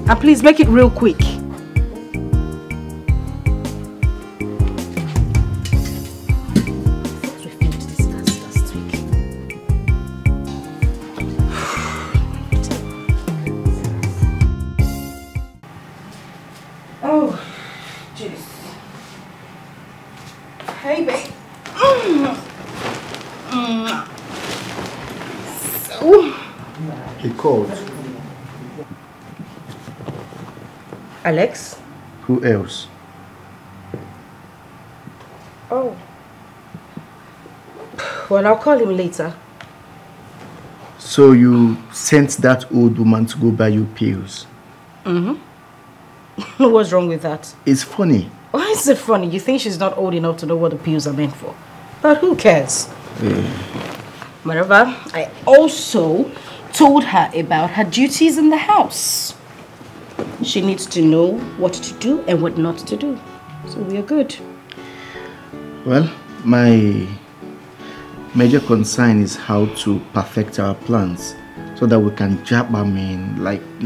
And please make it real quick. He called. Alex? Who else? Oh. Well, I'll call him later. So you sent that old woman to go buy you pills? Mm-hmm. What's wrong with that? It's funny. Why is it funny? You think she's not old enough to know what the pills are meant for? But who cares? Whatever. I also told her about her duties in the house. She needs to know what to do and what not to do. So we are good. Well, my major concern is how to perfect our plans so that we can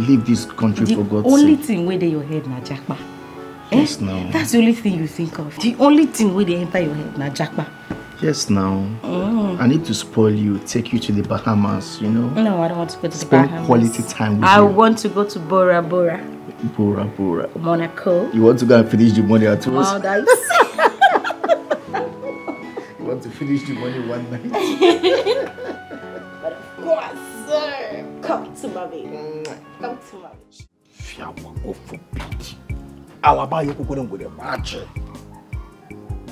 leave this country for God's sake. The only thing where they your head na jackpa. Yes, now. That's the only thing you think of. The only thing where they enter your head na jackpa. Yes, now. I need to spoil you, take you to the Bahamas, you know? No, I don't want to go to the Bahamas. Bahamas. Quality time with you. I want to go to Bora Bora. Bora Bora. Monaco. You want to go and finish the money at once? Maldives. You want to finish the money one night? But of course, sir. Come to mommy. Come to mommy.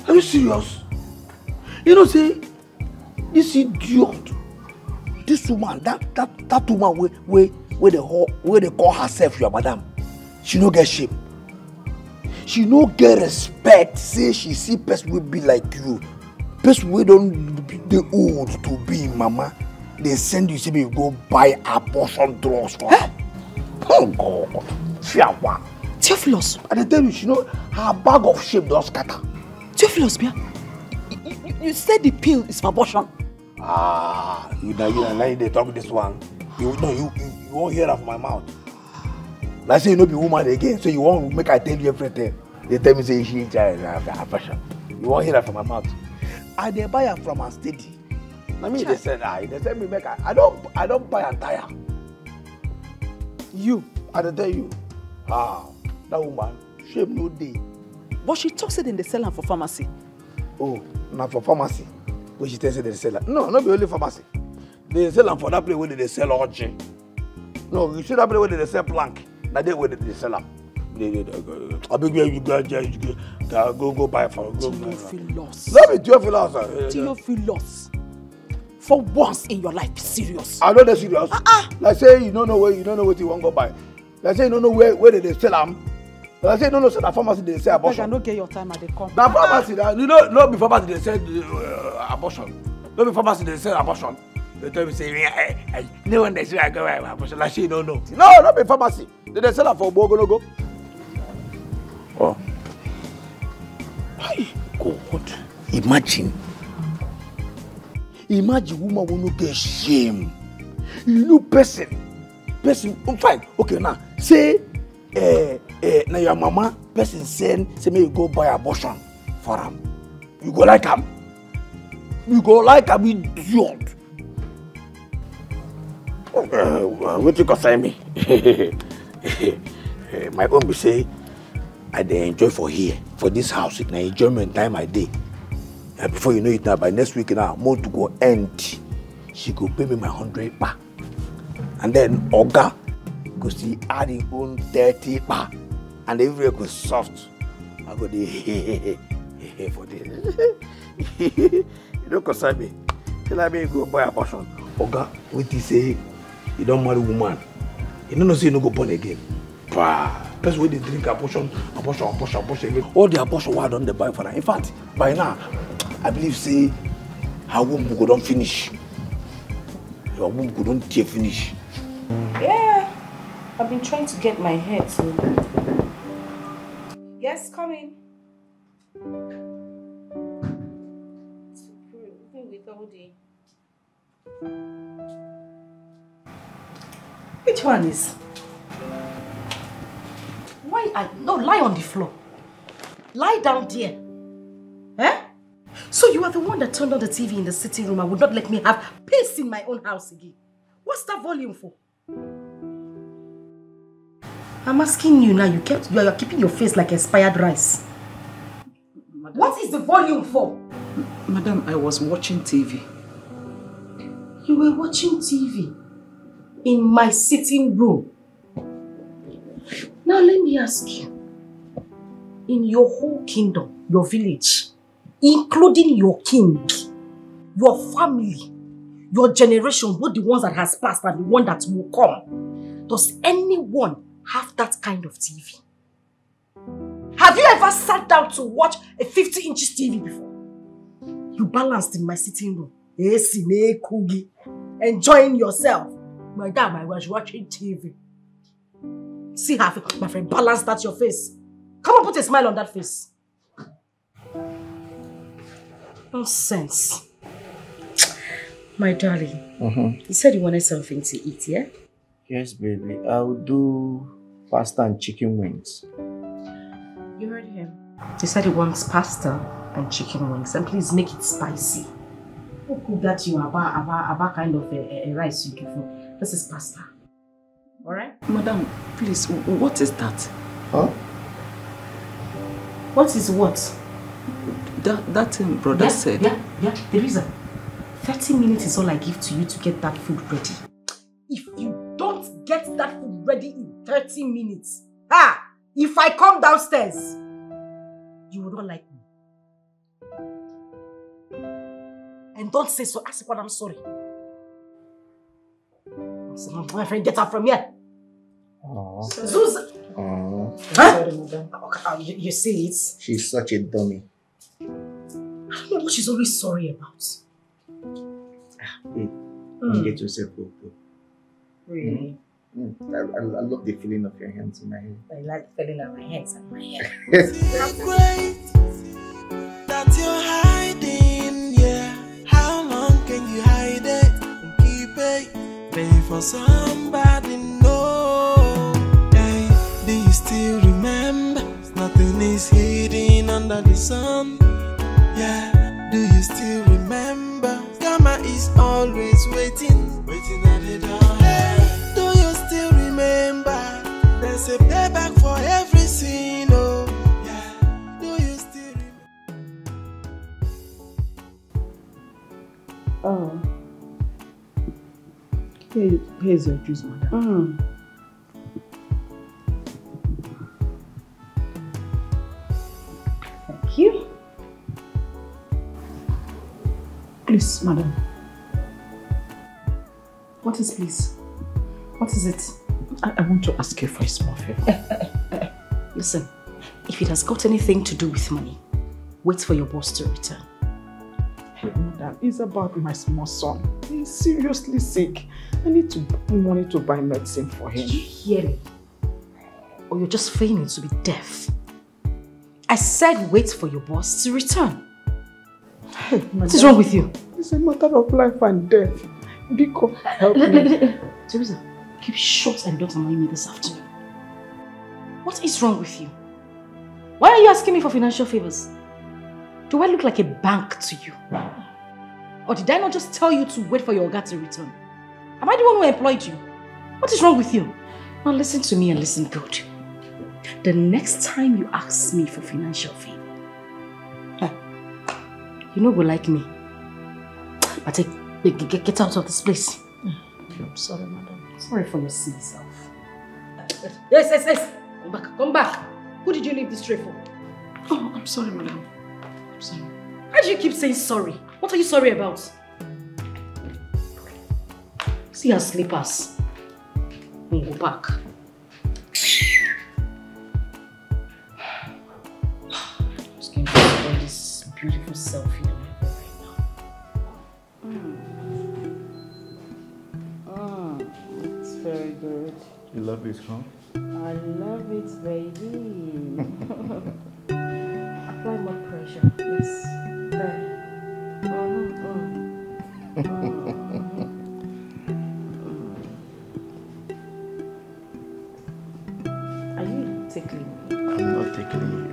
Are you serious? You know, say, this idiot, this woman, that woman where they call herself your madam, she no get shame. She no get respect. Say she see person will be like you. Person we don't be old to be mama. They send you, say you go buy abortion drugs for her. Oh God, Fiawa. Theophilus. I tell you, she know her bag of shame does scatter. Theophilus, Bia. You said the pill is for abortion. Ah, you like they talk this one. You won't hear it from my mouth. Like say you no be woman again, so you won't make I tell you everything. They tell me say she ain't abortion. You won't hear that from my mouth. I they buy her from her steady. I mean they said they tell me make I don't buy entire. You, I tell you, that woman shame no day. But she talks it in the seller for pharmacy. Oh, not for pharmacy. When she tells you they sell her. No, not be only pharmacy. They sell them for that place where they sell origin. No, you see that place where they sell plank. That day where they sell them. I beg you go buy for go. Theophilus. Let me Theophilus. Theophilus. For once in your life, be serious. I know they're serious. Like say you don't know what you want to go buy. Like say you don't know where they sell them. Like say no, so the pharmacy they sell abortion. I don't get your time at the company. The pharmacy, you know, not be pharmacy they sell abortion. Not be pharmacy they sell abortion. They tell me say, no one they say I go buy abortion. Like she don't know. No, not be pharmacy. They sell it for Bogonogo. Oh. My God. Imagine woman will not get shame. You know person, fine. Okay, now say now your mama person say me you go buy abortion for him. You go like him. You go like him, idiot. What you concern me? My own be say I dey enjoy for here, for this house. It's an enjoyment time I day. And before you know it now, by next week now, month to go end, she go pay me my 100 pa. And then Oga go see adding own 30 pa. and everywhere goes soft. I go the for this. You don't concern me. Tell me go buy a portion. Oga, what he say? You don't marry woman. You don't say you no go born again. Bah. Person when they drink abortion again. All the abortion why don't they buy for that? In fact, by now, I believe say her womb go don't finish. Your womb go don't finish. Yeah, I've been trying to get my head to. Yes, come in. Which one is? Why? No, lie on the floor. Lie down there. Eh? So you are the one that turned on the TV in the sitting room and would not let me have peace in my own house again. What's that volume for? I'm asking you now. You are keeping your face like expired rice. Madam, what is the volume for? Madam, I was watching TV. You were watching TV in my sitting room. Now let me ask you. In your whole kingdom, your village, including your king, your family, your generation, both the ones that has passed and the one that will come, does anyone have that kind of TV? Have you ever sat down to watch a 50 inches TV before? You balanced in my sitting room, enjoying yourself. Madam, I was watching TV. See how, my friend, balance that your face. Come on, put a smile on that face. Nonsense. My darling, you said you wanted something to eat, yeah? Yes, baby. I'll do pasta and chicken wings. You heard him. He said he wants pasta and chicken wings, and please make it spicy. Who could that you about kind of a rice you give me? This is pasta. Alright? Madam, please, what is that? Huh? What is what? That thing brother said. Yeah. The reason. 30 minutes is all I give to you to get that food ready. If you don't get that food ready in 30 minutes, if I come downstairs, you will not like me. And don't say so. Ask what I'm sorry. My friend, get out from here. Zuz. Sorry, madam. You see it? She's such a dummy. I don't know what she's always sorry about. Hey, don't get yourself broke. Really? I love the feeling of your hands in my hair. I like the feeling of my hands in my hair. Great that you're hiding, yeah. How long can you hide it and keep it? Pay for somebody, no. Hey, do you still remember? Nothing is hidden under the sun. Yeah, do you still remember? Karma is always waiting at the door. Hey, do you still remember? There's a payback for every sin, oh. Yeah, do you still remember? Oh. Here's your juice, madam. Thank you. Please, madam. What is please? What is it? I want to ask you for a small favor. Listen, if it has got anything to do with money, wait for your boss to return. Hey, madam, it's about my small son. He's seriously sick. I need money to buy medicine for him. Did you hear me? Or you're just feigning to be deaf? I said wait for your boss to return. Hey, madam, what is wrong with you? It's a matter of life and death. Because help me. Teresa, keep short and don't annoy me this afternoon. What is wrong with you? Why are you asking me for financial favors? Do I look like a bank to you? Or did I not just tell you to wait for your Oga to return? Am I the one who employed you? What is wrong with you? Now listen to me and listen good. The next time you ask me for financial favor, you know go like me. But get out of this place. I'm sorry, madam. Sorry for your silly self. Yes. Come back. Who did you leave this tray for? Oh, I'm sorry, madam. I'm sorry. Why do you keep saying sorry? What are you sorry about? See her slippers. We'll go back. Just going to enjoy this beautiful selfie in my phone right now. It's very good. You love it, huh? I love it, baby. Apply more pressure, please. There. Are you tickling me? I'm not tickling you.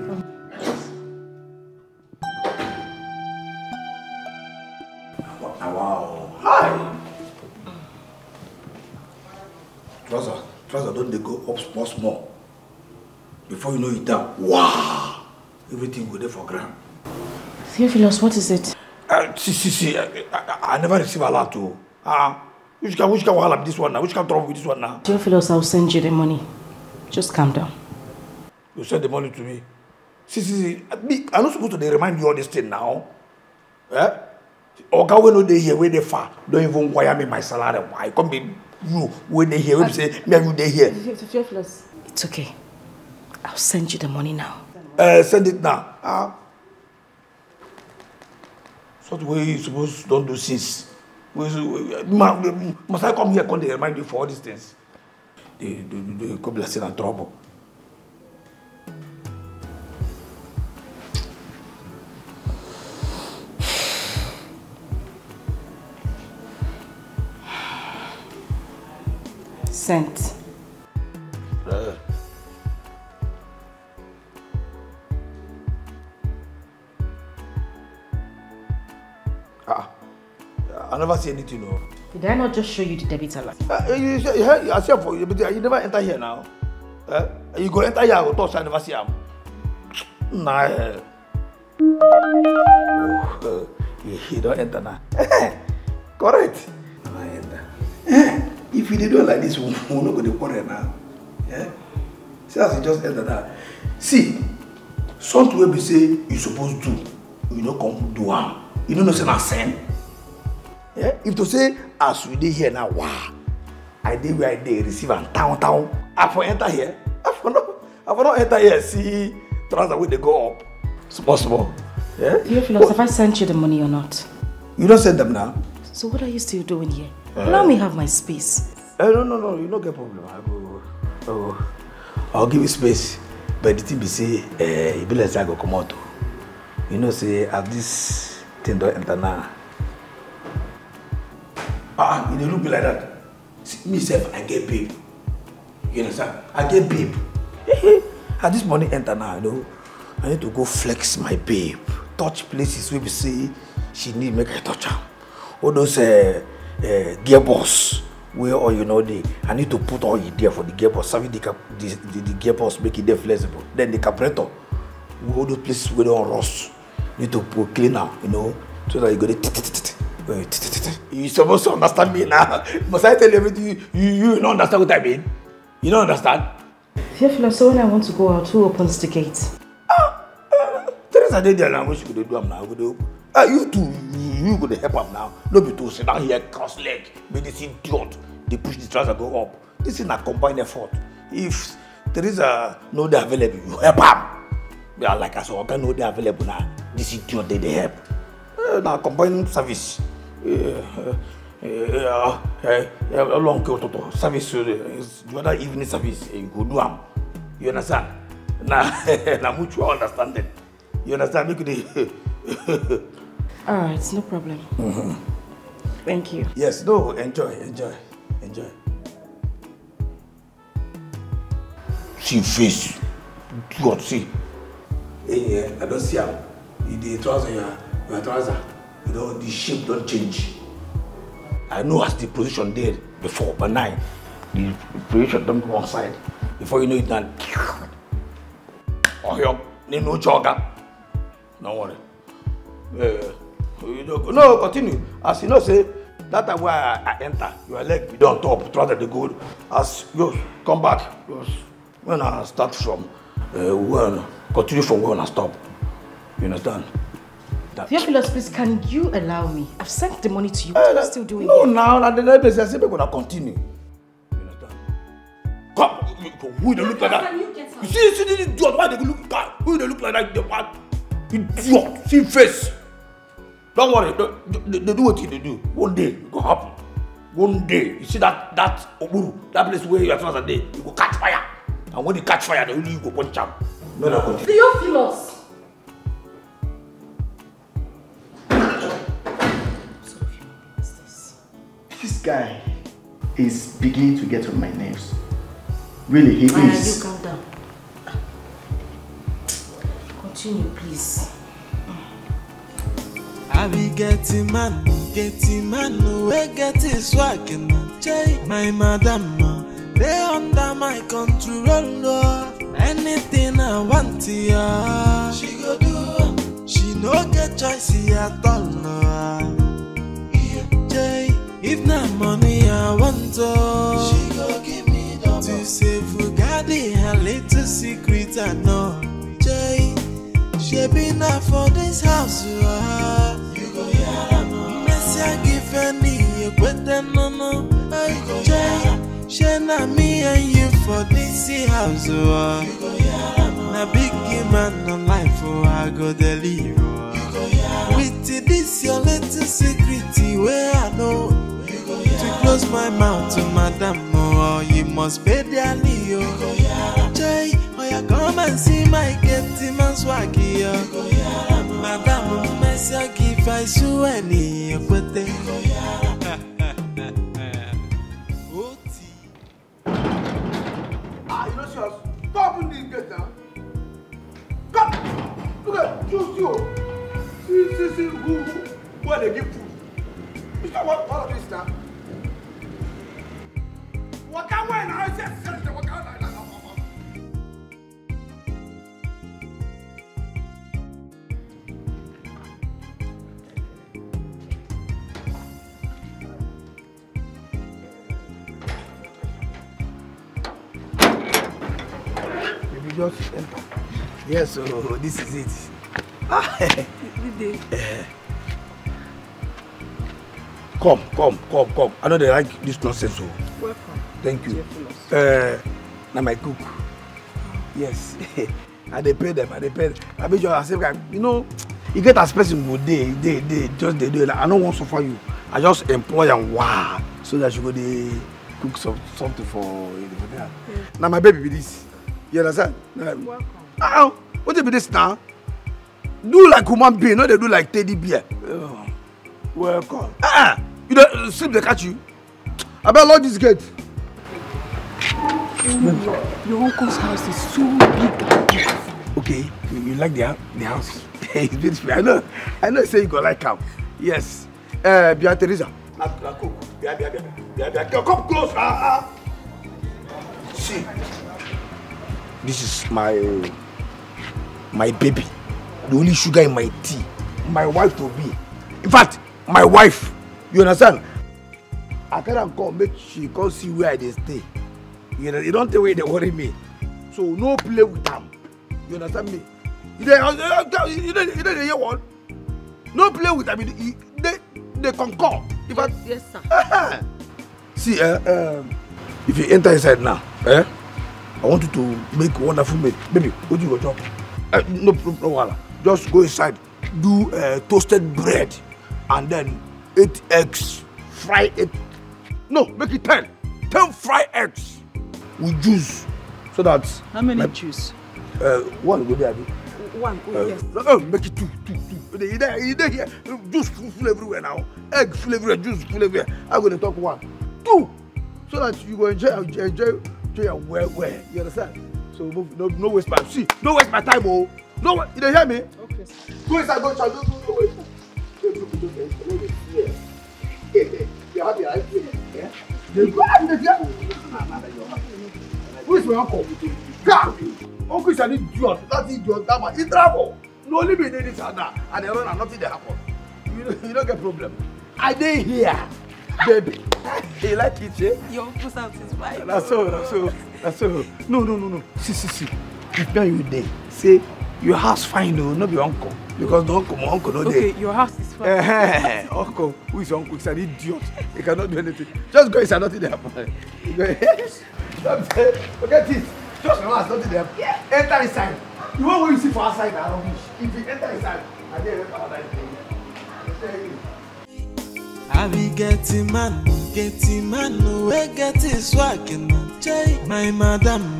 Wow. Hi. Trouser, don't they go up small? Before you know it down, wow. Everything go there for ground. Theophilus, what is it? See, I never receive a lot too. Which can have this one now? Which can trouble with this one now? Theophilus, I'll send you the money. Just calm down. You send the money to me. See, I'm not supposed to remind you all this thing now. Eh? Oga when no dey here, where they far, don't even wire me my salary. Why come be you when they here? When you say me and you dey here. Theophilus, it's okay. I'll send you the money now. Send it now. So the way you suppose don't do since. Must I come here and remind you for all these things? They come blessing and trouble. Sent. I never see anything. No. Did I not just show you the debit alert? You never enter here now. You go enter here, I go touch, I never see him. Nah. You don't enter now. Correct. I enter. If you do it like this, we'll not go to quarrel now. Yeah? See, as you just enter that. See, something where we say you supposed to do, you don't come do one. You don't know say na sin. Yeah? If to say as we did here now, wow, I did where I did receive and town. I for enter here. I for not enter here. See, trouser where they go up. Small. Yeah? Theophilus, have I sent you the money or not? You don't send them now. So what are you still doing here? Allow me have my space. No, you don't get problem. I'll give you space. But the thing be say, it be like I go come out. You know, say, as this thing don't enter now. It don't look like that. See, myself, I get babe. You understand? I get babe. As this money enter now, you know, I need to go flex my babe. Touch places where we say she need make her touch her. All those gearbox where all you know I need to put all in there for the gearbox. Serving the gearbox, make it there flexible. Then the carburetor, all those places where they don't rust. Need to put cleaner, you know, so that you go there. You supposed to understand me now. Must I tell you everything? You don't understand what I mean? You don't understand? Theophilus, so when I want to go out, who opens the gate? Teresa did there, what she could do now. You too, you could help him now. No be to sit down here, cross leg, make this idiot. They push the trouser go up. This is a combined effort. If Teresa know they're available, you help him. They are like I said, okay, know they're available now. This idiot they help. Now combined service. Long service, the other evening service, you go do them. You understand? Now mutual understanding. You understand? Alright, no problem. Thank you. Yes, no, enjoy. See face. God, see. I don't see how. The trouser, your trouser, you know, the shape don't change. I know as the position there before, but now the position don't go one side. Before you know it, now. Oh, you no jogger. Don't worry. No, continue. As you know, say that time where I enter, your leg be on top, trouser the gold. As you come back, when I start from Well, continue from where I stop. You understand? Theophilus, please, can you allow me? I've sent the money to you. What are you still doing? No, now the next place I say we're gonna continue. You understand? Come, who they look like that? You see this idiot? Why they look like that? Who they look like that? The what? Idiot, see face. Don't worry, they do what they do. One day it will happen. One day, you see that Oburu, that place where you are supposed to day, you go catch fire. And when you catch fire, they only you go punch up. No, continue. Theophilus. This guy is beginning to get on my nerves. Really, he is. You calm down. Continue, please. I be getting man, we get his swag and Jay, my madam, they under my control. Anything I want to, she go do. She no get choice at all. Jay, if not money I want to, she go give me double. To save Fugadi, her little secret I know. Jay, she been out for this house. You go hear no. Messi give any, you quit them no. Jay, she na me and you for this house. You go hear no. Na big man on life, I go deliver. With this your little secret where I know. To close my mouth to madam, oh, you must pay their Leo. Jay, oh, you come and see my getting man swag here. Madam, Messi, give I so any, but then. You know, sir, stop in this gate now. Come, look at you. See, where they give food. You know what all of this now? What can we now? What can Maybe just enter. Yes, so this is it. Come. I know they like this nonsense. So. Welcome. Thank you. Now my cook. Yes. And they pay them. I bet you know, you get as person good they just they do it. I don't want to suffer you. I just employ and wow, so that you go they cook something for you. Yeah. Now my baby be this. You understand? Welcome. What be this now? Do like human being, no they do like teddy bear. Welcome. You don't sleep, they catch you. I better lock this gate. Your uncle's house is so big and beautiful. Okay, you like the house? It's beautiful. I know. Say you go like him. Yes. Bia Teresa. Bia. Come close. See, this is my baby. The only sugar in my tea. My wife to be. In fact, my wife. You understand? I can't come make she come see where I stay. You know, you don't think way they worry me. So no play with them. You understand me? You don't hear what? No play with them. They concur. Yes, sir. See, if you enter inside now, I want you to make wonderful meal. Baby, what do you go job? No. Just go inside, do toasted bread, and then 8 eggs, fry it. No, make it 10. 10 fried eggs with juice, so that. How many juice? One will be a one. Yes. Make it two. You there? Juice full everywhere now. Egg full everywhere, juice full everywhere. I'm going to talk 1, 2, so that you will enjoy well. You understand? So no waste my time. See, no waste my time, oh. No, you don't hear me? Okay. Go inside, go wait. You're happy, right? Yeah? Who is my uncle? God! Uncle is an idiot. That idiot, that man, he travel. No only be this and that. And they run and nothing they happen. You don't get problem. I dey here, baby. You like it, eh? Your uncle sounds inspired. That's so. No. See. if now you there, say your house fine though, not be uncle. Because the uncle, my uncle not there. Okay, your house is fine. Uncle, who is uncle? He's an idiot. He cannot do anything. Just go inside, nothing there. Go ahead. Forget it. Just relax, nothing there. Yeah. Enter inside. You want what you see for outside, I don't wish. If you enter inside, I dare enter outside. I be getting man, we get his swag and my madam,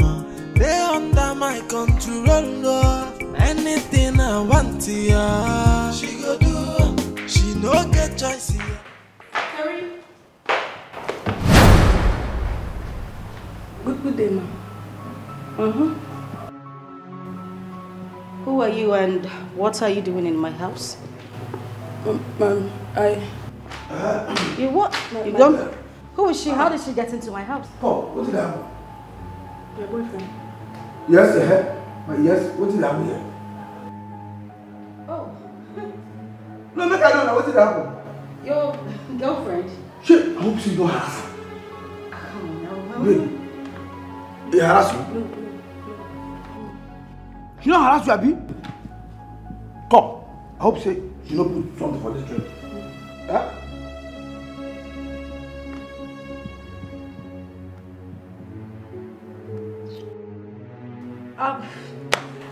they under my control. Anything I want, yeah, she go do. She no get choice. Harry. Good day, ma. Who are you and what are you doing in my house? Ma'am, You what? You don't? Who is she? How did she get into my house? Paul, what did happen? Your boyfriend. Yes, yes, what did happen here? Oh. No, make I know what did happen. Your girlfriend. Shit, I hope she don't harass her. Come on now. Wait. They harass you? She don't harass you, Abi? Come. I hope she don't put something for this drink. Huh?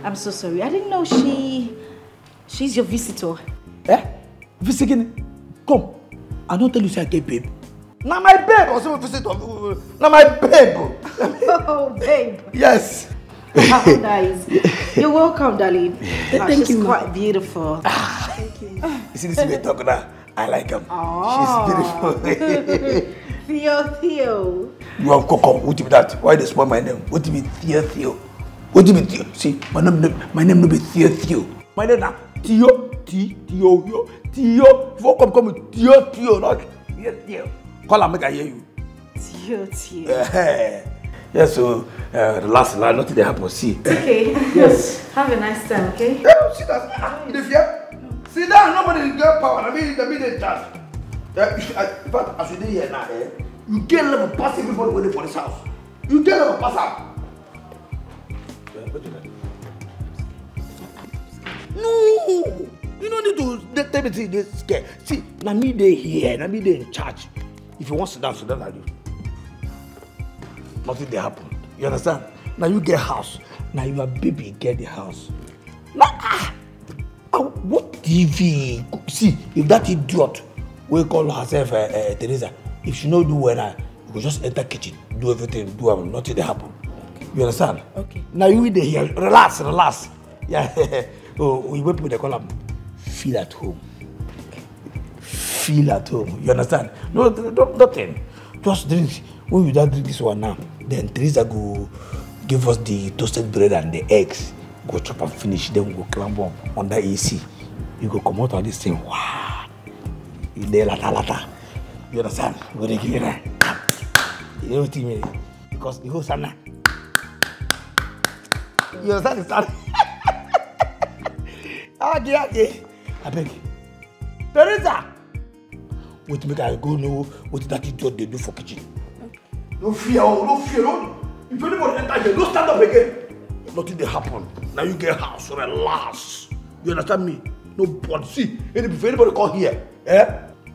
I'm so sorry. I didn't know she's your visitor. Eh? Visiting? Come. I don't tell you say I get babe. Now my babe. Also visitor. Now my babe. Oh, babe. Yes. How nice. You're welcome, darling. Thank she's you. Quite beautiful. Thank you. You see this way talk now? I like him. Oh. She's beautiful. Theo. You have come. What do you mean that? Why they spoil my name? What do you mean Theo? What do you mean Theo? See, my name no be Theo. My name na Theo. Theo. If you come with Theo, not Theo. Call and make I hear you. Theo. Yes, so relax, nothing they happen. See. Okay. Yes. Have a nice time, okay? Yeah, sit down. You dey fear? Sit down. Nobody get power. I mean, they charge. In fact, as you dey here now, you get level pass everybody waiting for this house. You get level pass out. No, you don't need to tell me this scared. See, now me they here, now me they in charge. If you want to sit down like you. Nothing they happen. You understand? Now you get house. Now your baby get the house. Now, what TV? See, if that idiot will call herself Teresa, if she no do well, you will just enter kitchen, do everything, nothing they happen. You understand? Okay. Now you in the here, relax. Yeah. Oh, we people they call them feel at home. Feel at home. You understand? No, nothing. Just drink. When you don't drink this one now, then Teresa go give us the toasted bread and the eggs. Go chop and finish. Then we go climb up under AC. You go come out on this thing. Wow. You there lata. You understand? We go give you that. You know what I mean? Because the whole sana. You understand the sana? Okay. I beg. Teresa! Wait, make I go know what that idiot they do for kitchen. No fear. If anybody enter here, don't stand up again. Nothing they happen. Now you get house, relax. You understand me? Nobody. See, if anybody come here,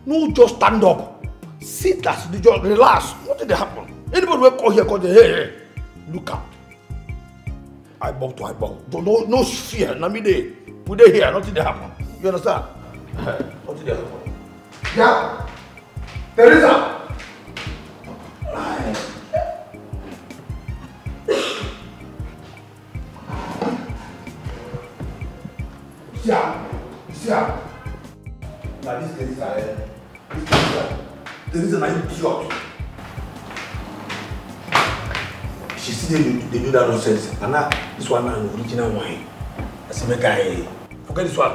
no just stand up. Sit down, just relax. Nothing they happen. Anybody will come here, hey, look out. Eyeball to eyeball. No fear. Now me they. We dey here, nothing they happen. You understand? Nothing they happen. Yeah. Teresa. See, now this Teresa, Teresa na idiot. She see they do that nonsense, and now this one na original wine. I say make I forget this one.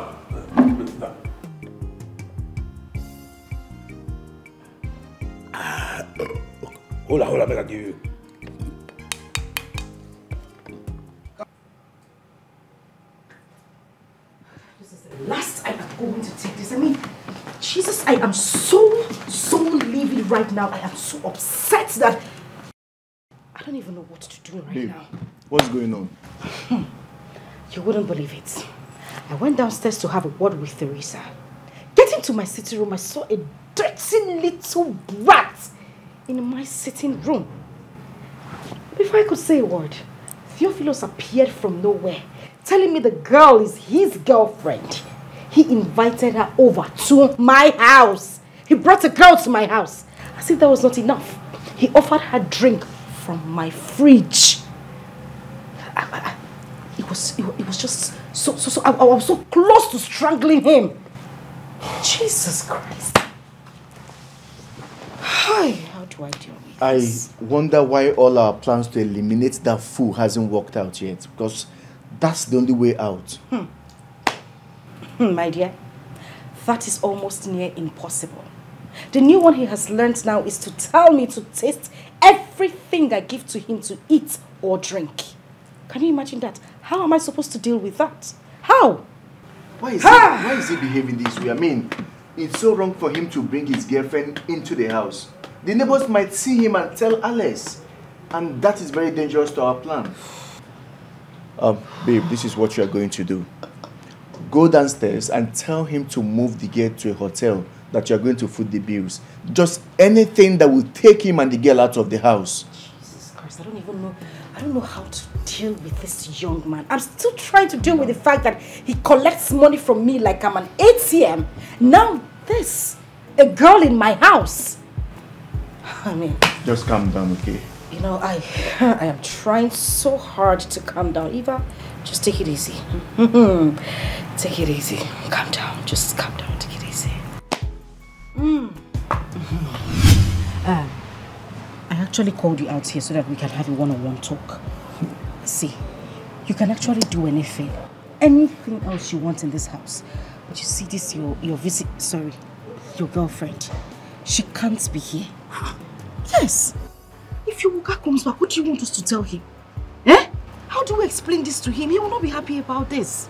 Hold on, make I give you. This is the last time I'm going to take this. I mean, Jesus, I am so livid right now. I am so upset that I don't even know what to do right now. What's going on? You wouldn't believe it. I went downstairs to have a word with Teresa. Getting to my sitting room, I saw a dirty little brat in my sitting room. Before I could say a word, Theophilus appeared from nowhere, telling me the girl is his girlfriend. He invited her over to my house. He brought a girl to my house. As if that was not enough, he offered her drink from my fridge. It was just so I was so close to strangling him. Jesus Christ. Hi, how do I deal with this? I wonder why all our plans to eliminate that fool hasn't worked out yet, because that's the only way out. My dear, that is almost near impossible. The new one he has learned now is to tell me to taste everything I give to him to eat or drink. Can you imagine that? How am I supposed to deal with that? How? Why is he behaving this way? I mean, it's so wrong for him to bring his girlfriend into the house. The neighbors might see him and tell Alice. And that is very dangerous to our plan. Babe, this is what you are going to do. Go downstairs and tell him to move the girl to a hotel that you are going to foot the bills. Just anything that will take him and the girl out of the house. Jesus Christ, I don't know how to deal with this young man. I'm still trying to deal with the fact that he collects money from me like I'm an ATM. Now this, a girl in my house. I mean, just calm down, okay? You know, I am trying so hard to calm down. Eva, just take it easy. Take it easy. Calm down. Just calm down. Take it easy. I actually called you out here so that we can have a one-on-one talk. See, you can actually do anything else you want in this house. But you see this, your girlfriend. She can't be here. Yes. If your worker comes back, what do you want us to tell him? Eh? How do we explain this to him? He will not be happy about this.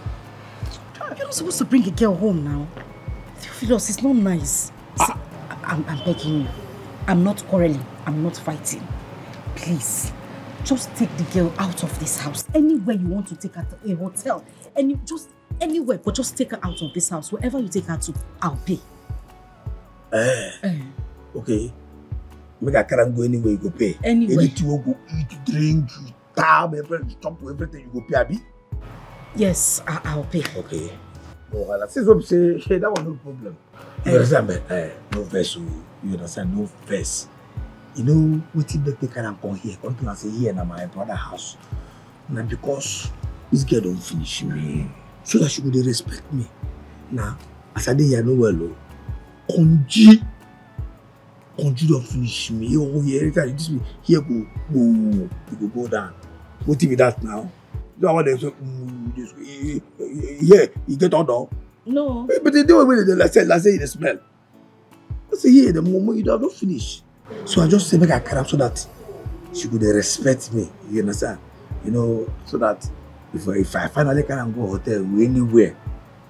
You're not supposed to bring a girl home now. Theophilus, it's not nice. See, I'm begging you. I'm not quarreling. I'm not fighting. Please, just take the girl out of this house. Anywhere you want to take her to, a hotel. Just anywhere, but just take her out of this house. Wherever you take her to, I'll pay. Okay. Make a car and go anywhere, you go pay. Anywhere. Anything you go eat, drink, tab, everything, you go pay, Abi? Yes, I'll pay. Okay. No, that's what I'm saying. That was no problem. You understand, man? No verse. You understand? No verse. You know, we think that they can come here. Come to say here in my brother's house. Now, because this girl don't finish me, so that she would respect me. Now, as I did, I know well, Konji don't finish me. Oh, yeah, every time you just me, here go, you go down. What with that now? You know what they say? Yeah, you get on down. No. But they do it with the smell. I say, here, the moment you don't finish. So I just say, make a crap so that she could respect me. You understand? You know, so that if I finally can go hotel anywhere,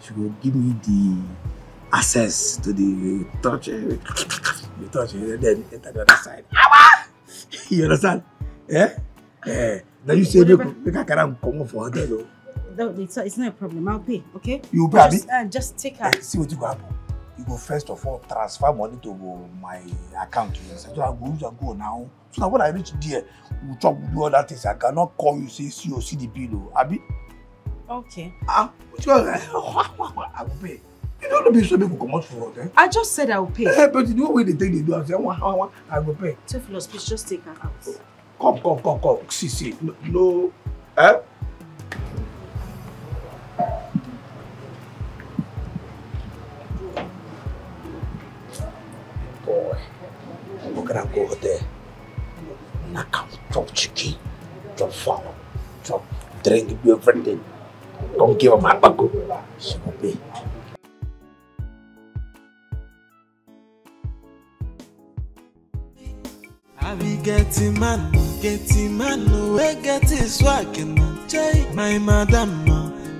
she will give me the access to the touch. The touch, and then enter the other side. You understand? Yeah? Then you say, make a come for hotel. No, it's not a problem. I'll pay, okay? You pay, just take her. See what you go happen. You go first of all transfer money to my account. So I go now. So when I reach there, we talk, we do all that things. I cannot call you, say see the bill, Abi. Okay. Which one? I will pay. You don't be so big to come out for hotel. I just said I will pay. But you know when they take the do, I say, I will pay. Theophilus, please just take her out. Come. See. No. Eh? Boy, we're gonna go there. Knock out, chop chicken, chop fowl, chop drink, do everything. Don't give her my bago. She will pay. I be getting man, we get his swag and my madam,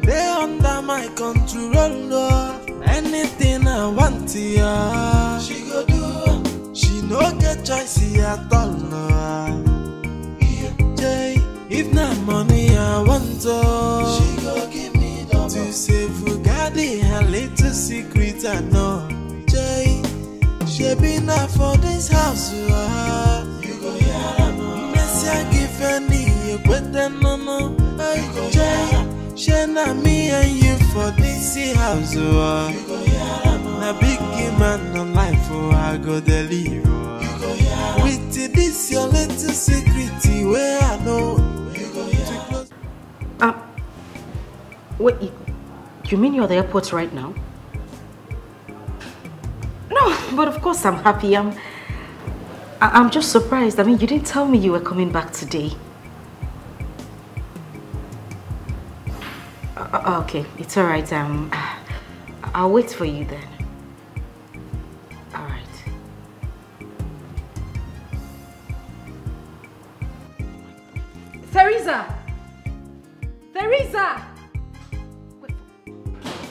they under my control. Anything I want, yeah, she go do. She no get choice at all. If not money, secret I know. Jay, she been out for this house. You go hear her no. Messi I give any you better no. Jay, she na me and you for this house. You go hear her no. Na big man on life I go deliver. With this your little secret where I know. Wait, you mean you're at the airport right now? No, but of course I'm happy. I'm just surprised. I mean, you didn't tell me you were coming back today. Okay, it's all right. I'll wait for you then. All right. Teresa! Teresa!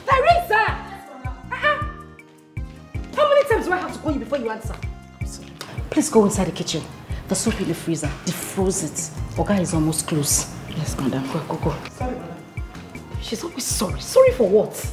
Teresa! How many times do I have to call you before you answer? Please go inside the kitchen. The soup in the freezer. Defroze it. Oga is almost close. Yes, madam. Go. Sorry, madam. She's always sorry. Sorry for what?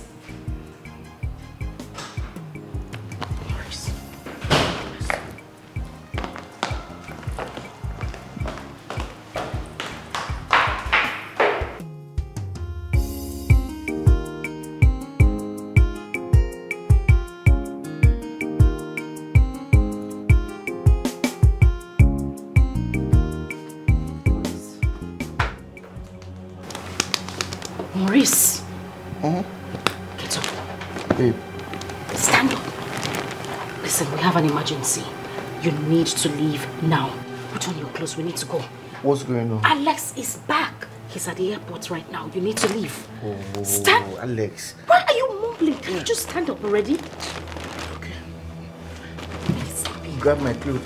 Maurice. Get up. Babe. Stand up. Listen, we have an emergency. You need to leave now. Put on your clothes. We need to go. What's going on? Alex is back. He's at the airport right now. You need to leave. Oh, Stand. Alex. Why are you mumbling? Can you just stand up already? Grab my clothes.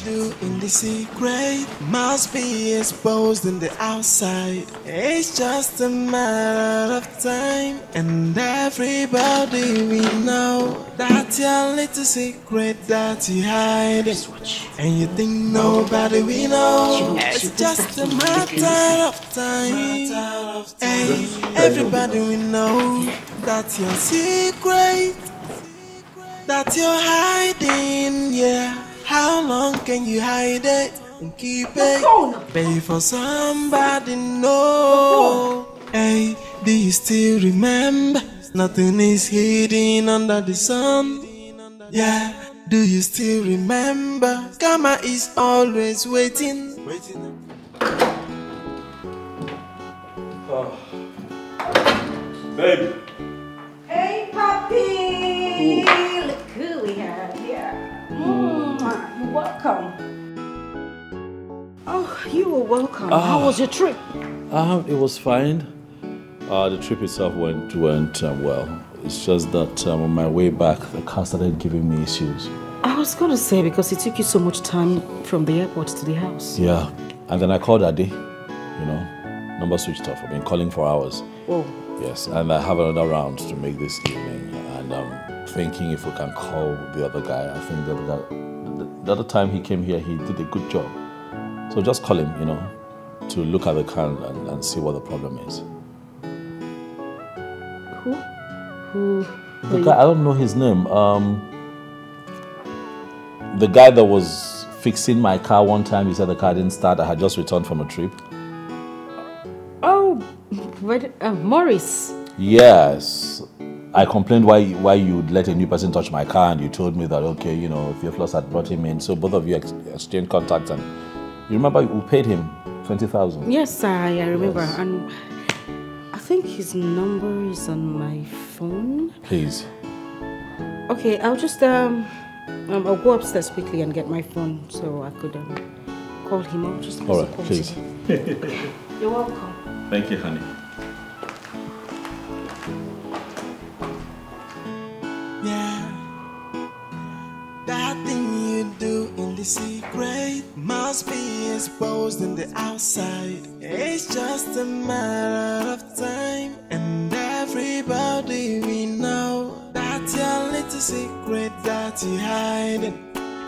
Do in the secret must be exposed in the outside. It's just a matter of time, and everybody we know that your little secret that you hide, and you think nobody we know. It's just a matter of time. Hey, everybody we know that your secret that you're hiding, yeah. How long can you hide it and keep it? Pay for somebody know. Hey, do you still remember? Nothing is hidden under the sun. Yeah, do you still remember? Karma is always waiting. Baby. Hey, puppy! Look who we have here. You're welcome. Oh, you were welcome. How was your trip? It was fine. The trip itself went well. It's just that on my way back, the car started giving me issues. I was going to say, because it took you so much time from the airport to the house. Yeah, and then I called Ade, number switched off. I've been calling for hours. Oh. Yes, and I have another round to make this evening, and I'm thinking if we can call the other guy. I think the other time he came here, he did a good job. So just call him, to look at the car and see what the problem is. Who? The guy, I don't know his name. The guy that was fixing my car one time, he said the car didn't start. I had just returned from a trip. Oh, Maurice. Yes. I complained why you'd let a new person touch my car, and you told me that, okay, Theophilus had brought him in. So both of you exchanged contacts, and you remember we paid him 20,000. Yes, I remember. Yes. And I think his number is on my phone. Please. Okay, I'll just I'll go upstairs quickly and get my phone so I could call him. I'll just all right, please. You're welcome. Thank you, honey. Yeah, that thing you do in the secret must be exposed in the outside. It's just a matter of time, and everybody we know that your little secret that you hide,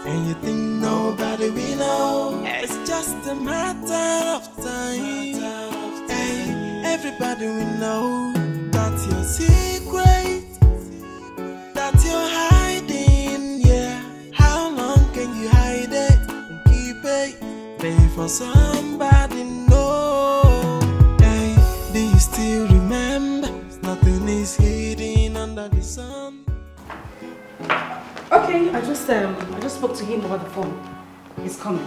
and you think nobody we know. It's just a matter of time. Hey, everybody we know that your secret pay for somebody, no. Hey, do you still remember? Nothing is hidden under the sun. Okay, I just spoke to him over the phone. He's coming.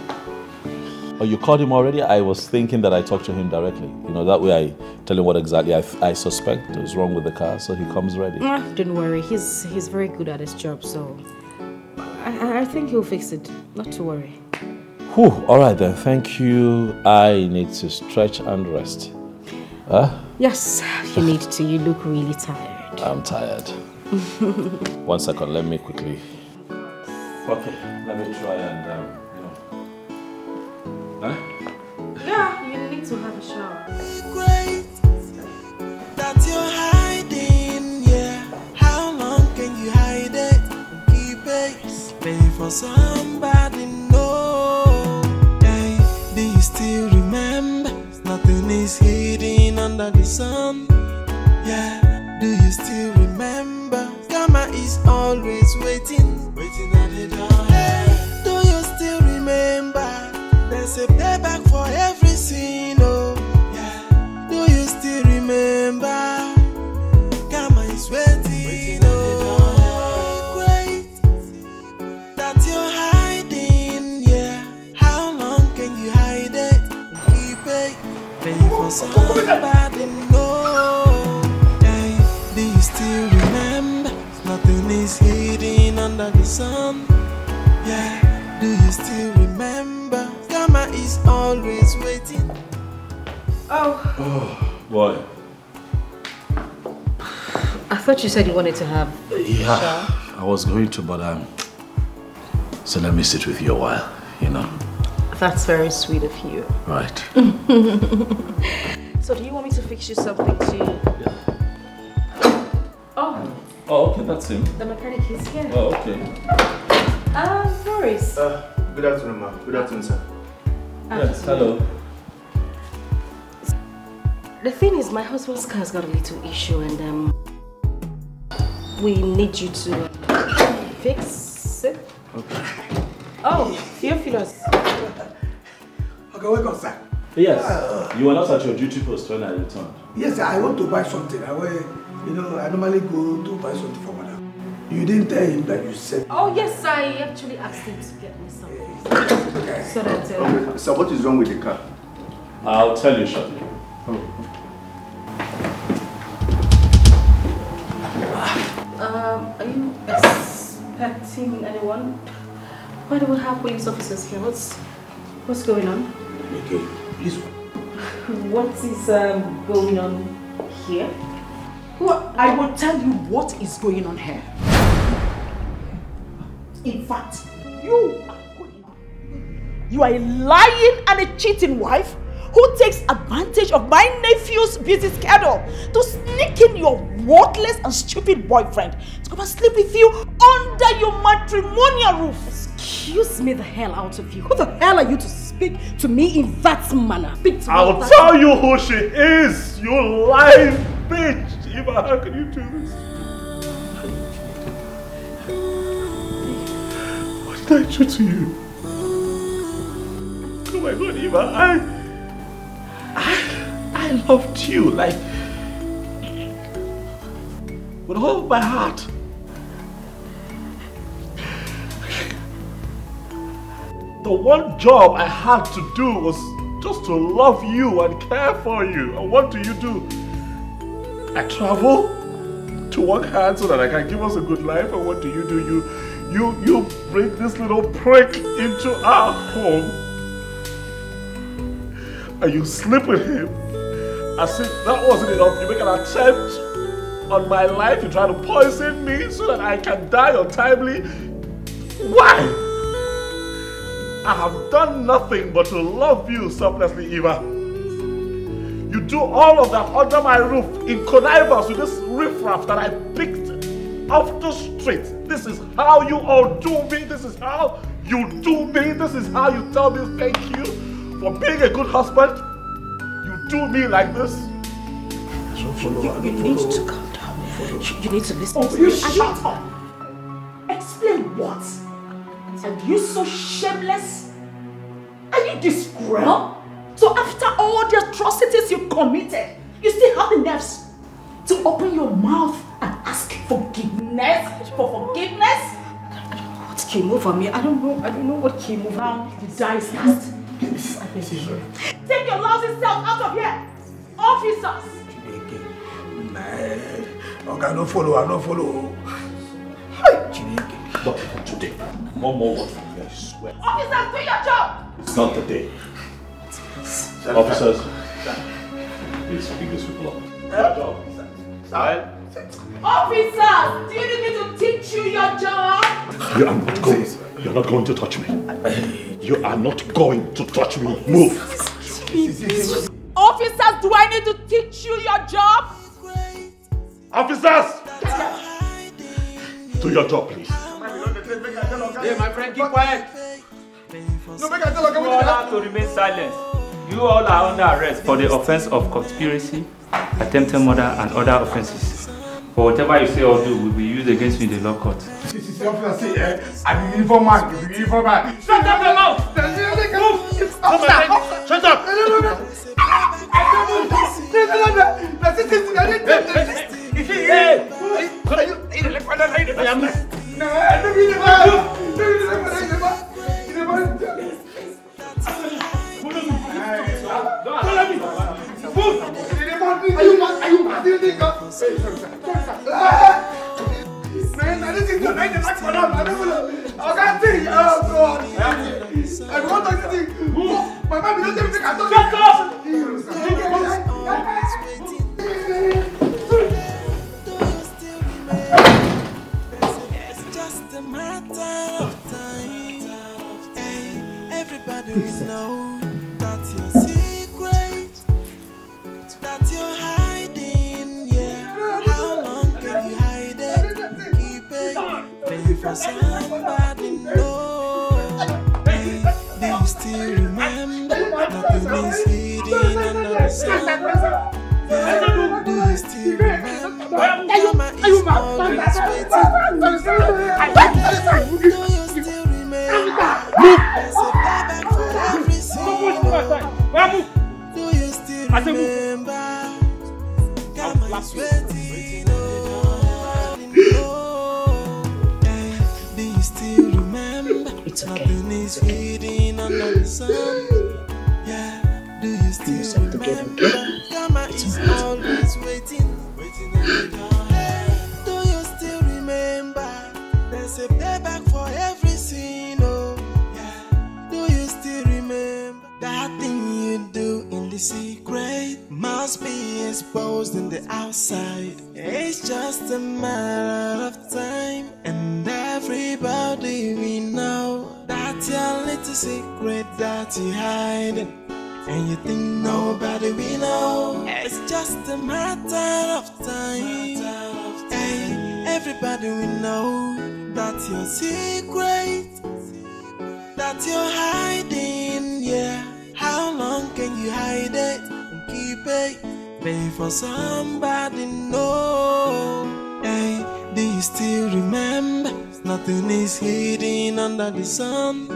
Oh, you called him already? I was thinking that I talked to him directly. You know, that way I tell him what exactly I suspect is wrong with the car, so he comes ready. Don't worry, he's very good at his job, so I think he'll fix it. Not to worry. Whew, all right then, thank you. I need to stretch and rest. Huh? Yes, you need to. You look really tired. I'm tired. 1 second, let me quickly. Okay, let me try and, Huh? Yeah, you need to have a shower. Great that you're hiding, yeah. How long can you hide it? Keep it. Pay for somebody, no. Hey, do you still remember? Nothing is hidden under the sun. Yeah, do you still remember? Karma is always waiting at the door. Hey, do you still remember? There's a payback for every sin, oh. Yeah, do you still remember? Karma is waiting, oh. Great that you're hiding, yeah. How long can you hide it? Keep it. Pay for somebody, no. Hey, do you still remember? Nothing is hidden under the sun. Yeah, do you still remember? Karma is always waiting. Oh, Boy. I thought you said you wanted to have a shower. I was going to, but so let me sit with you a while, you know. That's very sweet of you. Right. So do you want me to fix you something too? Yeah. Oh, okay, that's him. the mechanic is here. Oh, okay. Boris. Good afternoon, ma'am. Good afternoon, sir. Yes, hello. The thing is, my husband's car's got a little issue and we need you to fix it. Okay. Oh, Theophilus. Okay, welcome, sir. Yes, you were not at your duty post when I returned. Yes, sir, I want to buy something. I normally go to buy something for madam. You didn't tell him that you said... Oh, yes, I actually asked him to get me something. So that... Okay, so what is wrong with the car? I'll tell you shortly. Are you expecting anyone? Why do we have police officers here? What's going on? Okay, please. What is going on here? I will tell you what is going on here. In fact, you are a lying and a cheating wife who takes advantage of my nephew's busy schedule to sneak in your worthless and stupid boyfriend to come and sleep with you under your matrimonial roof. Excuse me the hell out of you. Who the hell are you to speak to me in that manner? I'll tell you who she is, you lying bitch. Eva, how can you do this? What did I do to you? Oh my God, Eva, I loved you, like, with all of my heart. The one job I had to do was just to love you and care for you. And what do? I travel to work hard so that I can give us a good life. And what do? You bring this little prick into our home. And you sleep with him. As if that wasn't enough, you make an attempt on my life. You try to poison me so that I can die untimely. Why? I have done nothing but to love you selflessly, Eva. You do all of that under my roof in connivance with this riffraff that I picked off the street. This is how you all do me. This is how you do me. This is how you tell me thank you for being a good husband. You do me like this. You need to calm down. You need to listen to you me. shut up. Explain what? Are you so shameless? Are you you disgrace? So after all the atrocities you committed, you still have the nerves to open your mouth and ask forgiveness? For forgiveness? What came over me? I don't know what came over me. The die is cast. Please, I beg you. Take your lousy self out of here! Officers! Okay, I don't follow. Not for today. No more word from you, I swear. Officers, do your job! It's not the day. Officers, please pick these people up. Officers, do you need me to teach you your job? You're not going to touch me. You are not going to touch me. Move. Officers, do I need to teach you your job? Officers! Do your job, please. Hey, my friend, keep quiet. No, make I tell you all have to remain silent. You all are under arrest for the offense of conspiracy, attempted murder, and other offenses. For whatever you say or do will be used against you in the law court. I'm the uniform man. Shut up your mouth! Shut up! Everybody know that your secret, that you're hiding, yeah. How long can you hide it? Keep it, maybe for somebody know. Do you still remember nothing is hidden under the sun? Do you still remember? Mama is always waiting. Do you still remember? There's a payback for every single. Do you still remember? Mama is waiting. Do you still remember? It's okay. Nothing is hidden under the sun. Yeah. Do you still remember? Mama is always waiting at the door. Do you still remember? There's a payback for every sin. Oh, yeah. Do you still remember? That thing you do in the secret must be exposed in the outside. It's just a matter of time, and everybody we know that your little secret that you hide. And you think nobody we know. It's just a matter of time. Hey, everybody we know that your secret, that you're hiding, yeah. How long can you hide it and keep it? Pay for somebody know. Hey, do you still remember? Nothing is hidden under the sun.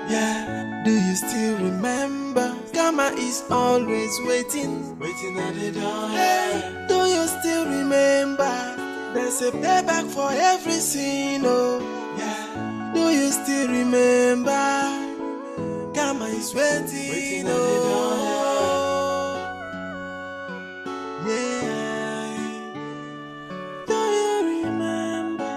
Yeah. Do you still remember? Karma is always waiting at the door. Hey, do you still remember? There's a payback for every sin. Oh, yeah. Do you still remember? Karma is waiting at the door. Yeah. Do you remember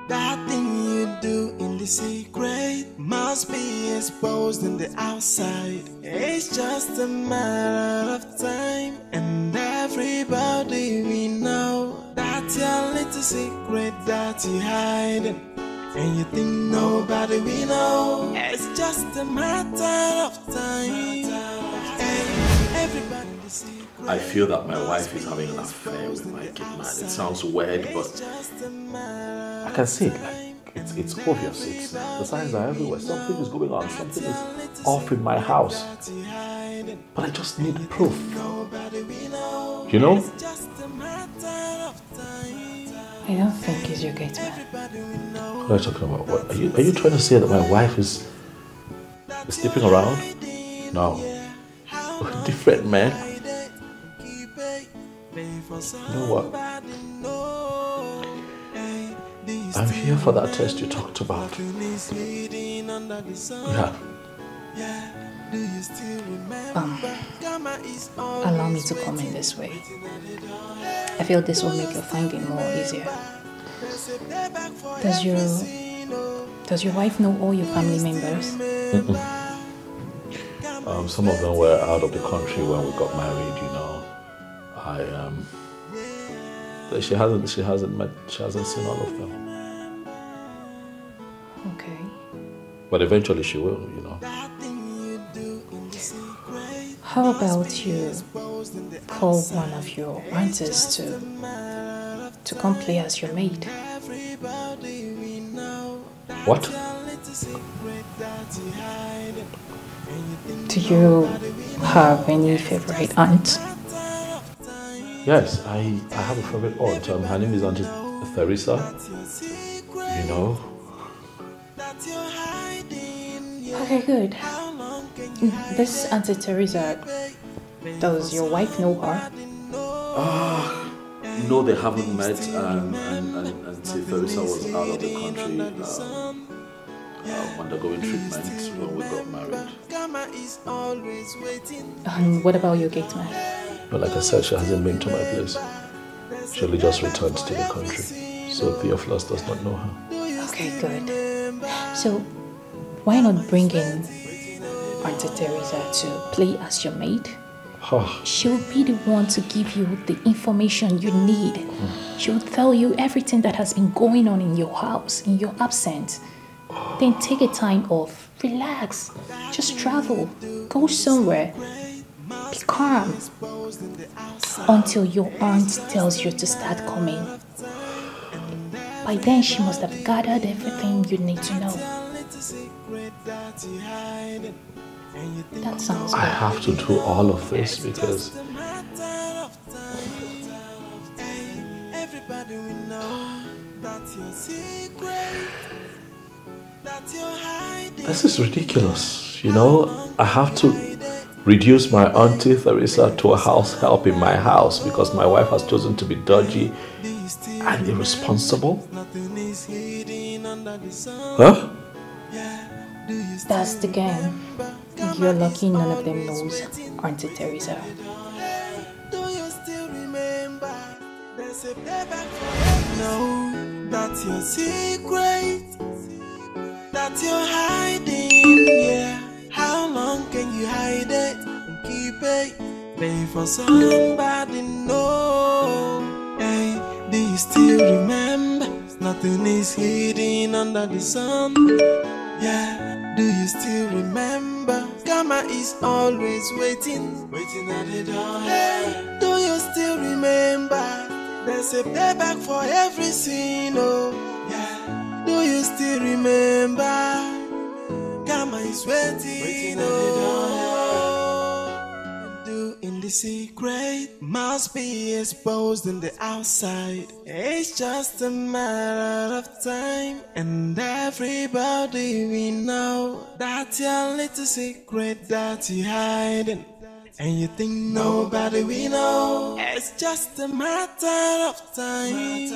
that thing you do in the secret must be exposed in the outside. It's just a matter of time, and everybody we know that your little secret that you hide, and you think nobody we know. It's just a matter of time. Hey, everybody the secret. I feel that my wife is having an affair with my kid man. It sounds weird, but I can see it. It's obvious. The signs are everywhere. Something is going on. Something is off in my house. But I just need proof. You know? I don't think he's your gate man. What are you talking about? What are you trying to say that my wife is sleeping around? No. Different man. You know what? I'm here for that test you talked about. Yeah. Allow me to come in this way. I feel this will make your finding more easier. Does your wife know all your family members? Some of them were out of the country when we got married, you know. She hasn't seen all of them. Okay. But eventually she will, you know. How about you call one of your aunties to come play as your maid? What? Do you have any favorite aunt? Yes, I have a favorite aunt. Her name is Auntie Theresa. You know. Okay, good. This Auntie Teresa, does your wife know her? No, they haven't met, and Auntie Theresa was out of the country undergoing treatment when we got married. And what about your gate man? But like I said, she hasn't been to my place. She only just returned to the country, so Theophilus does not know her. Okay, good. So, why not bring in Auntie Teresa to play as your maid? She'll be the one to give you the information you need. She'll tell you everything that has been going on in your house, in your absence. Then take a time off, relax, just travel, go somewhere, be calm, until your aunt tells you to start coming. By then she must have gathered everything you need to know. That sounds good. I have to do all of this because this is ridiculous, you know. I have to reduce my Auntie Theresa to a house help in my house because my wife has chosen to be dodgy and irresponsible. Huh? That's the game. You're lucky none of them knows Auntie Teresa. No, that's your secret that you're hiding, yeah. How long can you hide it and keep it? Pay for somebody, no. Hey, do you still remember? Nothing is hidden under the sun, yeah. Do you still remember? Karma is always waiting at the door. Hey, do you still remember? There's a payback for every sin, oh yeah. Do you still remember? Karma is waiting oh. Do in the secret must be exposed in the outside. It's just a matter of time, and everybody we know that's your little secret that you're hiding. And you think nobody we know. It's just a matter of time.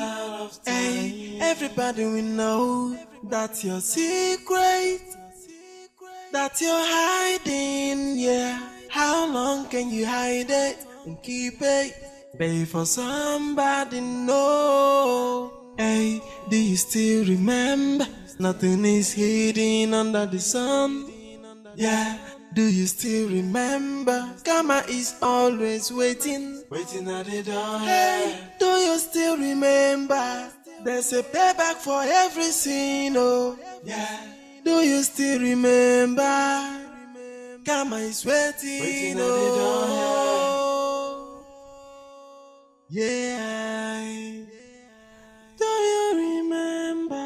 Hey, everybody we know that's your secret that you're hiding, yeah. How long can you hide it and keep it? Pay for somebody, no. Hey, do you still remember? Nothing is hidden under the sun, yeah. Do you still remember? Karma is always waiting at the door. Hey, do you still remember? There's a payback for every sin, oh yeah. Do you still remember? Karma is waiting at the door. Yeah. Do you remember?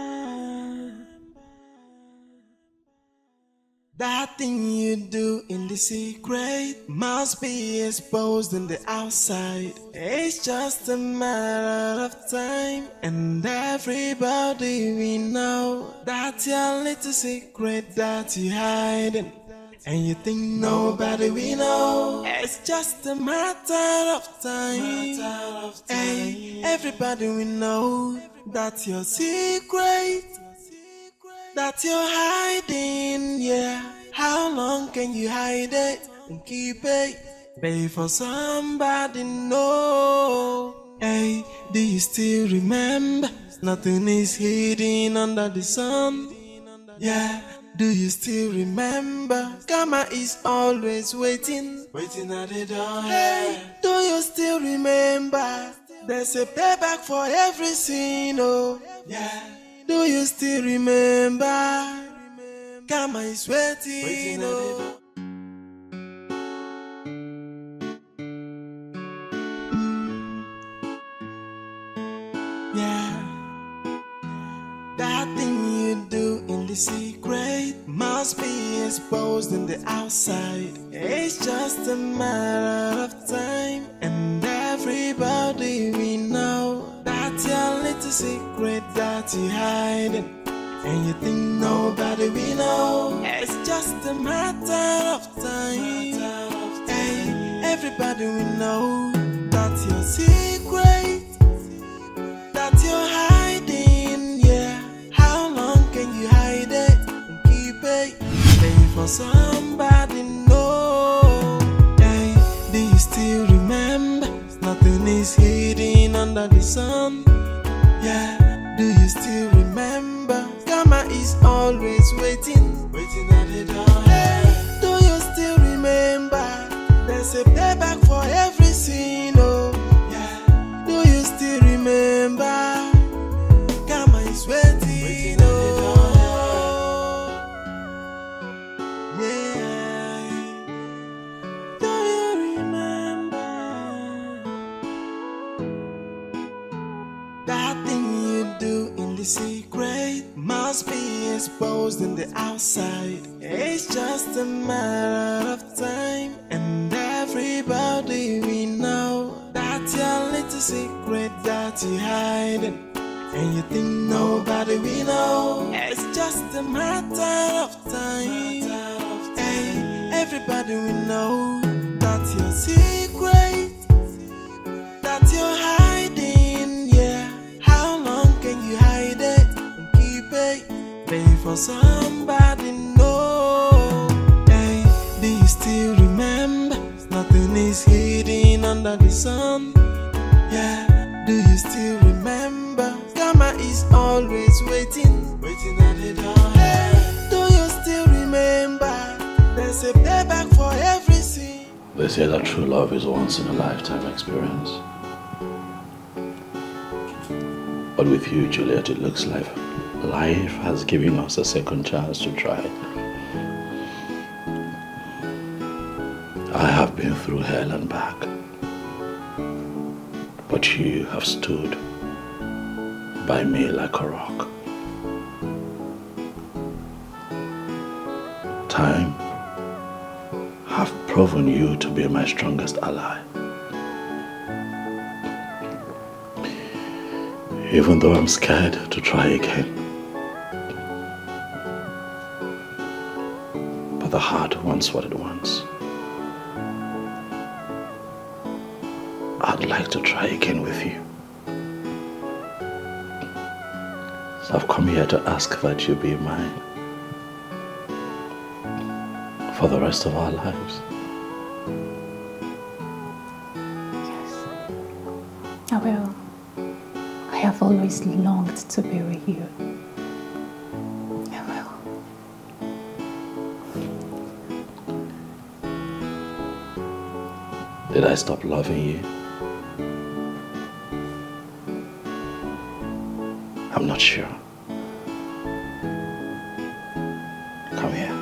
That thing you do in the secret must be exposed in the outside. It's just a matter of time, and everybody we know that your little secret that you hiding, and you think nobody we know. It's just a matter of time. Hey, everybody we know that your secret that you're hiding, yeah. How long can you hide it and keep it? Pay for somebody know. Hey, do you still remember? Nothing is hidden under the sun. Yeah, do you still remember? Karma is always waiting at the door. Hey, do you still remember? There's a payback for every sin, oh yeah. Do you still remember? Karma is waiting, oh. Yeah. That thing you do in the secret must be exposed in the outside. It's just a matter of time, and everybody we know that your little secret that you hiding, and you think nobody we know. It's just a matter of time. Hey, everybody we know that your secret that you're hiding, yeah. How long can you hide it and keep it? Pay for somebody know. Hey, do you still remember? Nothing is hidden under the sun. Yeah, do you still remember? Karma is always waiting at the door. Hey, do you still remember? There's a payback for every sin, oh yeah. Do you still remember? Karma is waiting, oh yeah. Do you remember? That thing you do in the secret must be exposed in the outside. It's just a matter of time, and everybody we know that your little secret that you hiding, and you think nobody we know. It's just a matter of time. Hey, everybody we know that your secret that you're hiding, yeah. How long can you hide it and keep it? Pay for somebody know. Hey, do you still remember? Nothing is hidden under the sun. Yeah, do you still remember? Karma is always waiting at the door. Hey, do you still remember? There's a payback for every sin. They say that true love is a once in a lifetime experience. But with you, Juliet, it looks like life has given us a second chance to try. I have been through hell and back, but you have stood by me like a rock. Time have proven you to be my strongest ally. Even though I'm scared to try again. But the heart wants what it wants. I'd like to try again with you. So I've come here to ask that you be mine for the rest of our lives. Yes, I will. I have always longed to be with you. I will. Did I stop loving you? I'm not sure. Come here.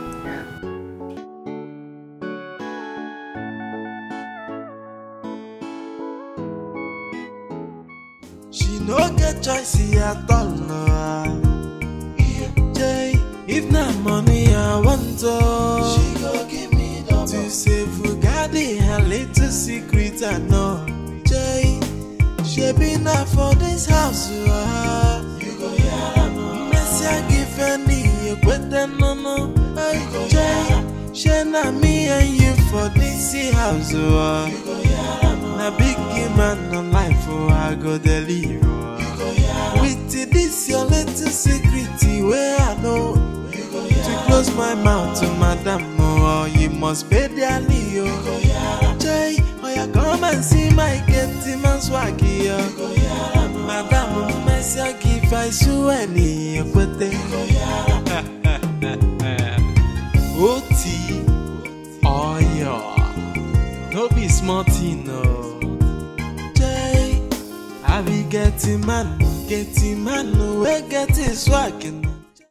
She no get choice at all, no. If not money I want to. little secret I know. Jay, she been out for this house. You go here, Messi, I give any, you better no. Jay, she not me and you for this house. You go here, na big man on life, I go deliver. With this your little secret, where I know to close my mouth to madam, oh, you must pay the Leo. Jay, oh, you come and see my getty man swaggy. Madam, Messi, I give I so any, but they OT, oh, yeah, no be smarty, no. Jay, I be getting man, we get his swagging.